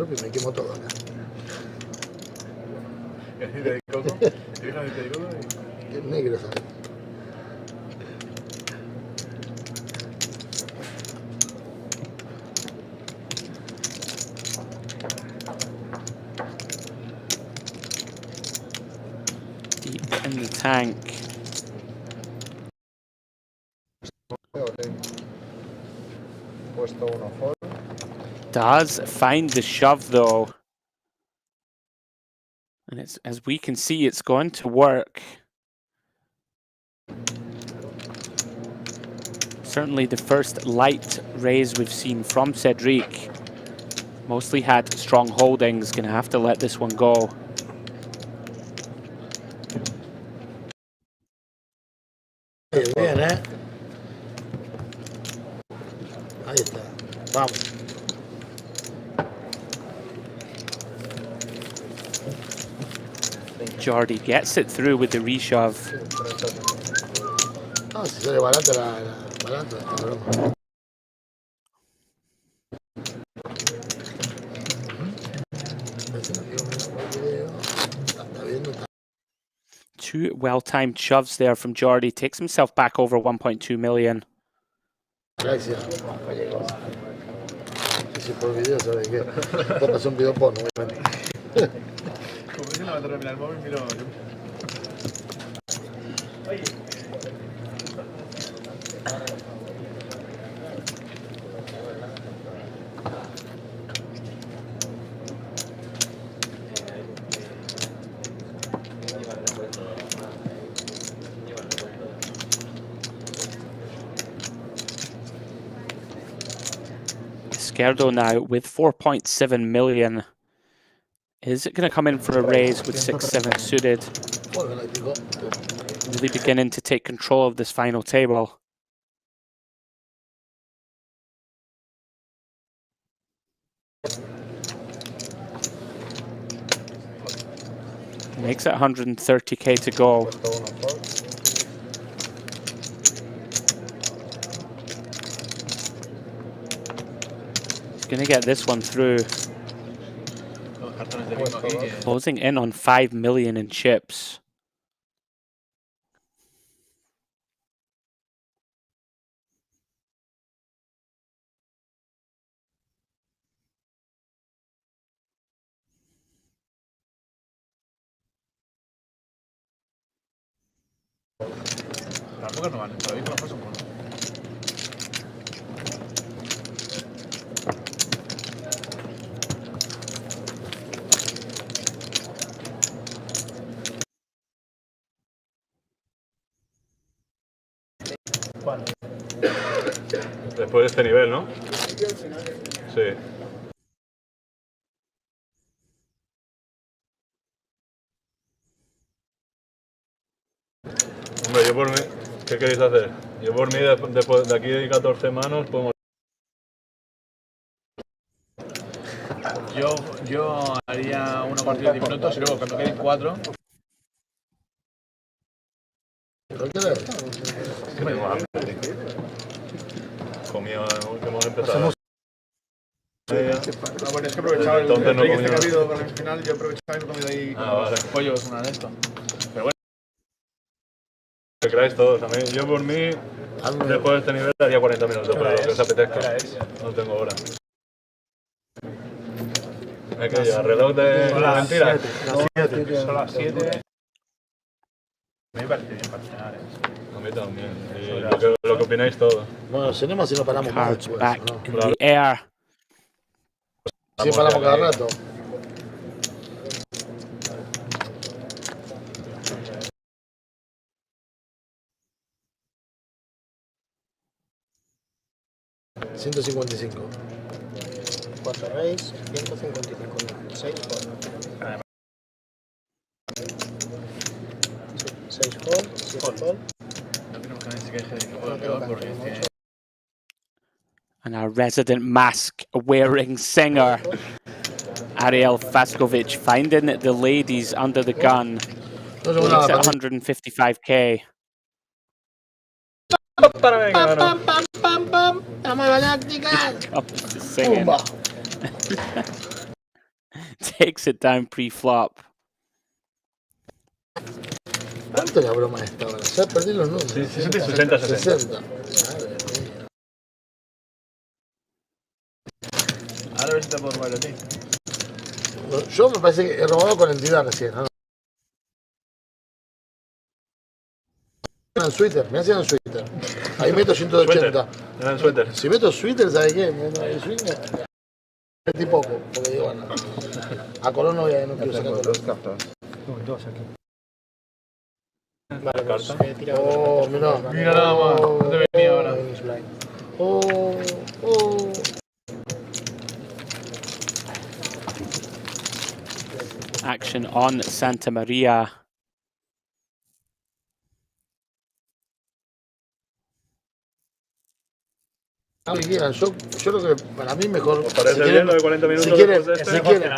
y me quemo todo acá. De coco. Qué negro, ¿sabes? Deep in the tank. Puesto uno full. Does find the shove though. And it's, as we can see, it's going to work. Certainly the first light raise we've seen from Cedric. Mostly had strong holdings. Gonna have to let this one go. Bien, ¿eh? Ahí está. Vamos. Jordi gets it through with the reshove. No, si sale barata barata, esta broma. Two well-timed shoves there from Jordi. Takes himself back over 1.2 million. Gracias. Si por video, ¿sabes qué? Esto pasó un video porno, obviamente. Como dice la batería, mira el móvil, miro. Izquierdo now with 4.7 million. Is it going to come in for a raise with 6-7 suited? Really beginning to take control of this final table. Makes it 130k to go. He's going to get this one through. Closing in on 5 million in chips. Tampoco no vale, pero ahí no pasa un poco. Después de este nivel, ¿no? Sí. Hombre, yo por mí, ¿qué queréis hacer? Yo por mí, después de aquí de 14 manos, podemos... Yo haría una partida de 10 minutos y luego cuando queden 4. Que tengo hambre. Comido, que hemos empezado. No, bueno, es que aprovechaba el Entonces no break comí este que ha nada. habido para el final, yo aprovechaba y me he comido ahí Vale. pollos, una de esto. Pero bueno. Que queráis todos. A mí, yo por mí, después de este nivel, haría 40 minutos, pero lo que os apetezca. No tengo hora. Hay que llevar reloj de mentira. Son las 7. Me parece bien para cenar, A mí también. Y lo que opináis todos. Bueno, cenemos si no paramos más Cards después, back ¿no? in the air. Si paramos cada rato. $155. 4 race, 155. 6 fold. 6 fold, 7 fold. No tenemos que nadie se queje de que juega peor porque And our resident mask-wearing singer, Ariel Faskovic, finding the ladies under the gun. Makes it 155k. ¡Vamos a la galáctica! Comes to singing. Takes it down pre-flop. ¿Cuánto es la broma esta ahora? Ya perdí los números. Sí, 60, 60. Ahora a ver si te puedo robar a ti. Yo me parece que he robado con entidad recién, ¿no? En Twitter, me hacían en Twitter. Ahí meto 180. Eran suéter. Si meto Twitter, ¿sabes qué? El swing metí poco, porque digo, bueno, a color no voy a, no quiero sacar color. Dos aquí. Vale, pues, Oh, mira. Mira nada más, no te venía ahora. Oh, oh. Action on Santa Maria. Lo que quieran, yo creo que para mí mejor. ¿Os parece bien lo de 40 minutos después de este? Si quieren.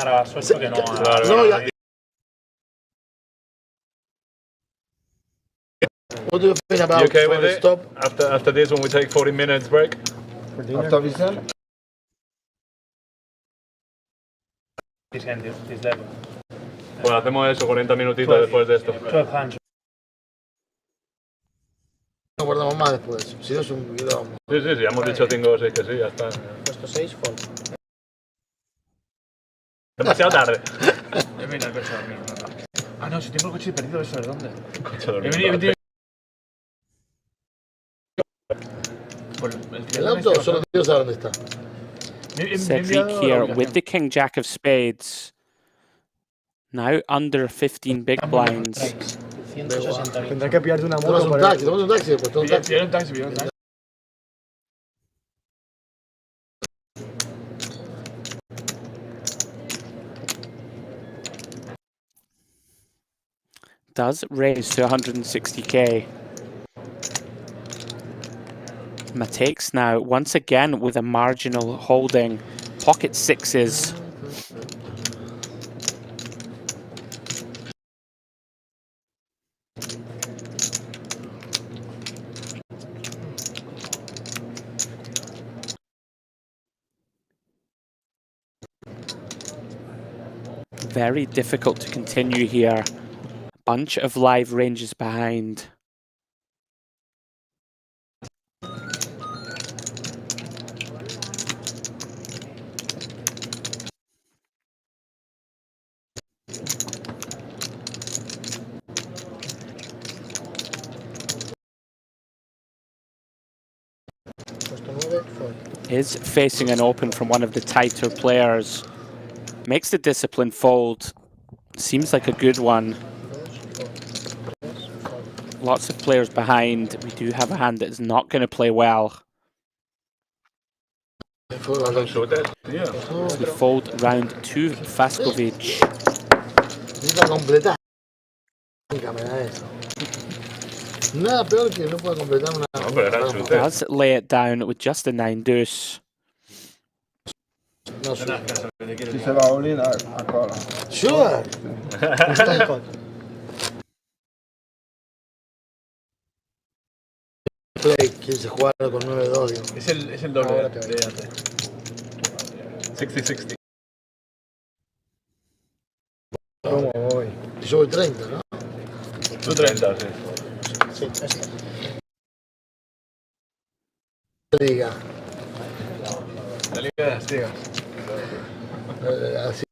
What do you think about You okay with it? stop? After this one we take 40 minutes break. After Vicente? Bueno, hacemos eso, 40 minutitos después de esto. No guardamos más después, si no es un quilombo. Sí, sí, hemos dicho 5 o 6 que sí, ya está. Puesto 6, fold. Demasiado tarde. He venido al coche a dormir. Ah, no, si tengo el coche perdido, ¿eso de dónde? Coche a dormir. He venido. El auto solo Dios sabe dónde está. Cedric here with the King Jack of Spades. Now under 15 big blinds. Tendrás que pillarte una moto. Tomás un taxi, tomás un taxi después, un taxi. un taxi, un taxi. Does raise to 160k. Matakes now, once again with a marginal holding. Pocket sixes. Very difficult to continue here. Bunch of live ranges behind. Is facing an open from one of the tighter players. Makes the discipline fold. Seems like a good one. Lots of players behind. We do have a hand that is not going to play well. We fold round 2, Faskovic. Nada peor que no pueda completar una. Does lay it down with just a 9 deuce. No, Si se va a unir a cola. Sure. Play, quise jugar con 9-2, digo. Es el doble de antes. 60-60. ¿Cómo voy? Yo voy 30, ¿no? Tú 30, sí. Sí, esta. Liga. La Liga de las Ligas. Así.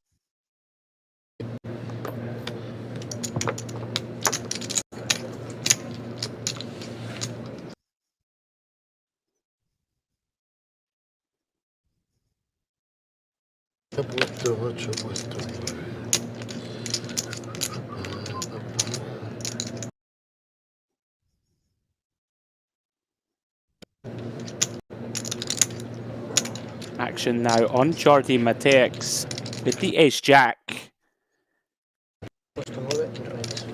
Puesto 8, puesto 9. Action now on Jordi Matex with the ace-jack. Puesto 9, reyes.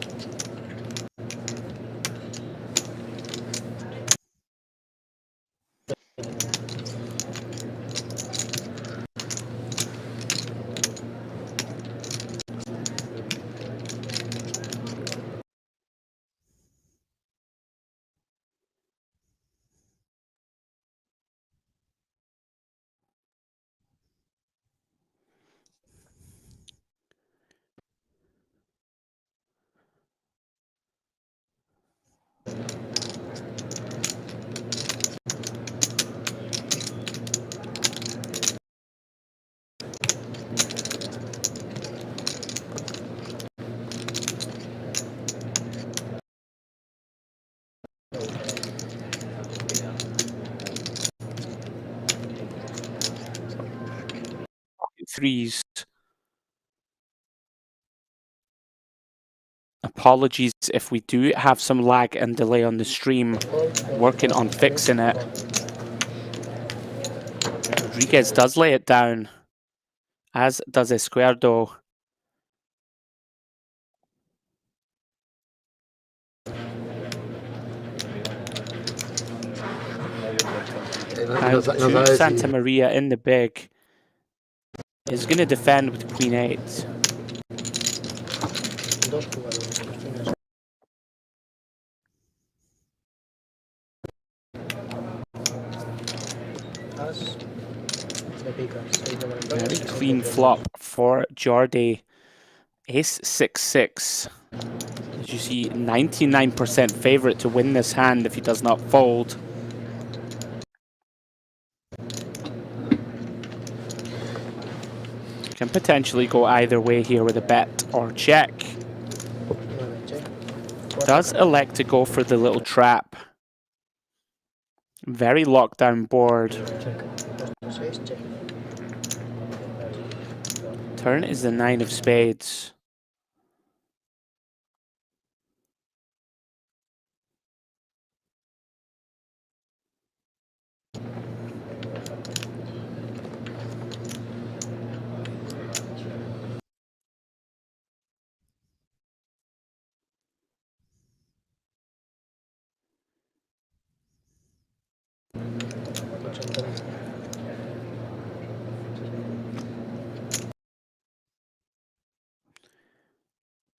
threes. Apologies if we do have some lag and delay on the stream. Working on fixing it. Rodriguez does lay it down, as does Izquierdo. Now, Santa Maria in the big is going to defend with Queen 8. Very clean flop for Jordi. Ace 6-6. As you see, 99% favorite to win this hand if he does not fold. Can potentially go either way here with a bet or check. Does elect to go for the little trap. Very locked down board. Turn is the 9 of spades.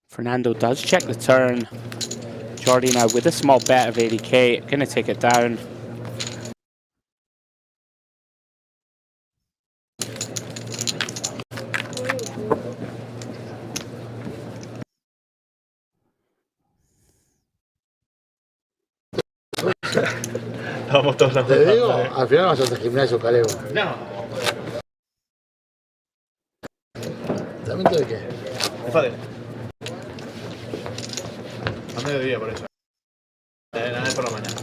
Fernando does check the turn. Jordi now with a small bet of 80k, gonna take it down. Estábamos todos Te digo, al final vas a hacer gimnasio, Calebo. No. ¿Entrenamiento de qué? De pádel. A mediodía, por eso. Nada por la mañana.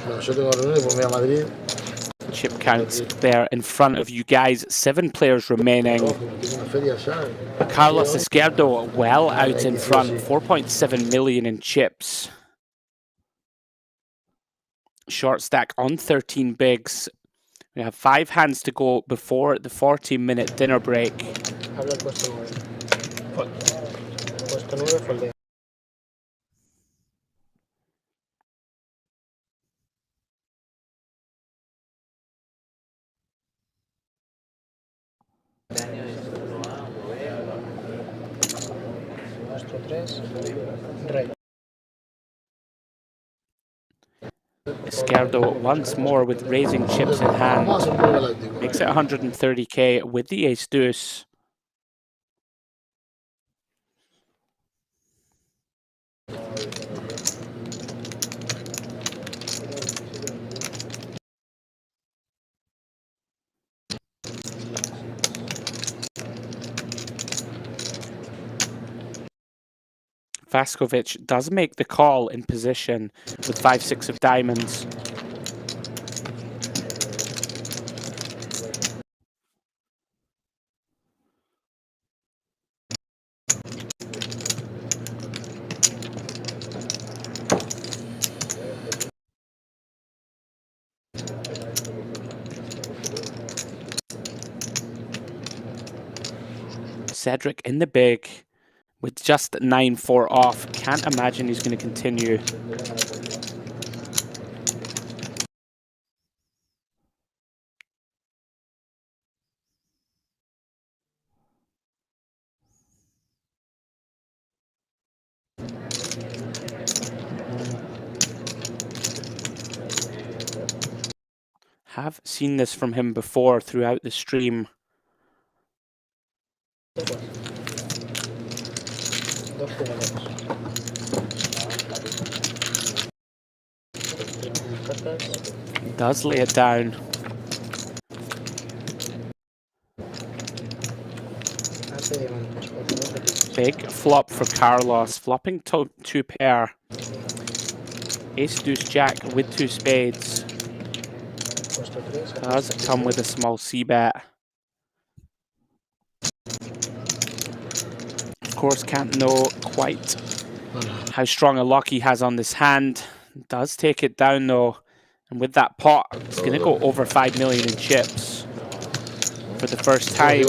No, yo tengo reuniones por ir a Madrid. Chip counts there in front of you guys. 7 players remaining. Carlos Izquierdo well out in front. 4.7 million in chips. Short stack on 13 bigs. We have 5 hands to go before the 40-minute dinner break. Habla el puesto 9. Puesto 9 foldea. Puesto 3. Rey. Izquierdo once more with raising chips in hand. Makes it 130k with the ace deuce. Vaskovic does make the call in position with 5-6 of diamonds. Cedric in the big with just 9-4 off. Can't imagine he's going to continue. Have seen this from him before throughout the stream. Does lay it down. Big flop for Carlos, flopping 2 pair. Ace deuce jack with 2 spades. Does come with a small c bet. course, can't know quite how strong a lock he has on this hand. Does take it down though. And with that pot, it's going to go over 5 million in chips for the first time.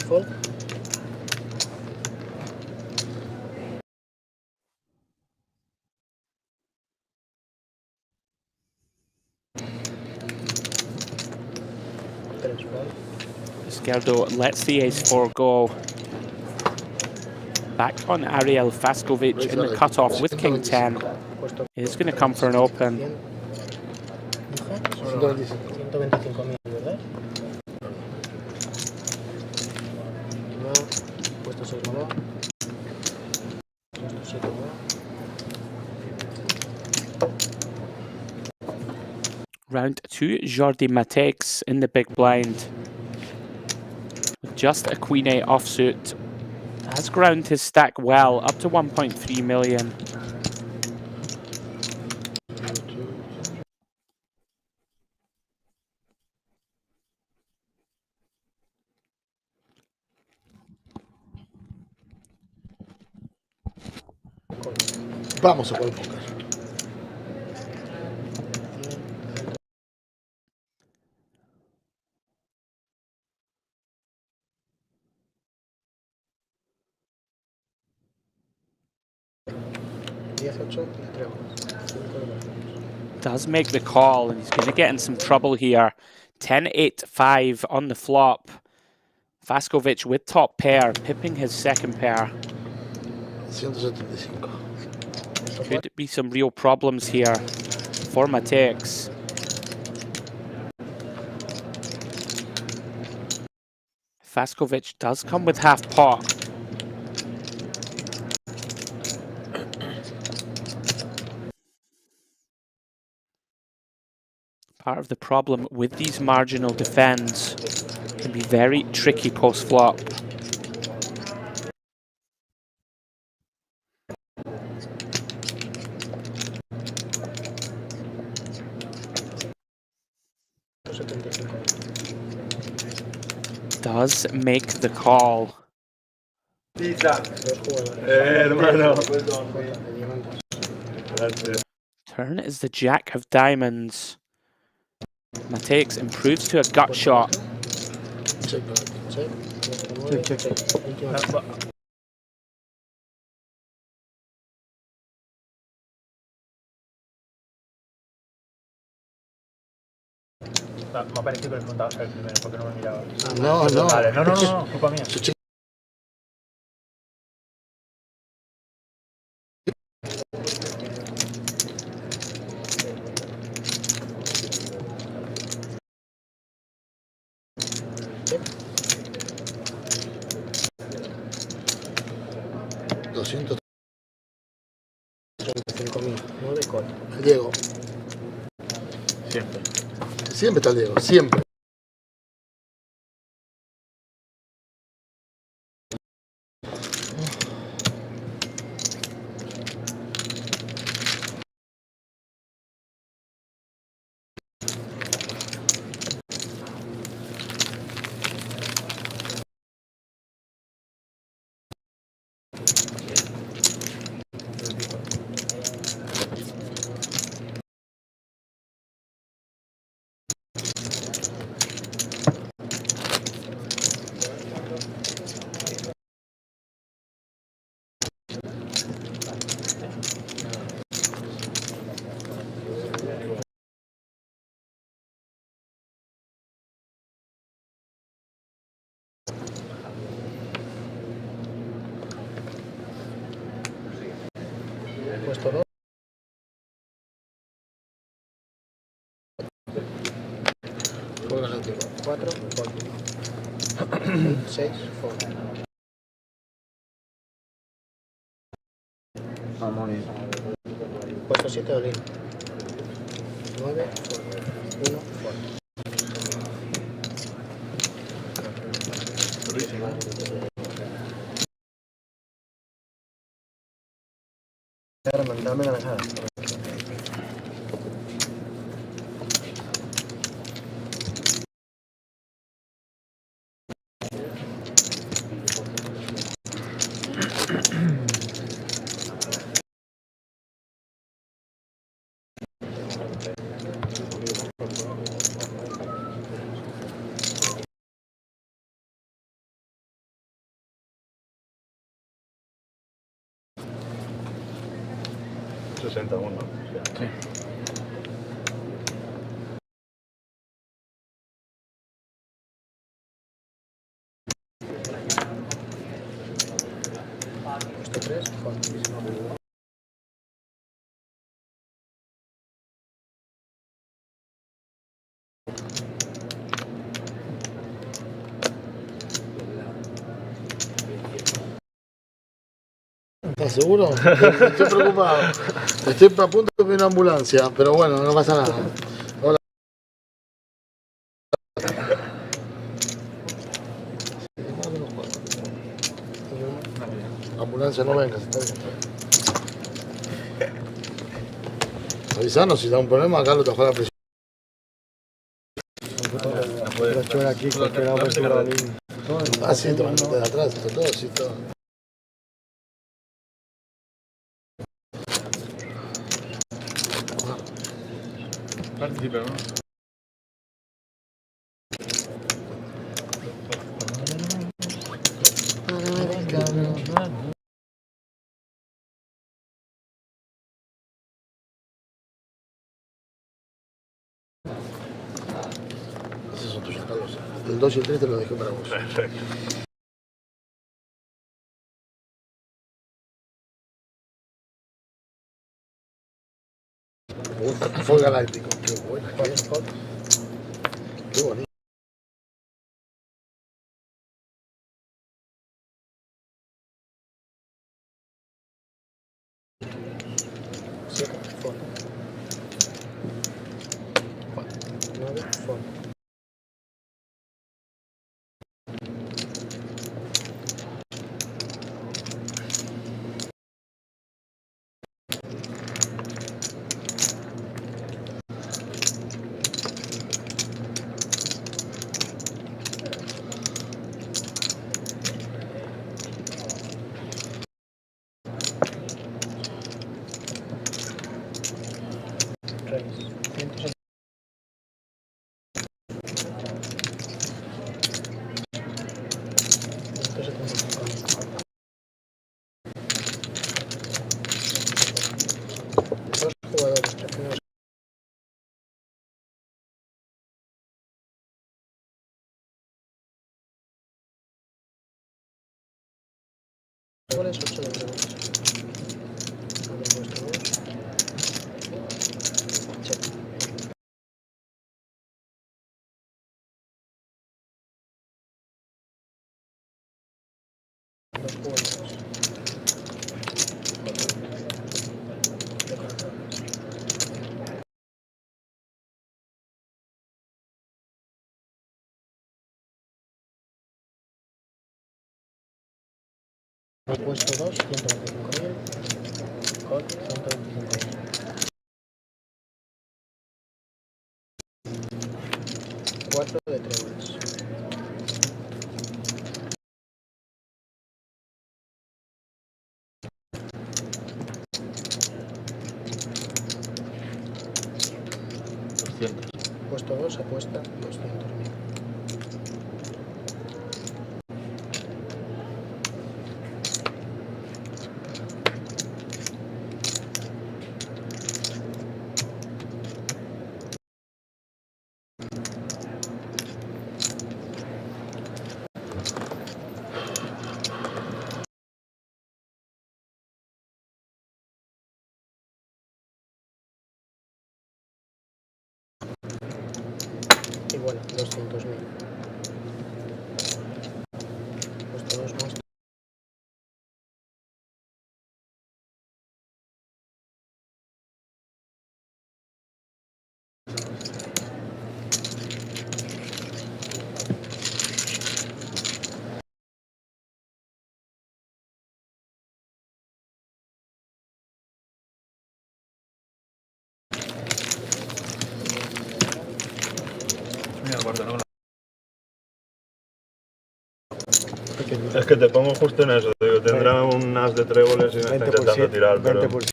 Full. Izquierdo lets the ace-4 go. Back on Ariel Faskovic in the cutoff with king 10. He's going to come for an open. 125.000, ¿verdad? No, puesto 6 no va. Puesto 7 no va. Round 2, Jordi Matex in the big blind. With just a queen 8 offsuit. Has ground his stack well, up to 1.3 million. Vamos a jugar póker. Does make the call, and he's going to get in some trouble here. 10-8-5 on the flop. Faskovic with top pair, pipping his second pair. 175. Could be some real problems here for Matex. Faskovic does come with half pot. Part of the problem with these marginal defends can be very tricky post-flop. Does make the call. Hermano. Turn is the jack of diamonds. Matex improves to a gut shot. Check. Me ha parecido que le preguntabas el primero, porque no me miraba. No, no. Vale, no, culpa mía. Diego. Siempre. Siempre está el Diego, siempre. Puesto 2. 6, fold. Puesto 7, all in. 9, fold. 1, fold. Dame la manejada. Sí. Puesto 3, fold. ¿Estás seguro? Estoy preocupado. Estoy a punto de pedir una ambulancia, pero bueno, no pasa nada. Hola. Ambulancia no vengas, está bien. Avisanos si da un problema, acá lo te la presión. Ah, sí, tomando de atrás, todo, sí, todo. Participa, ¿no? Esos son tuyos, Carlos. El 2 y el 3 te lo dejé para vos. Perfecto. Fue galáctico. Qué buena, qué bonito. Fold. 9, fold. Dos jugadores, prefiero goles, 8 de trebles. Había puesto 2. Check. Dos jugadores. He puesto 2, 125.000. Call, 125.000. Cuatro de trebles. Puesto 2, apuesta 200.000. Igual, 200.000. punto, ¿no? Es que te pongo justo en eso, digo, tendrá un as de tréboles y me está intentando tirar, pero... 20%.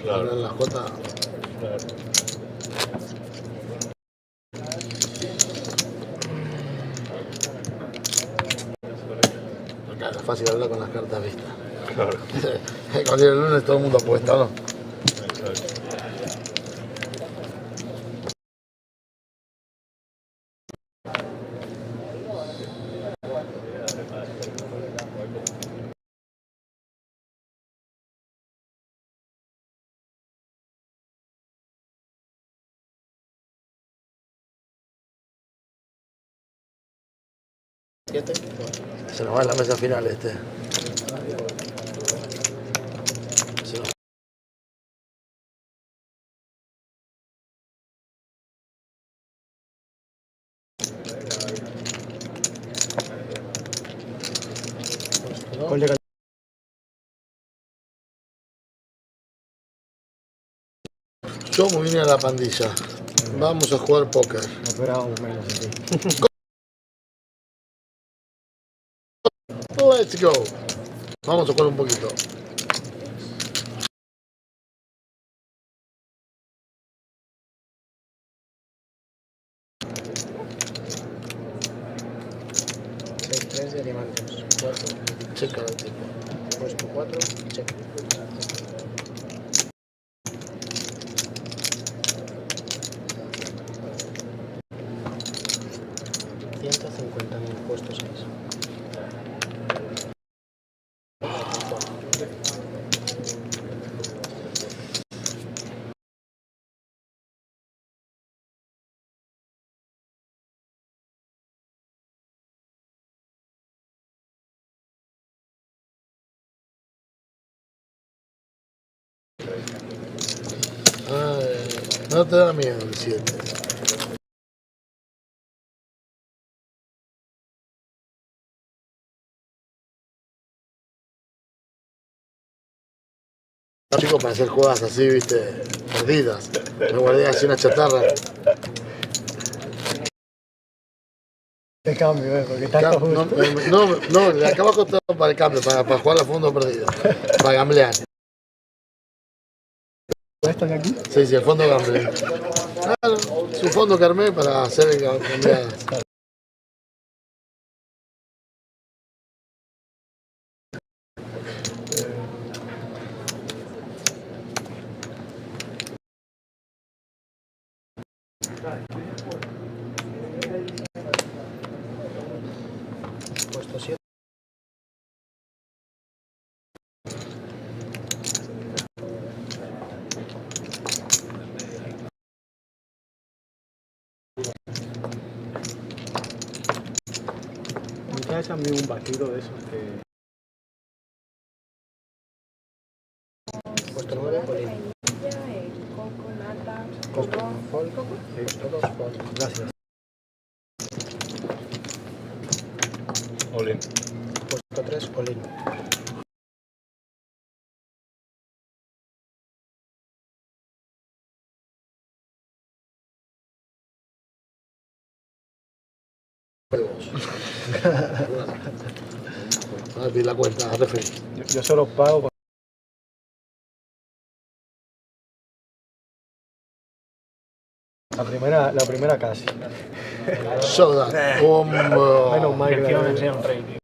Claro. En la J. Claro. Claro, es fácil hablar con las cartas vistas. Claro. Cuando llega el lunes todo el mundo apuesta, ¿no? Exacto. Se nos va en la mesa final este. Se nos... Yo me vine a la pandilla. Vamos a jugar póker. Esperábamos menos aquí. Let's go. Vamos a jugar un poquito. Tres de diamantes. 4. Checa el tipo. Puesto 4. Check. $150.000 puesto 6. No te da miedo el 7. Chicos, para hacer jugadas así, viste, perdidas. Me guardé así una chatarra. De cambio, porque está justo. No, le acabo costando para el cambio, para jugar a fondo perdido. Para gamblear. ¿Están aquí? Sí, el fondo gambling. Claro, es un fondo que armé para hacer gambleadas. Puesto 7. Ya cambié un batido de esos que... Puesto 9, Colín. Coco, nata, Costo coco. Fol. Puesto 2, Fol. Gracias. Olin. Puesto 3, Colín. A ver, la cuenta, a referir. Yo solo pago. La primera casi. Soda. Menos mal que la un rey.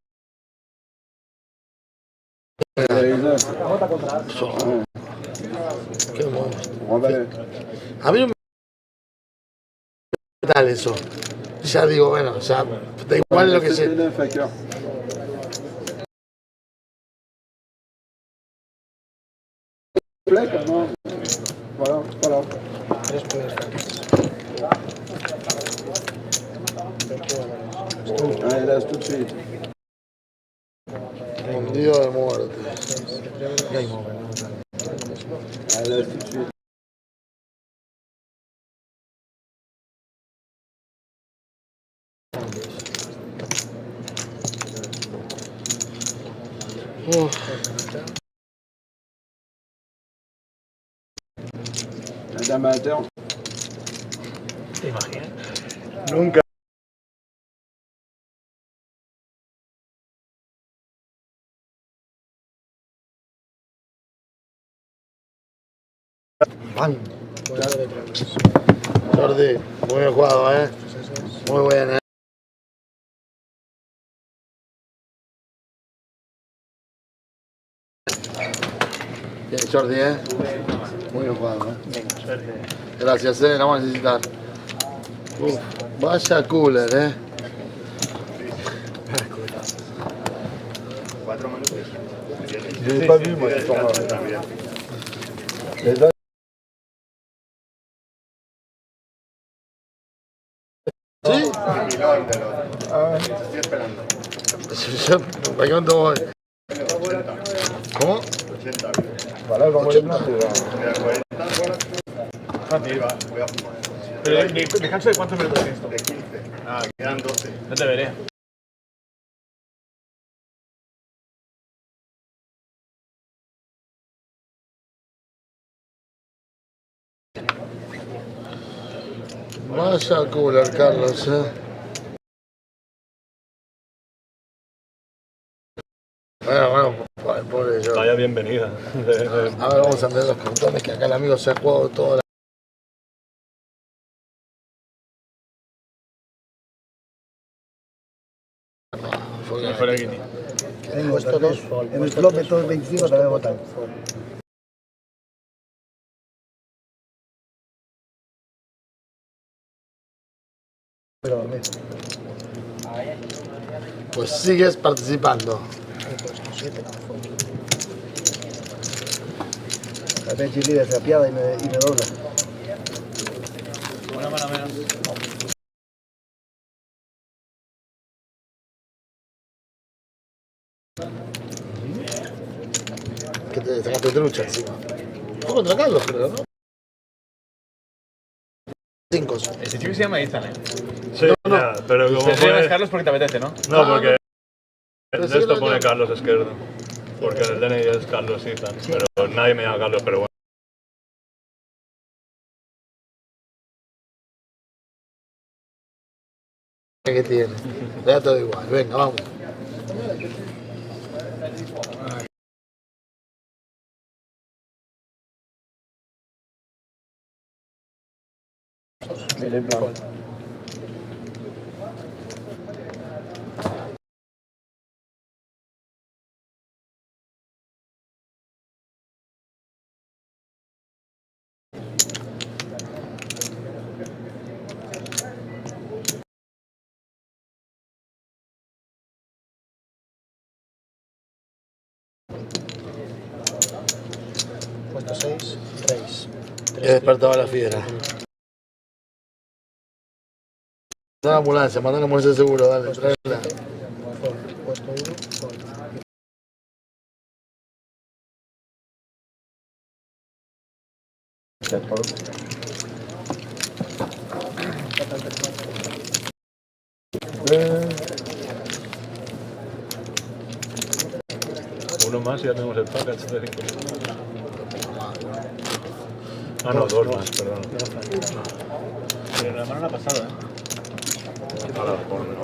Qué monstruo. A mí no me tal eso. Ya digo, bueno, ya da igual lo que sea. Tres puedes cartas. Allez, laisse tout de suite. Hundido de muerte. Game over. Allez, laisse tout de suite. amateur. ¿Te imaginas? Nunca. ¡Bam! Jordi, muy bien jugado, ¿eh? Muy bien, ¿eh? Bien, Jordi, ¿eh? Muy bien jugado, ¿eh? Venga, suerte. Gracias, ¿eh? La vamos a necesitar. Uf, vaya cooler, ¿eh? 4 minutos. Je l'ai pas vu, moi, ce temps-là. Les dates- ¿Sí? Ah, Estoy esperando. ¿Para cuánto voy? ¿Cómo? 80. voilà, j'envoie les blancs, déjà. Voy a fumar. Pero descanso de cuántos minutos tienes esto. De 15. Ah, quedan 12. No te veré. Vaya cooler, Carlos, ¿eh? Bueno, pobre yo. Vaya bienvenida. A ver, vamos a ver los cantones que acá el amigo se ha jugado toda la... Fuera aquí, Tengo estos dos. En el club de todos 25 también votan. Pero dormir. Pues sigues participando. La Benji Líder se apiada y me dobla. Una mano menos. Que te sacaste trucha encima. Fue contra Carlos, creo, ¿no? 5. Este chico se llama Ethan, ¿eh? Sí, ya, pero como Te llamas pone... Carlos porque te apetece, ¿no? No, porque pero de sí esto lo pone llamo. Carlos Esquerdo. Porque en el DNI es Carlos Ethan, pero nadie me llama Carlos, pero bueno. Que tiene. Ya todo igual. Venga, vamos. Il est blanc. Puesto 6, Reis. He despertado a la fiera. Manda la ambulancia, manda la ambulancia seguro, dale, tráela. Puesto 1, Fold. Uno más y ya tenemos el package de 5. Ah, no, 2 más, perdón. Pero la mano la ha pasado, ¿eh? Ahora, ponme.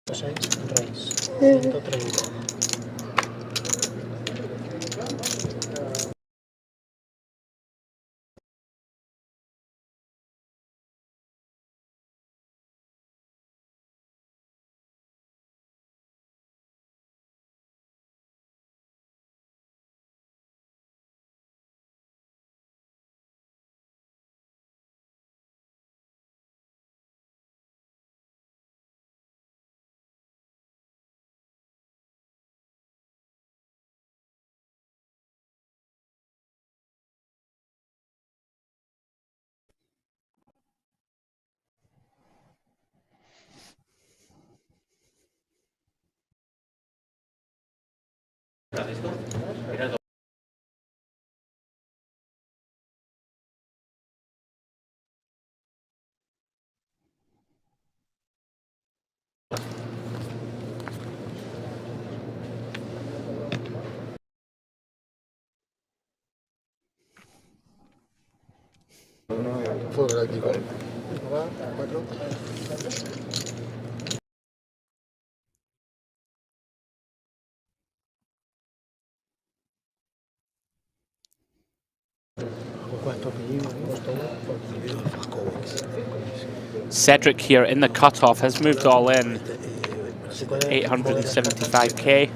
Puesto 6, Reis. 130. Fuego galáctico. Cedric here in the cutoff has moved all in. 875k.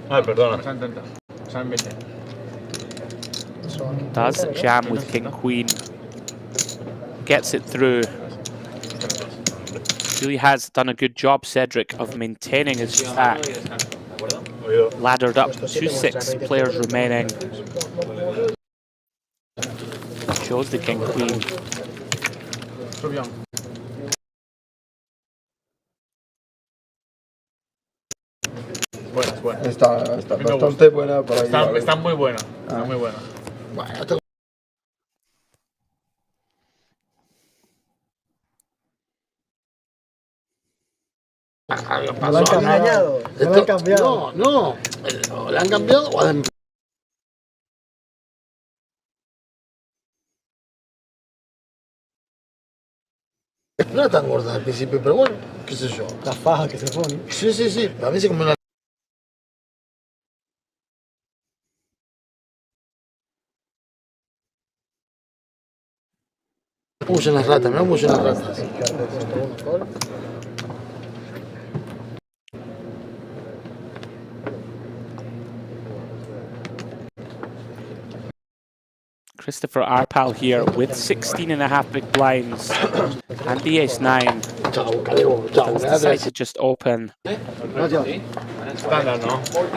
Ay, perdona. Does jam with king queen. Gets it through. Really has done a good job, Cedric, of maintaining his stack. Laddered up to 6 players remaining. Chose the king queen. Buenas, buenas. Está bastante buena para Está muy buena. Está muy buena. Bueno, Me lo han cambiado. Me lo han cambiado. No, ¿le han cambiado o han... No era tan gorda al principio, pero bueno, qué sé yo. La faja que se pone. Sí, sí, sí, a mí se come una... Puse unas ratas, me puse unas ratas. Christopher Arpal here with 16.5 big blinds and the ace-9. Does decide to just open.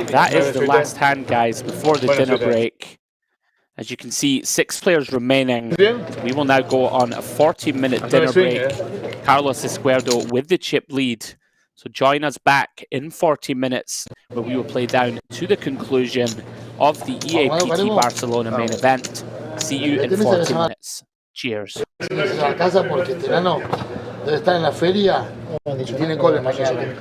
That is the last hand, guys, before the dinner break. As you can see, 6 players remaining. We will now go on a 40-minute dinner break. Carlos Izquierdo with the chip lead. So join us back in 40 minutes where we will play down to the conclusion of the Eapt Barcelona main event. See you in 40 minutes. Cheers. A casa porque este enano debe estar en la feria y tiene cole mañana.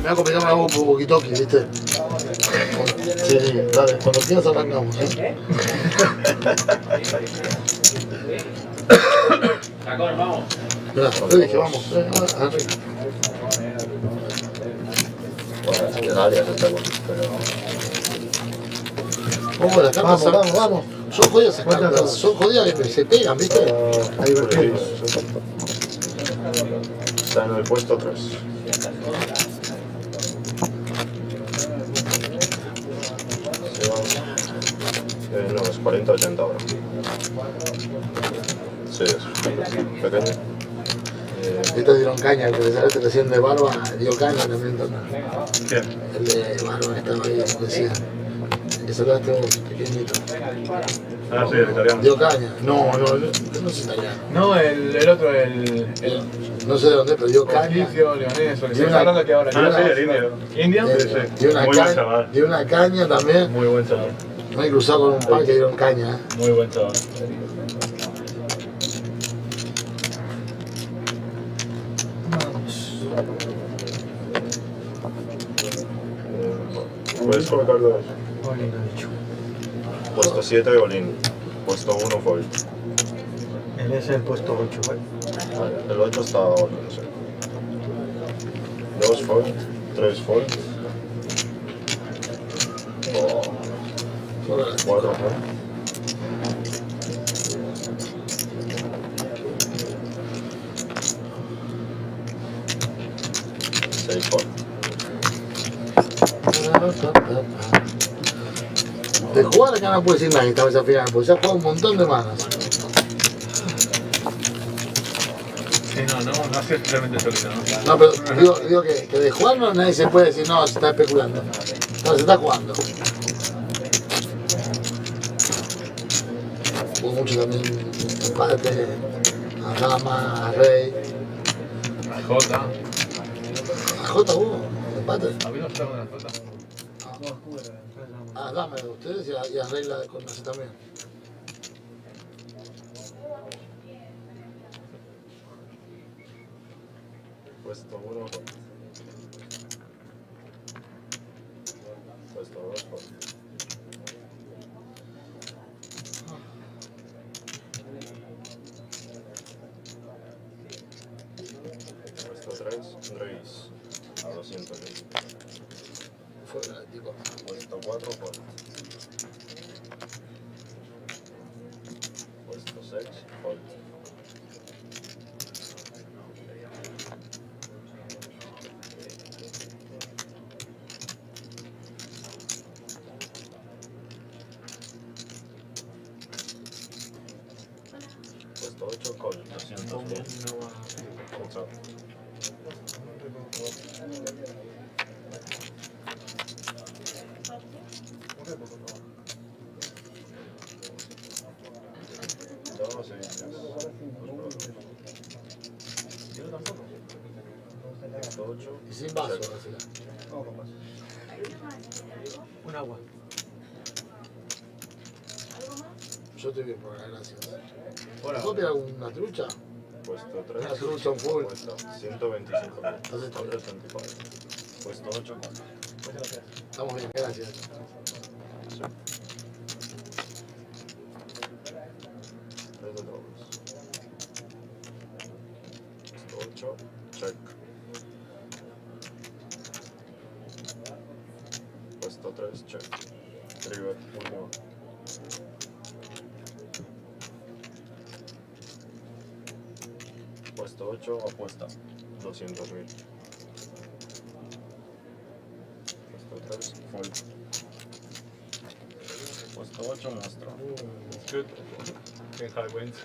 Me hago pegar algo por walkie-talkie, ¿viste? Sí, sí, dale, cuando quieras arrancamos, ¿eh? Vamos. Mirá, te dije, vamos, arriba. Bueno, es que nadie se está con, pero... Vamos, las cartas, vamos. Son jodidas esas cartas, son jodidas que se pegan, ¿viste? Ahí divertidos. Está en el puesto 3. No, es 40-80 ahora. Sí, es pequeño. Estos dieron caña, el que le sale recién de barba, dio caña también. ¿Quién? El de barba estaba ahí, decía. Que sacaste vos, pequeñito. Ah, sí, el italiano. Dio caña. No es italiano. No, el otro, el no sé de dónde, pero dio caña. egipcio, leonés, o que estamos hablando aquí ahora. Ah, sí, el indio. ¿Indio? Sí, sí. Dio una caña también. Muy buen chaval. Me he cruzado con un par que dieron caña. Muy buen chaval. Puedes colocar dos. Puesto 7 violín. Puesto 1 fold. Él es el puesto 8, ¿vale? Vale, el 8 está ahora, no sé. 2 fold, 3 fold. 4 fold. 6 fold. De jugar acá no puedo decir nada esta vez al final, porque se ha jugado un montón de manos. Sí, no es especialmente sólido, ¿no? No, pero digo que de jugar no nadie se puede decir, no, se está especulando. No, se está jugando. Hubo mucho también empate, a Dama, a Rey. A Jota. A Jota hubo, empate. ¿Había estado en la Jota? A Dama de ustedes y a Rey la con ese también. Puesto 1, puesto 2, puesto 3, Reis, a 200 mil. Fuera, tipo. Puesto 4, Font. Puesto 6, Font. Puesto 8, Col, 200 mil. Chao. Dos Sevillas. Puesto 8. Y sin vaso, Check. así. Un agua. Yo estoy bien por acá, gracias. Hola. ¿Vos tenés alguna trucha? Puesto 3. Una trucha, un full. Puesto 125 mil. Entonces está bien. 124. Puesto 8. Estamos bien, gracias. Sí. 3 de dobles. Puesto 8. Check. Puesto 3. Check. River. Último. Puesto 8. Apuesta. 200 mil. Puesto 3. Fold. Puesto 8. Muestra. It's good. King high wins.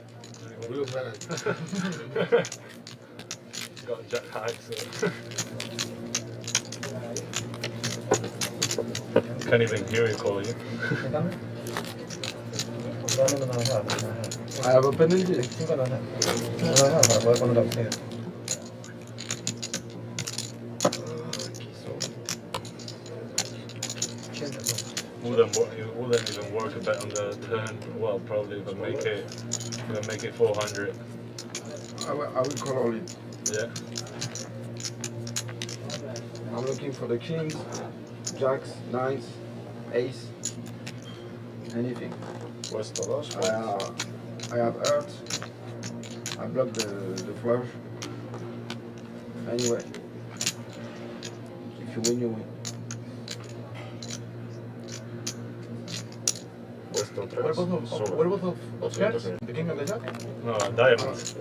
Blue man. Got Jack high, so. Can't even hear you call you. pendiente. Para poder poner la opción. It wouldn't even work a bet on the turn. Well, probably even make it 400. I will call all in. Yeah. I'm looking for the kings, jacks, nines, ace, anything. Puesto 2. I have hearts. I block the flush. Anyway, if you win, you win. Puesto 3. What about of hearts? The king of the jack? No, diamonds.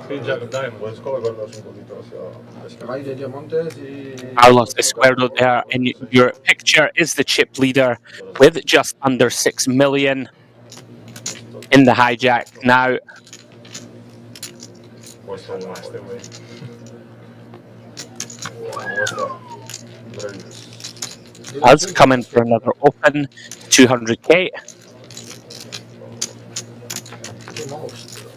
Queen jack of diamonds. Puedes colocarlos un poquito hacia Rey de diamantes y... Carlos Escuero there in your picture is the chip leader with just under 6 million in the hijack now. Puesto 1. Us coming for another open 200k. Qué monstruo.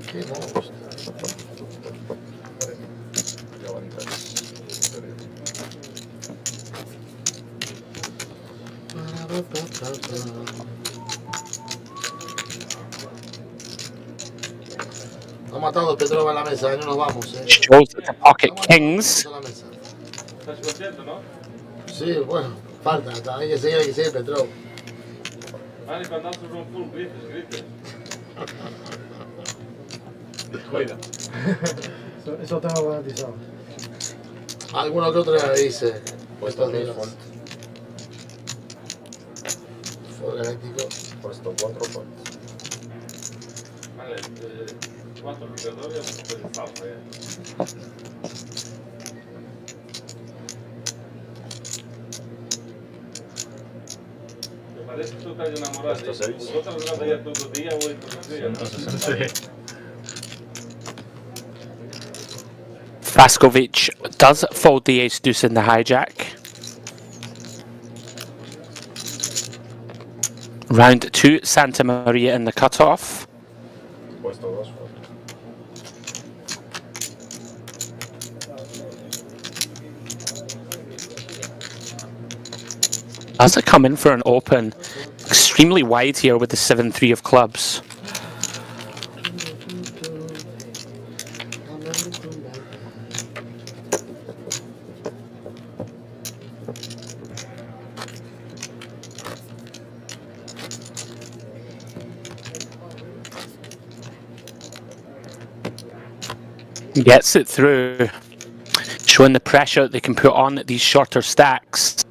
Qué monstruo. Ya van 3. Ha matado Petrova en la mesa, no nos vamos. Shows that the pocket kings. Estás contento, ¿no? Sí, bueno, falta, hay que seguir Petrova. Vale, cuando haces un full grites. Cuida. Eso tengo garantizado. Alguno que otro le dice. Puesto 3. Font. Fuego galáctico. Puesto 4. Font. Vale, 4 migratorios, pues falta ya. ¿Te parece tú Puesto 6. 160. Vaskovic does fold the ace deuce in the hijack. Round 2, Santa Maria in the cutoff. Puesto 2. Does it come in for an open? Extremely wide here with the 7-3 of clubs. Gets it through, showing the pressure they can put on these shorter stacks.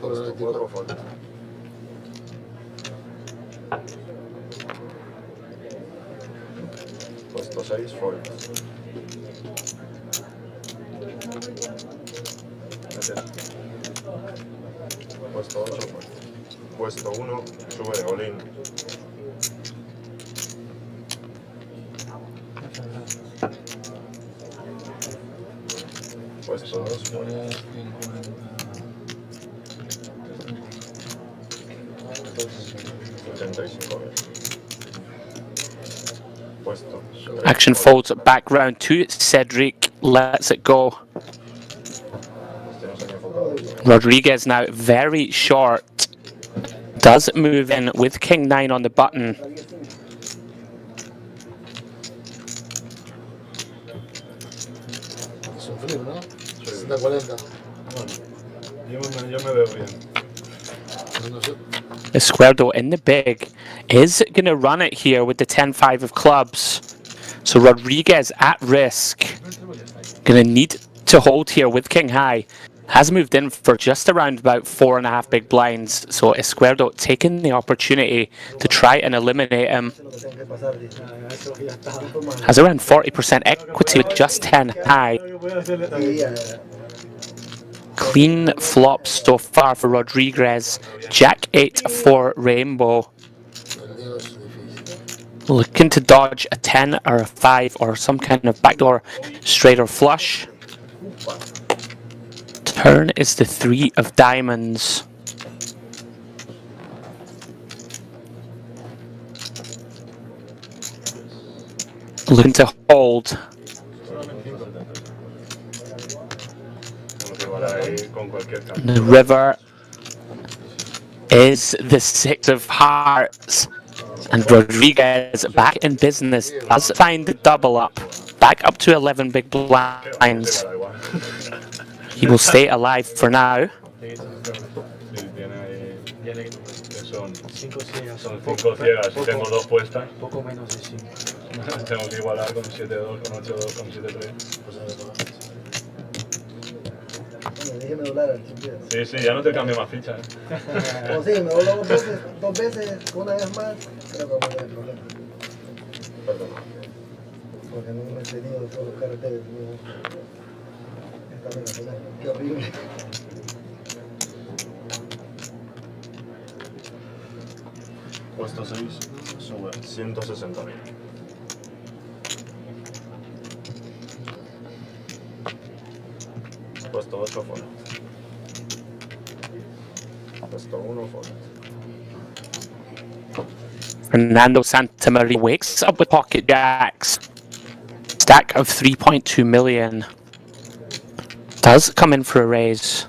Puesto 4 fold. Puesto 6 fold. Puesto 8 fold. Puesto 1 sube all-in. Puesto 2 fold. Puesto. Action folds back round 2. Cedric lets it go. Rodriguez now very short. Does move in with King 9 on the button. Es un flip, ¿no? 60-40. Yo me veo bien. No sé. Esquerdo in the big is going to run it here with the 10-5 of clubs. So Rodriguez at risk. Going to need to hold here with King High. Has moved in for just around about 4.5 big blinds. So Esquerdo taking the opportunity to try and eliminate him. Has around 40% equity with just 10 high. Clean flops so far for Rodriguez. Jack 8 for Rainbow. Looking to dodge a 10 or a 5 or some kind of backdoor straight or flush. Turn is the 3 of diamonds. Looking to hold. The river is the 6 of hearts. And Rodriguez back in business. Does find the double up. Back up to 11 big blinds. He will stay alive for now. Son 5 ciegas y tengo 2 puestas. Poco menos de 5. Tengo que igualar con 7-2, con 8-2, con 7-3. Déjeme doblar al chip. Sí, sí, ya no te cambio más fichas. O sí, me doblo dos veces, una vez más, creo que vamos a tener problemas. Porque no me he tenido todos los carreteros. Qué horrible. Puesto 6 sube 160.000. Puesto 8 fold. Puesto 1 fold. Fernando Santamaria wakes up with pocket jacks. Stack of 3.2 million. Does come in for a raise.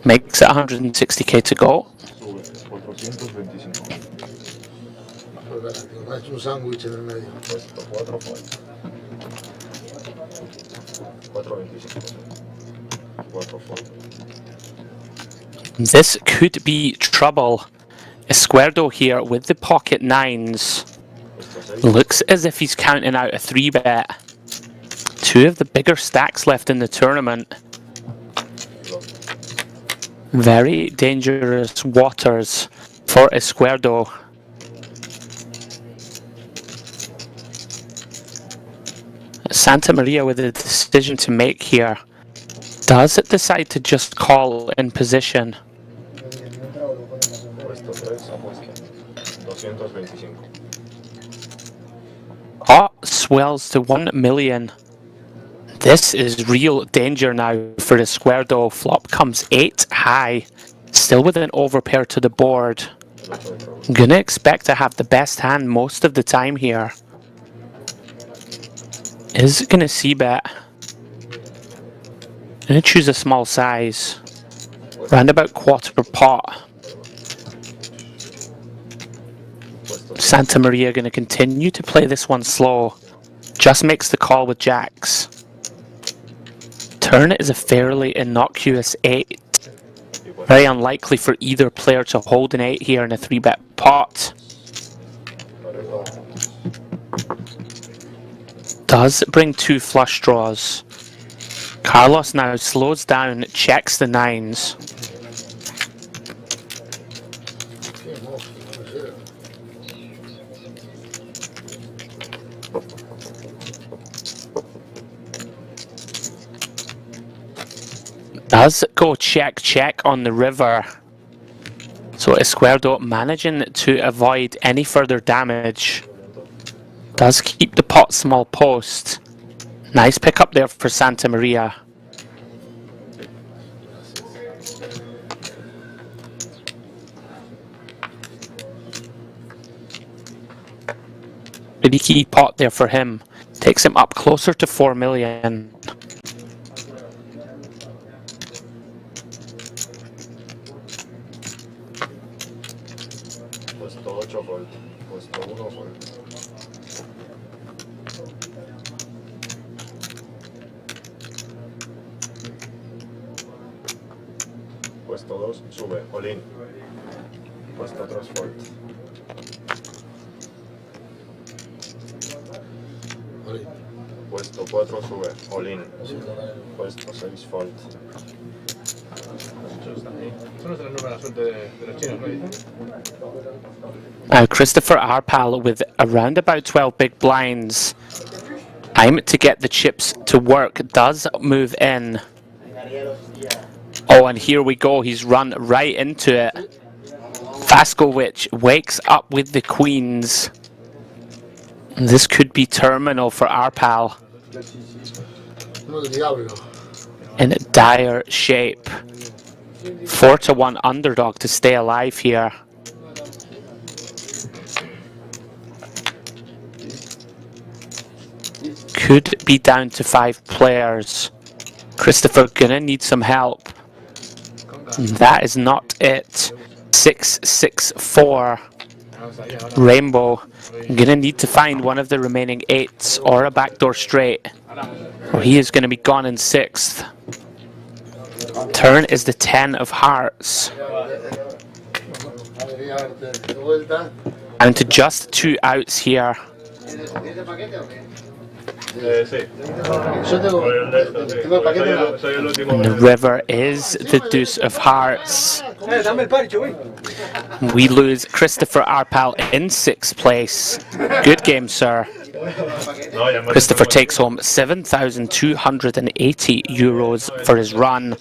Makes it 160k to go. Sube 425. Ha hecho un sándwich en el medio. Puesto 4 fold. 425. 4 fold. This could be trouble. Esquerdo here with the pocket 9s. Looks as if he's counting out a 3-bet. 2 of the bigger stacks left in the tournament. Very dangerous waters for Izquierdo. Santa Maria with a decision to make here. Does it decide to just call in position? Puesto 3, apuesta. 225. Oh, swells to 1 million. This is real danger now for Izquierdo. Flop comes 8 high. Still with an overpair to the board. Gonna expect to have the best hand most of the time here. Is gonna c-bet. Gonna choose a small size. Round about quarter pot. Santa Maria gonna continue to play this one slow. Just makes the call with jacks. Turn is a fairly innocuous 8. Very unlikely for either player to hold an 8 here in a 3-bet pot. Does bring 2 flush draws. Carlos now slows down, checks the 9s. Does go check on the river. So Izquierdo managing to avoid any further damage. Does keep the pot small post. Nice pickup there for Santa Maria. Pretty key pot there for him. Takes him up closer to 4 million. Puesto 8 fold. Puesto 1 fold. Puesto 2 sube, all-in. Puesto 3 fold. Puesto 4 sube, all-in. Puesto 6 fold. Son los de la suerte de los chinos, ¿no dicen? Now Christopher Arpal with around about 12 big blinds. Time to get the chips to work. Does move in. Oh, and here we go. He's run right into it. Vaskovic wakes up with the queens. This could be terminal for Arpal. In dire shape. 4-1 underdog to stay alive here. Could be down to 5 players. Christopher gonna need some help. That is not it. 6-6-4. Rainbow. Gonna need to find one of the remaining 8s or a backdoor straight. Or he is gonna be gone in 6th. Turn is the 10 of hearts. Down to just 2 outs here. And the river is the deuce of hearts. We lose Christopher Arpal in 6th place. Good game, sir. Christopher takes home €7,280 for his run.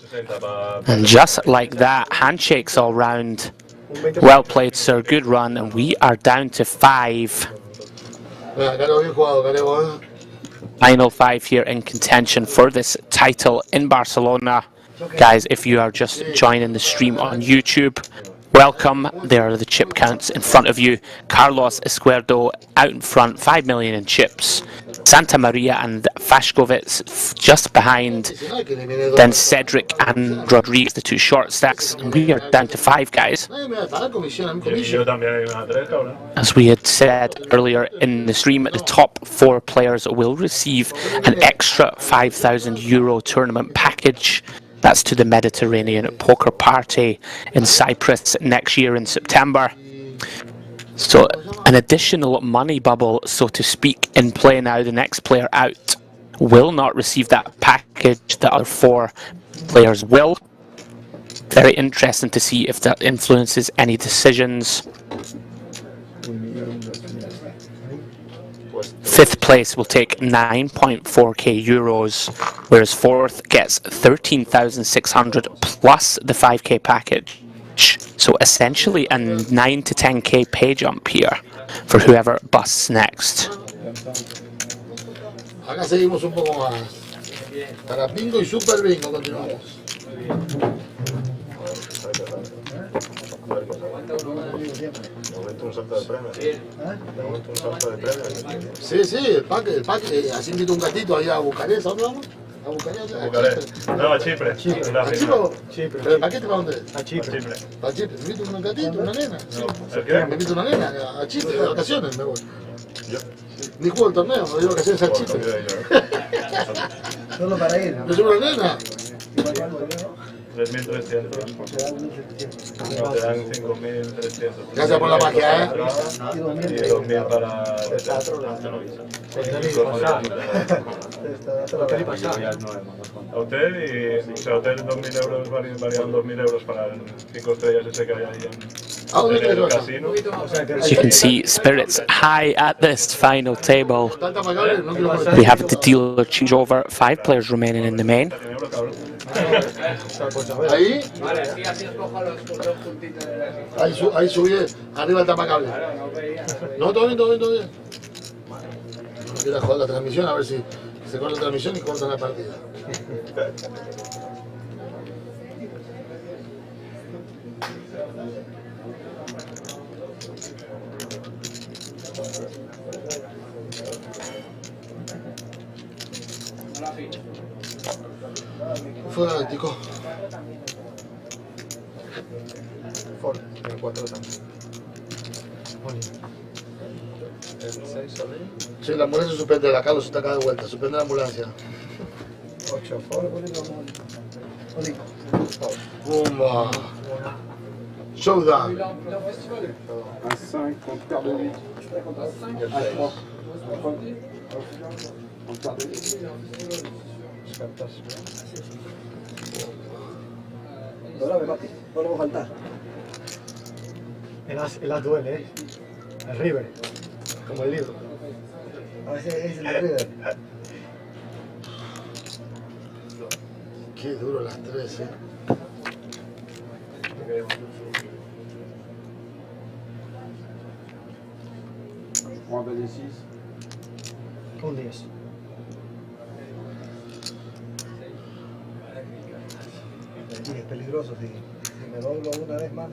And just like that, handshakes all round. Well played, sir. Good run. And we are down to 5. Final 5 here in contention for this title in Barcelona. Guys, if you are just joining the stream on YouTube, welcome. There are the chip counts in front of you. Carlos Izquierdo out in front, 5 million in chips. Santa Maria and Vaskovic just behind. Then Cedric and Rodriguez, the 2 short stacks. And we are down to 5, guys. As we had said earlier in the stream, the top 4 players will receive an extra €5,000 tournament package. That's to the Mediterranean Poker Party in Cyprus next year in September. So an additional money bubble, so to speak, in play now. The next player out will not receive that package. The other 4 players will. Very interesting to see if that influences any decisions. Fifth place will take 9.4k euros, whereas fourth gets 13,600 plus the 5k package. So essentially a 9 to 10k pay jump here for whoever busts next. Acá seguimos un poco más. Para bingo y super bingo continuamos. Un salto de premio. Un salto de premio. Sí, sí, el paque, así invito un gatito ahí a Bucarest, ¿a dónde vamos? A Bucarest. No, a Chipre. ¿A Chipre? ¿Pero el paquete para dónde? A Chipre. ¿A Chipre? ¿Me invito un gatito, una nena? ¿El qué? Me invito una nena a Chipre, de vacaciones me voy. Ni juego el torneo, me voy de vacaciones a Chipre. Solo para ir. ¿Me llevo una nena? 3.300. No, te dan 5.300. Gracias por la magia, ¿eh? Y 2.000 para el teatro. A usted y... O sea, hotel 2.000 euros, valían 2.000 euros para el 5 estrellas ese que hay ahí en el casino. As you can see, spirits high at this final table. We have the dealer change over, 5 players remaining in the main. Ahí. Ahí subí, arriba el tapacable. No, todo bien, todo bien, todo bien. No quiero joder la transmisión, a ver si se corta la transmisión y cortan la partida. Fue galáctico. Ford, el 4 también. El 6 sale. Sí, la ambulancia suspende, la Carlos está acá de vuelta, suspende la ambulancia. 8 Ford, Bomba. Showdown. Un 5 contre quart de 8. Un 3. Contre quart de 8. Dóblame, papi, no nos va a faltar. El as duele, ¿eh? El River, como el libro. A veces es el de River. Qué duro las 3, Un bel 6. Un 10. Sí, es peligroso. Si me doblo una vez más,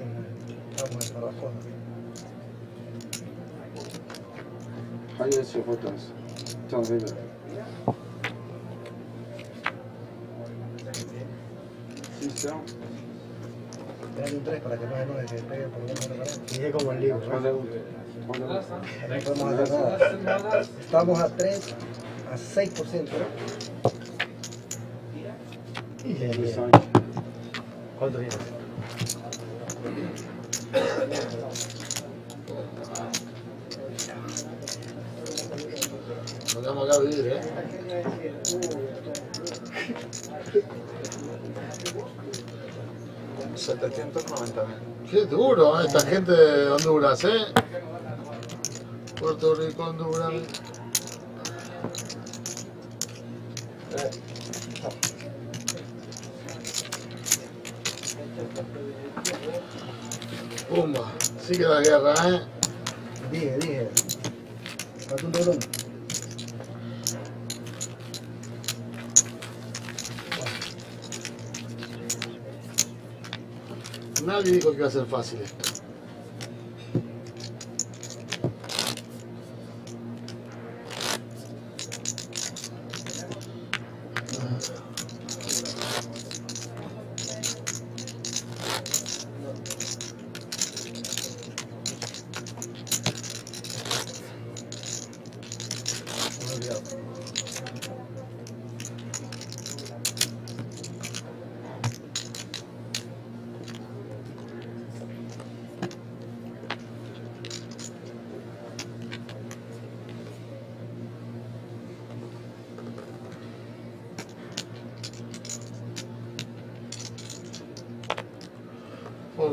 estamos en Barcelona. Hayır, sur photos. Tiens, River. Dale un 3 para que no se enoje, que pegue por lo menos una pared. Sigue como el libro, ¿no? No podemos hacer nada. Estamos a 3, a 6%, ¿no? Y bien. ¿Cuánto viene? Nos vamos acá a vivir, ¿eh? Qué duro, esta gente de Honduras, ¿eh? Puerto Rico, Honduras. Pumba, sigue la guerra, ¿eh? Dije. Falta un doblón. Nadie dijo que iba a ser fácil esto.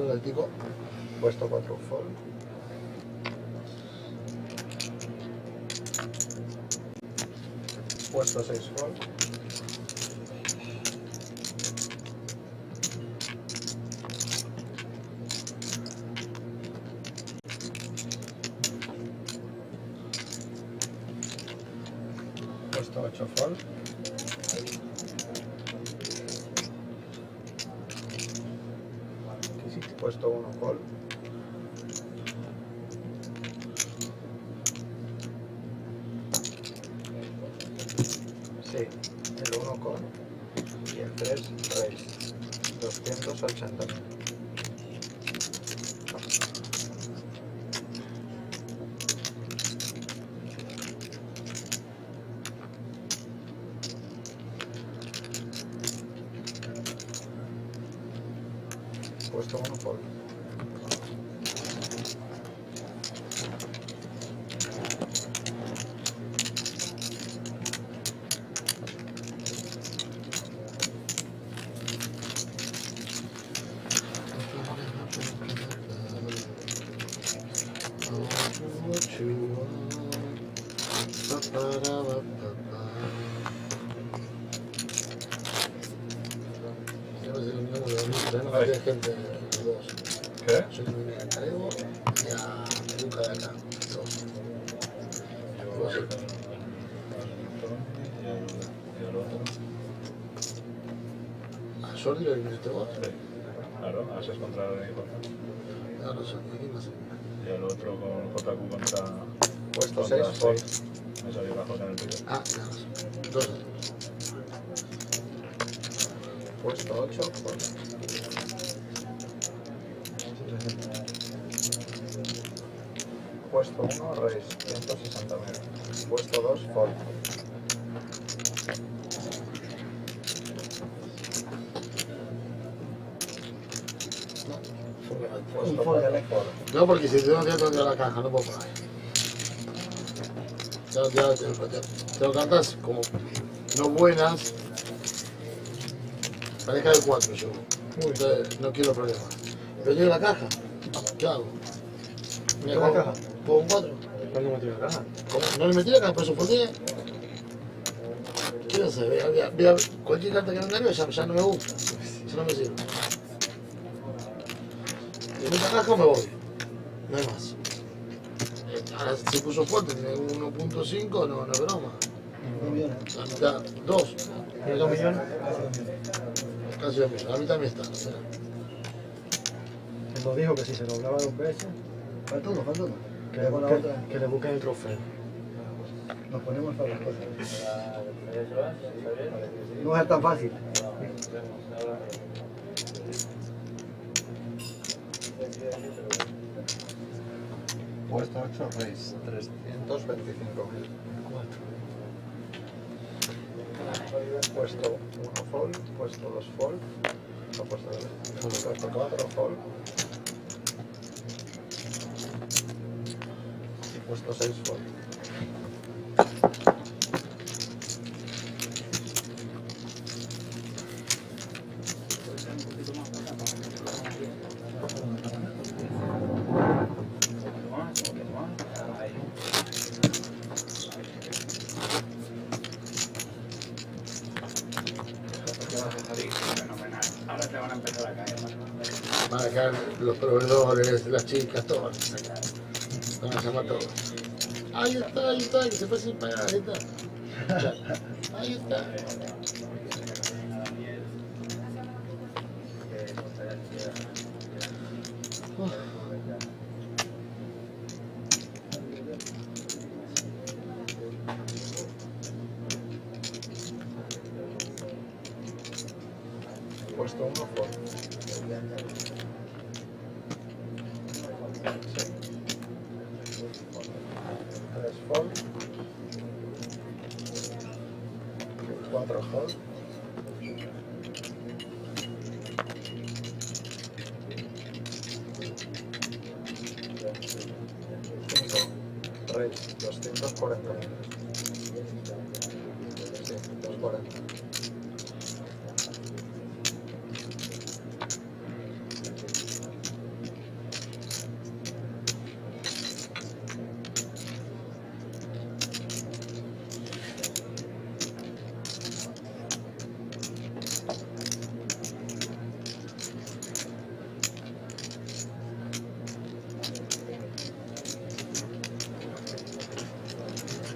fold el tipo. Puesto 4 fold. Puesto 6 fold. Puesto 8 fold. Puesto 1 fold. Sí, el 1 con y el 3 raise. 280.000. Puesto 1 fold. Gente, dos. ¿Qué? Yo eliminé a Calebo y a Luca de acá. Dos. Vos sí. ¿A Jordi lo eliminaste vos? Sí. Claro, haces contra el equipo. No, no sé, aquí no sé. Y el otro con JQ contra... Puesto 6 fold. Me salió bajo en el piso. Ah, no, no sé. 2 a 3. Puesto 8 fold. Puesto 1 raise, 160.000. Puesto 2 fold. Puesto 4 fold. No, porque si tú no tienes la caja, no puedo pagar. Tengo cartas como no buenas. Pareja de 4 yo. Entonces no quiero problemas. Pero yo la caja. ¿Qué hago? ¿Me la caja? ¿Pongo un 4? ¿Cuándo metí la caja? ¿Cómo? ¿No le metí la caja? ¿Por eso foldé? ¿Qué no sé? Cualquier carta que venga arriba ya no me gusta. Ya no me sirve. Si meto la caja me voy. No hay más. Ahora se puso fuerte, tiene 1.5, no es broma. 2 millones. La mitad, 2. ¿Tienes 2 millones? Casi 2 millones. La mitad me está. O sea. Él nos dijo que si se doblaba 2 veces. Falta uno. Que le busquen el trofeo. Nos ponemos para las cosas. No va a ser tan fácil. Puesto 8, raise, 325.000. 4. Puesto 1 fold, puesto 2 fold. No, puesto 4 fold. Y puesto 6 fold. Ahora te van a empezar a caer. Van a quedar los proveedores, las chicas, todos. Van a llamar todos. Ahí está, que se fue sin pagar, ahí está. Ahí está. Puesto 1 fold. Sí. 3 fold. 4 fold. 5 raise, 240.000. Sí, 240.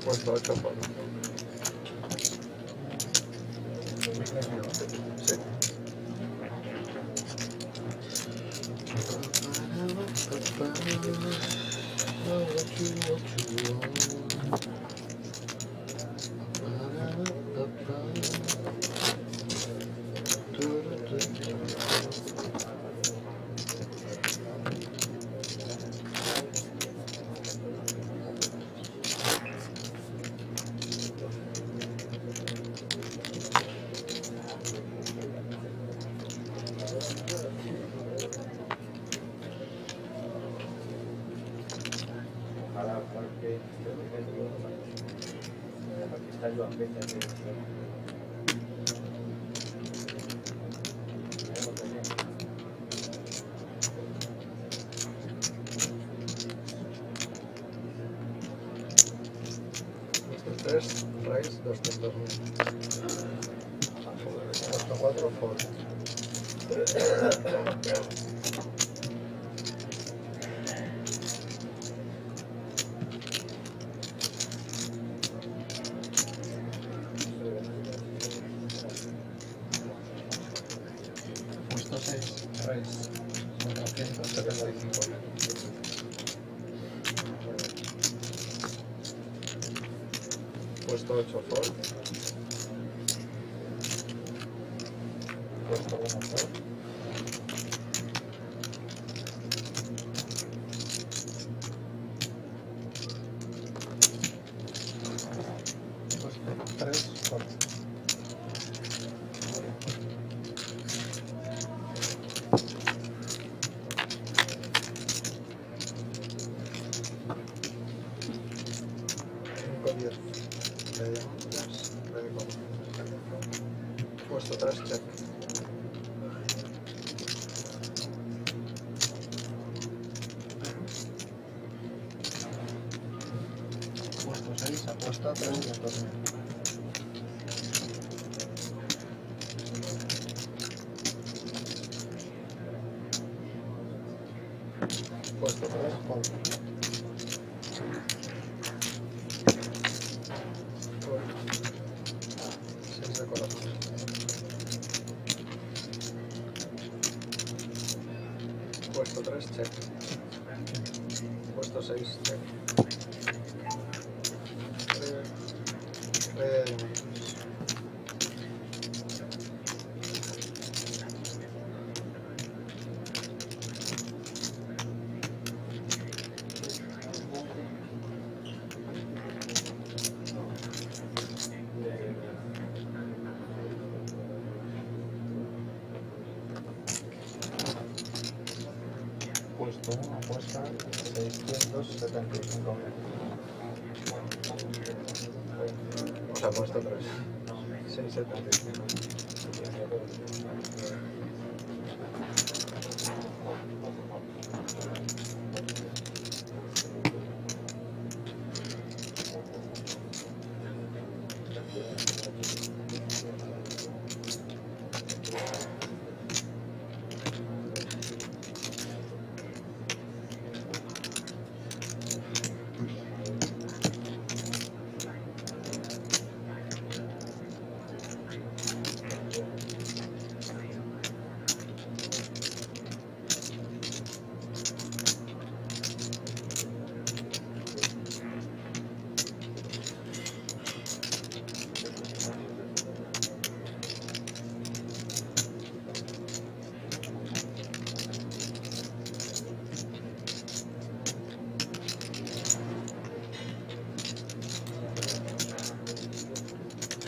Puesto 8 fold. Sí. Tres, raíz, 200.000. Puesto 4, fold. Puesto 6, raíz, 475. Puesto 8, fold. Puesto 1, fold. Puesto 3, fold. Puesto 3, check. Puesto 6, apuesta 300.000. Puesto 3, fold. De corazón. Puesto 3, check. Puesto 6, check. Puesto 1, apuesta 675.000. O sea, puesto 3. 675.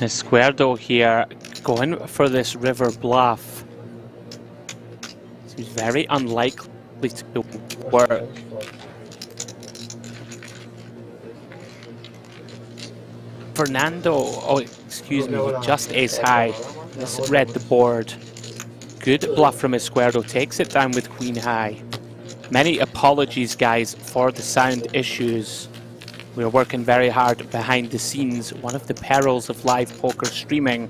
Esquerdo here going for this river bluff. Seems very unlikely to work. Fernando, oh excuse me, just ace high. This read the board. Good bluff from Esquerdo, takes it down with queen high. Many apologies guys for the sound issues. We're working very hard behind the scenes. One of the perils of live poker streaming.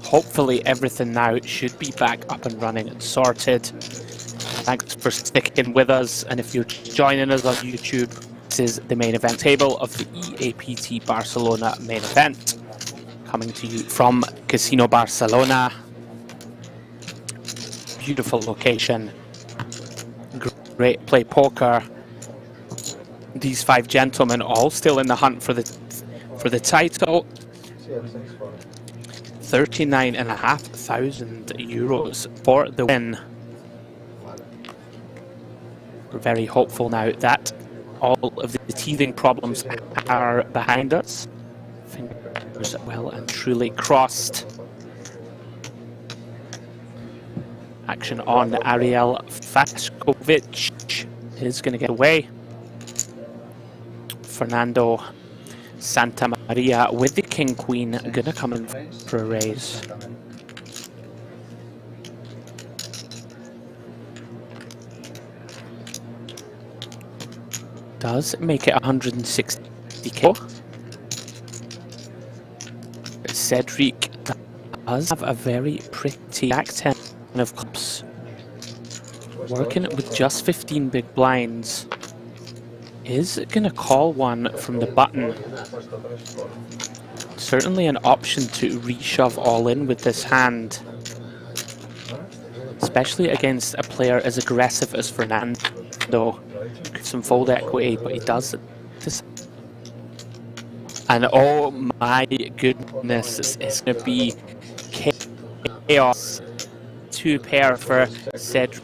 Hopefully everything now should be back up and running and sorted. Thanks for sticking with us, and if you're joining us on YouTube, This is the main event table of the Eapt Barcelona main event, coming to you from Casino Barcelona. Beautiful location, great play poker. These five gentlemen all still in the hunt for the title. 39,500 euros for the win. We're very hopeful now that all of the teething problems are behind us. Fingers well and truly crossed. Action on Ariel Faskovic is going to get away. Fernando Santamaria with the King Queen going to come in for a raise. Does make it 160k. Cedric does have a very pretty Jack 10 of clubs. Working with just 15 big blinds. Is going to call one from the button. Certainly an option to reshove all in with this hand. Especially against a player as aggressive as Fernando. Some fold equity, but he does this. And oh my goodness, it's going to be chaos. Two pair for Cedric.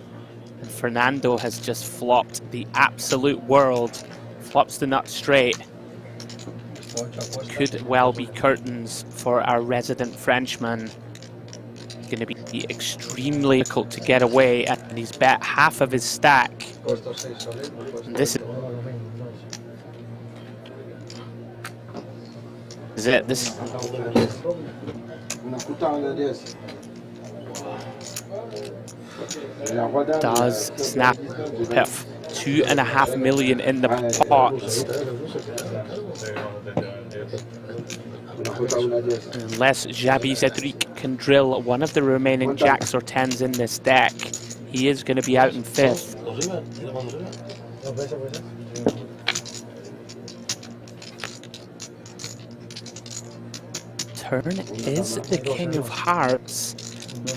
Fernando has just flopped the absolute world. Flops the nut straight. Could well be curtains for our resident Frenchman. Going to be extremely difficult to get away, and he's bet half of his stack. And this is it. This does snap piff. 2.5 million in the pot. Unless Javi Cedric can drill one of the remaining jacks or tens in this deck, he is going to be out in fifth. Turn is the King of Hearts.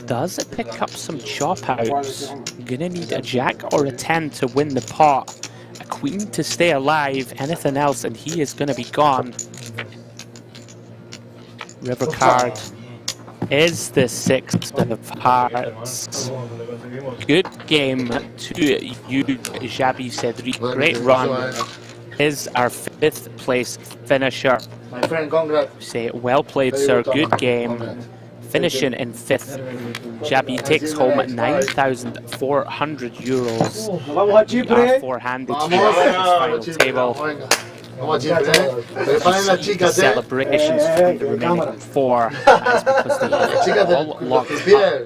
Does it pick up some chop outs? Gonna need a jack or a 10 to win the pot. A queen to stay alive. Anything else and he is gonna be gone. River card is the 6 of hearts. Good game to you, Javi Cedric. Great run. Is our 5th place finisher. My friend, congrats. Say well played, sir. Good game. Finishing in 5th, Javi takes home 9,400 euros. We are four-handed here at this final table. Celebrations from the remaining 4. That is because they all locked up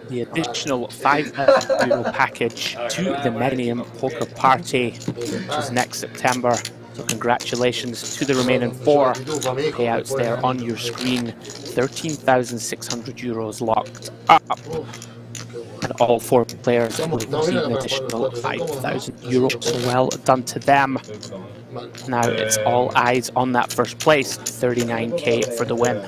the additional €5 package to the Millennium Poker Party, which is next September. So congratulations to the remaining 4 payouts there on your screen. 13,600 euros locked up. And all 4 players will receive an additional 5,000 euros. So well done to them. Now it's all eyes on that first place. 39k for the win.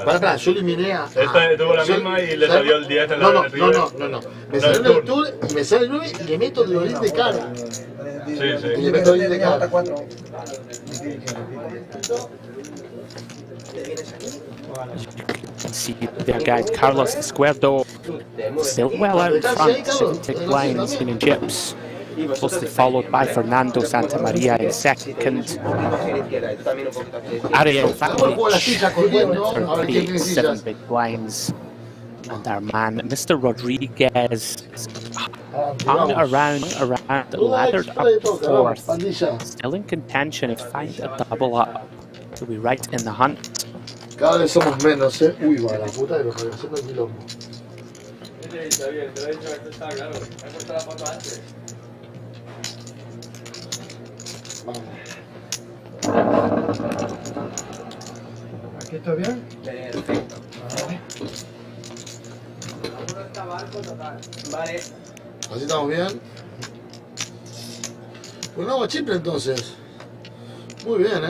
Para, yo eliminé a... Esta tuvo la misma y le salió el 10 en la de River. No. Me salió en el tour y me sale el 9 y le meto de olín de cara. Sí. Y le meto olín de cara. See their guy Carlos Escuerdo still well out in front, 7 big blinds winning chips. Closely followed by Fernando Santamaria in second. Ariel Fakovic, 7 big blinds. And our man, Mr. Rodriguez, hung around, laddered up 4th. Still in contention if find a double up. He'll be right in the hunt. Cada vez somos menos, eh. Uy, va la puta de los que haciendo el quilombo. Está bien, te lo he dicho, esto está claro. Me he puesto la foto antes. ¿Aquí está bien? Perfecto. Vale. Así estamos bien. Pues no, chipre entonces. Muy bien,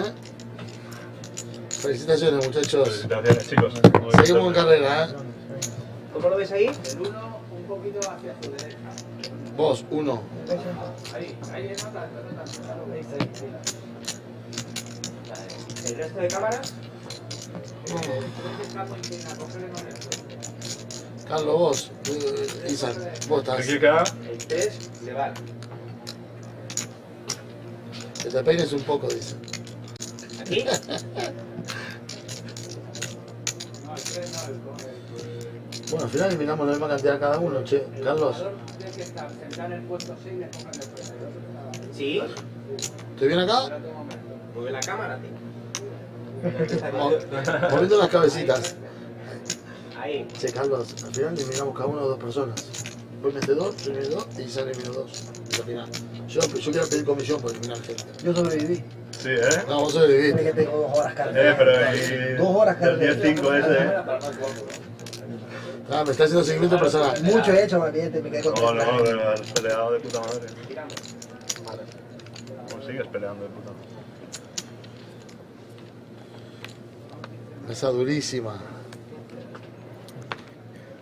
Felicitaciones, muchachos. Felicitaciones, chicos. Seguimos en carrera, ¿Cómo lo ves ahí? El 1 un poquito hacia su derecha. Vos, 1. Ahí no tanto. Ahí está. ¿El resto de cámaras? Carlos, vos. Isa, vos estás. Aquí queda. El 3 le vale. Que te peines un poco, dice. ¿Aquí? Bueno, al final eliminamos la misma cantidad cada uno, che. Carlos. Tienes que estar sentado en el puesto 6 y le cogen el puesto. ¿Sí? ¿Estoy bien acá? Mueve la cámara, tío. Moviendo las cabecitas. Ahí. Che, Carlos, al final eliminamos cada uno 2 personas. Vos metes 2, yo eliminó 2 y Isa eliminó 2. Al final. Yo quiero pedir comisión por eliminar gente. Yo sobreviví. Sí, No, vos sobreviviste. Que tengo 2 horas cargadas. Pero 2 horas el cargadas. 10-5 ese, Me está haciendo seguimiento personal. Mucho he hecho, más bien, me quedé con No, has peleado de puta madre. Pues sigues peleando de puta madre. Esa durísima.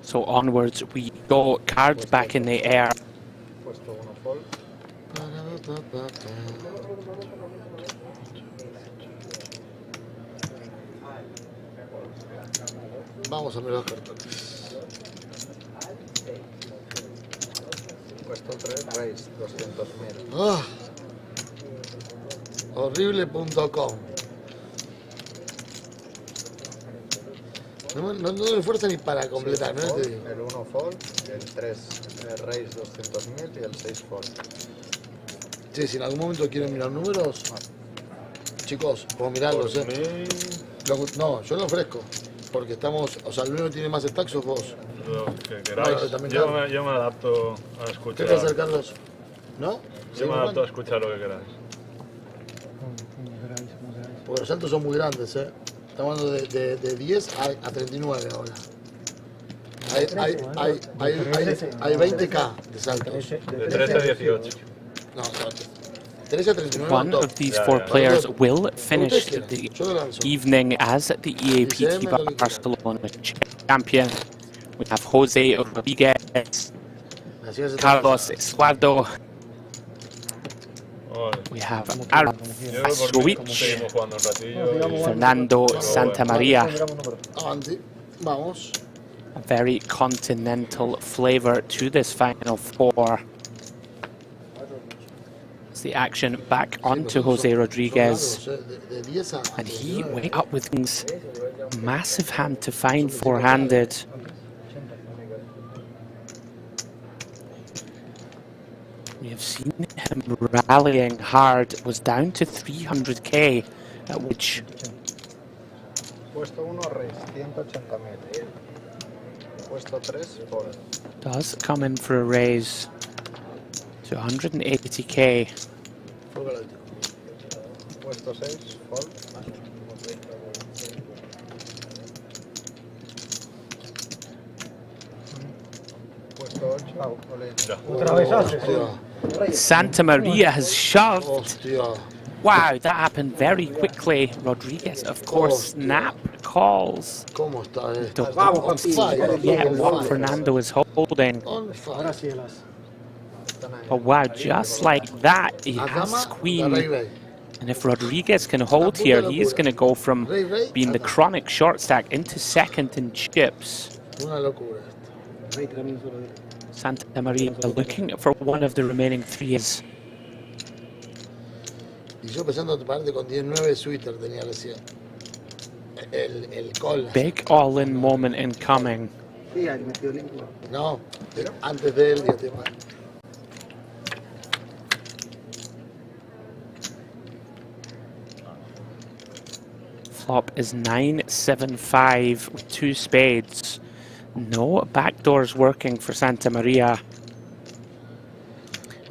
So onwards we go, cards back in the air. Puesto 1 fall. Vamos a mirar los cartones. Puesto 3, raise, 200.000. Ah, horrible.com. No doy fuerza ni para completar, no te digo. El 1 fall, el 3 raise 200.000 y el 6 fall. Sí, si en algún momento quieren mirar números, chicos, puedo mirarlos, No, yo lo ofrezco. Porque estamos, o sea, el único que tiene más stacks sos vos. Lo que queráis. Bueno, yo me adapto a escuchar. ¿Qué te hace, Carlos? ¿No? Yo me adapto a escuchar lo que queráis. Porque los saltos son muy grandes, Estamos hablando de 10 a 39 ahora. Hay 20k de saltos. De 13 a 18. No, 13 a 39. One of these 4 players will finish the evening as the Eapt Barcelona champion. We have Jose Rodriguez, Carlos Escuardo. We have Arvich, Fernando Santamaria. Vamos. A very continental flavor to this final 4. The action back onto Jose Rodriguez, and he way up with things. Massive hand to find four-handed. We have seen him rallying hard. Was down to 300k, at which Puesto 1 raise, 180.000. Puesto 3 fall. does come in for a raise to 180k. Puesto 6 fall. Puesto 8 Otra vez hace. Santa Maria has shoved. Wow, that happened very quickly. Rodriguez, of course, snap calls. ¿Cómo está esto? Yeah, what Fernando is holding. But wow, just like that, he has queen. And if Rodriguez can hold here, he's going to go from being the chronic short stack into second in chips. Una locura. Santa Maria looking for one of the remaining 3s. Y yo pensando pararte con 19 Twitter tenía recién. El call. Big all-in moment incoming. No, antes de él, digo, Flop is 9-7-5 with 2 spades. No backdoors working for Santa Maria.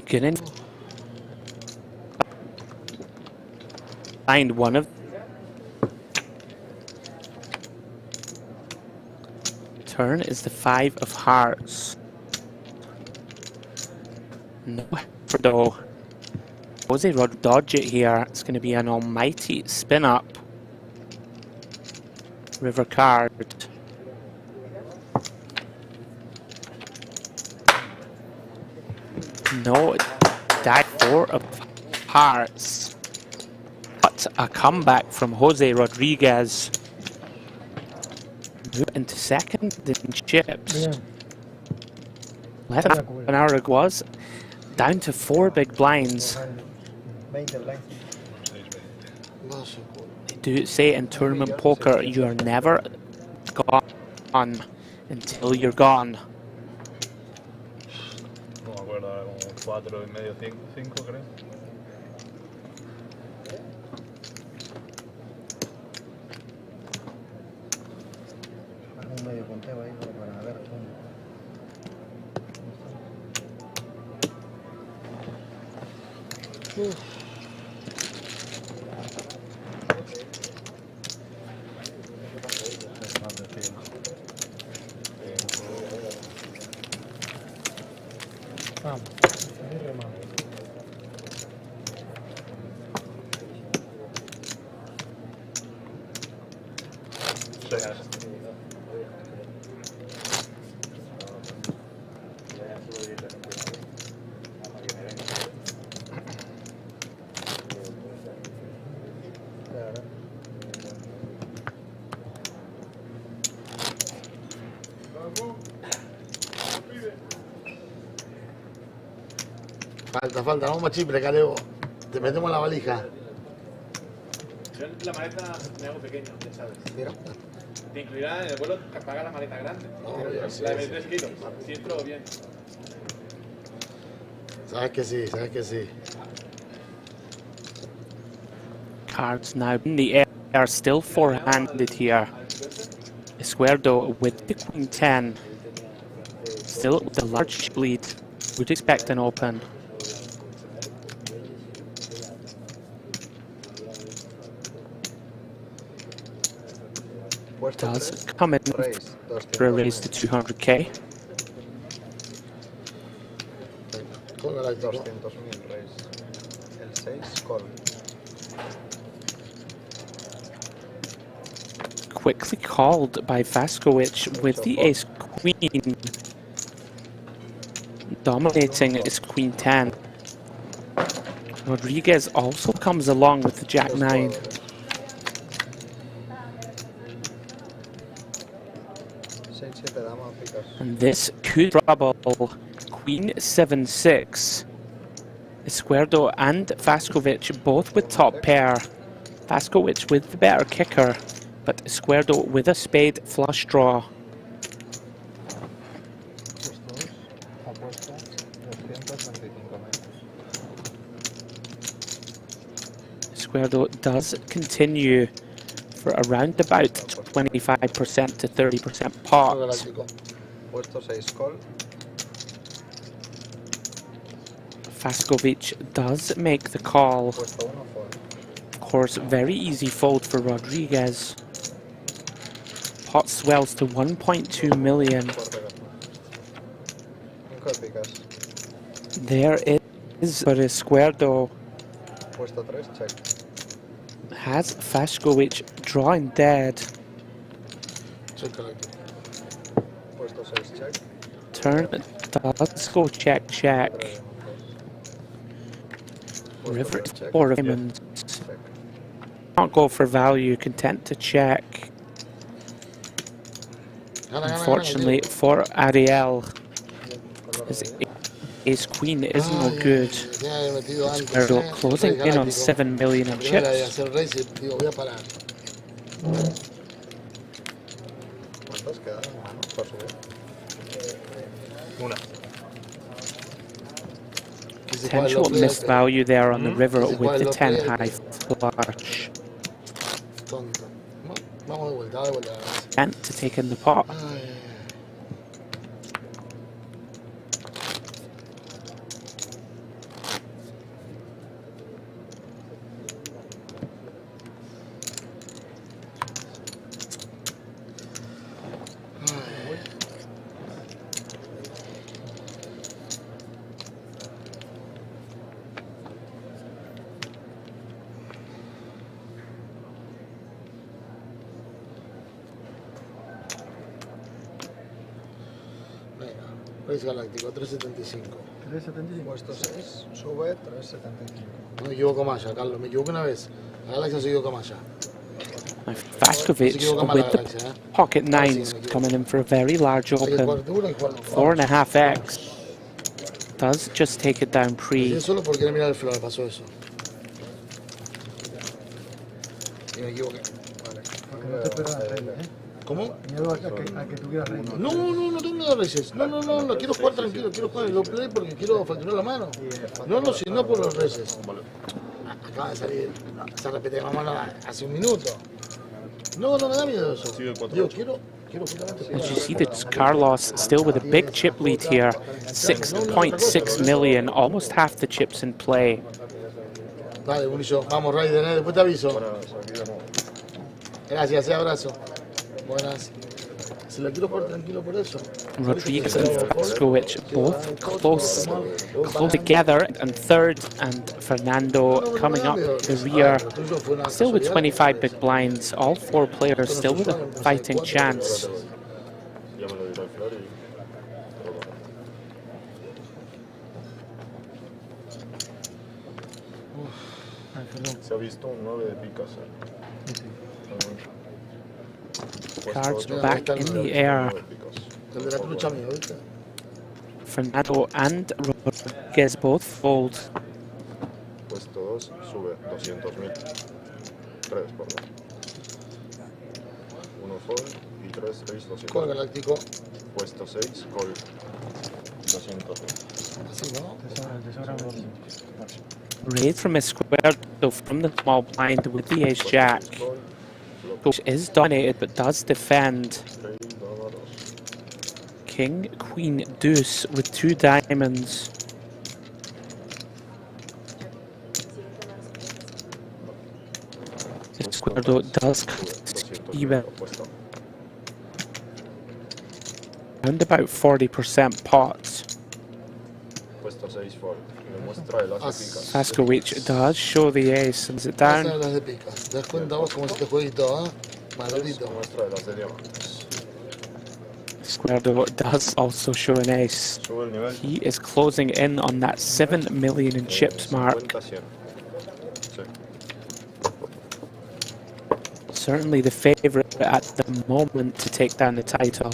Gonna find one of Turn is the 5 of hearts. No, though. Jose Rod dodge it here. It's going to be an almighty spin up. River card. No, die 4 of hearts. But a comeback from Jose Rodriguez. Move into second in chips. Less than an hour it was. Down to 4 big blinds. They do say in tournament poker, you are never gone until you're gone. No me acuerdo, era como 4,5, 5 creo. Un medio conteo ahí para ver. Vamos, Falta, vamos a Chipre, Calebo. Te metemos en la valija. Yo la maleta me hago pequeño, ya sabes. Mira. Te incluirá en el vuelo que paga la maleta grande. Sí, la de 23 kilos. Si entro bien. Sabes que sí, sabes que sí. Cards now in the air, still four-handed here. Escuerdo with the Queen 10. Still with the large bleed. Would expect an open. Does come in for a raise to 200k. 200.000 raise. El 6 call. Quickly called by Vaskovic with the ace queen. Dominating is Queen 10. Rodriguez also comes along with the Jack 9. And this could trouble Queen 7-6. Escuerdo and Vaskovic both with top pair. Vaskovic with the better kicker, but Escuerdo with a spade flush draw. Escuerdo does continue for around about 25% to 30% pot. Puesto 6 call. Vaskovic does make the call. Of course, very easy fold for Rodriguez. Pot swells to 1.2 million. There is for Escuerdo. Puesto 3 check. Has Vaskovic drawing dead. Puesto 6 check. Turn does go check check. River or diamonds. Can't go for value, content to check. Unfortunately for Ariel, his ace queen is no good. Escuerdo closing in on 7 million in chips. ¿Cuántas quedan, hermano? Por subir. Una. Potential missed value there on the river with the 10 high flush. And to take in the pot. Race Galáctico, 375. 375. Puesto 6. Sube 375. No me equivoco más ya, Carlos. Me equivoco una vez. La Galaxia se equivoca más ya. Vaskovic with the pocket nines coming in for a very large open. 4.5x. Does just take it down pre. Solo porque quería mirar el flor, pasó eso. Y me equivoqué. Porque no te esperas las reglas, ¿eh? ¿Cómo? Miedo a que tuviera reglas. No tengo miedo a Reyes. No, quiero jugar tranquilo, quiero jugar el low play porque quiero facturar la mano. No, sino por los Reyes. Acaba de salir, se repite de mamá hace un minuto. No me da miedo eso. Yo quiero justamente. As you see, it's Carlos still with a big chip lead here. 6.6 million, almost half the chips in play. Dale, Bunillo, vamos, Raiden, después te aviso. Gracias, abrazo. Buenas. Se la quiero jugar tranquilo por eso. Rodriguez and Vaskovic both close together, and third, and Fernando coming up the rear, still with 25 big blinds. All four players still with a fighting chance. Se ha visto un 9 de picas. Cards back in the air. Fernando and Rodriguez both fold. Puesto 2 sube 200.000. 3, perdón. 1 fold y 3 raise 200. Call Galáctico. Puesto 6 call 200.000. Así, ¿no? Raise from a square, so from the small blind with the ace jack. Which is dominated but does defend. King, queen, deuce with 2 diamonds. The square though does even. Around about 40% pots. Puesto 6 fold. Me muestra el as de picas. Vaskovic does show the ace. Is it down? Las de picas. ¿Te das cuenta vos cómo es este jueguito, maldito? Muestra el as de diamantes. Square does also show an ace. He is closing in on that 7 million in chips mark. Certainly the favourite at the moment to take down the title.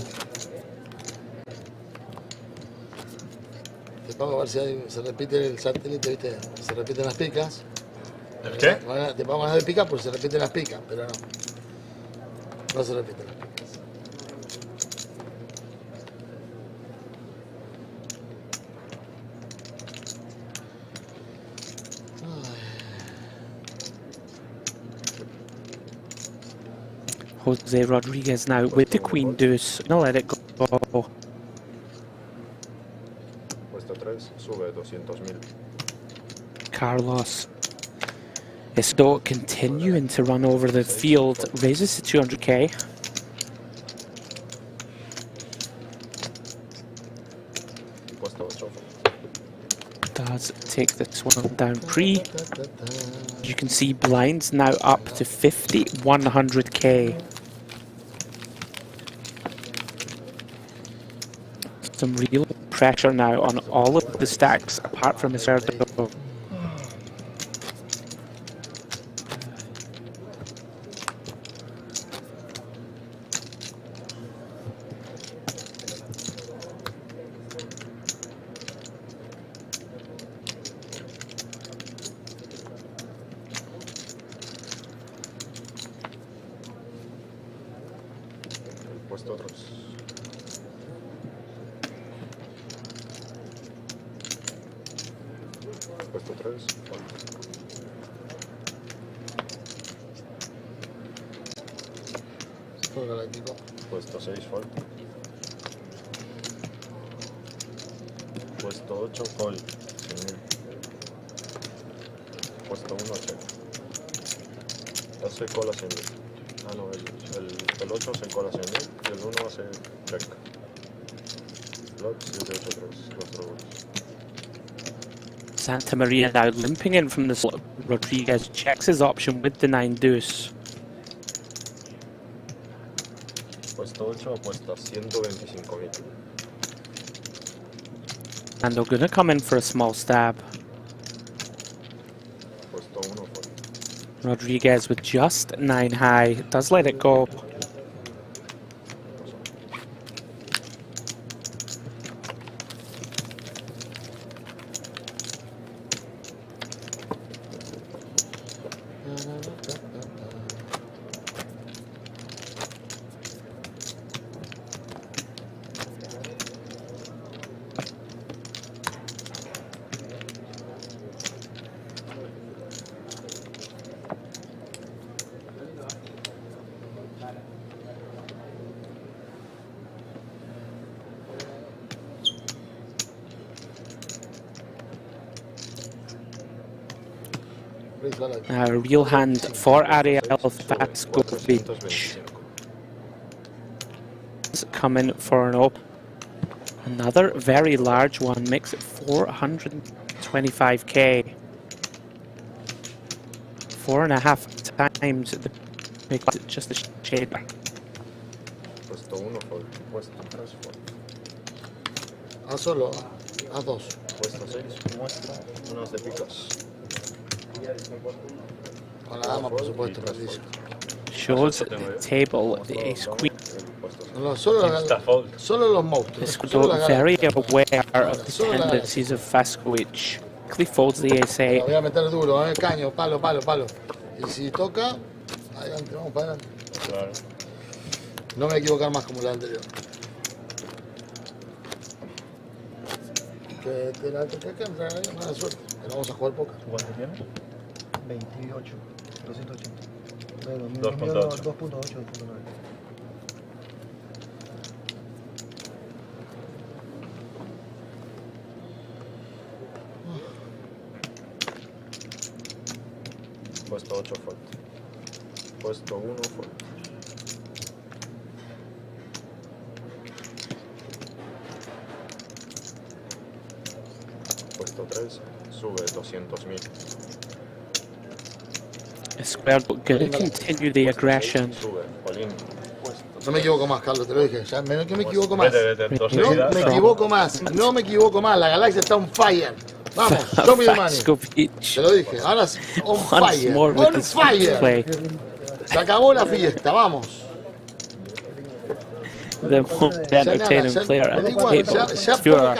Te pago a ver si se repite el satélite, ¿viste? Se repiten las picas. ¿El qué? Te pago ganar de picas porque se repiten las picas, pero no. No se repiten las picas. Jose Rodriguez now with the queen deuce. No, let it go. Puesto 3 sube 200.000. Carlos is though continuing to run over the field, raises to 200k. Puesto 8. Does take this one down pre. You can see blinds now up to 100k. Some real pressure now on all of the stacks apart from Iserdo. Puesto 3. Puesto 3. Galáctico. Puesto 6 fold. Puesto 8 call 100.000. Puesto 1 check. Hace call a 100.000. Ah no, el 8 se cola 100.000 y el 1 hace check. Block 783, los robots. Santa Maria now limping in from the slot. Rodriguez checks his option with the 9 deuce. Puesto 8 apuesta 125.000. they're gonna come in for a small stab. Puesto 1 full. Rodriguez with just 9 high. Does let it go. A real hand for Ariel Vaskovich. Coming for an open. Another very large one, makes it 425k. 4.5 times the big, just a shade. Puesto 1 full. Puesto 3 full. Haz solo, haz 2. Puesto 6, muestra unos de picos. Con la dama, por supuesto, perdís. Shows the table the ace queen. No, solo los monstruos. Very aware of the tendencies of Vaskovich. Quickly folds the ace 8. Voy a meter duro, caño, palo, palo, palo. Y si toca, adelante, vamos para adelante. Claro. No me voy a equivocar más como la anterior. Que mala suerte. Que no vamos a jugar poca. ¿Cuánto tiene? 28, 280. 2.8. 2.8, 2.9. Puesto 8 full. Puesto 1 full. Puesto 3, sube 200.000. Square, but gonna continue the aggression. Sube, Olin. No me equivoco más, Carlos, te lo dije. Ya no me equivoco más. Vete, dos No seguidas. me equivoco más. No me equivoco más. La galaxia está on fire. Vamos, show me the money. Te lo dije. Ahora es on fire. On fire. Se acabó la fiesta. Vamos. The most entertaining player at the table, Stuart,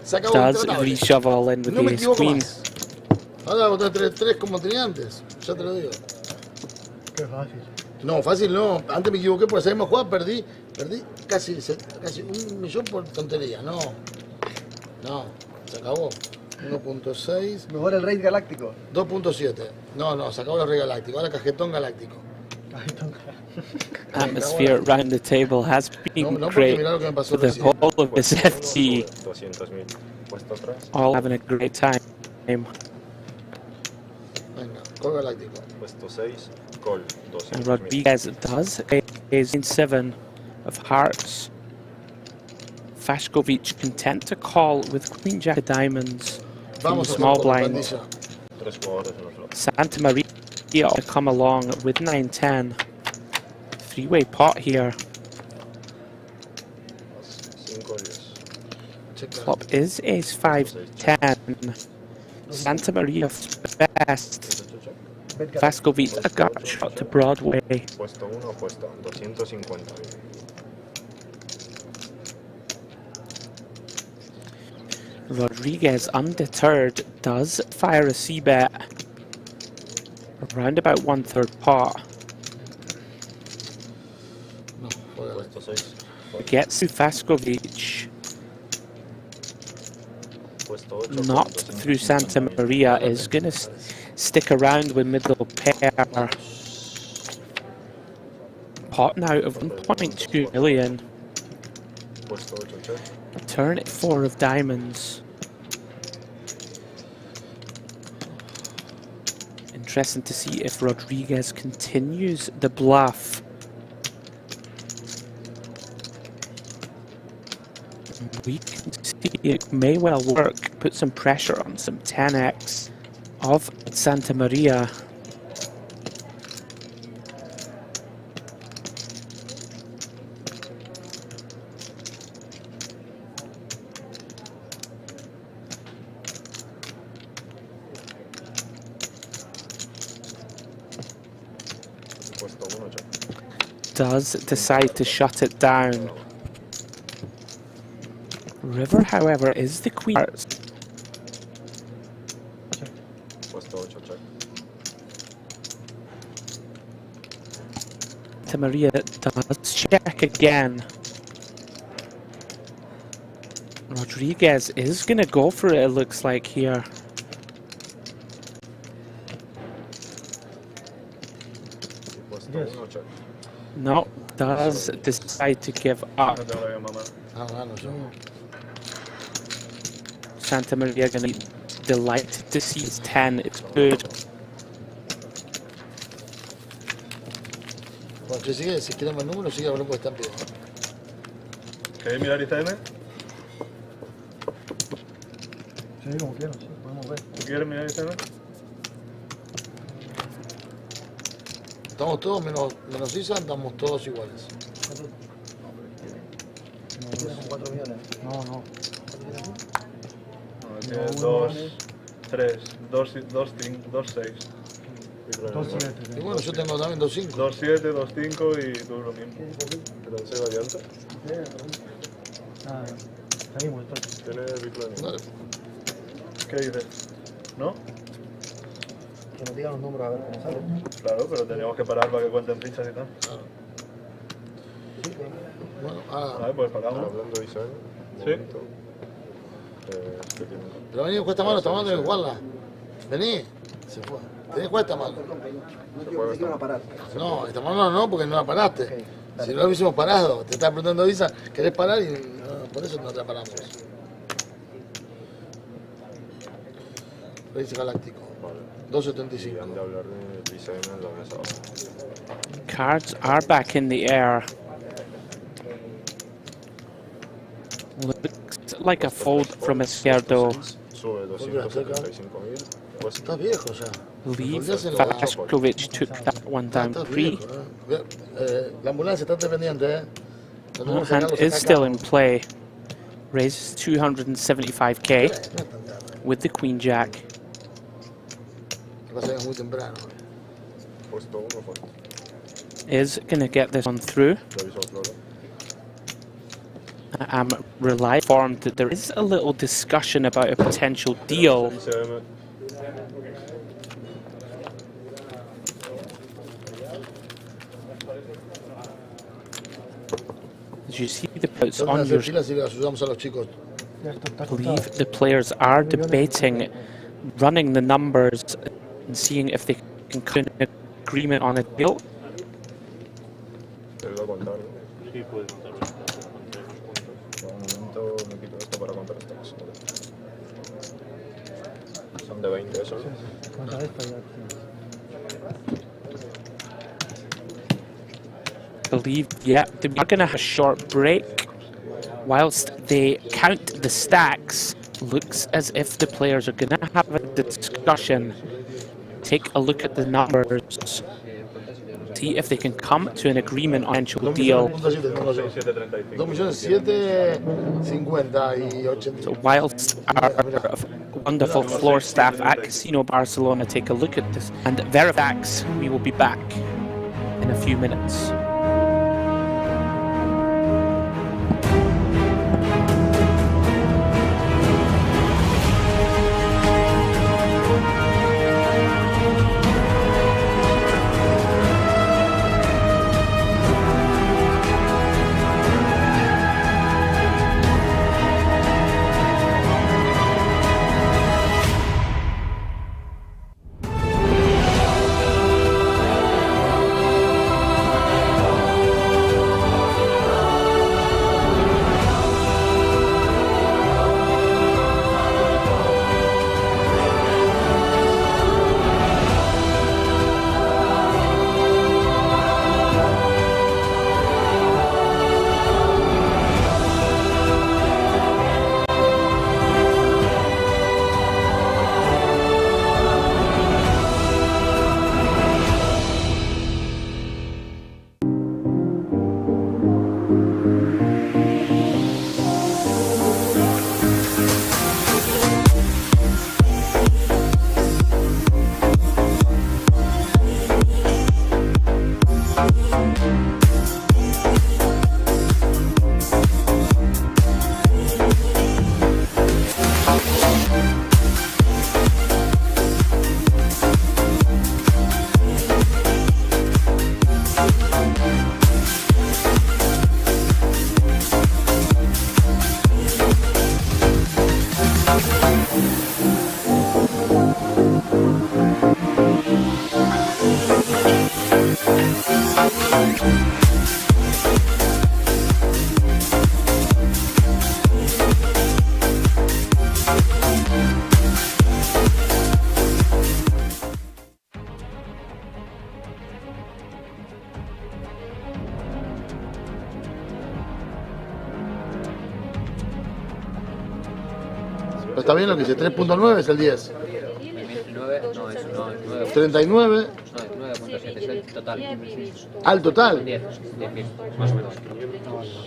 does reshuffle in with the ace queen. Ahora voy a tener 3 como tenía antes. Ya te lo digo. Qué fácil. No, fácil no. Antes me equivoqué por esa misma jugada. Perdí casi 1 millón por tontería. No. Se acabó. 1.6. Mejor el rey galáctico. 2.7. No, se acabó el rey galáctico. Ahora cajetón galáctico. Atmosphere around the table has been great for the whole of this FT. 200.000. Puesto 3. All having a great time. Venga, col galáctico. Puesto 6, col And 200.000. Rodriguez does is in 7 of hearts. Vaskovich content to call with Queen Jack of diamonds from the small blind. 3 jugadores en los flop. Santa Maria to come along with 9-10. 3-way pot here. 5-10. Flop is ace 5-10. Santa Maria best. Vaskovich a gut shot to Broadway. Puesto 1, puesto 250.000. Rodriguez, undeterred, does fire a c-bet around about 1/3 pot. Puesto 6. Gets to Vaskovich. Puesto 8. Not through Santa Maria, is going to stick around with middle pair. Pot now of 1.2 million. Puesto 8, check. Turn 4 of diamonds. Interesting to see if Rodriguez continues the bluff. We can see it may well work. Put some pressure on some 10x of Santa Maria. does decide to shut it down. River, however, is the queen. Puesto 8, check. Santa Maria does check again. Rodriguez is going to go for it, it looks like, here. Puesto 1, check. No, does decide to give up. Santa Maria going to be delighted to see his 10. It's good. Bueno, que sigue, si queremos el número, sigue hablando porque están bien. ¿Queréis mirar ICM? Sí, como quieras, sí, podemos ver. ¿Tú quieres mirar ICM? Estamos todos, menos Isa, estamos todos iguales. Son 4 millones. No. Tiene 2, 3, 2, 6. 2-7. Y bueno, yo tengo también 2-5. 2-7, 2-5 y tú lo mismo. ¿Te lo enseño adiante? Salimos entonces. Tiene biclonio. Vale. ¿Qué dices? ¿No? Que nos digan los números a ver cómo sale. Claro, pero teníamos que parar para que cuenten fichas y tal. Bueno, Vale, pues paramos. Hablando de ISAN. Sí. Pero vení, juega esta mano, esta mano tenés que jugarla. Vení. Se fue. Tenés que jugar esta mano. No, esta mano no, porque no la paraste. Si no lo hubiésemos parado, te estaba preguntando Isa, ¿querés parar? Y no, por eso no te la paramos. Reyes Galáctico. 2.75. Han de hablar de ISAN en la mesa. Cards are back in the air. Looks like a fold from Izquierdo. Sube 275.000. Pues estás viejo ya. Believe Vaskovich took that one down pre. La ambulancia está dependiente, No hand is still in play. Raises 275k with the Queen Jack. Pasa que es muy temprano. Puesto 1 fuerte. Is going to get this one through. Reviso flora. I'm informed that there is a little discussion about a potential deal. ICM. As you see the puts on your... I believe the players are debating running the numbers and seeing if they can come to an agreement on a deal. Te voy a contar, ¿no? Sí, puede contar. Por un momento me quito esto para contar esta cosa. Son de 20 eso, ¿no? Contra esta ya. Believe, yeah, we're going to have a short break. Whilst they count the stacks, looks as if the players are going to have a discussion. Take a look at the numbers. See if they can come to an agreement on a potential deal. So whilst our wonderful floor staff at Casino Barcelona take a look at this and verify, we will be back in a few minutes. Pero está bien lo que dice, 3.9 es el 10. 9, no, es 9. 39. No, 9.7 es el total. ¿Al total? 10.000, más o menos.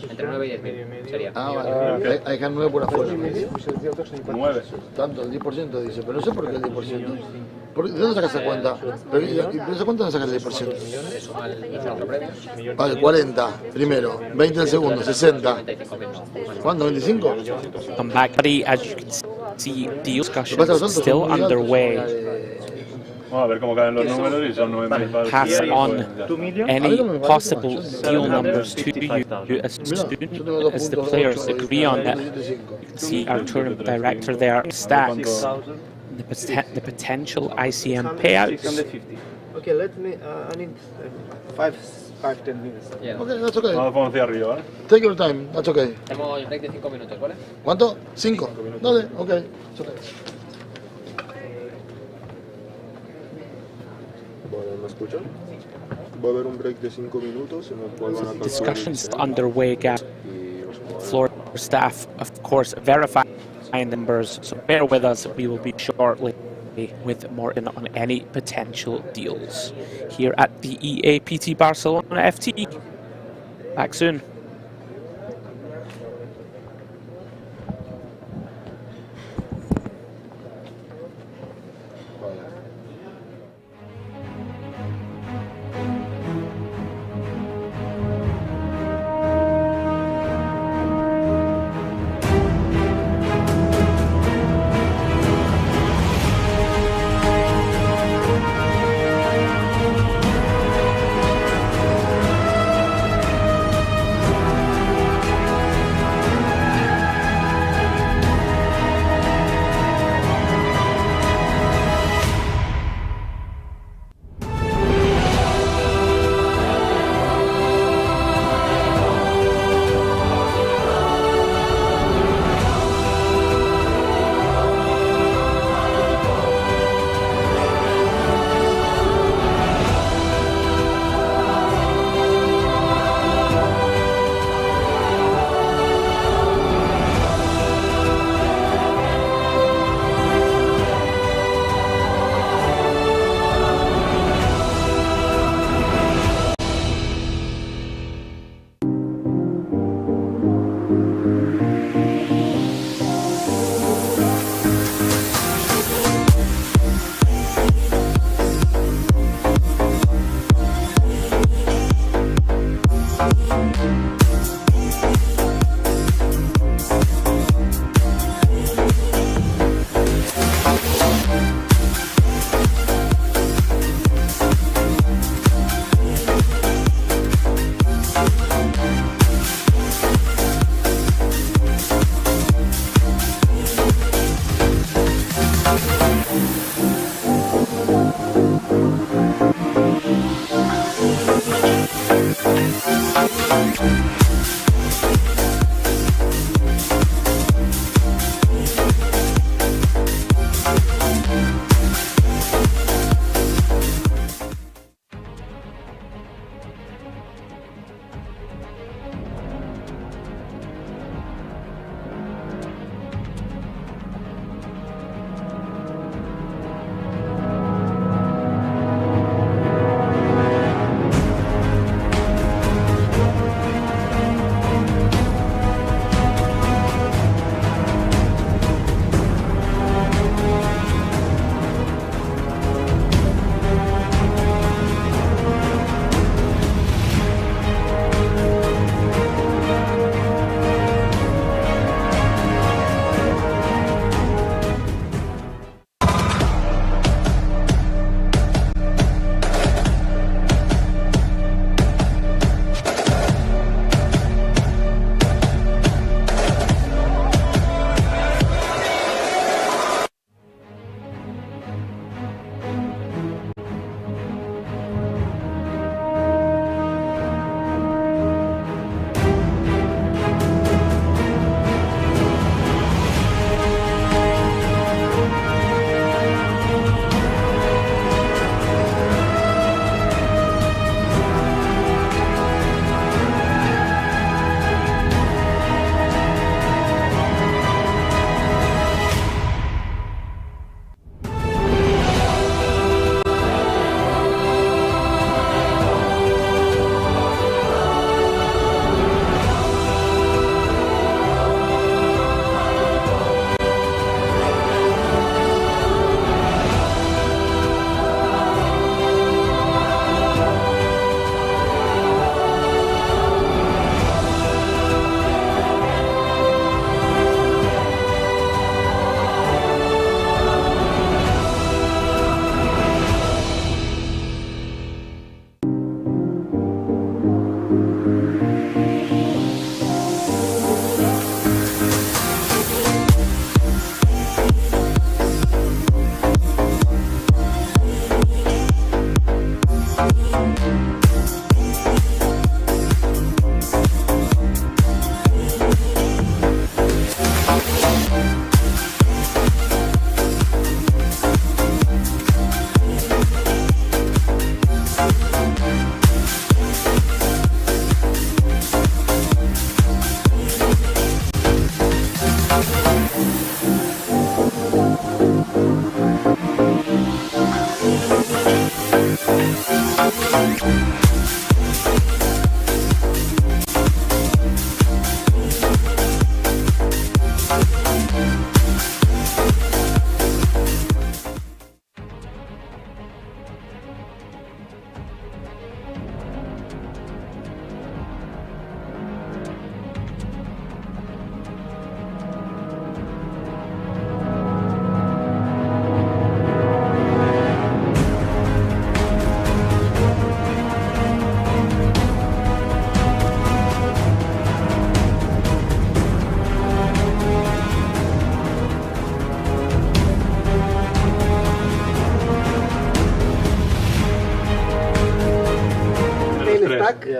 Entre 9 y 10.000 sería. Ah, vale. Hay que dejar 9 por afuera. 9. Tanto, el 10% dice, pero no sé por qué el 10%. ¿De dónde sacas esa cuenta? ¿Pero esa cuenta dónde sacas el 10%? Vale, 40 primero, 20 el segundo, 60. ¿Cuándo? ¿25? Come back, buddy. As you can see, the discussions still underway. Vamos a ver cómo caen los números y son 9.000 Pass on any possible deal numbers to you as soon as the players agree on that. You can see our tournament director there stacks the potential ICM payouts. Okay, let me. I need 5-10 minutes. Okay, that's okay. Vamos hacia arriba, ¿vale? Take your time, that's okay. Tenemos break de 5 minutos, ¿vale? ¿Cuánto? 5. Dale, ok. It's okay. Vale, ¿me escuchan? Va a haber un break de 5 minutos en el cual van a calcular Discussions underway, guys. Floor staff, of course, verifying numbers, so bear with us. We will be shortly with more on any potential deals here at the Eapt Barcelona FT. Back soon.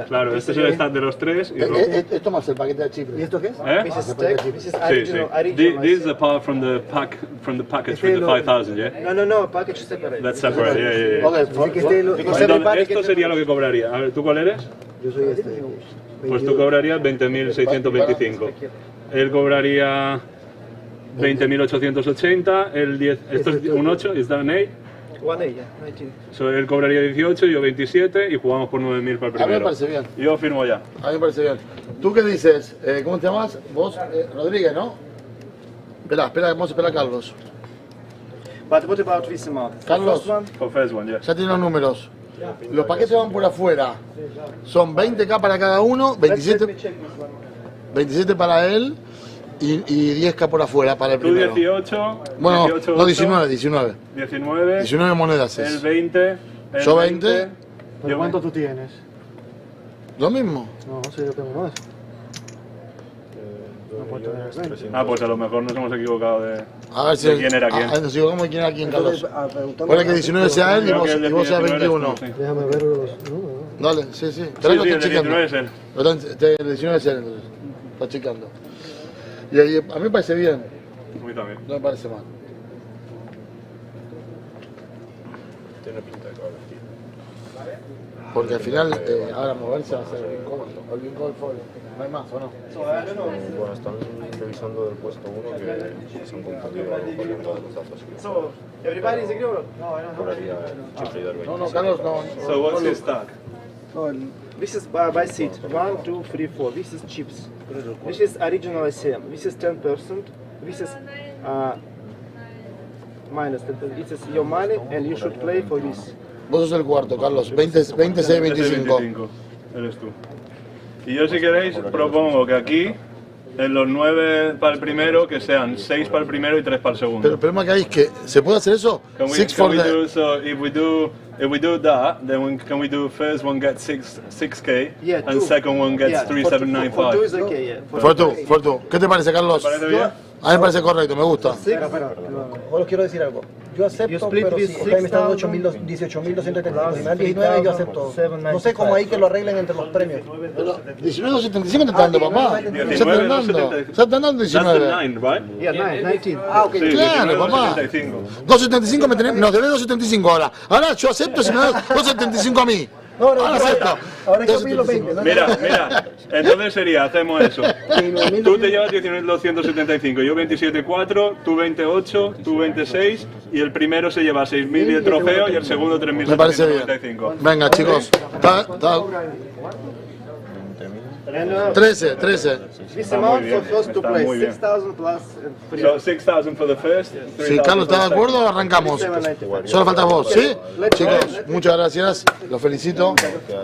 Claro, este es el stat de los tres. Y Esto más el paquete de Chipre. ¿Y esto qué es? This is El paquete de tech, Chipre. this is Sí, sí. original. This is apart from the package with the 5,000, yeah? No, package separate. That's separate, yeah. Ok, Entonces, esto sería lo que cobraría. A ver, ¿tú cuál eres? Yo soy este. Pues tú cobrarías 20.625. Él cobraría 20.880. Esto es un 8, ¿es that an 8? 1A, yeah, 19. So, él cobraría 18, yo 27 y jugamos por 9.000 para el A mí primero. me parece bien. Yo firmo ya. A mí me parece bien. ¿Tú qué dices? ¿Cómo te llamas? Vos, Rodríguez, ¿no? Espera, vamos a esperar a Carlos. But what about this amount? Carlos, For first one, yeah. ya tiene los números. Los paquetes van por afuera. Son 20k para cada uno, 27 para él y 10k por afuera para el Tú primero. 18. Bueno, 18, no, 19. 19 monedas El es. 20. El Yo 20. ¿Pero cuánto tú tienes? ¿Lo mismo? No, si yo tengo más. Ah, pues a lo mejor nos hemos equivocado de quién era quién. Nos equivocamos de quién era quién, Carlos. Pone que 19 sea él y vos sea 21. Déjame ver los números. Dale, sí. Sí, Pero lo el estoy checando. 19 es él. El 19 es él, entonces. Está checando. Y ahí, a mí me parece bien. A mí también. No me parece mal. Tiene pinta de cabra. Porque al final, ahora moverse va a ser incómodo. O bien con el folio. No hay más, ¿o no? Bueno, están revisando del puesto 1 que se han confundido variando los datos. So, everybody is agreed? Cobraría Chipre y Darwin. No, Carlos, no. So what's his stack? This is by seat. 1, 2, 3, 4. This is chips. This is original SM. This is 10%. This is minus 10%. This is your money and you should play for this. Vos sos el cuarto, Carlos. 26, 25. Eres tú. Y yo, si queréis, propongo que aquí, en los 9 para el primero, que sean 6 para el primero y 3 para el segundo. Pero el problema que hay es que, ¿se puede hacer eso? Can we, 6 can for we the... do, so if we do that, then can we do first one gets 6k Yeah, and two. second one gets Yeah, 3795? For two is okay, yeah. For tú. ¿Qué te parece, Carlos? ¿Te parece bien? A mí me parece correcto, me gusta. Pero, os quiero decir algo. Yo acepto, pero si ustedes me están dando 18.275 y me dan 19, yo acepto. No sé cómo ahí que lo arreglen entre los premios. Pero 19.75 te están dando, papá. Se te están dando. Se te están dando That's the 19. 9, right? Yeah, 19. Ok. Sí, Claro, 19, papá. 75. 2.75 me tenés, nos debes 2.75 ahora. Ahora yo acepto si me das 2.75 a mí. No, Ahora acepto. ahora hay que pedir los 20. ¿no? Mira, entonces sería, hacemos eso. Tú te llevas 19.275, yo 27.4, tú 28, tú 26 y el primero se lleva 6.000 y el trofeo y el segundo Me parece bien. 3.795. Venga, chicos. 13. This amount for first to Está play. muy bien. 6,000 plus 3. So 6,000 for the first. Si Carlos está de acuerdo, arrancamos. Solo faltas vos, ¿sí? Chicos, muchas gracias. Los felicito.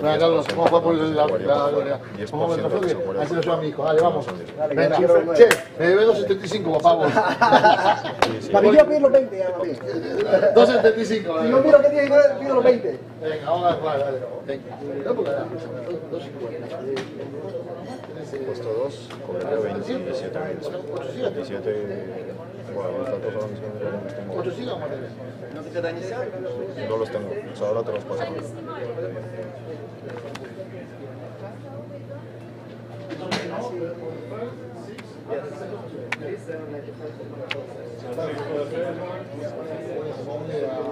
Venga, Carlos, vamos a jugar por la gloria. Vamos a ver el trofeo. Así lo lleva mi hijo. Dale, vamos. Venga. Che, me debes 2.75, papá, vos. Para mí yo pido los 20, ya, papi. 2.75. Si yo miro que tiene que ver, pido los 20. Venga, vamos a jugar, dale. Puesto 2, cobraría 27.000. 27. Bueno, los datos ahora mismo no los tengo. No los tengo, o sea, ahora te los paso.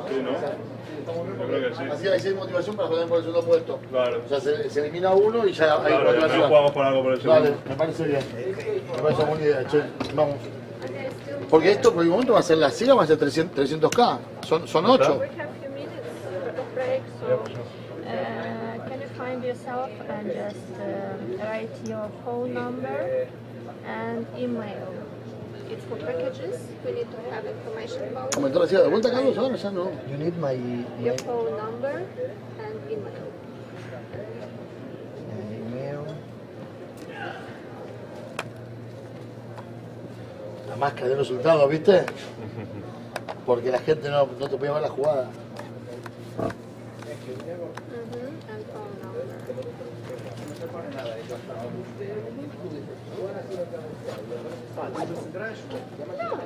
Sí, ¿no? Yo creo que sí. Así hay motivación para jugar por el segundo puesto. Claro. O sea, se elimina uno y ya hay Claro, motivación. no jugamos por algo por el segundo. Vale, me parece bien. Me parece buena idea. Che, vamos. Porque esto por el momento va a ser la silla, va a ser 300k. Son 8. We have few minutes of break, so can you find yourself and just write your phone number and email. It's for packages. We need to have information about it. Aumentó la silla de vuelta, Carlos, ahora ya no. You need my Your phone number and email. email. La máscara de resultados, ¿viste? Porque la gente no te podía ver la jugada. And phone number.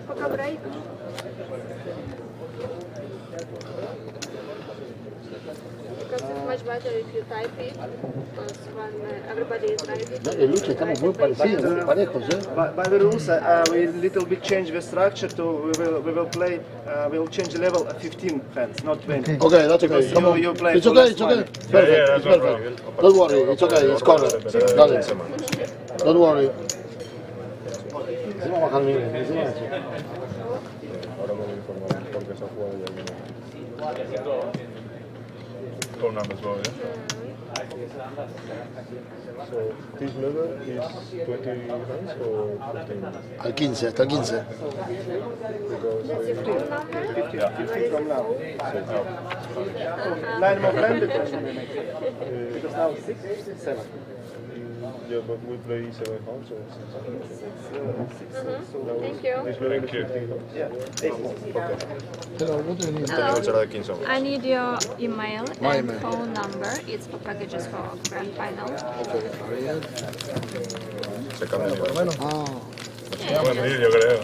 Пока брейк. Because it's much better better if you type it, because when everybody is typing. No, en lucha estamos muy parecidos, muy parejos, ¿eh? By the rules, we little bit change the structure to we will play. We'll change the level 15 hands, not 20. Okay, that's okay. Because Come on. you play It's for okay, less it's okay. money. Perfect, it's perfect. Don't worry, it's okay, it's correct. Dale. Don't worry. Encima bajar bien, encima. Ahora me informarán porque se ha jugado ya alguna. Phone numbers, well, yeah. So, this level is 20 hands or 15? Al 15, hasta el 15. Yeah, 15 from now. 9 more time because now 6, 7. Yeah, but we play 7 hands or 6 hands? Thank you. This level is 15 hands? Yeah, 8 more. Este será de 15 hands. I need your email My and email. phone number. It's for packages for grand final. Se cambia de Bueno. Bueno, sí, yo creo.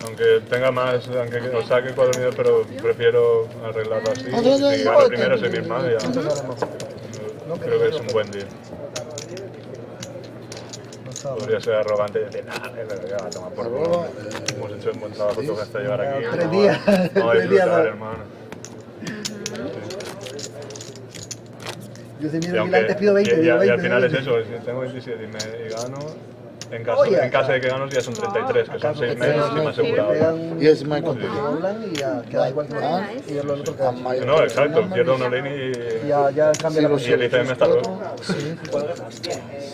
Aunque tenga más, aunque os saque 4 niveles, pero prefiero arreglarlo así. Si gano primero, seguir más, ya. Creo que es un buen día. Podría ser arrogante y decir, nada, ya va a tomar por culo. Hemos hecho un buen trabajo todo hasta llegar aquí. 3 días. Vamos a 3 días. disfrutar, hermano. Yo si Y, miro aunque, antes pido 20. y al 20, final es 20. eso, si tengo 27 y gano, en caso de que gano ya son 33, que son 6 menos y me asegurado. Yes, my company. Hablan y ya queda igual que nosotros. Y lo otro queda. No, exacto, pierdo una línea y Ya cambia la y el ICM hasta luego.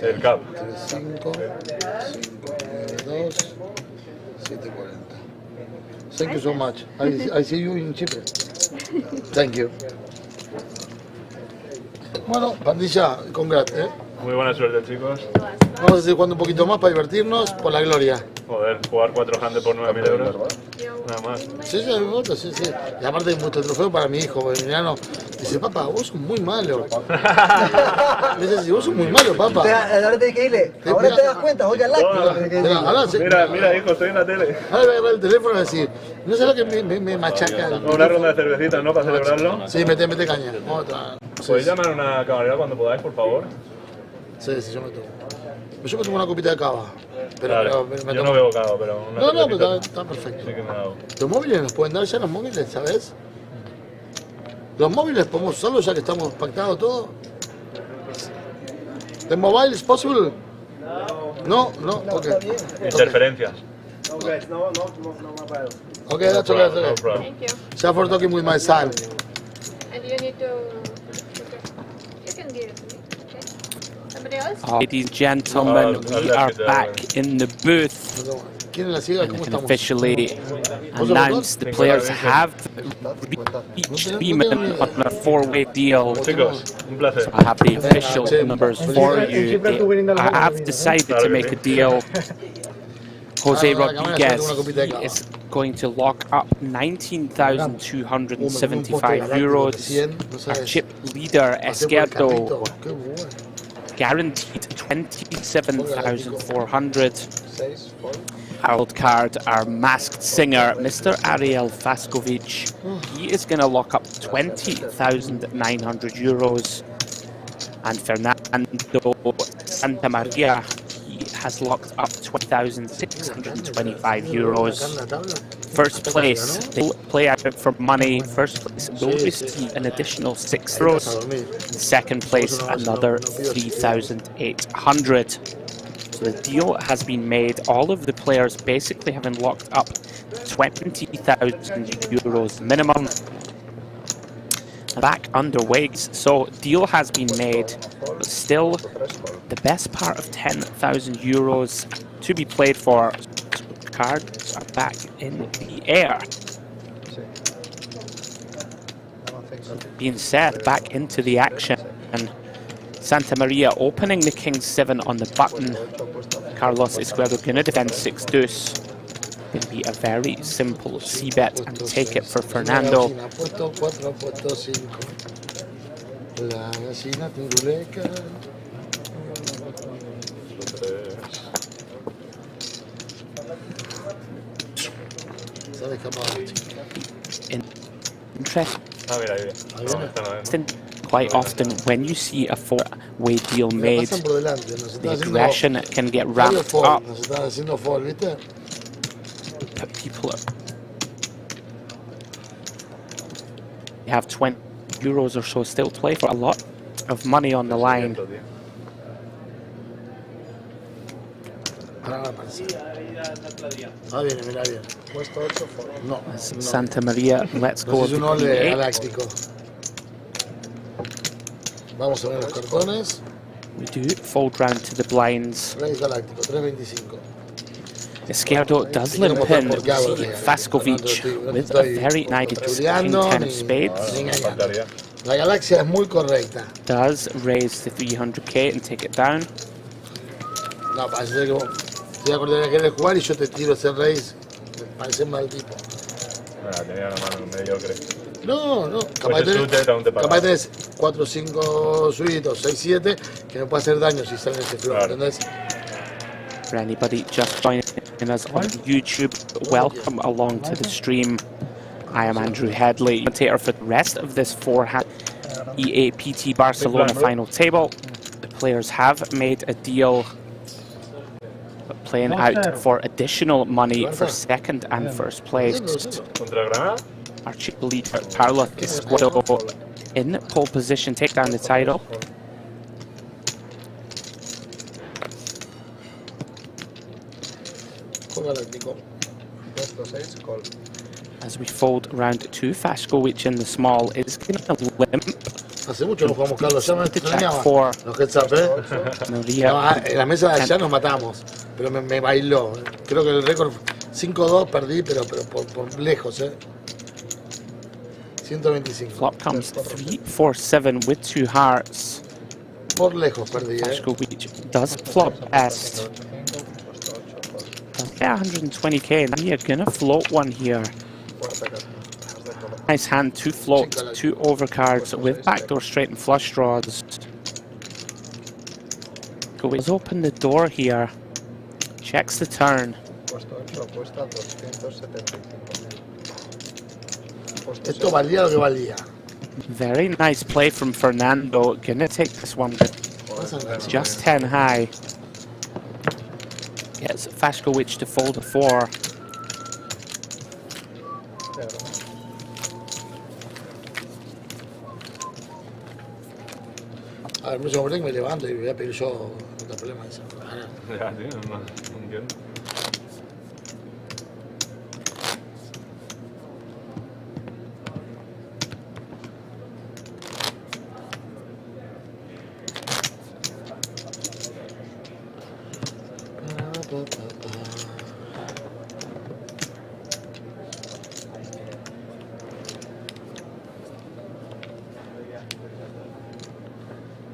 El CAP. 5, 2, 740. Thank you so much. I see you in Chipre. Thank you. Bueno, pandilla, congrats, ¿eh? Muy buena suerte, chicos. Vamos a seguir jugando un poquito más para divertirnos por la gloria. Joder, jugar 4 hands por 9.000 euros. Nada más. Sí, sí, me gusta, sí, sí. Y aparte hay mucho trofeo para mi hijo, Emiliano. Dice, papá, vos sos muy malo. Me dice, vos sos muy malo, papá. Ahora tenés que irle. Ahora te das cuenta, oiga, Mira, hijo, estoy en la tele. Ahora voy a agarrar el teléfono y decir, ¿no sabes lo que me machaca? Una ronda de cervecitas, ¿no? Para celebrarlo. Sí, mete caña. Otra. ¿Podéis llamar a una camarera cuando podáis, por favor? Sí, yo me tomo. Yo me tomo una copita de cava. Vale. Yo no bebo cava, pero una No, pero cervecita está perfecto. sí que me la hago. Los móviles nos pueden dar ya los móviles, ¿sabes? Los móviles podemos usarlos ya que estamos pactados todo. ¿The mobile is possible? No, okay. Interferencias. No, guys, no mobile. Okay, that's okay. That's No okay. problem. Thank you. Just for talking with my son. And you need to. You can give it to me. Okay. Somebody else? Ladies and gentlemen, we are back in the booth. ¿Quién la sigue? ¿Cómo And estamos? officially announce the players have reached agreement on a 4-way deal. Chicos, un placer. So I have the official numbers for you. I have decided to make a deal. Jose Rodriguez, he is going to lock up 19,275 euros. Our chip leader, Esquerdo, guaranteed 27,400. Wild card, our masked singer, Mr. Ariel Faskovic, he is going to lock up 20,900 euros. And Fernando Santamaria, he has locked up 20,625 euros. First place, they will play out for money. First place will receive an additional 6 euros. Second place, another 3,800. So the deal has been made. All of the players basically having locked up 20,000 euros minimum. Back underway. So deal has been made, but still the best part of 10,000 euros to be played for. Cards are back in the air. Being said, back into the action. And Santa Maria opening the King 7 on the button. Carlos Esquerdo going to defend 6 deuce. Going to be a very simple c-bet and take it for Fernando. Interest. Ah, mira, ahí. No, esta no es. quite often when you see a four-way deal made, Pasan por delante, nos the están aggression haciendo can get varios ramped fall, up. nos están haciendo fall, ¿viste? But people have 20 euros or so still to play for, a lot of money on the line. Ah, viene, mira bien. Puesto 8 fall. No, As Santa Maria lets go of es the un ole queen eight. galáctico. Vamos a ver los cartones. We do fold round to the blinds. Rey galáctico, 3.25. Izquierdo does limp in. We see Vaskovic with a very nice king 10 of spades. La galaxia es muy correcta. Does raise to 300k and take it down. No, parece que vos te acordás de querer jugar y yo te tiro ese race. Me parece mal tipo. Tenía la mano mediocre. No, no. Capaz tenés 4 o 5 suitos, 6, 7, que me puede hacer daño si sale ese flop, ¿entendés? For anybody just joining us on YouTube, welcome along to the stream. I am Andrew Headley, commentator for the rest of this four-hand Eapt Barcelona final table. The players have made a deal, but playing out for additional money for second and first place. Our chief leader, Paula Escudo, in pole position, take down the title. As we fold round to Fasco, which in the small is going to limp. Hace mucho no jugamos, Carlos, ya me extrañaba. For los heads up, No, en la mesa de allá nos matamos, pero me bailó. Creo que el récord 5-2 perdí, pero por lejos, 125. Flop comes 3-4-7 with two hearts. Por lejos perdí, Fasco, which does flop best. Yeah, 120k, and you're gonna float one here. Nice hand, two floats, two overcards with backdoor straight and flush draws. Let's open the door here. Checks the turn. Esto valía lo que valía. Very nice play from Fernando. Gonna take this one just 10 high. Gets Faskowicz to fold a 4. A ver, el próximo break me levanto y voy a pedir yo, no te problema eso. Ya, tío, no entiendo.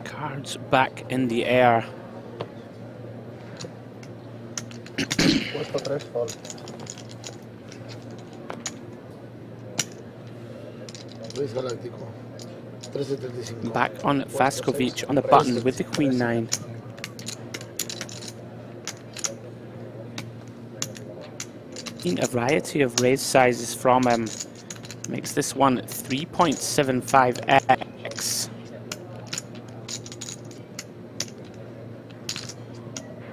Cards back in the air. Puesto 3 fall. Luis Galáctico. 3.75. Back on Vaskovic on the button with the Queen 9. Seen a variety of raise sizes from him. Makes this one 3.75x.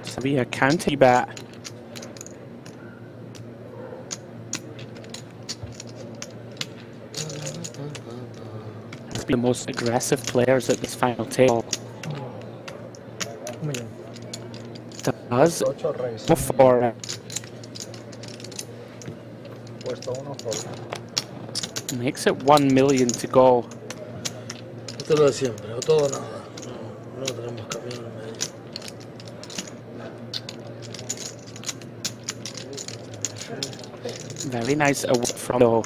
So be a counter bet. The most aggressive players at this final table. Does go for it. Makes it 1 million to go. Esto es lo de siempre, o todo o nada. No tenemos camino en medio. Very nice away from though.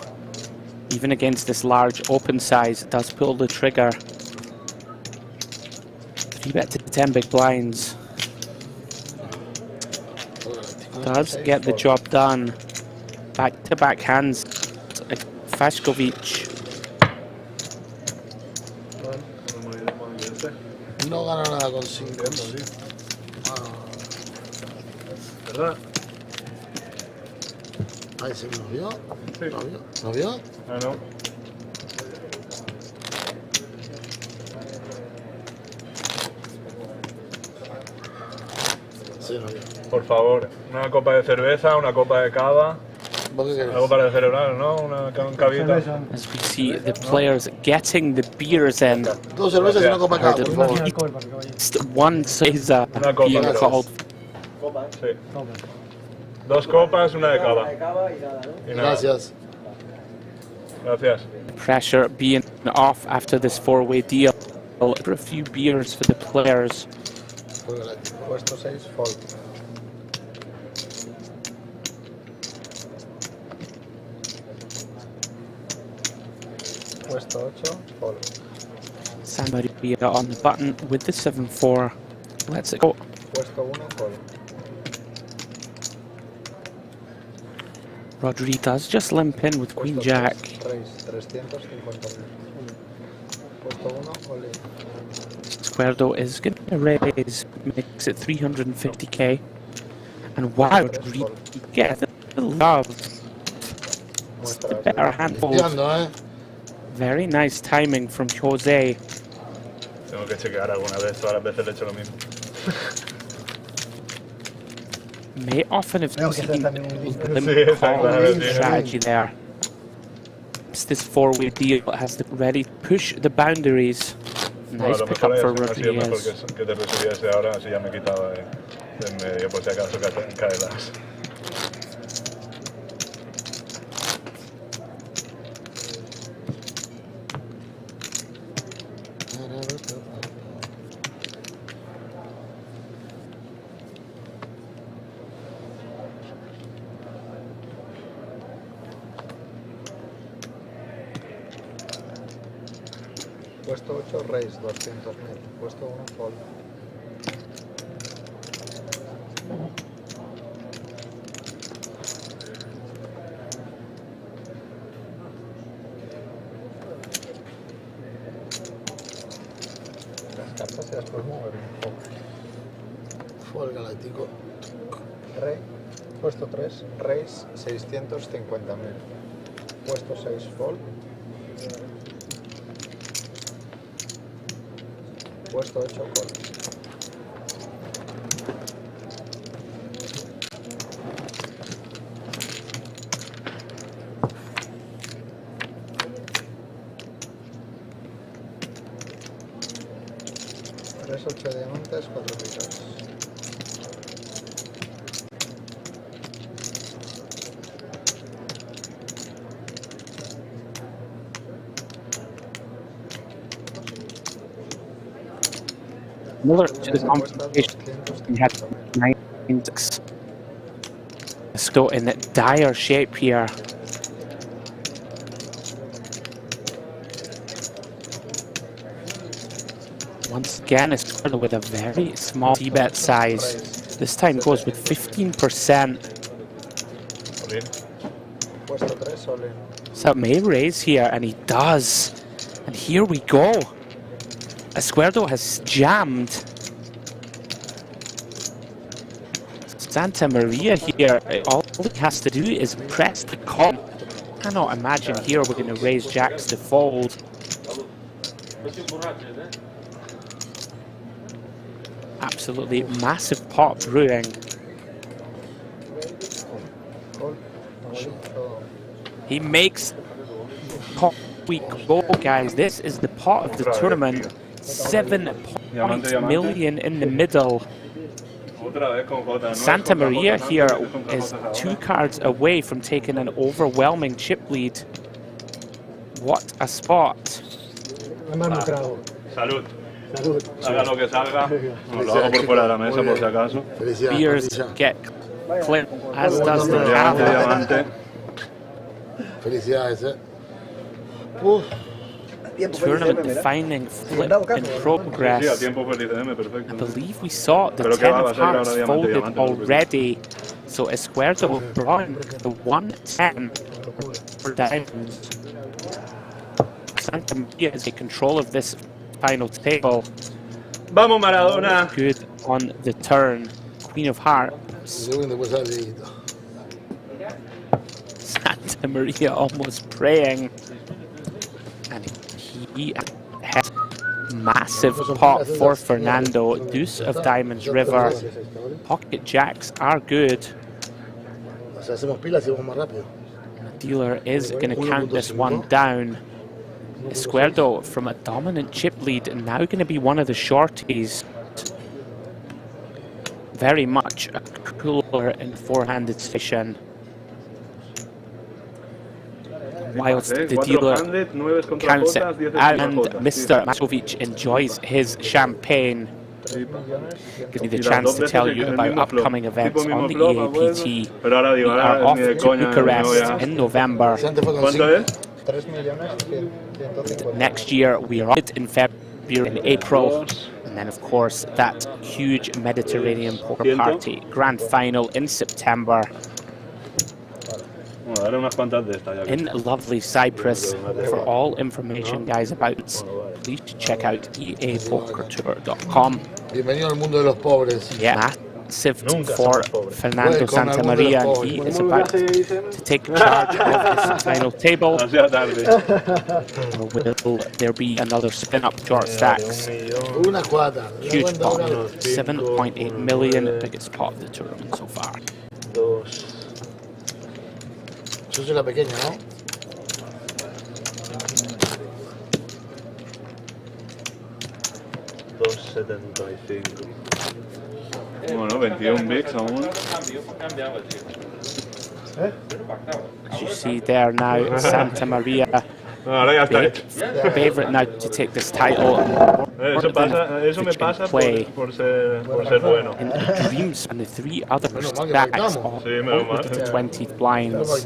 Even against this large open size, does pull the trigger. 3-bet to 10 big blinds. Does get the job done. Back-to-back hands. Vaskovic. No gana nada con 5. ¿Verdad? Ahí sí nos vio. Sí. ¿Nos vio? Ah, no. Por favor, una copa de cerveza, una copa de cava. Algo para celebrar, ¿no? Un cavito. As we see the players getting the beers in. Dos cervezas y una copa de cava, por favor. One says being called. Sí. Dos copas, una de cava. Y nada. Gracias. Gracias. Pressure being off after this four-way deal. For a few beers for the players. Puesto 6, fold. Puesto 8, fold. San Maria on the button with the 7-4. Let's it go. Puesto 1, fold. Rodri does just limp in with Queen Jack. Raise, 350.000. Puesto 1, all in. Squardo is going to raise, makes it 350k. And wow, Rodri gets the love. It's the better handful. Very nice timing from Jose. Tengo que chequear alguna vez, todas las veces le he hecho lo mismo. May often have seen Sí, call strategy there. It's this four-way deal that has to ready to push the boundaries. Nice pick up for Rodriguez. Mejor que te resubiese ahora, así ya me quitaba de en medio por si acaso caerás. Puesto 8, raise, 200.000. Puesto 1, fold. Las cartas se las puedes mover un poco. Fold galáctico. Rey. Puesto 3, raise, 650.000. Puesto 6, fold. Puesto 8, call. Tres 8 diamantes, 4 picas. Miller to the competition. He had 9-6. Still in dire shape here. Once again, it's started with a very small C-bet size. This time goes with 15%. Puesto 3, all in. So may raise here, and he does. And here we go. Esquerdo has jammed. Santa Maria here, all he has to do is press the call. Cannot imagine here we're going to raise jacks to fold. Absolutely massive pot brewing. He makes pot week go, guys. This is the pot of the tournament. 7 million in the middle. Santa Maria here is 2 cards away from taking an overwhelming chip lead. What a spot. Salud. Haga lo que salga. Lo hago por fuera de la mesa por si acaso. Beers get clipped, as does the cava. Felicidades, Tournament defining flip in progress. I believe we saw the 10 of hearts folded already. So Esquerdo brought the 110 for diamonds. Santa Maria is in control of this final table. Vamos Maradona! Good on the turn. Queen of Hearts. Santa Maria almost praying. And he has Massive pot for Fernando. Deuce of diamonds, river. Pocket jacks are good. O sea, hacemos pilas y vamos más rápido. The dealer is going to count this one down. Esquerdo from a dominant chip lead and now going to be one of the shorties. Very much a cooler and four-handed station. Whilst the dealer counts it and Mr. Maskovic enjoys his champagne. Gives me the chance to tell you about upcoming events on the EAPT. We are off to Bucharest in November. Next year we are out in February and April. And then of course that huge Mediterranean poker party grand final in September. In lovely Cyprus. For all information, guys, about it, please check out eapokertour.com. Bienvenido al mundo de los pobres. Yeah, massive for Fernando Santamaria. He is about to take charge of his final table. Will there be another spin up short stacks? Huge pot, 7.8 million, biggest pot of the tournament so far. Yo soy la pequeña, ¿no? Bueno, 21 bigs aún. As you see there now, Santa Maria, big favorite now to take this title. Eso me pasa por ser bueno. And dreams and the three other stacks all with the 20 blinds.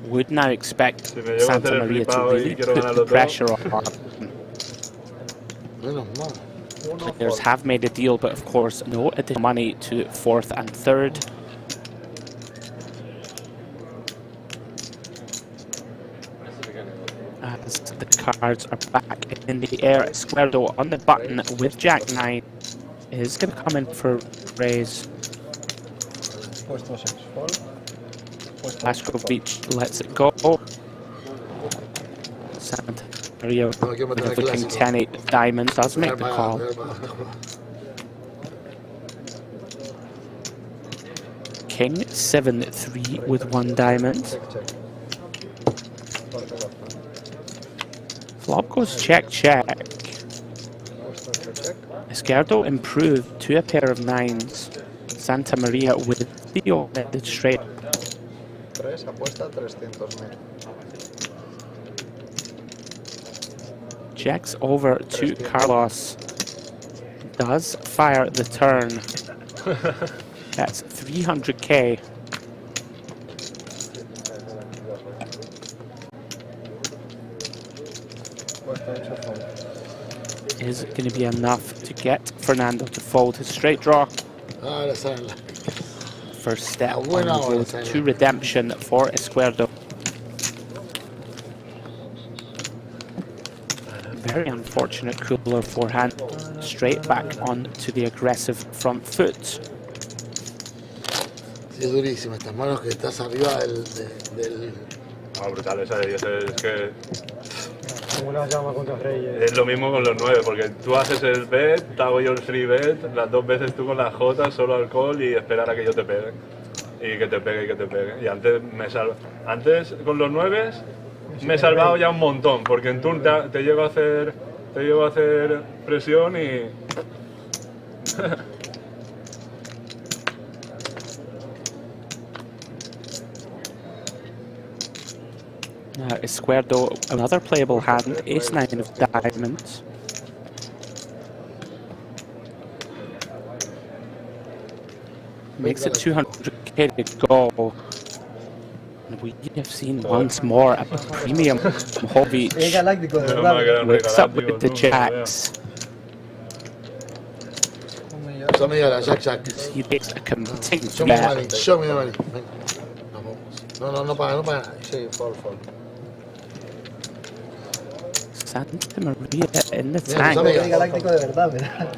Would now expect Santa Maria to really put the pressure on. Players have made a deal, but of course no additional money to fourth and third. As the cards are back in the air, Esquerdo on the button with Jack 9 is going to come in for raise. Blaskovic lets it go. Santa Maria with a looking 10-8 diamonds does make the call. King 7-3 with 1 diamond. Flop goes check, check. Esquerdo improved to a pair of 9s. Santa Maria with the open straight. Apuesta 300.000. Checks over to Carlos. Does fire the turn. That's 300k. Is it going to be enough to get Fernando to fold his straight draw? First step on the road to redemption for Esquerdo. Very unfortunate cooler forehand. Straight back on to the aggressive front foot. Sí, es durísima. Estas manos que estás arriba del... No, brutal, esa es que... Como una llama contra reyes. Es lo mismo con los 9, porque tú haces el bet, te hago yo el free bet, las 2 veces tú con las J, solo alcohol y esperar a que yo te pegue. Y que te pegue y que te pegue. Y antes me salva. Antes con los 9 me he salvado ya un montón, porque en turn te llego a hacer presión y... Esquerdo, another playable hand, ace-9 of diamonds. Makes it 200k to go. And we have seen once more a premium from Hovic. Wakes up with the jacks. He takes a committing bet. Show me the money. No paga. Sí, fall. Santa Maria in the tank. Galáctico de verdad, ¿verdad?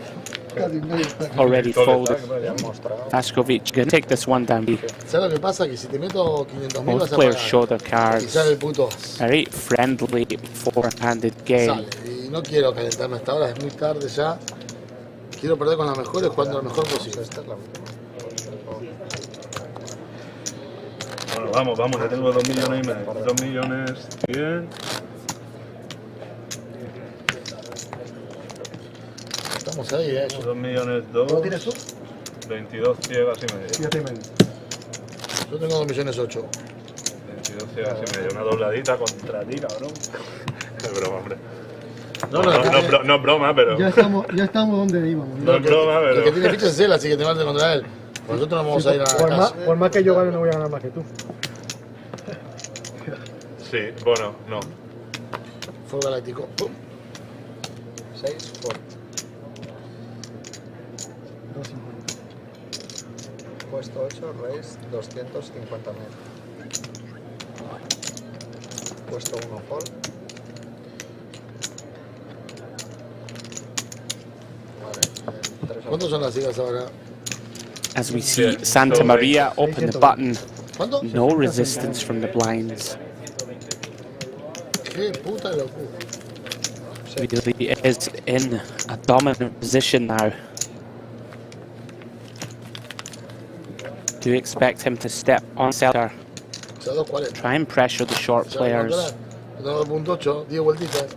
Already folded. Blaskovic gonna take this one down. ¿Sabes lo que pasa? Que si te meto 500.000 Both players show their cards. Y sale el puto. Very friendly, four-handed game. Sale. y no quiero calentarme hasta ahora, es muy tarde ya. Quiero perder con las mejores jugando lo mejor posible. Esta es la última. Bueno, vamos, ya tengo 2 millones y medio. 2 millones 100. Estamos ahí, 2 millones 2. ¿Cómo tienes tú? 22 ciegas y medio. 7 y medio. Yo tengo 2 millones 8. 22 ciegas y medio. Una dobladita contra ti, cabrón. Es broma, hombre. No es broma, pero. Ya estamos donde íbamos. No es broma, pero. El que tiene fichas es él, así que te mande contra él. Nosotros no vamos a ir a la casa. Por más que yo gane, no voy a ganar más que tú. Sí, bueno, no. Fuego galáctico. 6 Ford. 250. Puesto 8, Race 250.000. Puesto 1, Ford. ¿Cuántos son las sigas ahora? As we see Santa Maria open the button. No resistance from the blinds. Qué puta locura. Really is in a dominant position now. Do you expect him to step on center? Try and pressure the short players. 2.8, 10 vueltitas.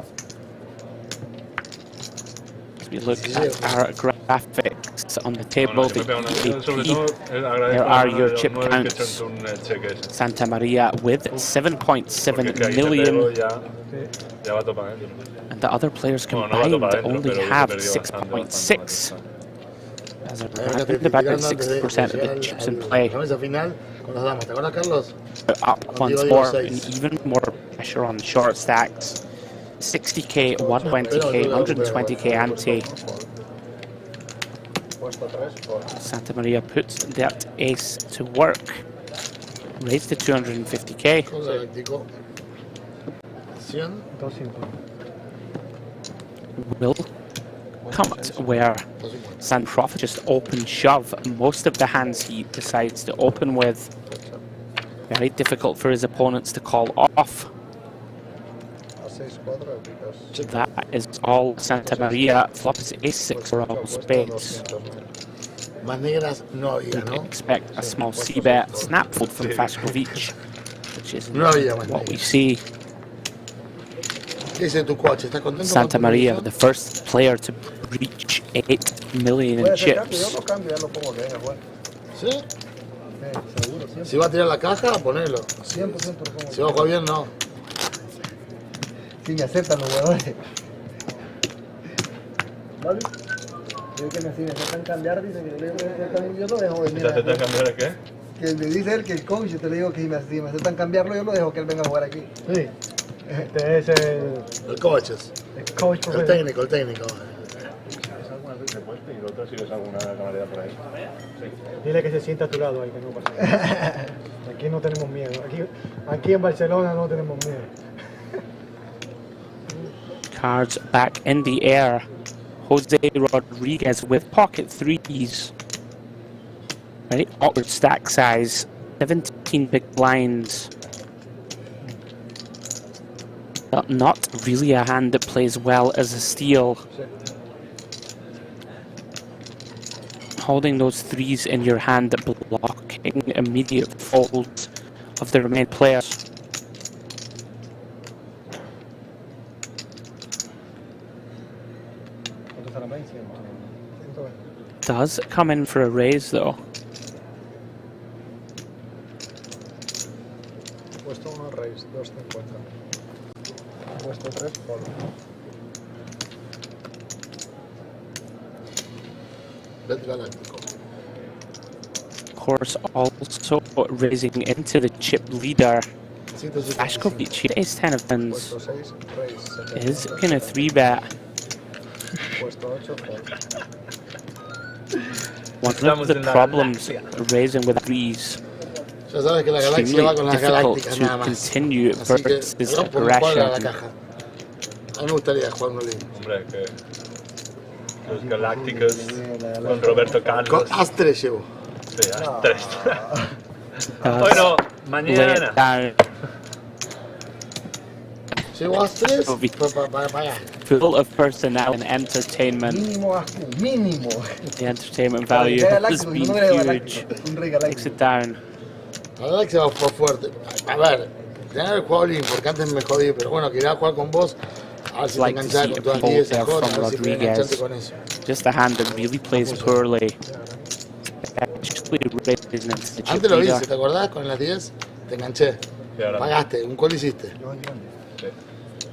As we look at our graphics on the table, the EAP, there are your chip counts. Santa Maria with 7.7 million. And the other players combined only have 6.6. As around about 60% of the chips in play. Up once more, and even more pressure on the short stacks. 60k, 120k, 120k ante. Santa Maria puts that ace to work. Raised to 250k. Will come to where Sandprof just open shove most of the hands he decides to open with. Very difficult for his opponents to call off. That is all Santa Maria. Flop is ace-6 for all spades. You expect a small c-bet snap fold from Faskovic, which is what we see. Santa Maria, the first player to reach 8 million in chips. ¿Sí? Si va a tirar la caja, ponelo. 100% Si va a jugar bien, no. Sí, me aceptan los jugadores. ¿Vale? Yo que me aceptan cambiar, dice que yo lo dejo venir. ¿Te aceptan cambiar el qué? Que me dice él que el coach, yo te le digo que si me aceptan cambiarlo, yo lo dejo que él venga a jugar aquí. Sí. Este es el coach. El coach el técnico, el técnico. ¿Sigues alguna vez de puesto y el otro sigues alguna camarera por ahí? Sí. Dile que se sienta a tu lado ahí, que no pasa nada. Aquí no tenemos miedo. Aquí en Barcelona no tenemos miedo. Cards back in the air. Jose Rodriguez with pocket threes. Very awkward stack size. 17 big blinds. But not really a hand that plays well as a steal. Holding those threes in your hand, blocking immediate fold of the remaining players. Does come in for a raise though. Puesto 1, Race 250. Puesto 3, Ford. Of course, also raising into the chip leader. Faskovic, ace 10 of pins, is gonna 3-bet. One of the problems raising with threes. Extremely difficult to continue versus aggression. A mí me gustaría jugar uno lindo. Hombre, que los Galácticos con Roberto Carlos. Con As-3 llevo. Sí, As-3. Bueno, mañana. Llevo As-3 para allá. full of personnel and entertainment. Mínimo Ascu, mínimo. The entertainment value has been huge. Takes it down. La verdad que se va fuerte. A ver, tener el juego Olin, porque antes me jodí, pero bueno, quería jugar con vos. A ver si te Like to enganchás see con a todas pull 10 there mejor, a from ver si puedes engancharte Rodriguez. con eso. Just a hand that really plays poorly. Actually raising into the chip Antes lo leader. hice, ¿te acordás? Con las 10 te enganché. Pagaste, un call hiciste.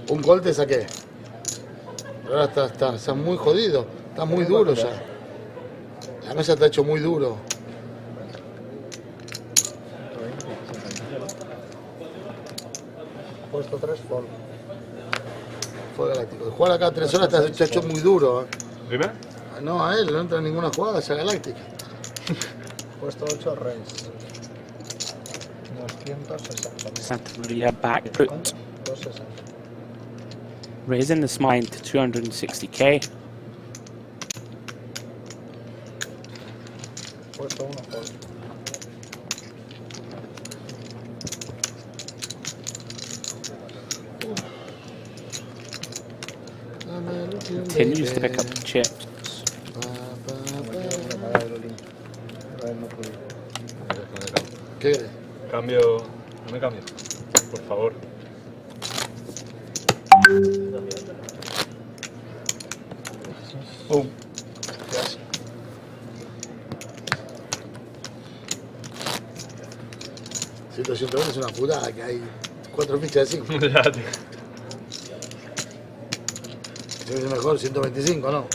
Un call te saqué. Pero ahora estás muy jodido, estás muy duro ya. La mesa está hecho muy duro. Puesto 3, fall. Fue galáctico. Jugar acá 3 horas está hecho muy duro. ¿Dime? No, a él no entra en ninguna jugada, ya galáctica. Puesto 8, raise. 260. Santa Maria back put. 260. Raising this mine to 260k. Puesto 1, fall. Continues to pick up the chips. ¿Qué crees? Cambio. No me cambio. Por favor. Boom. Si 220 es una putada, que hay 4 fichas de 5. Ya, tío. Si es mejor 125, ¿no?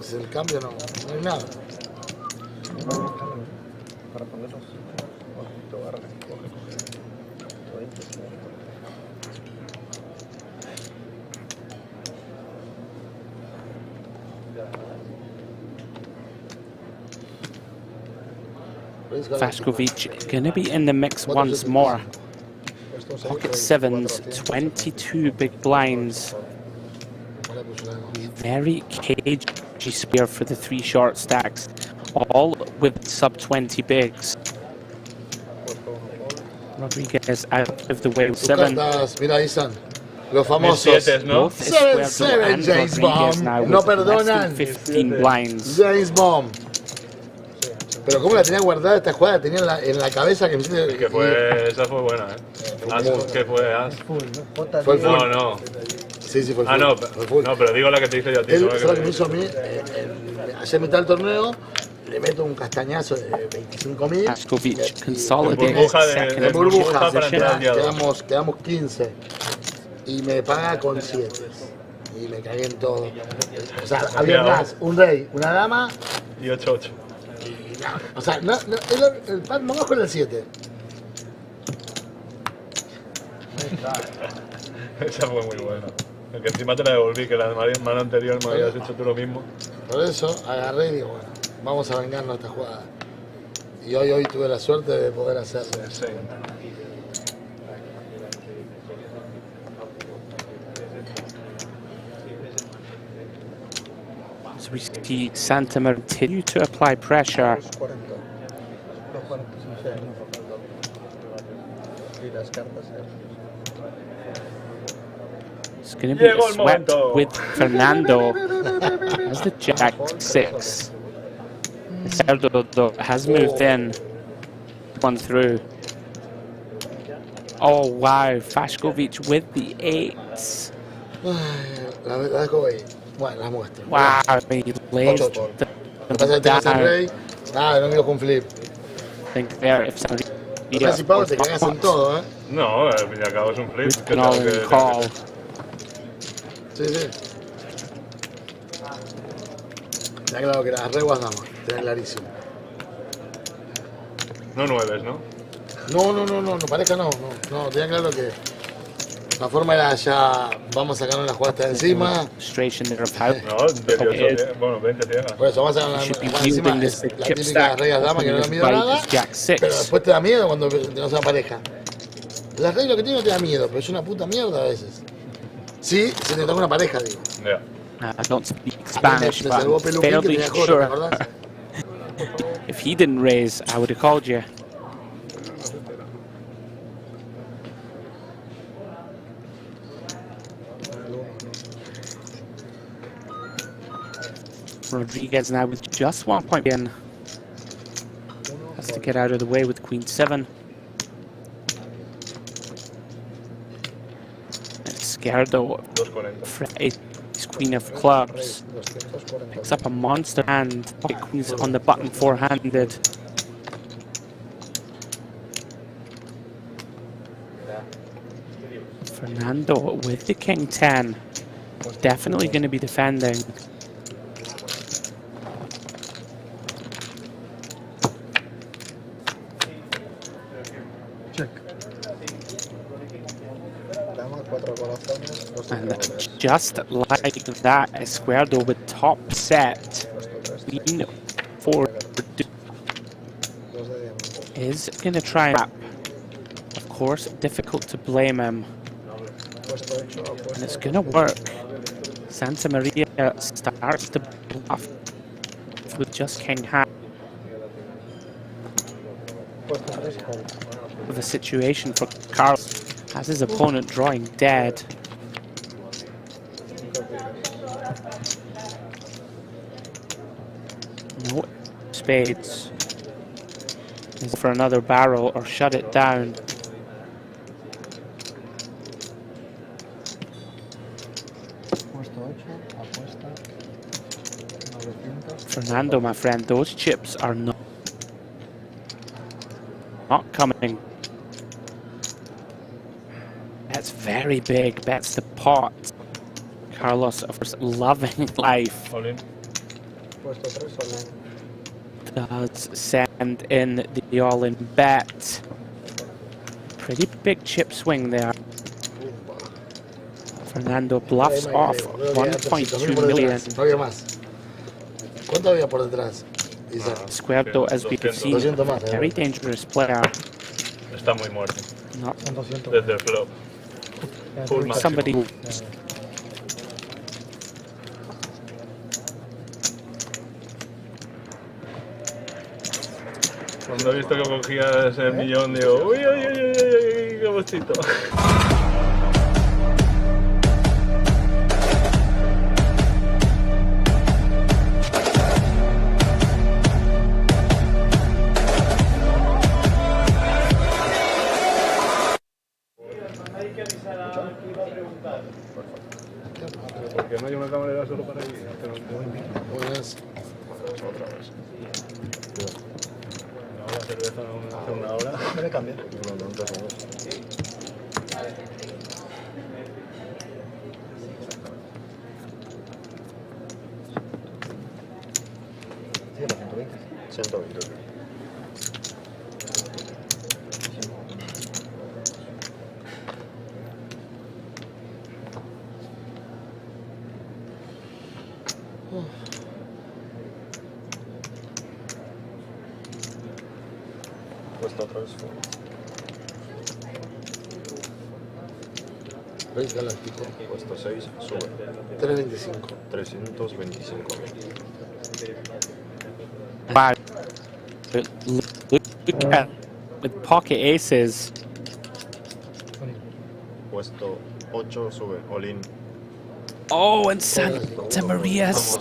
Es el cambio, no hay nada. Para ponerlos. Te voy a recoger. Vaskovic gonna be in the mix once more. Pocket sevens, 22 big blinds. Very cagey spear for the 3 short stacks, all with sub 20 bigs. Rodriguez out of the way with 7. Mira, Isan. Los famosos. Both 7 and James Rodriguez Bond. now No with less than perdonan. 15 blinds. James Bond. Pero cómo la tenía guardada esta jugada, tenía en la cabeza que me Que fue, esa fue buena, As, que fue As. Fue el full. No, no. Sí, fue el full. Ah, no, fue el full. no, pero digo la que te hice yo a ti. Él, no la ¿sabes lo que me que hizo a mí? Ayer mitad del torneo, le meto un castañazo de 25.000. Vaskovic consolidates burbuja de- second De burbuja, burbuja para entrar al día quedamos 15. Y me paga con 7. Y me cagué en todo. O sea, había más, un rey, una dama. Y 8-8. O sea, el pan más bajo era el 7. Esa fue muy buena. El que encima te la devolví, que la mano anterior me habías hecho tú lo mismo. Por eso agarré y digo, bueno, vamos a vengarnos esta jugada. Y hoy tuve la suerte de poder hacerlo. Sí. So we see Santa Maria continue to apply pressure. It's going to be a Llegó el sweat momento. with Fernando as the Jack 6. Cerdo has moved in, one through. Oh wow, Vaskovic with the 8s. La dejo ahí. Bueno, la muestro. Wow, he lays 8-8. Lo que pasa es que tenés el rey. Nada, no miro con flip. Think there if somebody O sea, si pago te cagas en todo, ¿eh? No, al fin y al cabo es un flip. Que can all tengo in call. Sí, sí. Está claro que las reguas damos, está clarísimo. No 9, ¿no? No, pareja no, tenía claro que la forma era ya, vamos a sacarnos la jugada hasta de encima. No, 18, bueno, 20 ciegas. Por eso vamos a sacar la jugada de encima, es la típica reglas dama que no da miedo a nada, pero después te da miedo cuando no sea pareja. Las reglas que tiene no te da miedo, pero es una puta mierda a veces. Sí, si te toca una pareja, digo. Yeah. I don't speak Spanish, Me but salvó I'm Pelupín que fairly tenía joto, ¿te sure acordás? if he didn't raise, I would have called you. Rodriguez now with just 1 point in. Has to get out of the way with Queen 7. And Scardo, Freddy's Queen of Clubs, picks up a monster hand. Pocket Queen's on the button, four-handed. Fernando with the King 10. Definitely going to be defending. Check. And just like that, Esquerdo with top set. Queen 4 is going to try and... Of course, difficult to blame him. And it's going to work. Santa Maria starts to bluff with just King Hand. With a situation for Carlos, has his opponent drawing dead. No spades. Is for another barrel or shut it down. Fernando, my friend, those chips are not coming. That's very big. That's the pot. Carlos, of course, loving life. Does send in the all-in bet. Pretty big chip swing there. Fernando bluffs off 1.2 million. ¿Cuánto había por detrás? Esquerdo, as we can see, very dangerous player. Está muy muerto. No. Desde el flop. Full Somebody. Cuando he visto que cogía ese millón, digo, uy, uy, uy, uy, uy, qué gustito. Porque no hay una camarera solo para ir. Buenas. Otra vez. La cerveza hace una hora. No me cambia. Sí, los 120. 120. Puesto otra vez. Rey Galáctico. Puesto 6, sube. 325. 325. Wow. Look at with pocket aces. Puesto 8, sube. All-in. Oh, and Santa Maria's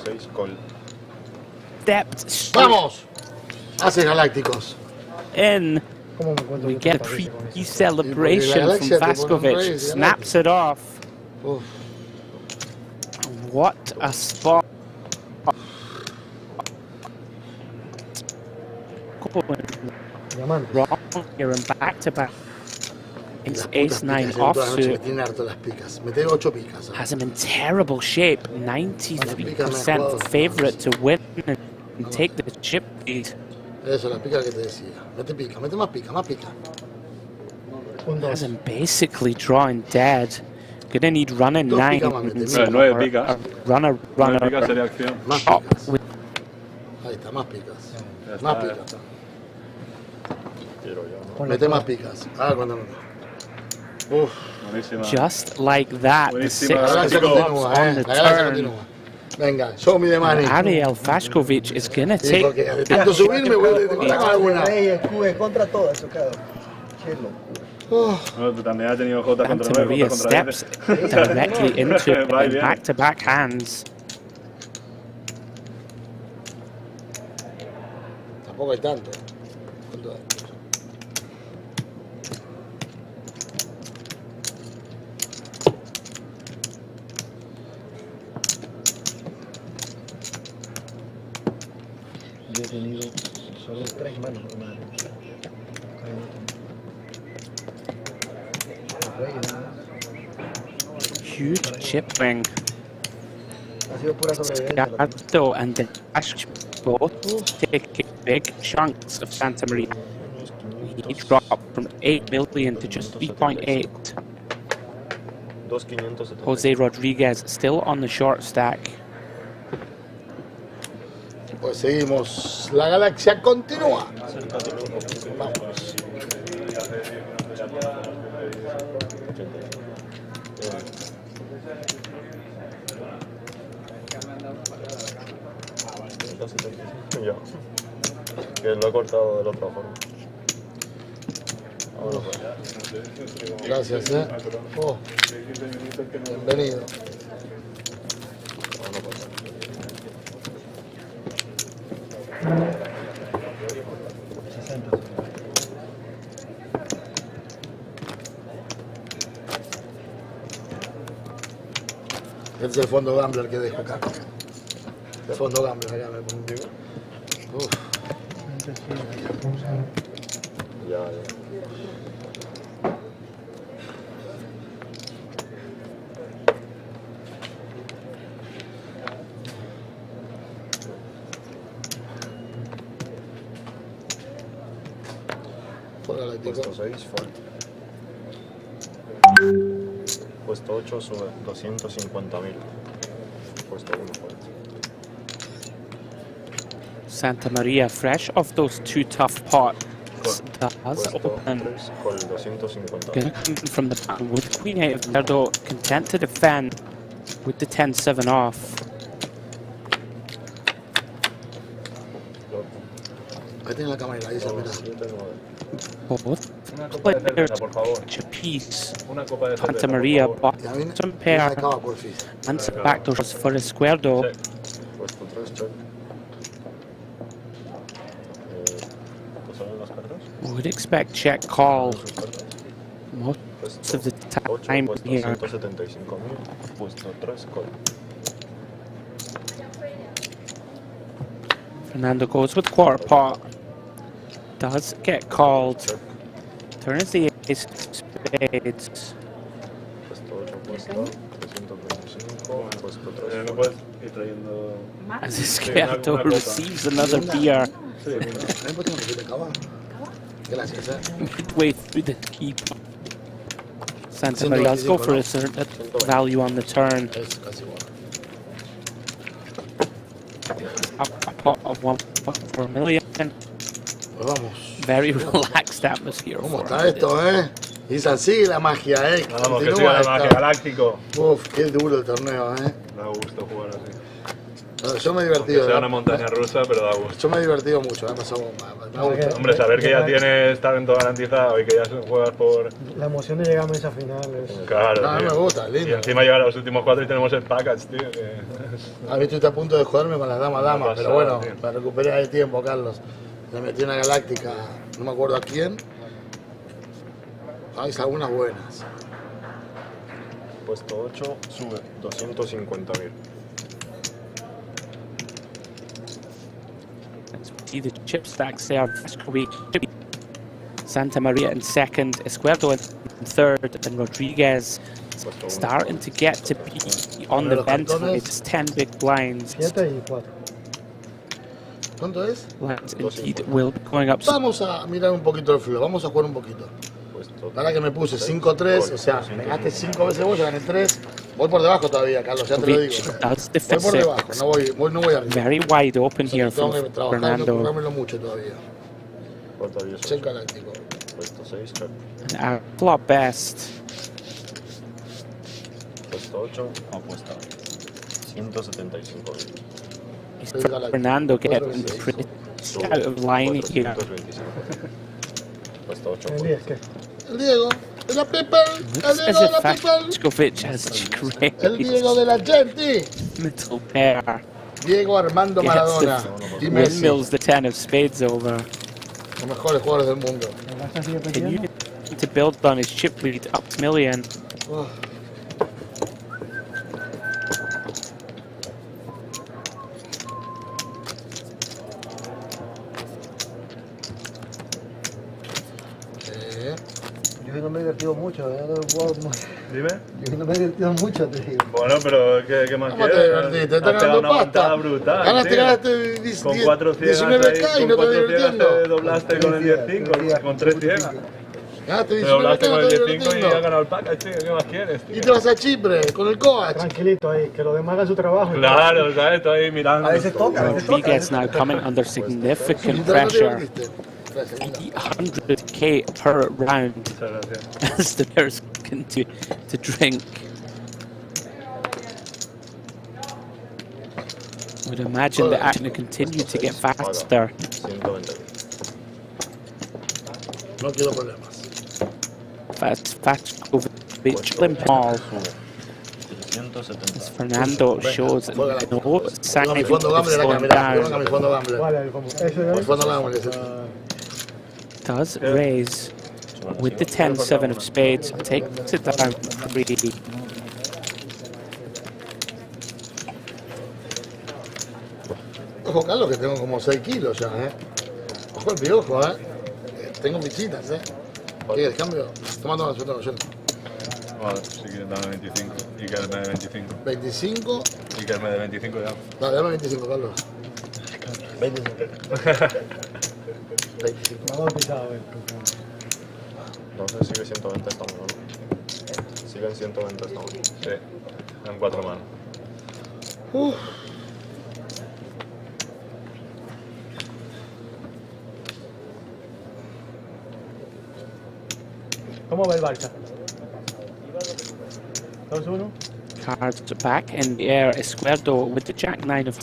stepped. ¡Vamos! Hace Galácticos. In. We get a pre-celebration from Vaskovich. Snaps it off. What a spot. Wrong here and back to back. It's ace-9 offsuit. Has him in terrible shape. 93% favourite to win and take the chip lead. Eso, la pica que te decía. Mete más pica, más pica. Has him basically drawing dead. Gonna need running 9. 9 picas. Runner. 9 picas sería acción. Más picas. Ahí está, más picas. Más picas. Mete más picas. Cuando no. Just like that, the 6 continúa, on the turn. Venga, show me the money. Ariel Vaskovich is gonna take Intento subirme, güey, te contra alguna. Contra todo eso, cada No, tú también has tenido J contra Santa Maria 9, contra steps directly into it in back-to-back hands. Tampoco hay tanto. ¿Cuánto hay? Yo he tenido solo 3 manos. Huge chip wing. Ha sido pura sobrevivencia. Scardo and the Ash both take big chunks of Santa Maria. He dropped from 8 million to just 3.8. Jose Rodriguez still on the short stack. Pues seguimos. La galaxia continúa. Vamos. Ya. Que lo he cortado de la otra forma. Ahora pues. Gracias, Oh, bienvenido. Este es el fondo gambler que dejo acá. El fondo gambler acá me pongo. Uf. Ya. Puesto 6 fue. Puesto 8 sube 250.000. Puesto 1 fue. Santa Maria, fresh off those 2 tough pots, does open. Con 250. Gonna come from the bottom with Queen 8 of Lerdo, content to defend with the 10-7 off. Ahí tiene la cámara, ahí se mira. Both Una copa de cerveza, por favor. a piece. Una copa de Santa cerveza, Maria por favor. bottom pair and some backdoors for Esquerdo. Puesto 3 check. ¿Salen las cartas? Would expect check call most of the time Puesto here. 175.000. Puesto 3 call. Fernando goes with quarter pot. Does get called. Turn is the ace of spades. Puesto 8 puesto 325. Puesto 3. No puedes ir trayendo. As Esquerdo receives another beer. Gracias, Midway through the keep. Santa Maria does go for a certain value on the turn. A pot of 1.4 million. Pues vamos. Very relaxed atmosphere. ¿Cómo está esto, Y sigue la magia, Vamos, que siga la magia, galáctico. Uf, qué duro el torneo, Da gusto jugar así. Yo me he Aunque divertido. sea una montaña rusa, pero da gusto. Yo me he divertido mucho, me ha pasado mal. Hombre, saber que ya tienes talento garantizado y que ya juegas por... La emoción de llegar a mesa final es... Claro, No, tío. me gusta, lindo. Y encima llegar a los últimos 4 y tenemos el package, tío. A mí estoy a punto de jugarme con las damas, Una pero pasada, bueno, tío. me recuperé ahí tiempo, Carlos. Le metí una galáctica, no me acuerdo a quién. Hay algunas buenas. Puesto 8 sube 250.000. See the chip stacks there. Santa Maria in second, Esquerdo in third, and Rodriguez starting to get to be on the bench. It's 10 big blinds. 7 y 4. ¿Cuánto es? Blinds indeed will be going up. Vamos a mirar un poquito el flow, vamos a jugar un poquito. Ahora que me puse 5-3, o sea, me gasté 5 veces vos, yo gané 3. Voy por debajo todavía, Carlos, ya te lo digo. That's the Voy por debajo, no voy arriba. Very wide open here Tengo from que trabajar y no Fernando. currármelo mucho todavía. Puesto 10. Check galáctico. Puesto 6 check. And a flop best. Puesto 8 apuesta 175.000. Fernando getting pretty out of line here. Puesto 8 El 10, ¿qué? El Diego, de la People, el As Diego de if la People. Fashkovic has great El Diego de la gente. middle pair. Diego Armando Gets Maradona. the Y Messi. windmills the 10 of spades over. Los mejores jugadores del mundo. Continue to build on his chip lead up to million. Oh. Yo no me he divertido mucho. Dime. Yo no me he divertido mucho, te digo. Bueno, pero ¿qué más ¿Cómo te quieres? divertiste? Te Has están pegado dando una pasta. montada brutal. Ganaste, tío. ganaste Con 4 ciegas 19K ahí, y no con te 4 ciegas divirtiendo. te doblaste con el 10-5, con 3 ciegas. Ganaste Te 19K doblaste y con no el te 10-5 y divirtiendo. has ganado el package, tío. ¿Qué más quieres, tío? Y te vas a Chipre con el coach. Tranquilito ahí, que los demás hagan su trabajo. Claro, ¿sabes? Estoy ahí mirando. Rodriguez now coming under significant pressure. 800k per round as the players continue to drink. Would imagine the action to continue to get faster. 120. No quiero problemas. Fastkovic Limpal. As Fernando shows no sign Mi of fondo gamble era slowing cambiar. Mi down. fondo gamble. Mi fondo gamble es Does raise with the 10-7 of spades, takes it down 3. Ojo, Carlos, que tengo como 6 kilos ya, Ojo el piojo, Tengo fichitas, ¿Quieres cambio? Toma, suelta. Vale, si quieres dame 25. Y que me de 25. 25. Y que me de 25 ya. Dale, dame 25, Carlos. 25. 25. Vamos a pisar, a ver. Entonces sigue 120 esta mano, ¿no? Siguen 120 esta mano. Sí, en 4 manos. ¿Cómo va el Barça? 2-1. Cards back in the air. Escuerdo with the Jack-9 of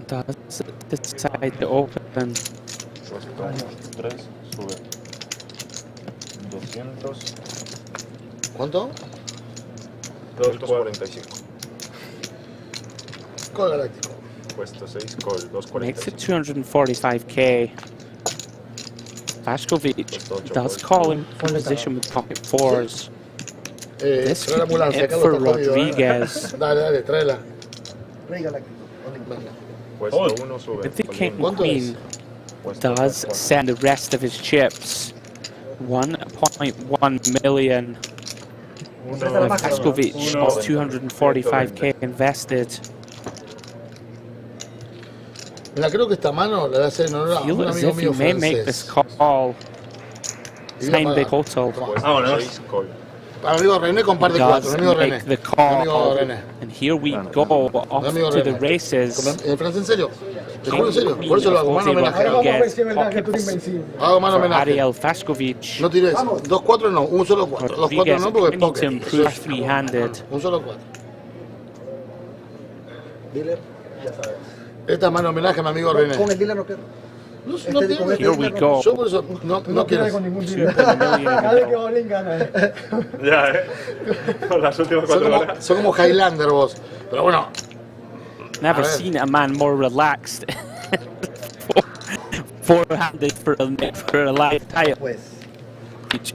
does decide to open. 3, sube. 200. ¿Cuánto? 245. Call galáctico. Puesto 6, call, Makes 245. it 245k. Fastkovic does call in position with pocket 4s. This trae la could be ambulancia, it Carlos for está jodido, Rodriguez. Dale, tráela. Rey galáctico. Puesto 1, sube. With the king Con queen, does send the rest of his chips. 1.1 million. Fastkovic has 245k invested. Mira, creo que esta mano le va a hacer en honor a Feel un as amigo if you mío may make this francés. call. Sign the total. Vámonos. Para mi amigo René comparte 4. Does Mi amigo René. make the Mi amigo call. René. And here we go off Mi amigo to the René. races. ¿El francés en serio? Te juro en serio. Por eso lo hago. Mano homenaje. Ahora vamos a ver si es verdad que tú eres invencible. Hago mano For homenaje. Ariel Fastkovic. No tires. 2-4 no. Un solo 4. Los 4 Rodriguez no porque es continuing to poker. improve three-handed. Un solo 4. Dealer, ya sabes. Esta es mano homenaje a mi amigo René. Con el dealer no pierdo. No Este tiene. Here we go. Yo por eso no quiero. Con ningún dealer. Cada vez que Olin gana. Ya, Con las últimas 4 horas. Son como Highlander vos. Pero bueno. Never seen a man more relaxed. Four-handed for a live title.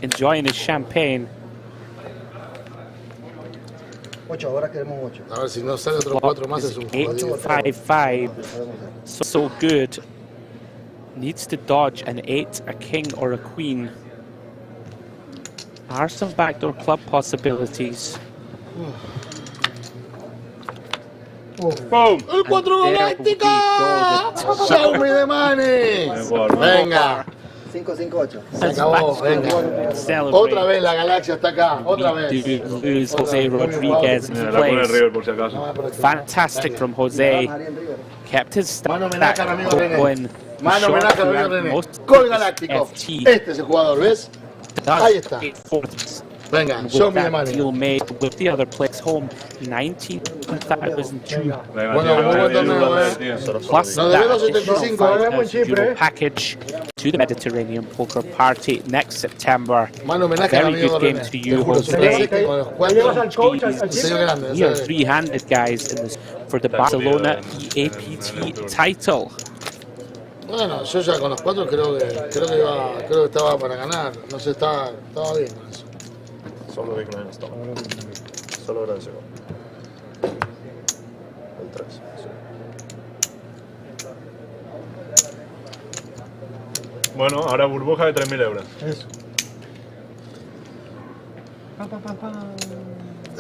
Enjoying his champagne. 8, ahora queremos 8. A ver si no sale otro 4 más es un 8-5-5. So good. Needs to dodge an 8, a king, or a queen. Are some backdoor club possibilities. ¡Boom! ¡El 4 galáctico! ¡Show me the money! Venga. 5-5-8. Se acabó, venga. Otra vez la galaxia está acá, otra vez. Lose Jose Rodriguez in place. por si acaso. Fantastic from Jose. Kept his stack going. Mano homenaje a mi amigo René. Gol galáctico. Este es el jugador, ¿ves? Ahí está. Venga, show me the money. Deal made with the other place home. 19,002. Bueno, muy buen torneo, Plus Nos debe 275. Euro package to the Mediterranean Poker Party next September. Mano homenaje a mi Very amigo good game René. to you, Te juro, Jose. con los 4. Llevas al coach, al Sello grande, We are three-handed guys in this for the Barcelona Eapt title. Bueno, yo ya con los 4 creo que estaba para ganar. No sé, estaba bien con eso. Solo Big Nine estaba. Solo era el segundo. El 3. Sí. Bueno, ahora burbuja de 3.000 euros. Eso.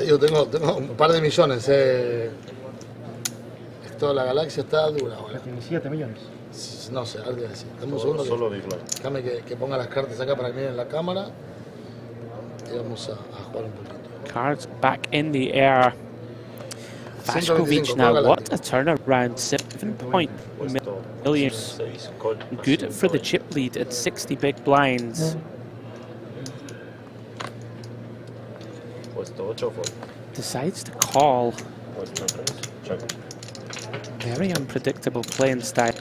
Yo tengo un par de millones. Toda la galaxia está dura ahora. Tiene 7 millones. No sé, ahora te voy a decir. Dame un segundo. Solo Big Nine. Déjame que ponga las cartas acá para que miren la cámara. Y vamos a jugar un poquito. Cards back in the air. Vaskovic now, what a turnaround, 7 million. Good for the chip lead at 60 big blinds. Decides to call. Very unpredictable playing style.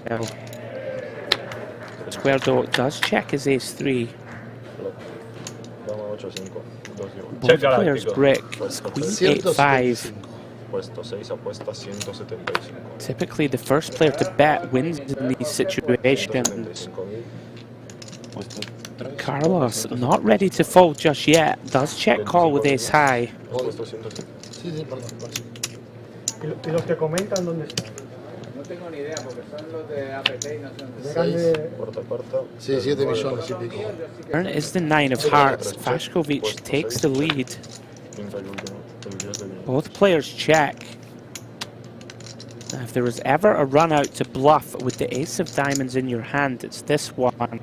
Squardo does check his ace-3. Both players break. Queen 8-5. Typically, the first player to bet wins in these situations. Carlos, not ready to fold just yet. Does check call with ace high. ¿Y los que comentan dónde están? No tengo ni idea porque son los de APT y no son de... Sí, 7 millones y pico. Turn is the 9 of hearts. Vaskovic takes the lead. Both players check. Now, if there was ever a run out to bluff with the ace of diamonds in your hand, it's this one.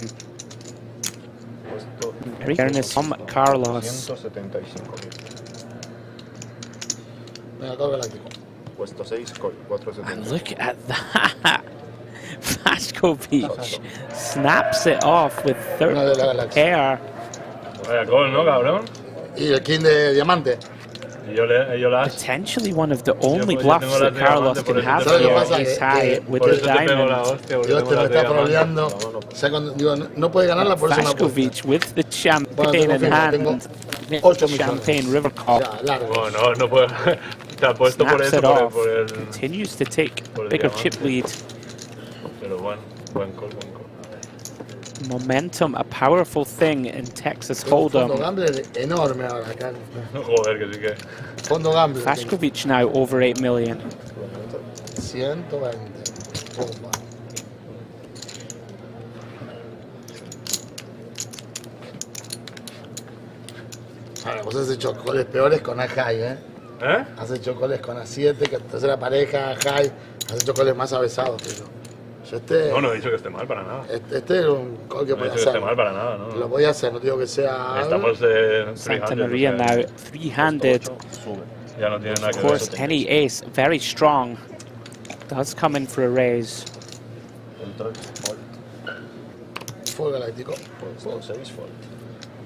Very fairness from Carlos. And look at that. Vaskovic snaps it off with third pair. Vaya gol, ¿no, cabrón? Y el king de diamante. Potentially one of the only bluffs that Carlos can have here is high with the diamond. Dios te lo está proleando. O sea, digo, no puede ganarla por eso no puede. Vaskovic with the champagne in hand. Champagne river call. Bueno, no puedo. Te apuesto por Snaps eso, it off. por el... Continues to take bigger chip lead. Pero bueno, buen call. Momentum, a powerful thing in Texas Fondo Hold'em. gambler enorme ahora acá. Joder, que sí que... Fondo gambler. Vaskovic now over 8 million. 120. Bomba. Ahora, vos has hecho goles peores con A-High, ¿eh? Has hecho goles con A7, que tercera pareja, A-High. Has hecho goles más avesados que yo. No he dicho que esté mal para nada. Este era un gol que podía hacer. No he dicho que esté mal para nada, ¿no? Lo podía hacer, no digo que sea... Estamos de Santa Maria now three-handed. Ya no tiene nada Of que course, ver. any ace, very strong. Does come in for a raise. Full galáctico.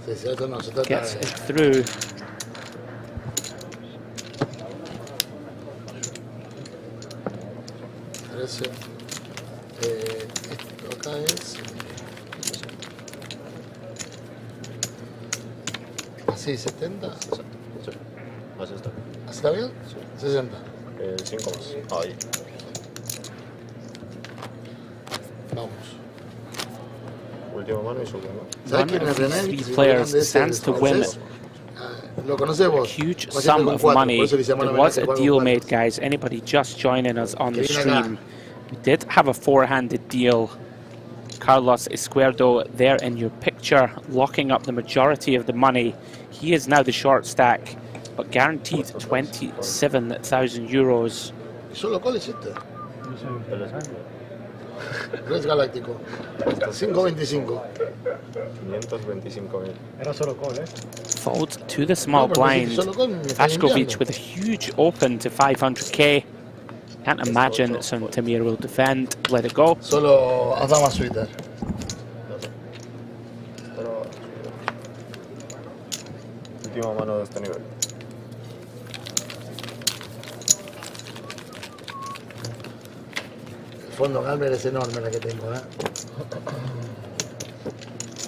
Sí, cierto, no, se trata Gets de... it through. Parece... esto acá es... Así, 70. Sí, así está. ¿Así está bien? 60. 5 más. Ahí. Vamos. Última mano y sube, ¿no? ¿Sabes quién es René? Three players stands to win Lo conoces vos. huge sum of money. There was a deal made, guys. Anybody just joining us on the stream? We did have a four-handed deal. Carlos Izquierdo there in your picture, locking up the majority of the money. He is now the short stack, but guaranteed 27,000 euros. ¿Solo cuál hiciste? Red Galáctico. 5.25. 525.000. Era solo call, ¿eh? Fold to the small blind. Vaskovic with a huge open to 500k. Can't imagine Tamir will defend. Let it go. Solo haz dama suiter. Última mano de este nivel. El fondo gambler es enorme la que tengo, ¿eh?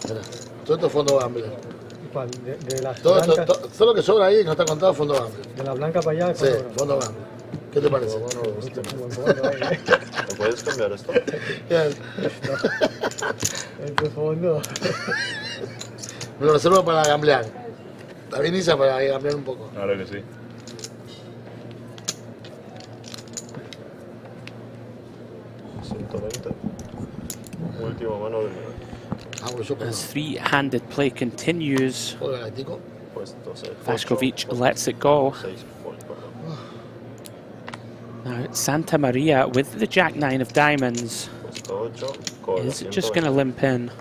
Mira, todo esto es fondo gambler. ¿Cuál? De las Todo blancas. lo que sobra ahí no está contado fondo gambler. De la blanca para allá es Sí, fondo fondo gambler. ¿Qué te parece? ¿Lo puedes cambiar esto? Este fondo. Me lo reservo para gamblear. También Isa para gamblear un poco. Claro que sí. Última mano del nivel. As three-handed play continues, Puesto 6. Vashkovic lets it go. Now it's Santa Maria with the Jack-9 of diamonds. Puesto 8. Cola. Is it just going to limp in?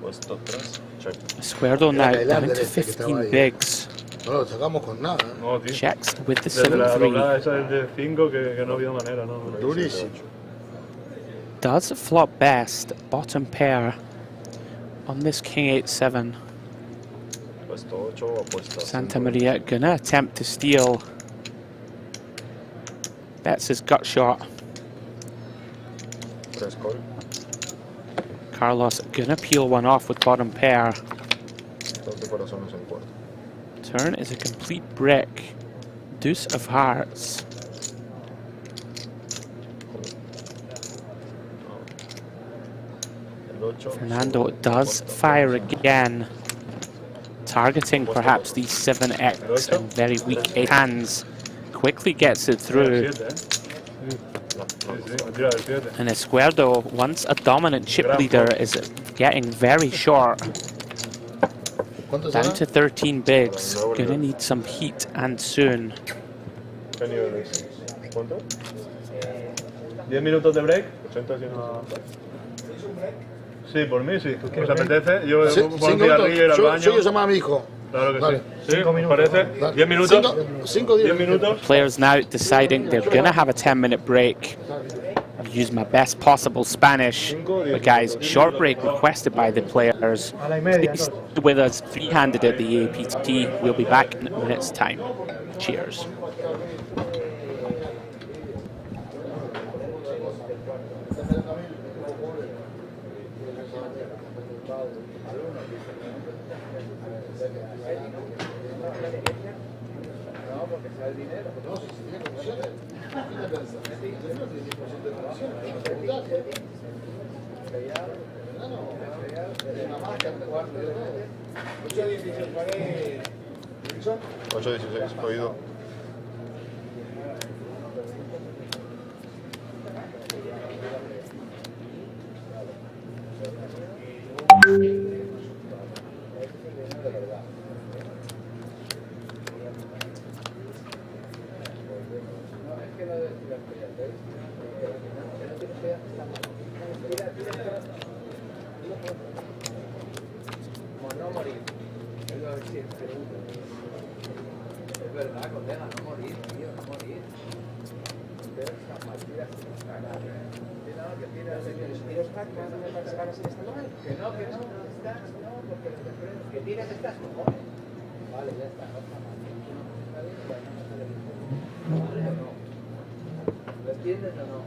Puesto 3. Check. Escuerdo now down to 15 bigs. No lo sacamos con nada. No, tío. Checks with the Desde la 7-3. doblada esa de 5 que no había manera, ¿no? Durísimo. Does flop best, bottom pair, on this King 8-7. Puesto 8. Apuesta. Santa Maria gonna attempt to steal. Bets his gut shot. 3 call. Carlos gonna peel one off with bottom pair. 2 de corazones en cuarto. Turn is a complete brick. Deuce of hearts. Fernando does fire again, targeting perhaps the 7x and very weak 8 hands. Quickly gets it through. And Escuerdo, once a dominant chip leader, is getting very short. Down to 13 bigs. Gonna need some heat and soon. ¿Qué nivel es? ¿Cuánto? 10 minutos de break. 80, 100. Sí, por mí sí. ¿Os apetece? Yo por un cigarrillo ir al baño. Yo llamo a mi hijo. Claro que Vale. sí. ¿Sí? ¿Os parece? 10 minutos. 10 minutos. Players now deciding they're gonna have a 10-minute break. Use my best possible Spanish. But guys, short break requested by the players. Please stay with us, three-handed at the Eapt. We'll be back in a minute's time. Cheers. Ocho 16, oído. No morir. Es verdad, colega, no morir, tío, no morir. Pero estas partidas que tiras que no, estás, no, porque que tiras estás, cojones. Vale, ya está, no está mal. ¿Lo entiendes o no?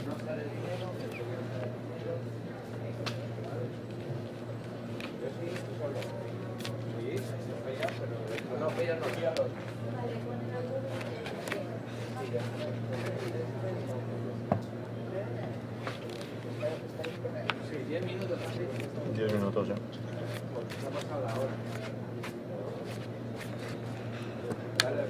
No sale el dinero, no, pero no quiero. Sí, 10 minutos así. 10 minutos ya. Se ha pasado la hora. Dale.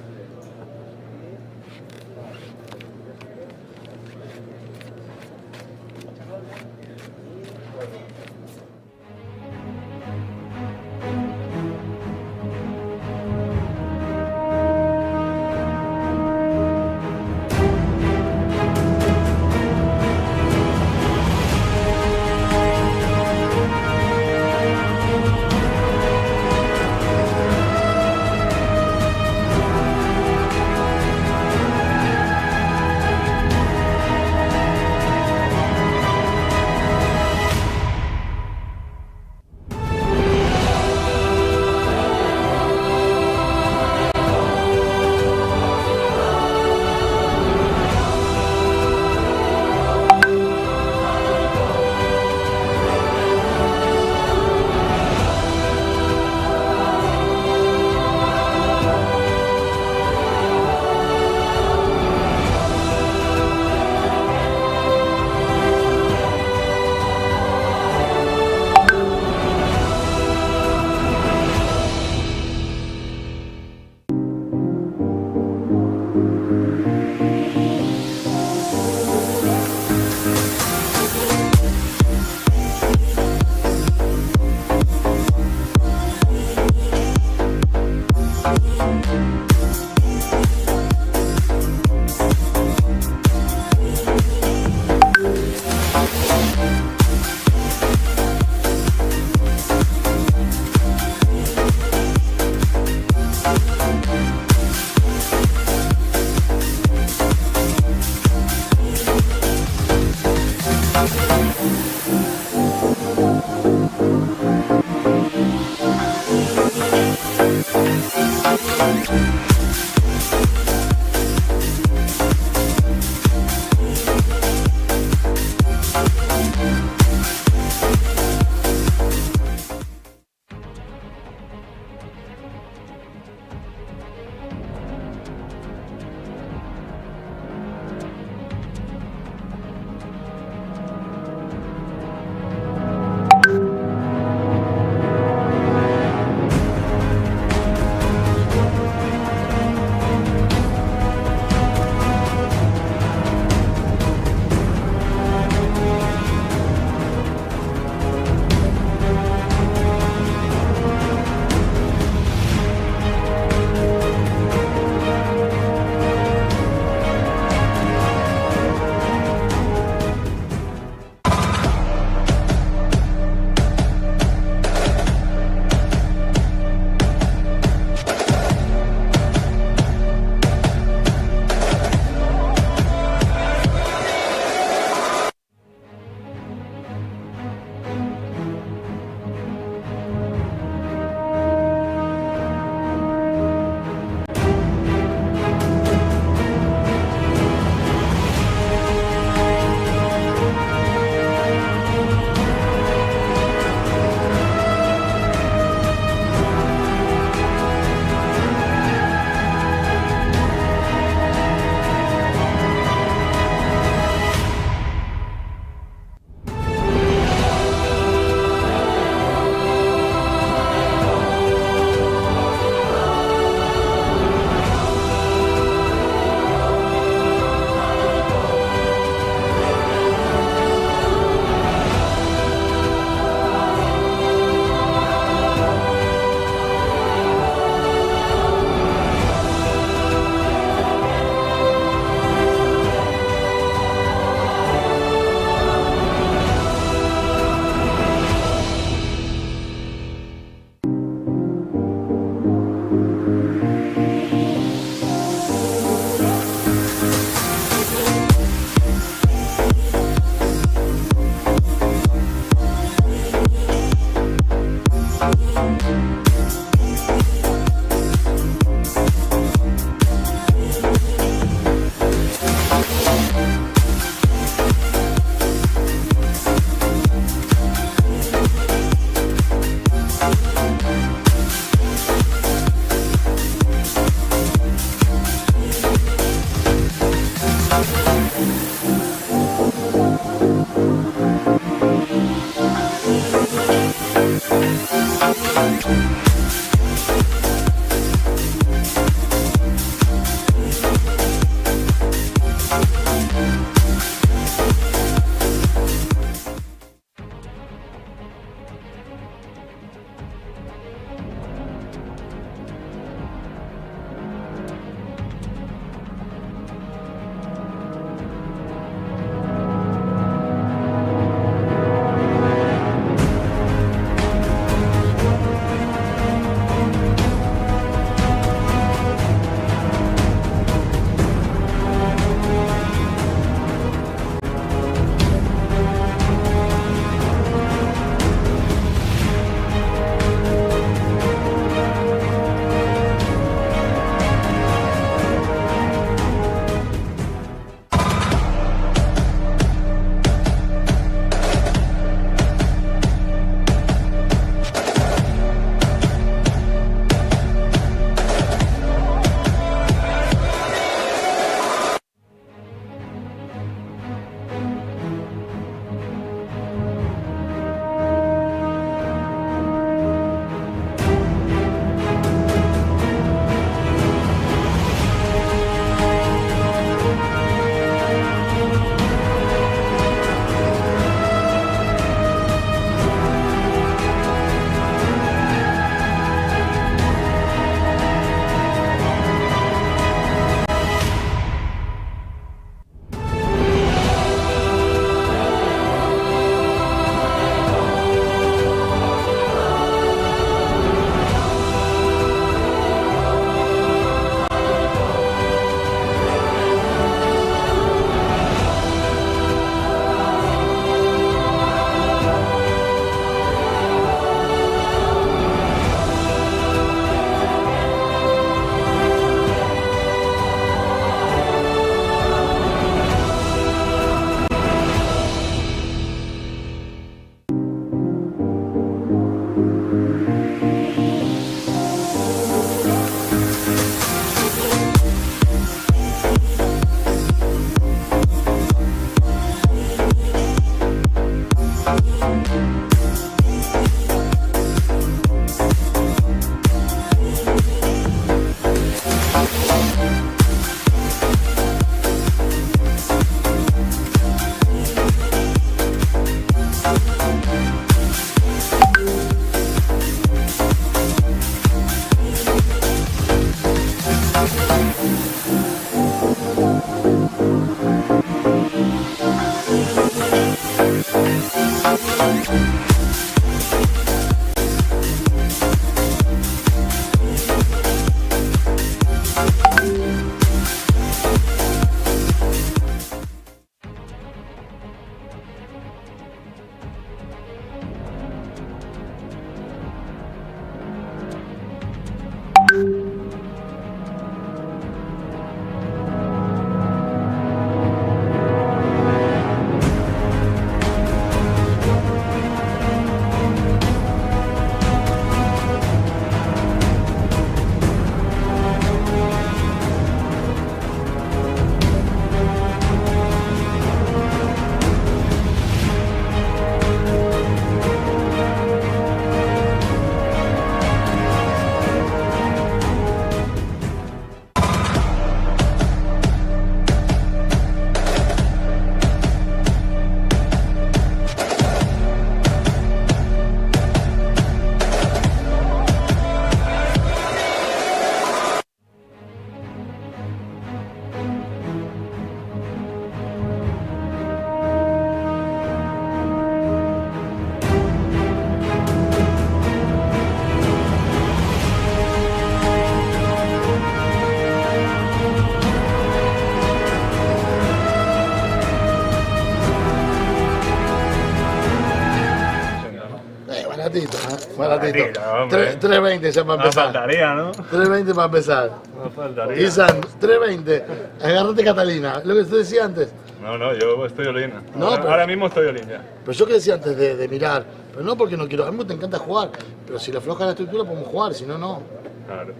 Baratito, baratito. hombre. 3.20 ya para No empezar. faltaría, ¿no? 3.20 para empezar. No faltaría. Isan, 3.20. Agárrate Catalina. Lo que te decía antes. No, yo estoy olina. No, ahora, pero- ahora mismo estoy olina. Pero yo que decía antes de mirar. Pero no porque no quiero. A mí me encanta jugar. Pero si le afloja la estructura podemos jugar. Si no, no. Claro.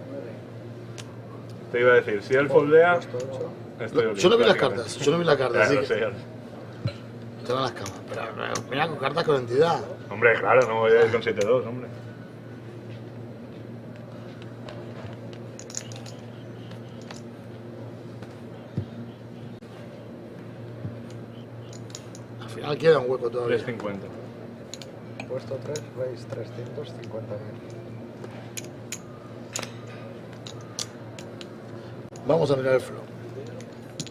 Te iba a decir, si él foldea, estoy olina. Yo no vi las prácticamente. cartas. Yo no vi las cartas. Claro, Así que. sí, Tengo las camas. Pero mira con cartas con entidad. hombre, claro, no voy a ir con 7-2, hombre. Al final queda un hueco todavía. 350. Puesto 3, raíz 350.000. Vamos a mirar el flow.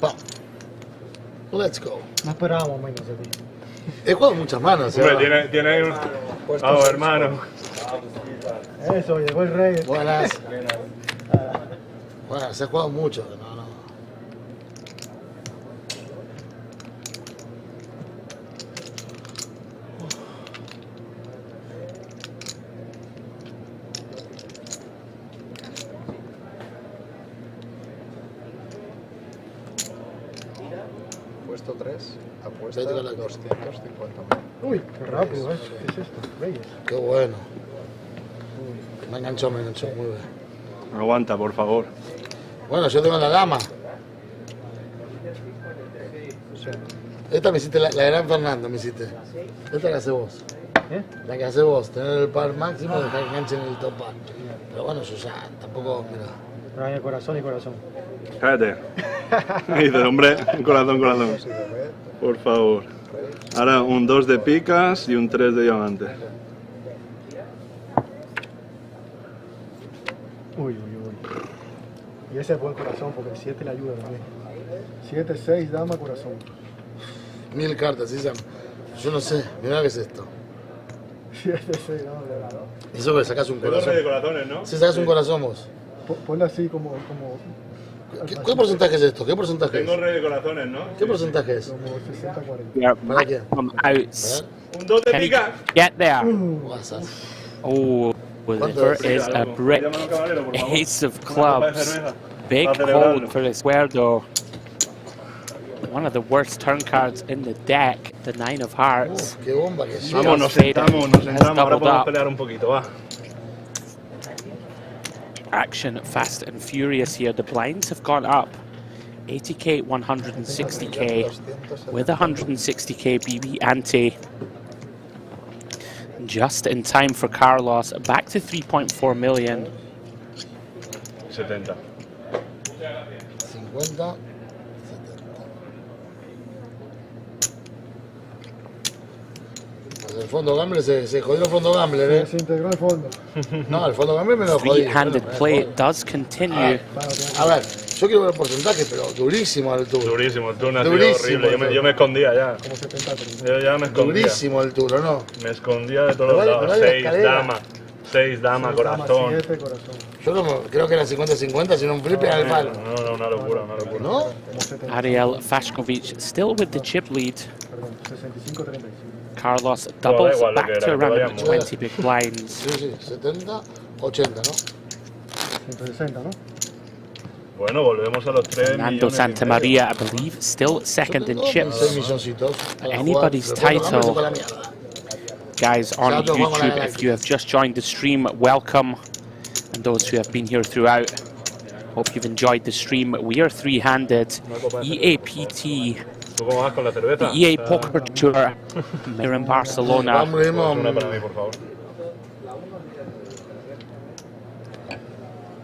Vamos. Let's go. No esperábamos menos de ti. He jugado muchas manos. Hombre, tiene ahí un... Vamos, hermano. Eso, llegó el rey. Buenas. Buenas, he jugado mucho. No, no. Puesto 3, apuesta Vete con la 250.000. Uy, qué rápido, ¿eh? ¿Qué es esto? Reyes. Qué bueno. Me enganchó, muy bien. Aguanta, por favor. Bueno, yo tengo la dama. Esta me hiciste la gran Fernando, me hiciste. Esta la haces vos. La que haces vos, tener el par máximo y dejar que enganche en el top par. Pero bueno, yo ya tampoco, mira. Pero hay corazón y corazón. Cállate. Dice, hombre, corazón. Por favor. Ahora un 2 de picas y un 3 de diamante. Uy. Y ese es buen corazón porque el 7 le ayuda también. 7, 6, dama, corazón. 1000 cartas, ¿sí? Yo no sé, mira qué es esto. 7, 6, dama, corazón. Eso que sacas un Tengo corazón. rey de corazones, ¿no? Si sacas un corazón vos. Ponle así como... ¿Qué porcentaje es esto? ¿Qué porcentaje Tengo es? rey de corazones, ¿no? ¿Qué porcentaje es? Como 60-40. Yeah, ¿Para qué? maximum outs. Un 2 de Can he picas. get there? Guasas. Oh, well, ¿Cuánto there es? is a brick. Ace of clubs. Big hold for the square door. One of the worst turn cards in the deck, the 9 of hearts. Qué bomba que es. Vamos, nos sentamos. Ahora podemos pelear un poquito, va. Action fast and furious here. The blinds have gone up. 80k, 160k, with 160k BB ante. Just in time for Carlos, back to 3.4 million. 70. 50. El fondo gamble se jodió el fondo gamble, ¿eh? Se integró el fondo. No, el fondo gamble me lo jodí. Three-handed play does continue. A ver, yo quiero ver el porcentaje, pero durísimo el tour. Durísimo, el tour ha sido horrible. Yo me escondía ya. Como 70. Yo ya me escondía. Durísimo el tour, ¿o no? Me escondía de todos los lados. 6 damas, corazón. 7, corazón. Yo creo que era 50-50, si no un flip era el palo. No, una locura, una locura. ¿No? Ariel Fashkovic still with the chip lead. Perdón, 65-35. Carlos doubles igual lo back que to era, around todavía 20 big blinds. Sí, 70, 80, ¿no? 160, ¿no? Bueno, volvemos a los 3 Fernando Santamaria, I believe, still second in chips. 6 milloncitos. Anybody's title. Guys on YouTube, if you have just joined the stream, welcome. And those who have been here throughout, hope you've enjoyed the stream. We are three-handed. Eapt, ¿Tú cómo vas con la cerveza? the EA Poker Tour here in Barcelona. Una para mí, por favor.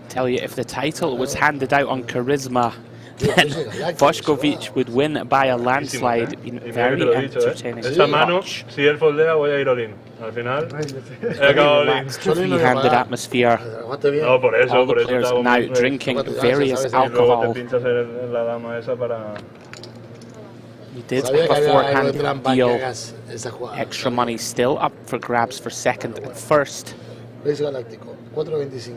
Tell you, if the title was handed out on charisma, then Fashkovic would win by a landslide. Been very entertaining Esta to mano, watch. si él foldea, voy a ir all-in. Al final, he acabado all-in. Three-handed atmosphere. No, por eso, All por the eso players te hago now mi- drinking y various luego alcohol. te pinchas en la dama esa para... You did Sabía que había algo de beforehand trampa que deal. hagas esa jugada. Extra money still up for grabs for second and first. Race Galáctico, 4.25.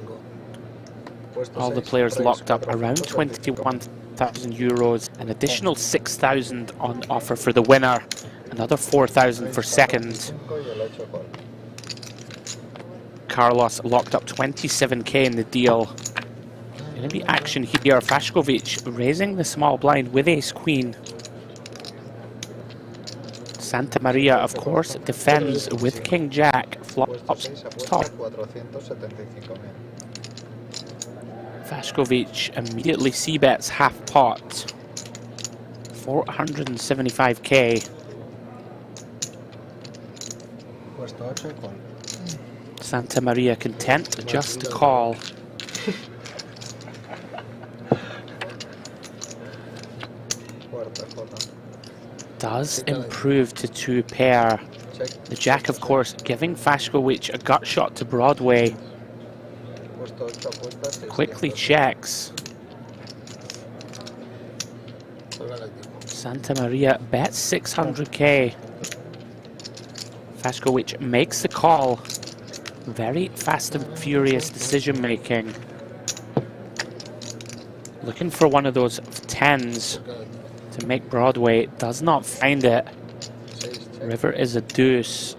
All the players locked up around 21,000 euros. An additional 6,000 on offer for the winner. Another 4,000 for second. Carlos locked up 27k in the deal. Gonna be action here. Fashkovic raising the small blind with ace queen. Santa Maria, of course, defends with king jack. Flops top. Fashkovic immediately c-bets half pot. 475k. Puesto 8 y 4. Santa Maria content just to call. Does improve to 2 pair. The jack, of course, giving Fashkovic a gut shot to Broadway. Quickly checks. Santa Maria bets 600k. Fashkovic makes the call. Very fast and furious decision making. Looking for one of those 10s to make Broadway. Does not find it. River is a deuce.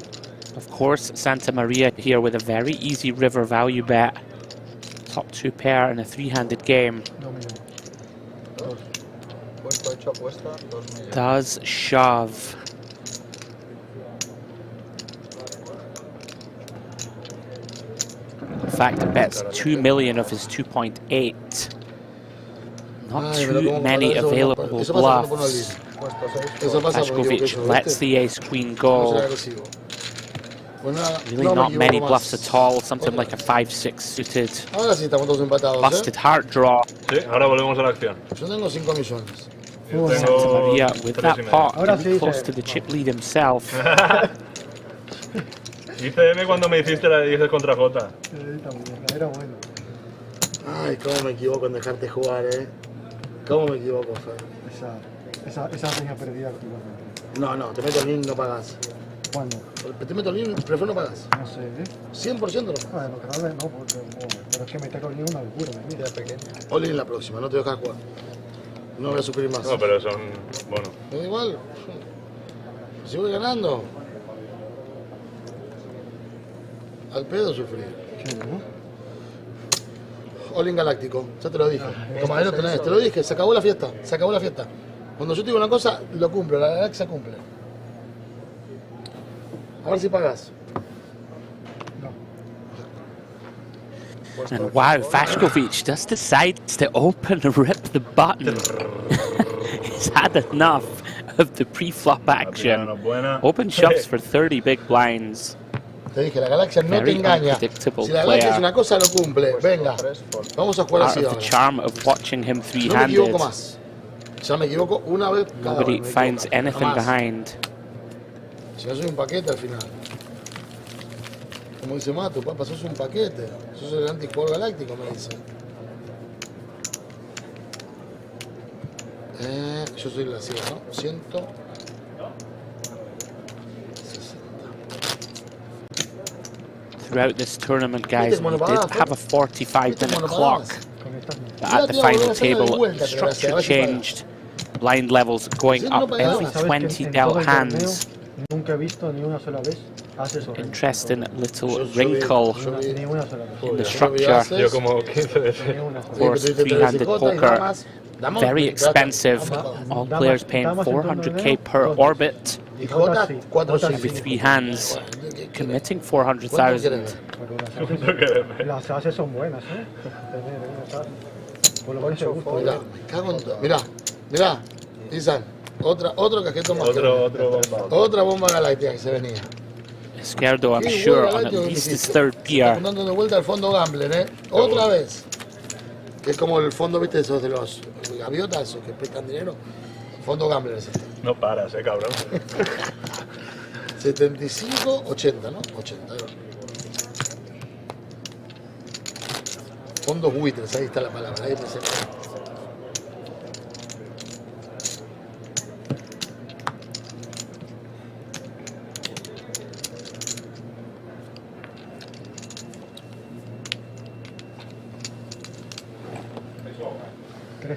Of course, Santa Maria here with a very easy river value bet. Top 2 pair in a 3-handed game. Does shove. In fact, bets 2 million of his 2.8. Not too many available bluffs. Fashkovic lets the ace queen go. Really not many bluffs at all. Something like a 5-6 suited. Ahora sí estamos todos empatados, Busted heart draw. Sí, ahora volvemos a la acción. Yo tengo 5 millones. Santa Maria with that pot, Ahora getting sí, close to the chip lead himself. Hice M cuando me hiciste la dices contra J. Era bueno. Ay, cómo me equivoco en dejarte jugar, Cómo me equivoco, Fer. Esa tenía perdida activamente. No, te meto el link y no pagas. ¿Cuándo? Te meto el link, prefiero no pagas. No sé, 100% no. Bueno, cada vez no, porque pero es que meter con una locura, mira, pequeña. All in la próxima, no te dejas jugar. No voy a sufrir más. No, pero son... bueno. Me da igual. Si voy ganando. Al pedo sufrir. All in galáctico, ya te lo dije. Toma, ahí lo tenés, te lo dije, se acabó la fiesta, se acabó la fiesta. Cuando yo te digo una cosa, lo cumplo, la galaxia cumple. A ver si pagas. And wow, Fashkovic just decides to open and rip the button. He's had enough of the pre-flop action. Open shoves for 30 big blinds. Te dije, la galaxia no te Very engaña. unpredictable Si la galaxia es player. una cosa, lo cumple. Venga, vamos a jugar Part así of the ahora. charm of watching him No me three-handed. equivoco más. Ya me equivoco una vez cada Nobody vez. finds anything Jamás. behind. Si no soy un paquete al final. Como dice Mato, papá, sos un paquete. Sos el antijugador galáctico, me dice. Yo soy la ciega, ¿no? 160. Throughout this tournament, guys, we did have a 45-minute clock. But at the final table, the structure changed. Blind levels going up every 20 dealt hands. Nunca he visto ni una sola vez haces eso. Interesting little wrinkle in the structure Yo como 15 veces. Of course, three-handed poker, very expensive. All players paying 400k per orbit. Every three hands, committing 400,000. Las haces son buenas, ¿eh? Por lo menos te gusta. Mirá, me cago en todo. Mirá, Isan, otro cajeto más. Otra bomba galáctica que se venía. Izquierdo, I'm sure, on at least his third beer. Dando de vuelta al fondo Gambler, otra vez. Que es como el fondo, viste, esos de los gaviotas, esos que prestan dinero. Fondo Gambler es este. No paras, cabrón. 75, 80, ¿no? 80. Fondos buitres, ahí está la palabra, ahí presente.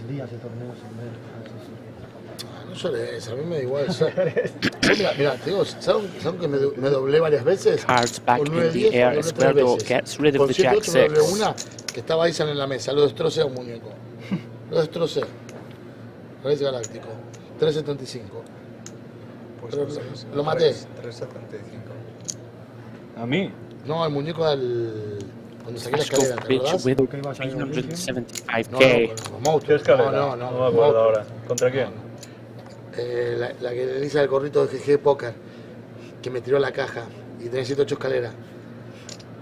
Días de torneo sin ver. No llores, a mí me da igual. Mira, te digo, ¿saben que me doblé varias veces? Cards back Con in 9, the 10, air, doblé 3 Izquierdo veces. gets rid of Con the 7, jack 8 me doblé 6. una que estaba Isan en la mesa, lo destrocé a un muñeco. Lo destrocé. Reyes Galáctico. 375. Lo maté. 375. ¿A mí? No, al muñeco del... Cuando saqué la Let's go escalera, ¿te bitch acordás? with No, 375k. con Mout. ¿Qué escalera? No, No me acuerdo ahora. ¿Contra quién? La que le hice al gorrito de GG Poker, que me tiró la caja y tenía 7 8 escaleras.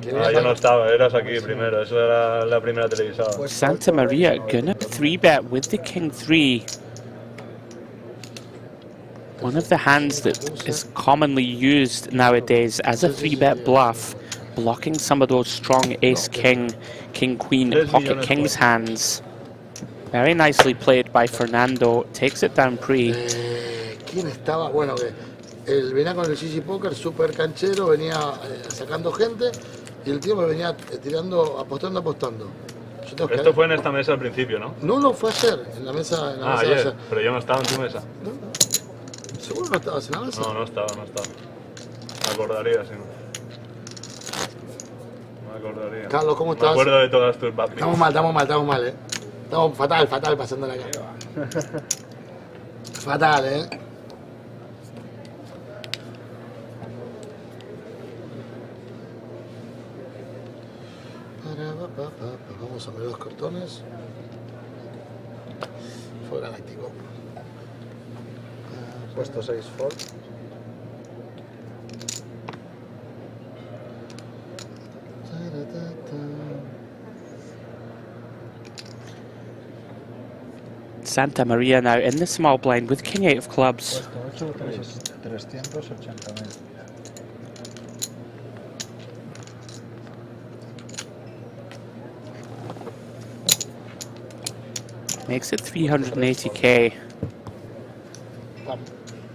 Yo no estaba, eras aquí primero, eso era la primera televisada. Santa Maria gonna 3-bet with the king 3. One of the hands that is commonly used nowadays as a 3-bet bluff, blocking some of those strong ace king, king queen, pocket kings hands. Very nicely played by Fernando. Takes it down pre. ¿Quién estaba? Bueno, él venía con el GG Poker, super canchero, venía sacando gente y el tío me venía tirando, apostando. Esto fue en esta mesa al principio, ¿no? No, fue ayer, en la mesa. Ayer, pero yo no estaba en tu mesa. ¿Seguro no estabas en la mesa? No estaba. Me acordaría, si no. Me acordaría. Carlos, ¿cómo estás? Me acuerdo de todas tus bad Estamos mal, Estamos fatal pasándola acá. Fatal, Vamos a ver los cartones. Fue galáctico. Puesto 6 Ford. Santa Maria now in the small blind with king 8 of clubs. Puesto 8, 380.000. Makes it 380k.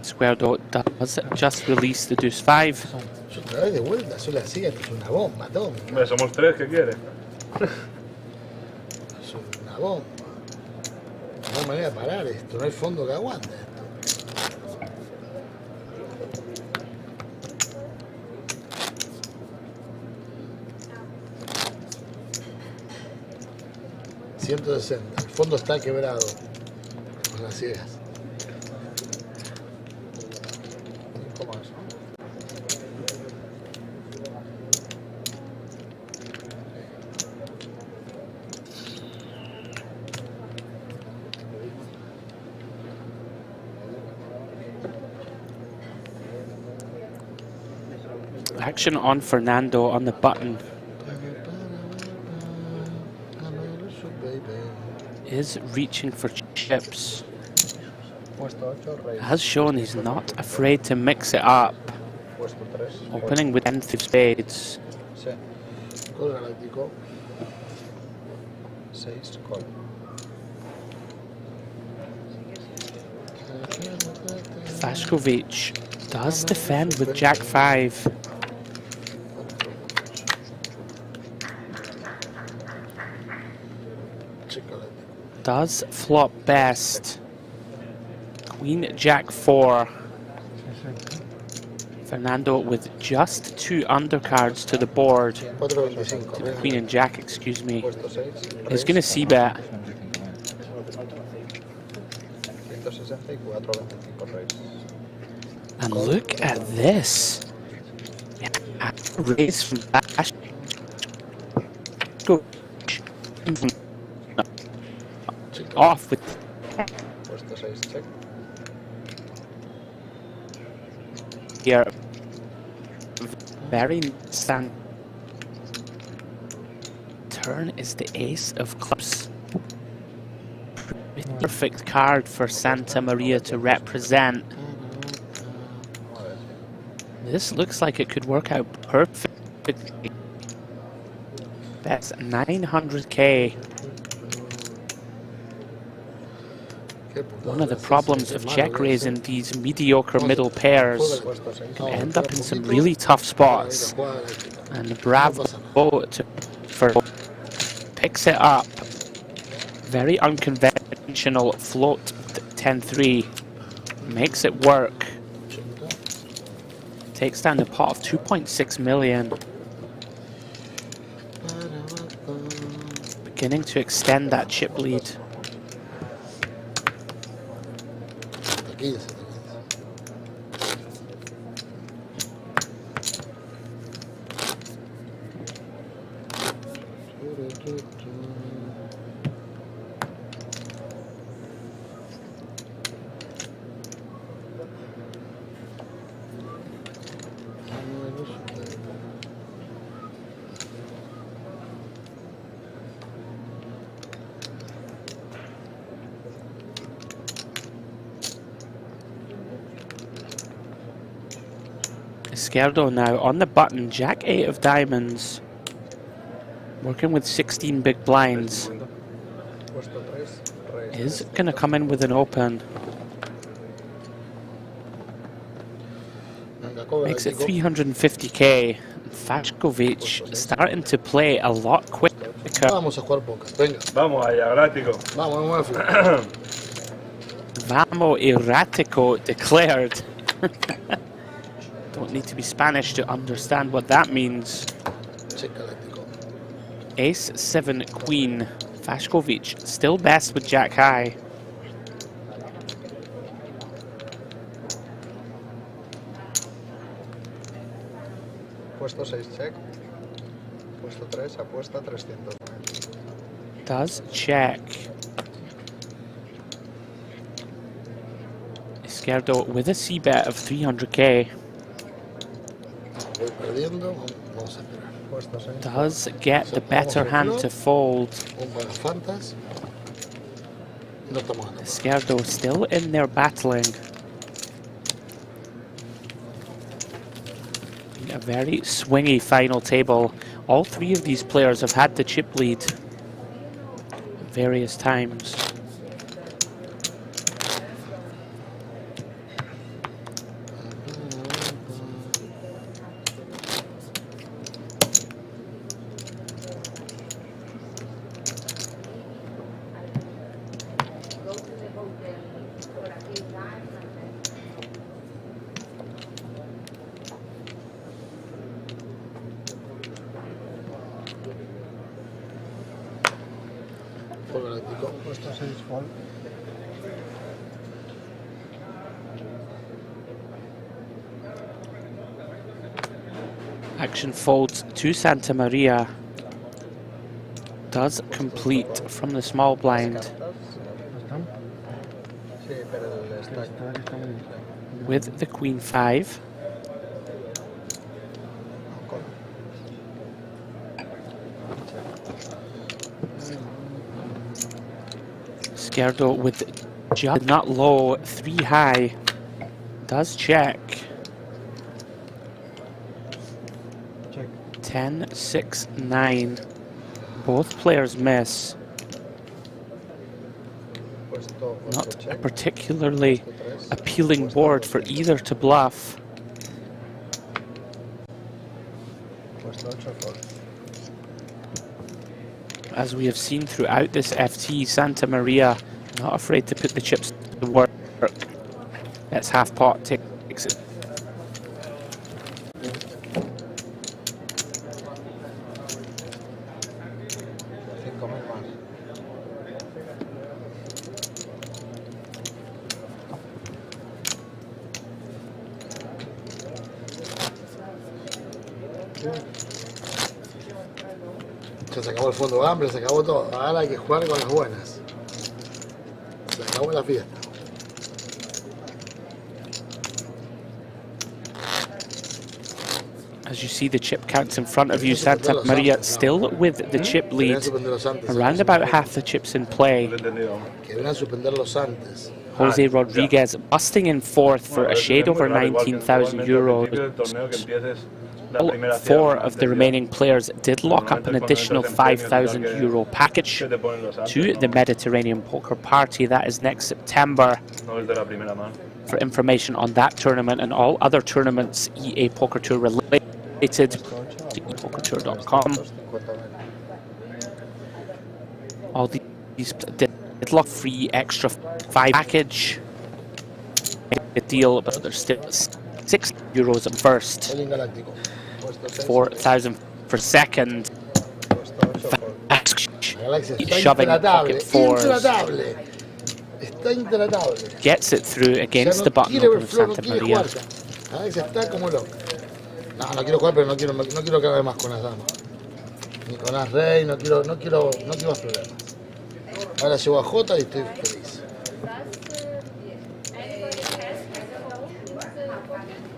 Square dot does just release the deuce 5. Yo otra vez de vuelta, soy la siga, esto es una bomba atómica. Somos 3, ¿qué quieres? Es una bomba. No hay manera de parar esto, no hay fondo que aguante esto. $160, el fondo está quebrado con las ciegas. ¿Cómo es? Action on Fernando on the button. Is reaching for chips. Has shown he's not afraid to mix it up. Opening with 10 of spades. Call galáctico. 6, call. Fashkovic does defend with Jack 5. Does flop best. Queen Jack 4. Fernando with just 2 undercards to the board. To the Queen and Jack, excuse me. Is going to see bet. 164, 25 raise. And look at this. Raise from Bash. Go. Off with. Puesto 6, check. Here. Very stand. Turn is the ace of clubs. Perfect card for Santa Maria to represent. This looks like it could work out perfectly. That's 900k. One of the problems of check raising these mediocre middle pairs can end up in some really tough spots. And bravo for picks it up. Very unconventional float 10-3. Makes it work. Takes down the pot of 2.6 million. Beginning to extend that chip lead. Izquierdo now on the button, Jack 8 of diamonds. Working with 16 big blinds. Is going to come in with an open. Makes it 350k. Fashkovic starting to play a lot quicker. Vamos a jugar poker, venga. Vamos allá, Grático. Vamos. Vamos errático declared. Don't need to be Spanish to understand what that means. Ace 7 Queen. Fashkovic still best with Jack high. Puesto 6, check. Puesto 3, apuesta 300. Does check. Izquierdo with a C bet of 300k. Does get the better hand to fold. Izquierdo still in there battling. A very swingy final table. All 3 of these players have had the chip lead at various times. Puesto 6, fall. Action folds to Santa Maria. Does complete from the small blind. With the Queen 5. Gerdo with just not low, 3 high. Does check. 10, 6, 9. Both players miss. Not a particularly appealing board for either to bluff. As we have seen throughout this FT, Santa Maria not afraid to put the chips to work. That's half pot, takes it. Ya se acabó el fondo de hambre, se acabó todo. Ahora hay que jugar con las buenas. Se acabó la fiesta. As you see the chip counts in front of you, Santa Maria still with the chip lead. Around about half the chips in play. Jose Rodriguez busting in fourth for a shade over 19,000 euros. All 4 of the remaining players did lock up an additional 5,000 euro package to the Mediterranean Poker Party. That is next September. For information on that tournament and all other tournaments EA Poker Tour related to epokertour.com. All these did lock free extra 5 package. A deal, but there's still 6 euros at first. 4,000 for second. Shoving pocket 4s. Gets it through against the button open of Santa Maria. Alex está como loco. No quiero jugar, pero no quiero caber más con las damas. Ni con las rey, no quiero más problemas. Ahora llevo a J y estoy feliz.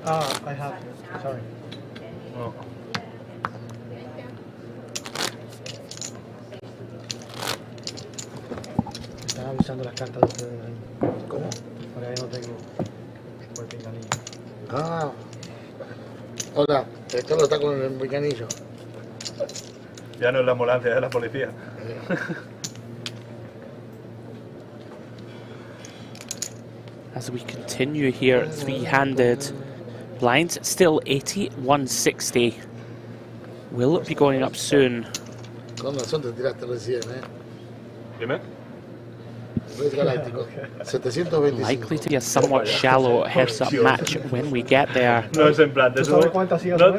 I have. Sorry. No. Están avisando las cartas de ustedes ahí. ¿Cómo? Por ahí no tengo el pinganillo. Ah. Hola, Carlos está con el pinganillo. Ya no es la ambulancia, es la policía. As we continue here, 3-handed. Blinds still 80, 160. Will it be going up soon? Con razón te tiraste recién, Dime. Likely to be a somewhat shallow heads-up match when we get there. No es en plan, te subo,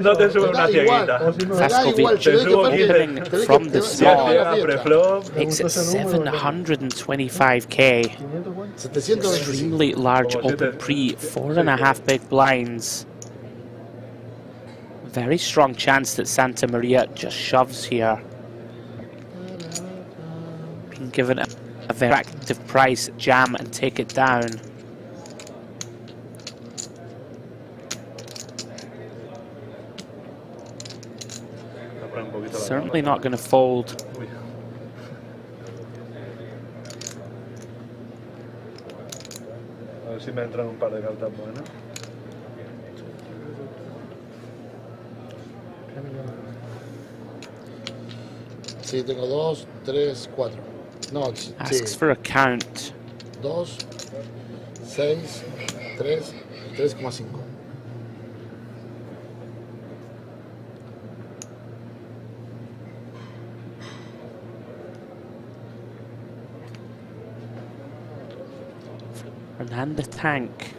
no te subo una cieguita. Faskovic coming from the small makes it 725k. Extremely large open pre, 4.5 big blinds. Very strong chance that Santa Maria just shoves here. Being given a very attractive price, jam and take it down. Certainly not going to fold. A ver si me entran un par de cartas buenas. Sí, tengo 2, 3, 4. No, Asks for a count. 2, 6, 3, 3,5. Fernanda Tank.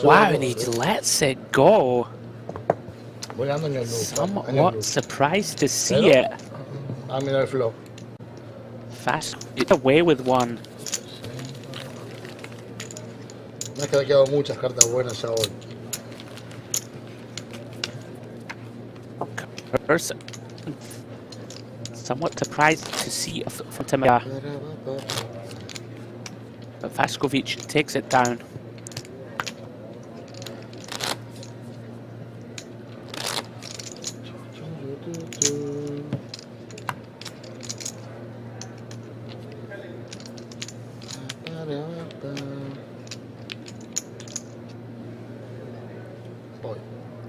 Wow, and he lets it go. Somewhat surprised to see it. I'm in the flow. Fast, it's away with one. No es que ha quedado muchas cartas buenas ya hoy. Somewhat surprised to see Santa Maria. But Faskovic takes it down.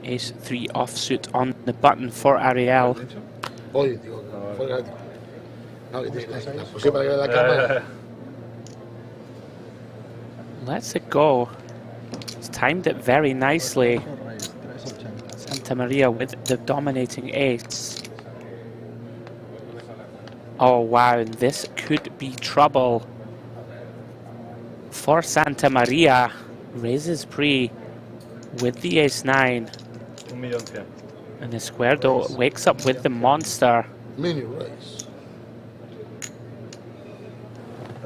Ace-3 offsuit on the button for Ariel. Oye, digo, fue gratis. No, que la puse para que vea la cámara. Lets it go. It's timed it very nicely. Santa Maria with the dominating ace. Oh wow, and this could be trouble for Santa Maria. Raises pre with the ace-9. 1.100.000. And Esquerdo wakes up with the monster. Mini raise.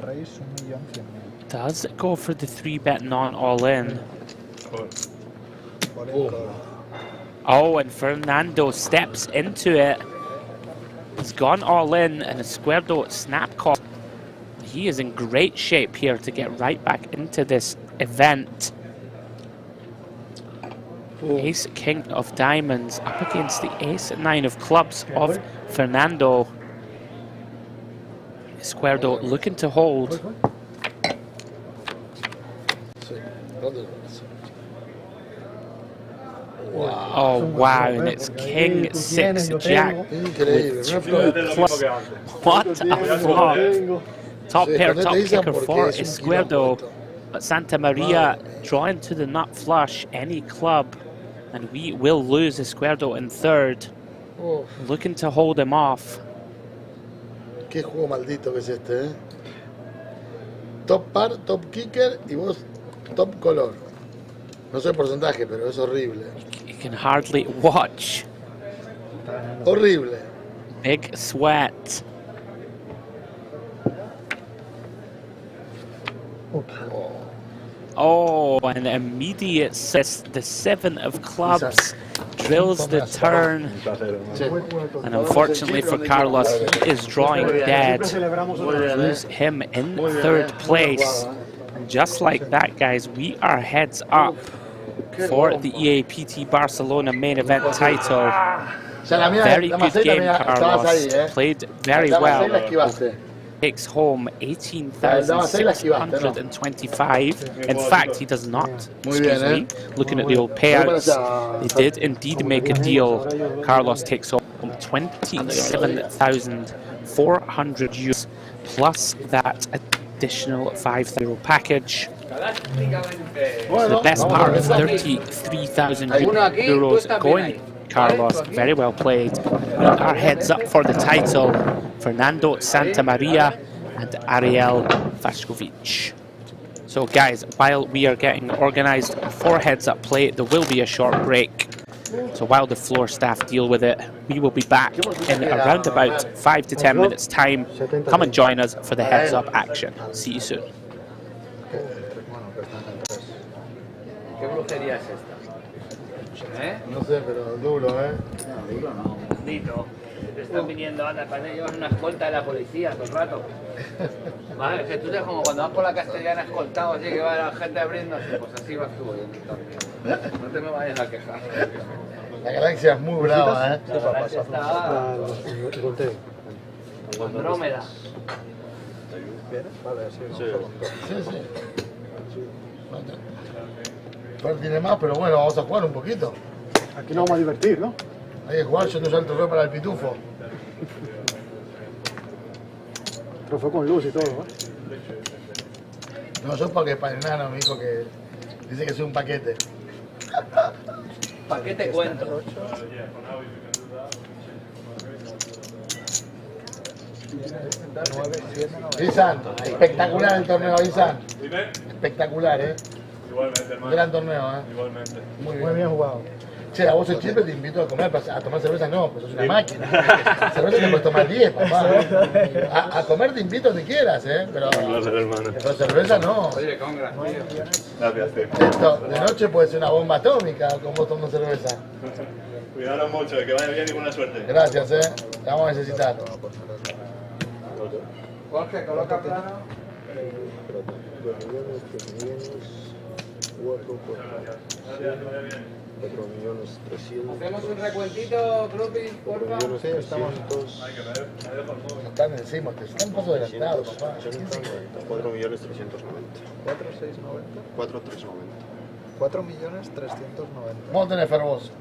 Raise 1.100.000. Does it go for the 3-bet non-all-in? Oh, and Fernando steps into it. He's gone all in, and Esquerdo snap call. He is in great shape here to get right back into this event. Ace King of Diamonds up against the Ace 9 of Clubs of Fernando. Esquerdo looking to hold. Oh wow, and it's King 6 Jack with 2 clubs. What a flop. Top pair, top kicker for Esquerdo. But Santa Maria drawing to the nut flush, any club. And we will lose Esquerdo in third. Looking to hold him off. Qué juego maldito que es este, ¿eh? Top par, top kicker y vos top color. No sé el porcentaje, pero es horrible. You can hardly watch. Horrible. Big sweat. Oh, an immediate assist. The 7 of clubs drills the turn. And unfortunately for Carlos, he is drawing dead. Lose him in third place. And just like that, guys, we are heads up for the Eapt Barcelona main event title. Very good game, Carlos. Played very well. Takes home 18,625. In fact, he does not. Excuse me. Looking at the old payouts, they did indeed make a deal. Carlos takes home 27,400 euros plus that additional €5,000 package. So the best part of 33,000 euros going. Carlos, very well played. We are heads up for the title. Fernando Santa Maria and Ariel Vaskovic. So guys, while we are getting organized for heads up play, there will be a short break. So while the floor staff deal with it, we will be back in around about 5 to 10 minutes time. Come and join us for the heads up action. See you soon. ¿Qué brujería es esta? No sé, pero duro, ¿eh? No, duro no. Maldito. Te están viniendo, anda, parece que llevas una escolta de la policía todo el rato. Vale, es que tú sabes como cuando vas por la Castellana escoltado, así que va la gente abriéndose, pues así vas tú oyendo también. No te me vayas a quejar. La galaxia es muy brava, ¿eh? La galaxia está... Andrómeda. Vale, sí. Fer tiene más, pero bueno, vamos a jugar un poquito. Aquí nos vamos a divertir, ¿no? Hay que jugar, yo no uso el trofeo para el pitufo. Trofeo con luz y todo, ¿eh? No, yo porque para el nano me dijo que dice que soy un paquete. ¿Para qué te cuento? Isan, espectacular el torneo, Isan. Espectacular, ¿eh? Igualmente, hermano. Gran torneo, ¿eh? Igualmente. Muy bien jugado. Che, a vos el chip te invito a comer, a tomar cerveza no, pues sos una máquina. Cerveza te puedes tomar 10, papá. A comer te invito donde quieras, ¿eh? Pero cerveza no. Oye, congra, tío. Gracias, tío. Esto, de noche puede ser una bomba atómica con vos tomando cerveza. Cuidaros mucho, que vaya bien y buena suerte. Gracias, te vamos a necesitar. Jorge, coloca plano. 4.300.000. Hacemos un recuentito, Grupi, porfa. Sí, estamos. Están encima, están un poco adelantados, papá. 4.390. 4.690. 4.390. 4.390.000. Vos tenés fervos.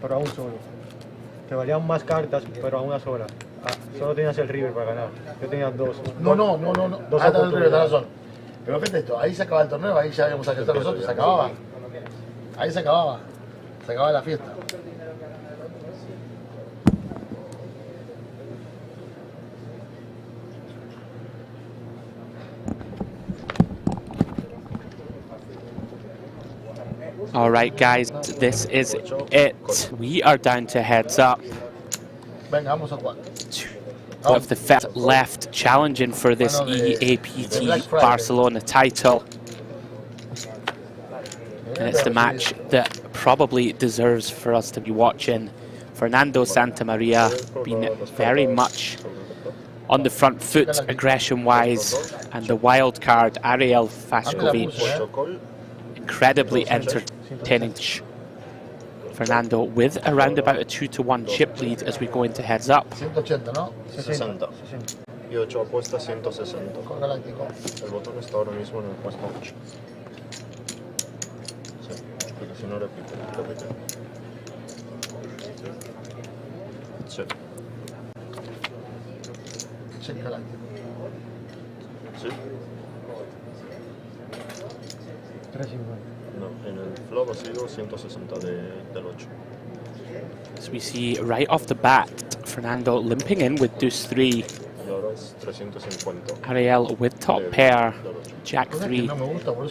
pero a un solo, Te valían más cartas, pero a una sola. Solo tenías el river para ganar. Yo tenía dos. No. Dos Ahí está el river, tenés razón. Pero fíjate esto, ahí se acaba el torneo, ahí ya habíamos alcanzado nosotros, se acababa. Ahí se acababa la fiesta. All right, guys, this is it. We are down to heads up. Venga, vamos a jugar. Of the fifth left challenging for this Eapt Barcelona title. And it's the match that probably deserves for us to be watching. Fernando Santamaria being very much on the front foot aggression-wise, and the wild card Ariel Faskovic incredibly entertaining. Fernando with around about a 2-1 chip lead as we go into heads up. 180, ¿no? 60. Y 8 apuestas 160. El botón está ahora mismo en el puesto 8. Sí, porque si no repite. Sí. Check galáctico. Sí. 350. No, en el flop ha sido 160 del 8. As we see right off the bat, Fernando limping in with deuce 3. Y ahora es 350. Ariel with top pair, jack 3.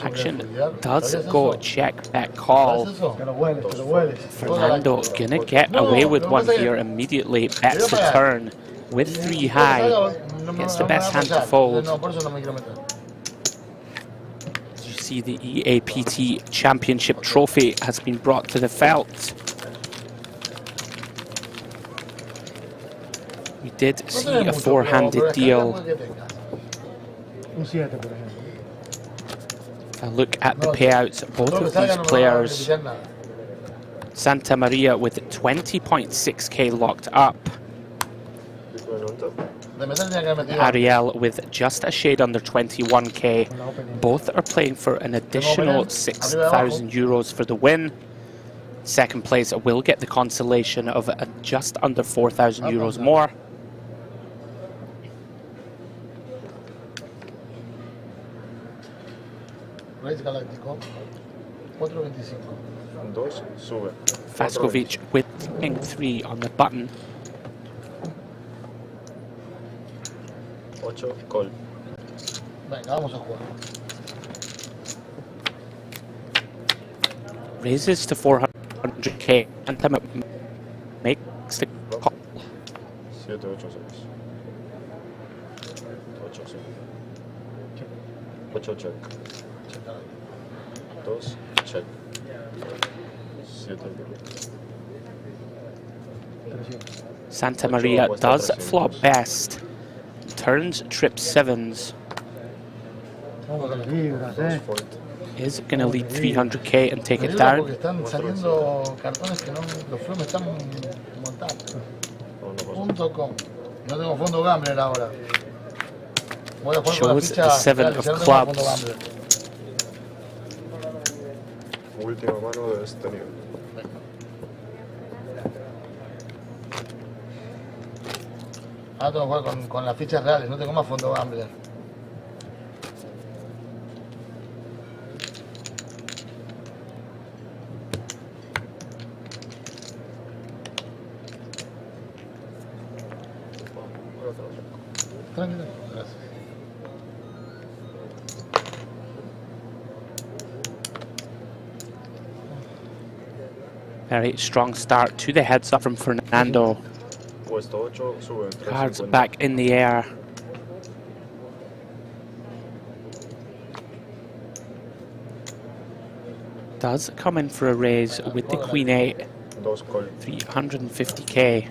Action does go check bet call. Fernando gonna get away with one here immediately. Bets the turn with 3 high. Gets the best hand to fold. See, the EAPT Championship trophy has been brought to the felt. We did see a 4-handed deal. If I look at the payouts, both of these players, Santamaria with 20.6k locked up. Ariel with just a shade under 21k. Both are playing for an additional 6,000 euros for the win. Second place will get the consolation of just under 4,000 euros more. Race galáctico. 425. 2, sube. Faskovic with king 3 on the button. 8, call. Venga, vamos a jugar. Raises to 400k and makes the call. 7, 8, 6. 8, sí. 8, check. 2, check. 7, Santamaria does flop best. Turns trip 7s. Is going to lead 300k and take it down. Porque están saliendo cartones que no, los flops están montados. .com. No tengo fondo gambler ahora. Voy a jugar con la Shows ficha the 7 of clubs. Última mano de este nivel. Ahora tengo que jugar con las fichas reales, no tengo más fondo gambler. Tranquilo, gracias. Very strong start to the heads up from Fernando. Puesto 8, sube. Cards back in the air. Does come in for a raise with the Queen 8. 350k.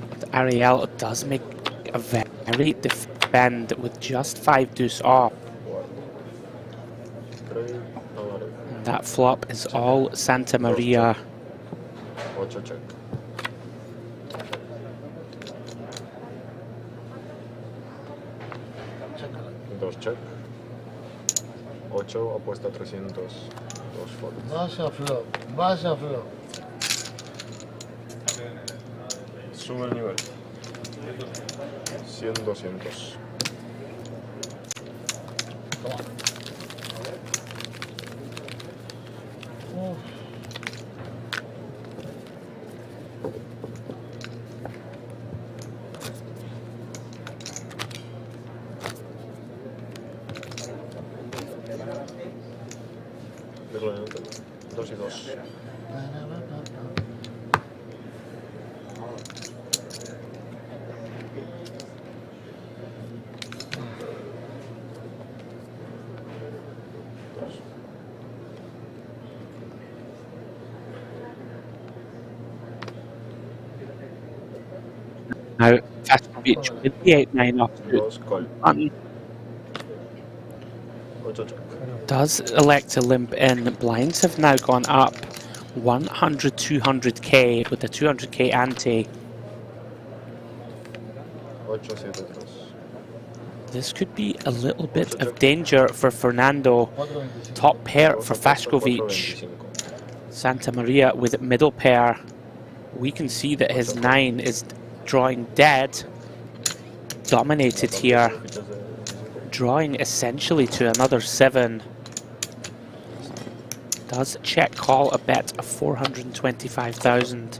But Ariel does make a very defend with just 5 deuce off. And that flop is all Santamaria. 8, check. 2, check. 8, apuesta 300. 2 fold. Vaya flop. Sube el nivel. 100, 200. Déjalo en el 2 y 2. Now, Faskovic with the 8-9 offsuit button does elect to limp in. Blinds have now gone up 100, 200k with a 200k ante. 8, 7, 3. This could be a little bit of danger for Fernando. Top pair for Faskovic. Santa Maria with middle pair. We can see that his 9 is drawing dead. Dominated here. Drawing essentially to another 7. Does check call a bet of 425,000.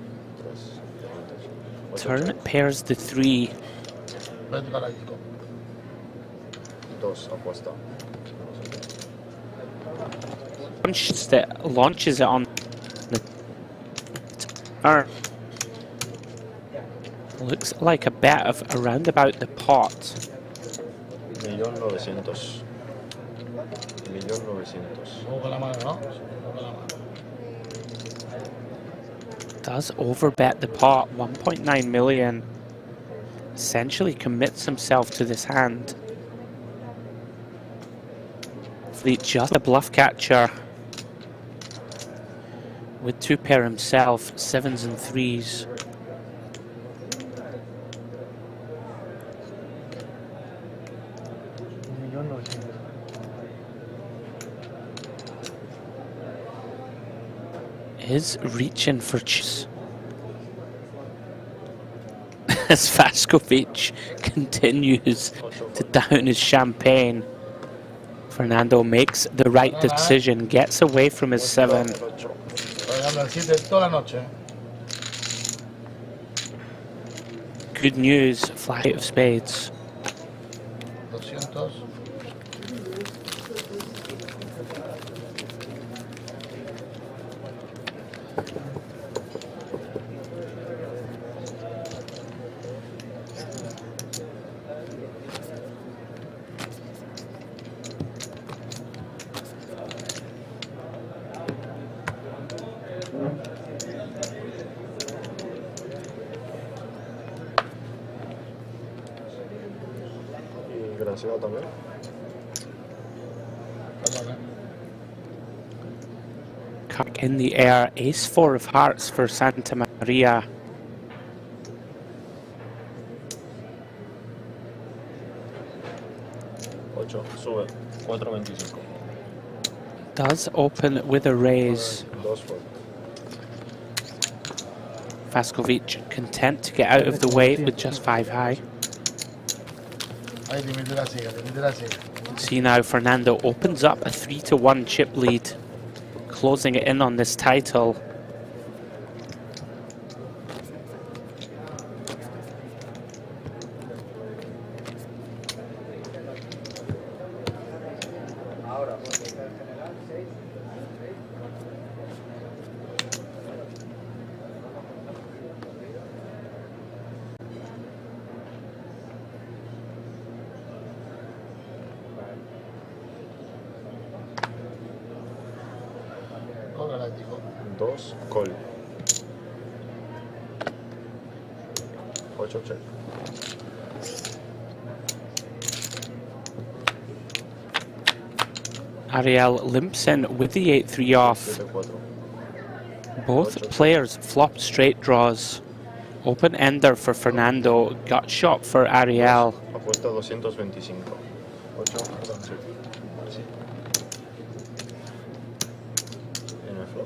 Turn pairs the 3. Apuesta. Launches it on the turn. Looks like a bet of around about the pot. 1.900.000. 1.900.000. Does overbet the pot, 1.9 million. Essentially commits himself to this hand. Fleet just a bluff catcher. With 2 pair himself, 7s and 3s. Is reaching for cheese. As Faskovic continues to down his champagne. Fernando makes the right decision, gets away from his 7. Good news, flash of spades. 200. Gracias también. Cock in the air, ace 4 of hearts for Santa Maria. Sube 4.25. Does open with a raise. 2 fold. Faskovic content to get out of the way with just 5 high. See now Fernando opens up a 3-1 chip lead, closing it in on this title. Dos, call. 8, check. Ariel limps in with the 8-3 off. Both players flop straight draws. Open ender for Fernando, gut shot for Ariel. Apuesta 225. 8, sí.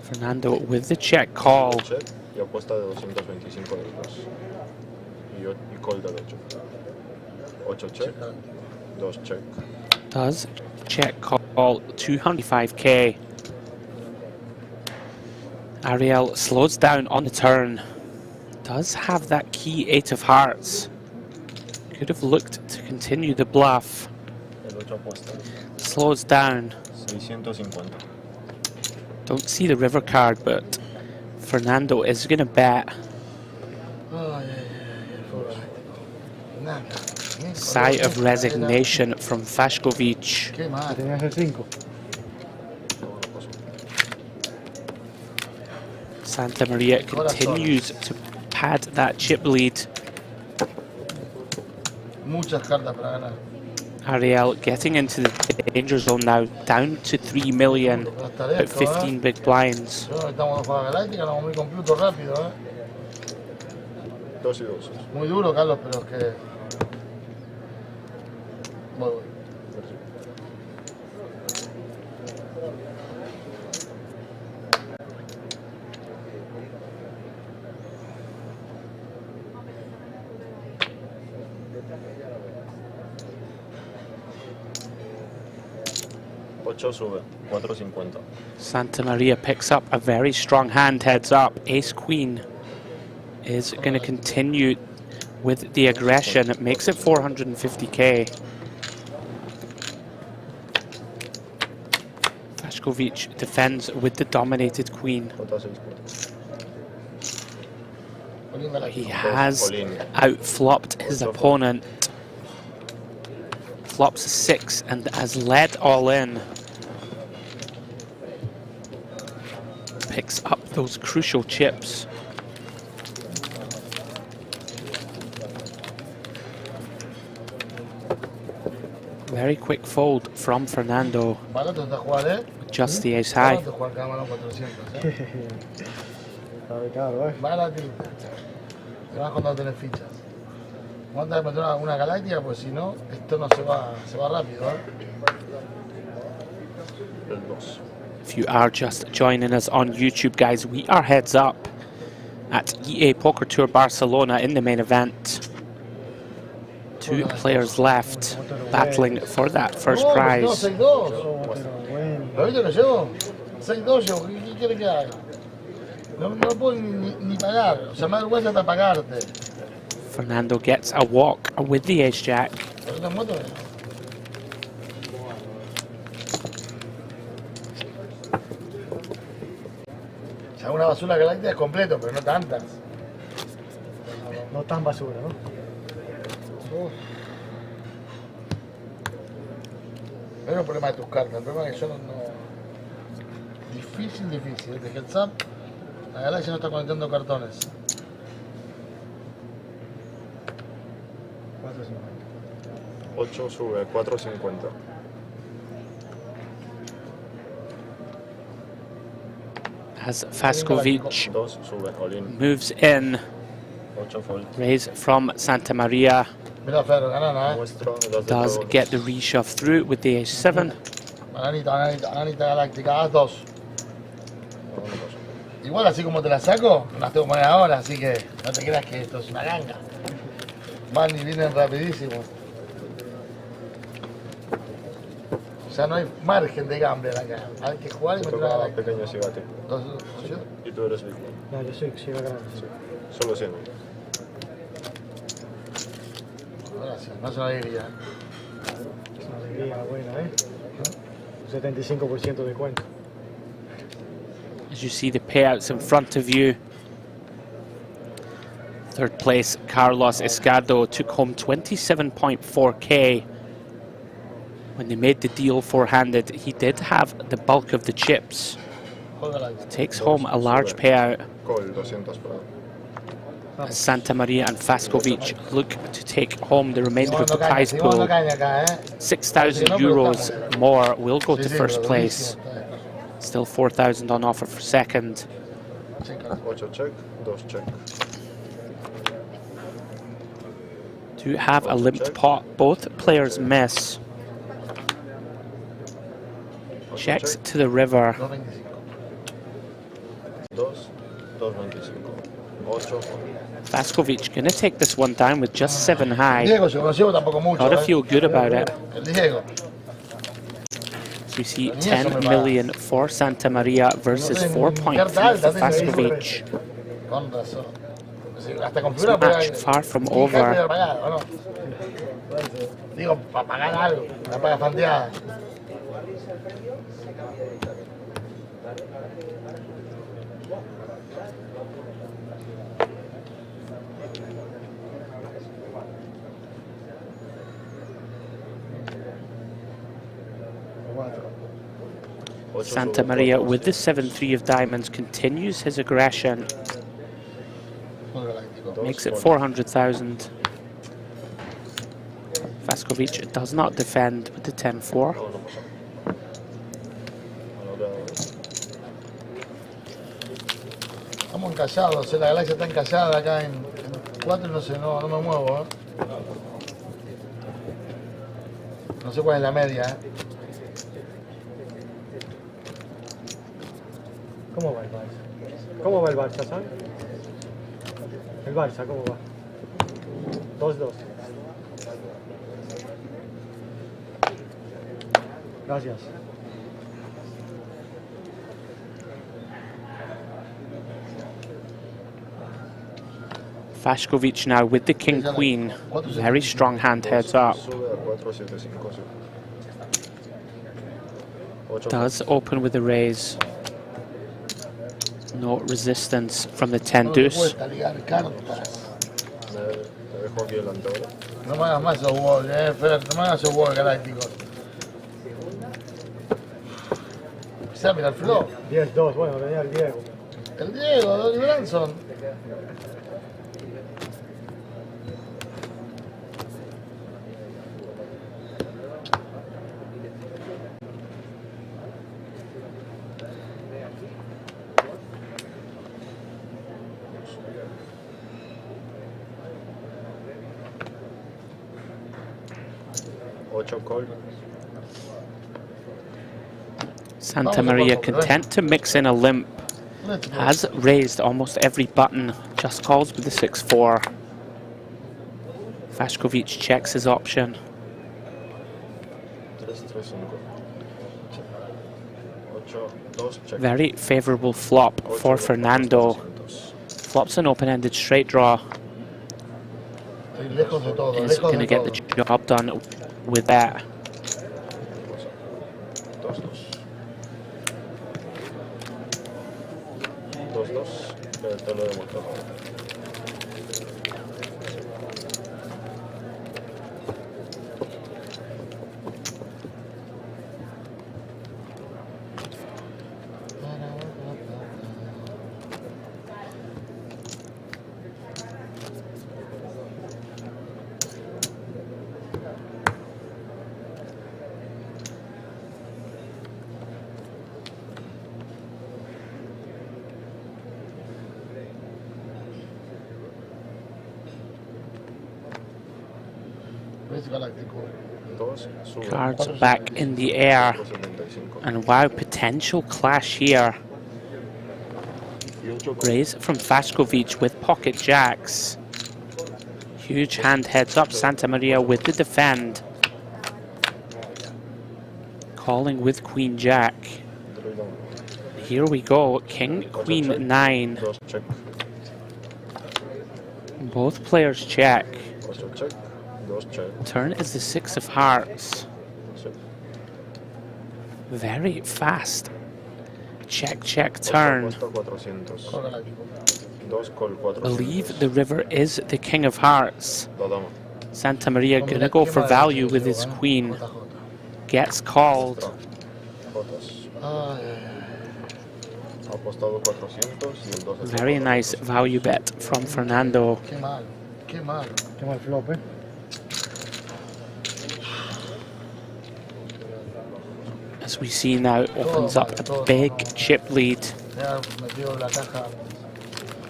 Fernando with the check call. Check y apuesta de 225 euros. Y call del 8. 8 check, 2 check. Does check call 205k. Ariel slows down on the turn. Does have that key 8 of hearts. Could have looked to continue the bluff. El 8 apuesta. Slows down. 650. Don't see the river card, but Fernando is going to bet. Sigh of resignation from Fashkovic. Tenías el 5. Santa Maria continues to pad that chip lead. Muchas cartas para ganar. Ariel getting into the danger zone now, down to 3 million, at 15 big blinds. Estamos en juega galáctica, nos vamos muy completo rápido, 2 y 2. Muy duro, Carlos, pero es que... Voy. 8 sube, 450. Santa Maria picks up a very strong hand, heads up. Ace Queen is going to continue with the aggression. It makes it 450k. Fashkovic defends with the dominated queen. He has outflopped his opponent. Flops a 6 and has led all in. Picks up those crucial chips. Very quick fold from Fernando. Just the ace high. Te vas cuando tenés fichas. Aguanta de meter una galáctica, pues si no, esto no se va rápido, If you are just joining us on YouTube, guys, we are heads up at EA Poker Tour Barcelona in the main event. 2 players left battling for that first prize. 6-2. ¿Lo viste lo llevo? 6-2 llevo. ¿Qué quieres que haga? No puedo ni pagar. O sea, me da vergüenza hasta pagarte. Fernando gets a walk with the ace jack. O sea, una basura galáctica es completo, pero no tantas. No tan basura, ¿no? No es el problema de tus cartas, el problema es que yo no... Difícil. Desde heads up, la galaxia no está conectando cartones. 8 sube, 450. As Fashkovic moves in. Raise from Santa Maria. Does get the reshove through with the ace 7. Ananita galáctica, haz 2. Igual así como te la saco, las tengo que poner ahora, así que no te creas que esto es una ganga. Van y vienen rapidísimo. O sea, no hay margen de gambler acá. Hay que jugar y meter una galáctica. Pequeño Sigati. Y tú eres Big. No, yo soy Siga grande. Solo 100. Gracias, no es una alegría. Es una alegría buena, Un 75% de cuenta. As you see the payouts in front of you. Third place, Carlos Escardo took home 27.4k. When they made the deal four-handed, he did have the bulk of the chips. Takes home a large payout. As Santa Maria and Fashkovic look to take home the remainder of the prize pool. 6,000 euros more will go to first place. Still 4,000 on offer for second. 8 check, 2 check. To have a limped pot, both players miss. Checks to the river. Vaskovic gonna take this one down with just 7 high. Diego se conoció tampoco mucho. Gotta feel good about it. El Diego. So we see 10 million for Santa Maria versus 4.3 for Vaskovic. Con razón. Hasta con This figura match far from over. Digo, para pagar algo, una paga fanteada. Santa Maria with the 7-3 of diamonds continues his aggression. Makes it 400,000. Vaskovic does not defend with the 10-4. Estamos encallados, la galaxia está encallada acá en 4 y no sé, no me muevo. No sé cuál es la media. ¿Cómo va el Barça? ¿Cómo va el Barça, San? El Barça, ¿cómo va? 2-2. Gracias. Vaskovic now with the king-queen. Very strong hand heads up. Does open with a raise. No resistance from the 10 deuce. No me hagas más esos walls, Fer, no me hagas esos walls galácticos. Empecé a mirar flop. 10-2, bueno, venía el Diego. El Diego, Donny Branson. Santa Maria content to mix in a limp. Has raised almost every button. Just calls with the 6-4. Vaskovic checks his option. Very favourable flop for Fernando. Flops an open-ended straight draw. Is going to get the job done with that. Cards back in the air. And wow, potential clash here. Raise from Vaskovic with pocket jacks. Huge hand heads up. Santa Maria with the defend. Calling with Queen Jack. Here we go. King, Queen, 9. Both players check. Turn is the 6 of hearts. Very fast. Check, check, turn. Believe the river is the king of hearts. Santa Maria gonna go for value with his queen. Gets called. Very nice value bet from Fernando. Qué mal flop, As we see now, opens up a big chip lead.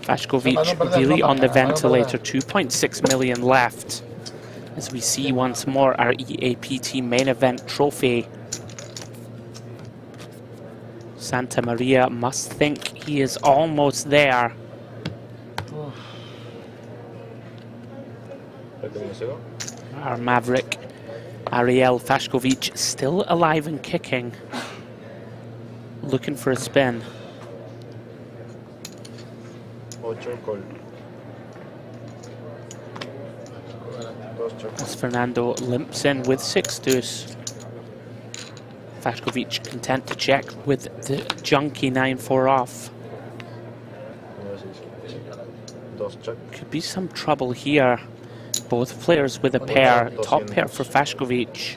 Vaskovic really on the ventilator, 2.6 million left. As we see once more our EAPT main event trophy. Santa Maria must think He is almost there. Our Maverick, Ariel Fashkovic, still alive and kicking. Looking for a spin. 8 call. As Fernando limps in with 6 deuce. Fashkovic content to check with the junky 9-4 off. Could be some trouble here. Both players with a pair. Top pair for Fashkovic.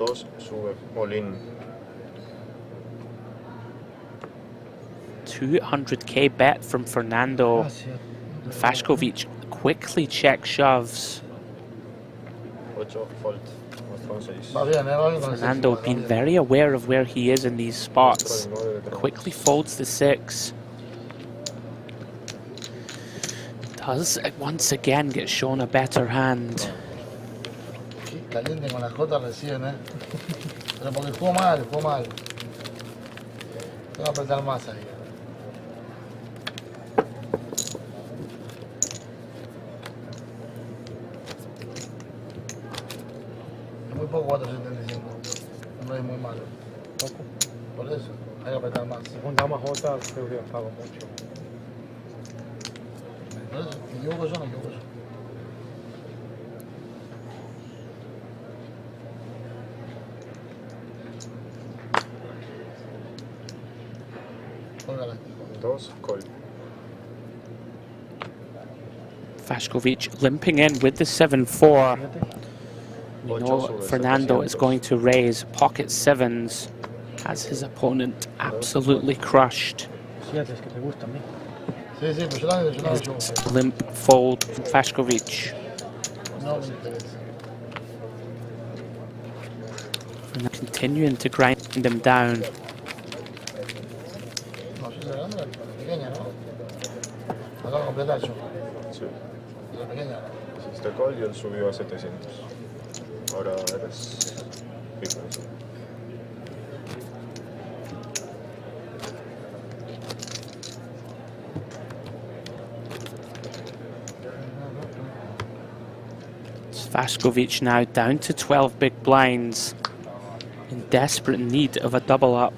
200k bet from Fernando. And Fashkovic quickly check shoves. Fernando being very aware of where he is in these spots. Quickly folds the 6. Does once again get shown a better hand. Caliente con la J recién, Pero porque jugó mal, jugó mal. Tengo que apretar más ahí. Es muy poco 475. No es muy malo. ¿Poco? Por eso, hay que apretar más. Si juntamos J, creo que pago mucho. Por eso, me equivoco yo, me equivoco yo. Fashkovic limping in with the 7-4. We know Fernando is going to raise pocket 7s. Has his opponent absolutely crushed. Limp fold from Fashkovic. And continuing to grind him down. Hiciste call y él subió a 700. Ahora eres pico. Fashkovic now down to 12 big blinds, in desperate need of a double up.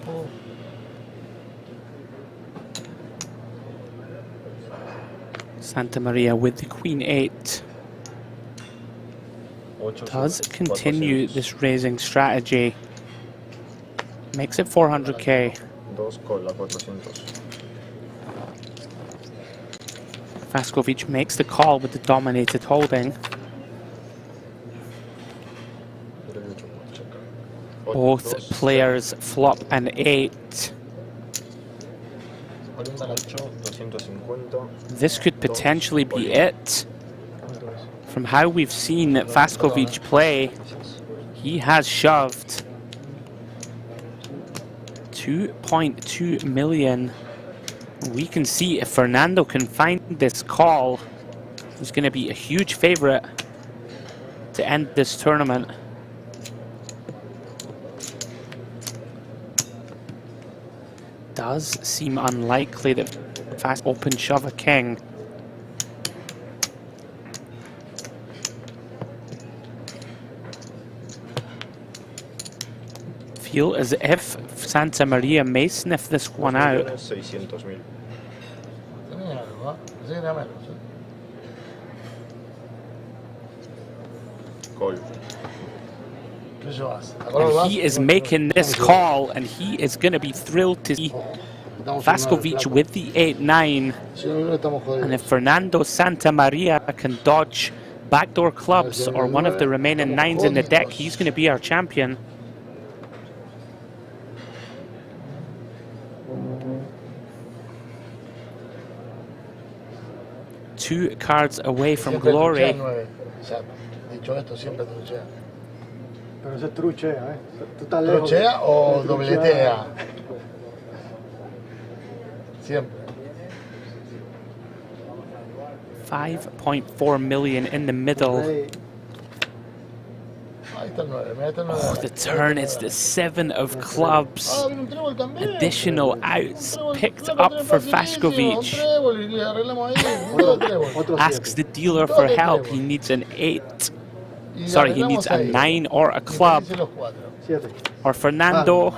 Santa Maria with the Queen 8. Does continue this raising strategy. Makes it 400k. Fashkovic makes the call with the dominated holding. Both players flop an 8. This could potentially be it. From how we've seen Fashkovic play, he has shoved 2.2 million. We can see if Fernando can find this call, he's going to be a huge favorite to end this tournament. Does seem unlikely that Fast open shove a king. Feel as if Santa Maria may sniff this one out. And he is making this call, and he is going to be thrilled to see Fashkovic with the 8-9. And if Fernando Santa Maria can dodge backdoor clubs or one of the remaining 9s in the deck, he's going to be our champion. Two cards away from glory. Pero eso es truchea, Tú estás lejos. ¿Truchea o dobletea? Siempre. 5.4 million in the middle. Oh, the turn is the 7 of clubs. Additional outs picked up for Vaskovic. Asks the dealer for help. He needs an 8. Sorry, he needs a 9 or a club. Or Fernando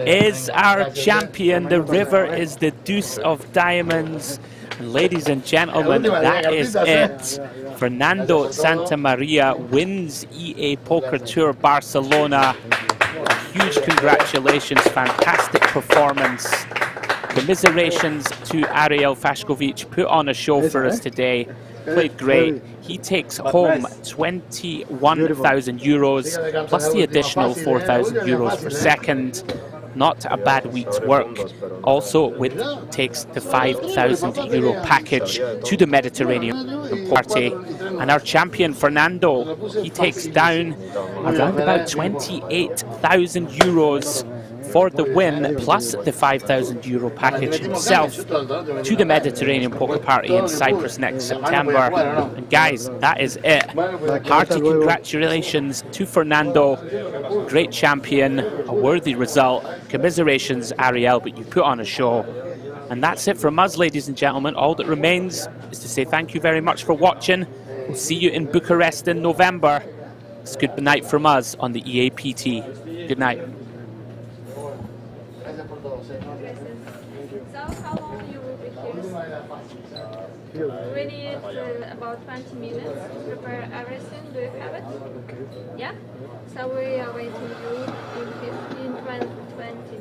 is our champion. The river is the deuce of diamonds. And ladies and gentlemen, that is it. Fernando Santamaria wins EA Poker Tour Barcelona. Huge congratulations, fantastic performance. Commiserations to Ariel Vaskovic, put on a show for us today. Played great. He takes home 21,000 euros plus the additional 4,000 euros for second. Not a bad week's work. Also takes the 5,000 euro package to the Mediterranean party. And our champion Fernando, he takes down around about 28,000 euros for the win, plus the 5,000 euro package himself to the Mediterranean Poker Party in Cyprus next September. And guys, that is it. Hearty congratulations to Fernando. Great champion, a worthy result. Commiserations, Ariel, but you put on a show. And that's it from us, ladies and gentlemen. All that remains is to say thank you very much for watching. We'll see you in Bucharest in November. It's good night from us on the EAPT. Good night. So how long you will be here? We need about 20 minutes to prepare everything. Do you have it? Okay. Yeah? So we are waiting you in 20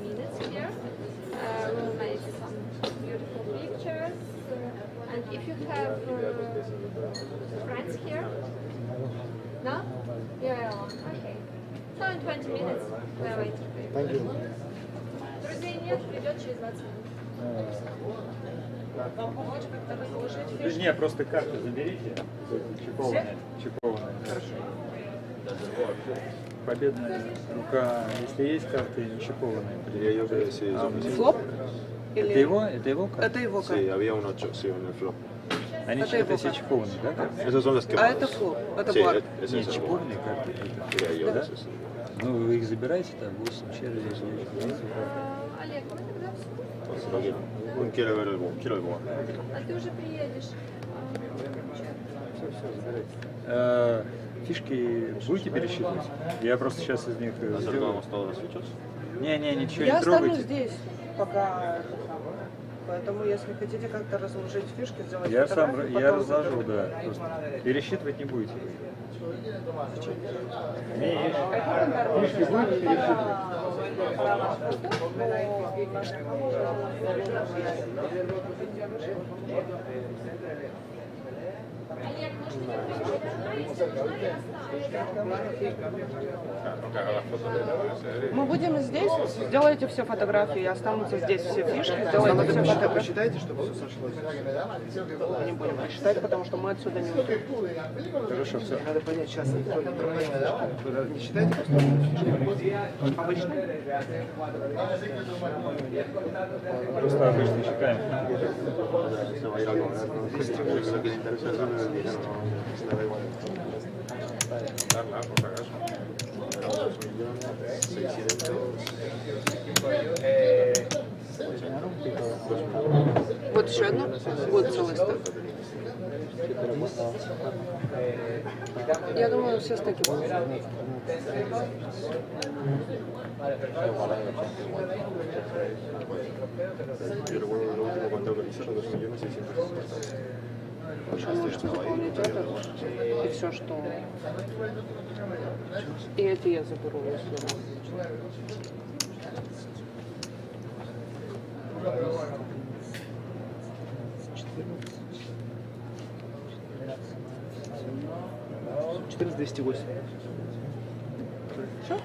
minutes here. We'll make some beautiful pictures. And if you have friends here? No? You're alone. Okay. So in 20 minutes we are waiting for you. Thank you. Друзей нет, придет через 20 минут. Вам помочь как-то разложить фишки? Не, просто карты заберите. Чипованные. Чипованные. Хорошо. Победная рука, если есть карты не чипованные. Флоп? Это его? Это его карта? Это его карта. Sí, había un 8, sí, en el flop. Они это все чипованные, да? Esas son las que А это флоп, это Sí, блак. es Не, eso. чипованные карты. Diría yo, Да? sí, sí. Ну, вы их забираете, там 8 червей. Олег, мы тогда все. Pues no quiero. Quiero ver el quiero el boa. А ты уже приедешь. Все, забирайте. Фишки будете пересчитывать? Я просто сейчас из них сделаю. Не, ничего Я не трогайте. останусь здесь, пока... Поэтому, если хотите как-то разложить фишки, сделать Я сам фотографии, я потом разложу, заберу. да. Просто пересчитывать не будете. Фишки будете пересчитывать? Мы будем здесь, сделайте все фотографии, останутся здесь все фишки, сделайте все фотографии. Посчитайте, чтобы все сошлось. Не будем считать, потому что мы отсюда не уйдем. Хорошо, все. Надо понять, сейчас никто не считайте, просто Обычно. Просто обычно считаем. Se va a ir a comer, ¿no? Lo que le interesa es el dinero, no le da igual. Darla, por si acaso. 2.600.000. Вот еще одно, будет целый стек. Я думаю, все стеки будут. Yo recuerdo lo último conteo que hice, 2.600.000. Еще можете заполнить это и все, что... И эти я заберу, если надо. $14,208. Что?